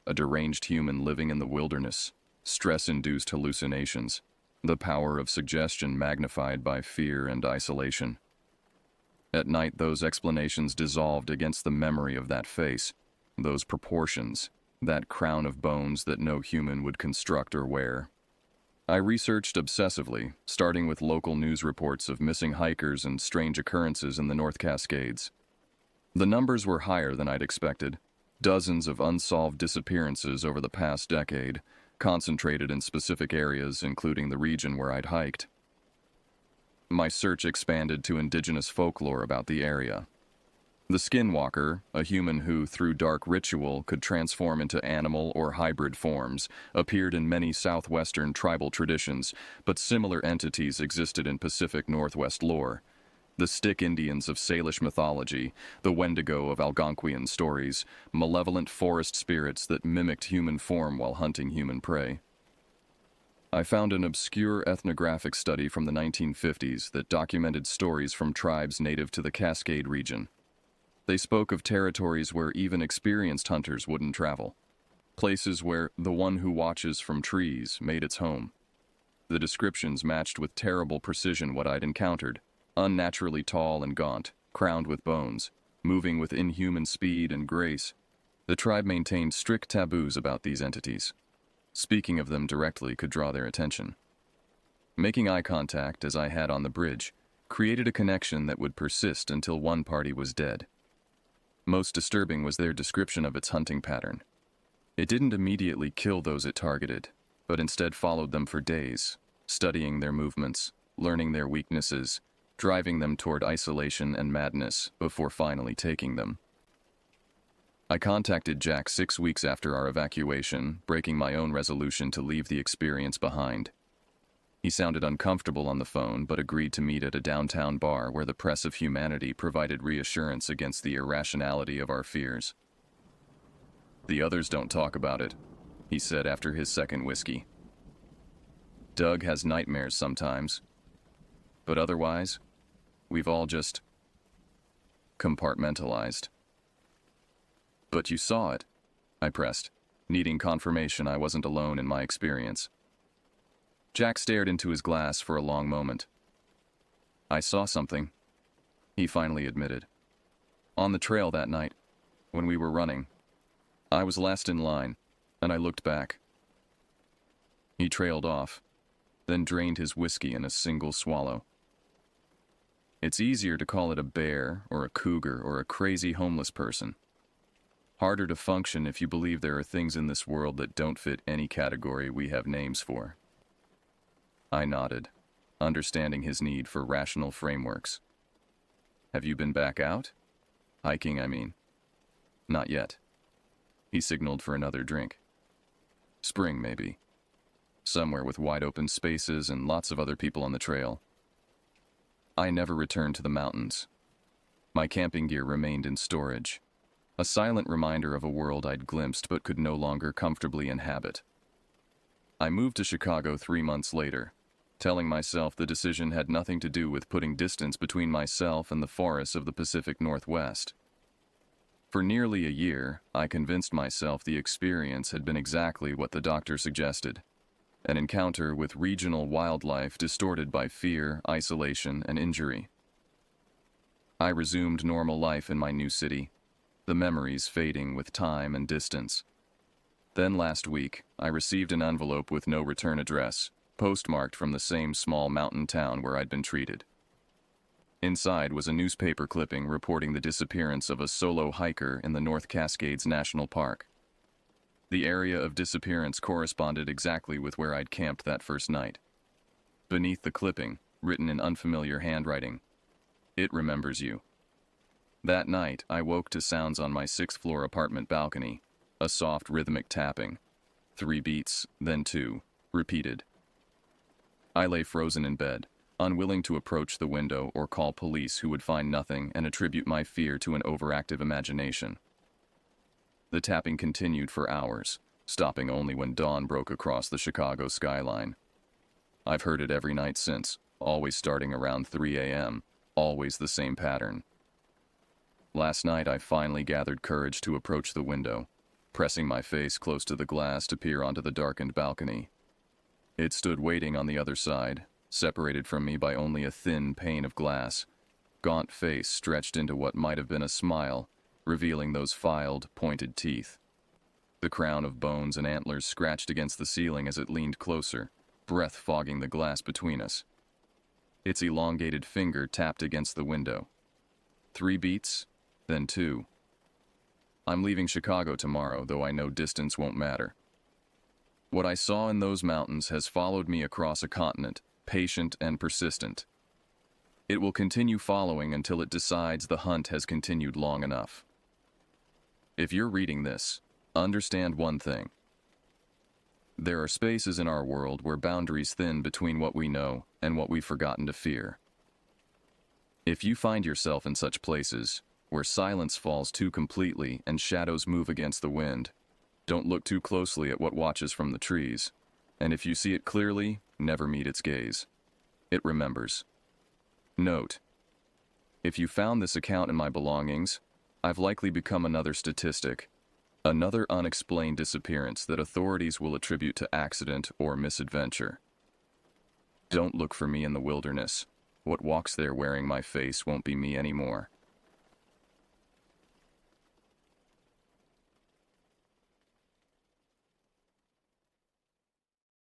A deranged human living in the wilderness, stress-induced hallucinations, the power of suggestion magnified by fear and isolation. At night, those explanations dissolved against the memory of that face, those proportions, that crown of bones that no human would construct or wear. I researched obsessively, starting with local news reports of missing hikers and strange occurrences in the North Cascades. The numbers were higher than I'd expected. Dozens of unsolved disappearances over the past decade, concentrated in specific areas, including the region where I'd hiked. My search expanded to indigenous folklore about the area. The Skinwalker, a human who, through dark ritual, could transform into animal or hybrid forms, appeared in many southwestern tribal traditions, but similar entities existed in Pacific Northwest lore. The Stick Indians of Salish mythology, the Wendigo of Algonquian stories, malevolent forest spirits that mimicked human form while hunting human prey. I found an obscure ethnographic study from the 1950s that documented stories from tribes native to the Cascade region. They spoke of territories where even experienced hunters wouldn't travel, places where the one who watches from trees made its home. The descriptions matched with terrible precision what I'd encountered: unnaturally tall and gaunt, crowned with bones, moving with inhuman speed and grace. The tribe maintained strict taboos about these entities. Speaking of them directly could draw their attention. Making eye contact, as I had on the bridge, created a connection that would persist until one party was dead. Most disturbing was their description of its hunting pattern. It didn't immediately kill those it targeted, but instead followed them for days, studying their movements, learning their weaknesses, driving them toward isolation and madness before finally taking them. I contacted Jack 6 weeks after our evacuation, breaking my own resolution to leave the experience behind. He sounded uncomfortable on the phone, but agreed to meet at a downtown bar where the press of humanity provided reassurance against the irrationality of our fears. "The others don't talk about it," he said after his second whiskey. "Doug has nightmares sometimes, but otherwise, we've all just compartmentalized." "But you saw it," I pressed. needing confirmation I wasn't alone in my experience. Jack stared into his glass for a long moment. "I saw something," he finally admitted. "On the trail that night, when we were running. I was last in line, and I looked back." He trailed off, then drained his whiskey in a single swallow. It's easier to call it a bear or a cougar or a crazy homeless person. Harder to function if you believe there are things in this world that don't fit any category we have names for. I nodded, understanding his need for rational frameworks. "Have you been back out? Hiking, I mean." "Not yet." He signaled for another drink. "Spring, maybe. Somewhere with wide open spaces and lots of other people on the trail." I never returned to the mountains. My camping gear remained in storage, a silent reminder of a world I'd glimpsed but could no longer comfortably inhabit. I moved to Chicago 3 months later, telling myself the decision had nothing to do with putting distance between myself and the forests of the Pacific Northwest. For nearly a year, I convinced myself the experience had been exactly what the doctor suggested: an encounter with regional wildlife distorted by fear, isolation, and injury. I resumed normal life in my new city, the memories fading with time and distance. Then last week, I received an envelope with no return address, postmarked from the same small mountain town where I'd been treated. Inside was a newspaper clipping reporting the disappearance of a solo hiker in the North Cascades National Park. The area of disappearance corresponded exactly with where I'd camped that first night. Beneath the clipping, written in unfamiliar handwriting, "It remembers you." That night, I woke to sounds on my 6th-floor apartment balcony, a soft rhythmic tapping. 3 beats, then 2, repeated. I lay frozen in bed, unwilling to approach the window or call police who would find nothing and attribute my fear to an overactive imagination. The tapping continued for hours, stopping only when dawn broke across the Chicago skyline. I've heard it every night since, always starting around 3 a.m., always the same pattern. Last night I finally gathered courage to approach the window, pressing my face close to the glass to peer onto the darkened balcony. It stood waiting on the other side, separated from me by only a thin pane of glass, gaunt face stretched into what might have been a smile, revealing those filed, pointed teeth. The crown of bones and antlers scratched against the ceiling as it leaned closer, breath fogging the glass between us. Its elongated finger tapped against the window. 3 beats, then 2. I'm leaving Chicago tomorrow, though I know distance won't matter. What I saw in those mountains has followed me across a continent, patient and persistent. It will continue following until it decides the hunt has continued long enough. If you're reading this, understand one thing. There are spaces in our world where boundaries thin between what we know and what we've forgotten to fear. If you find yourself in such places, where silence falls too completely and shadows move against the wind, don't look too closely at what watches from the trees, and if you see it clearly, never meet its gaze. It remembers. Note: if you found this account in my belongings, I've likely become another statistic, another unexplained disappearance that authorities will attribute to accident or misadventure. Don't look for me in the wilderness. What walks there wearing my face won't be me anymore.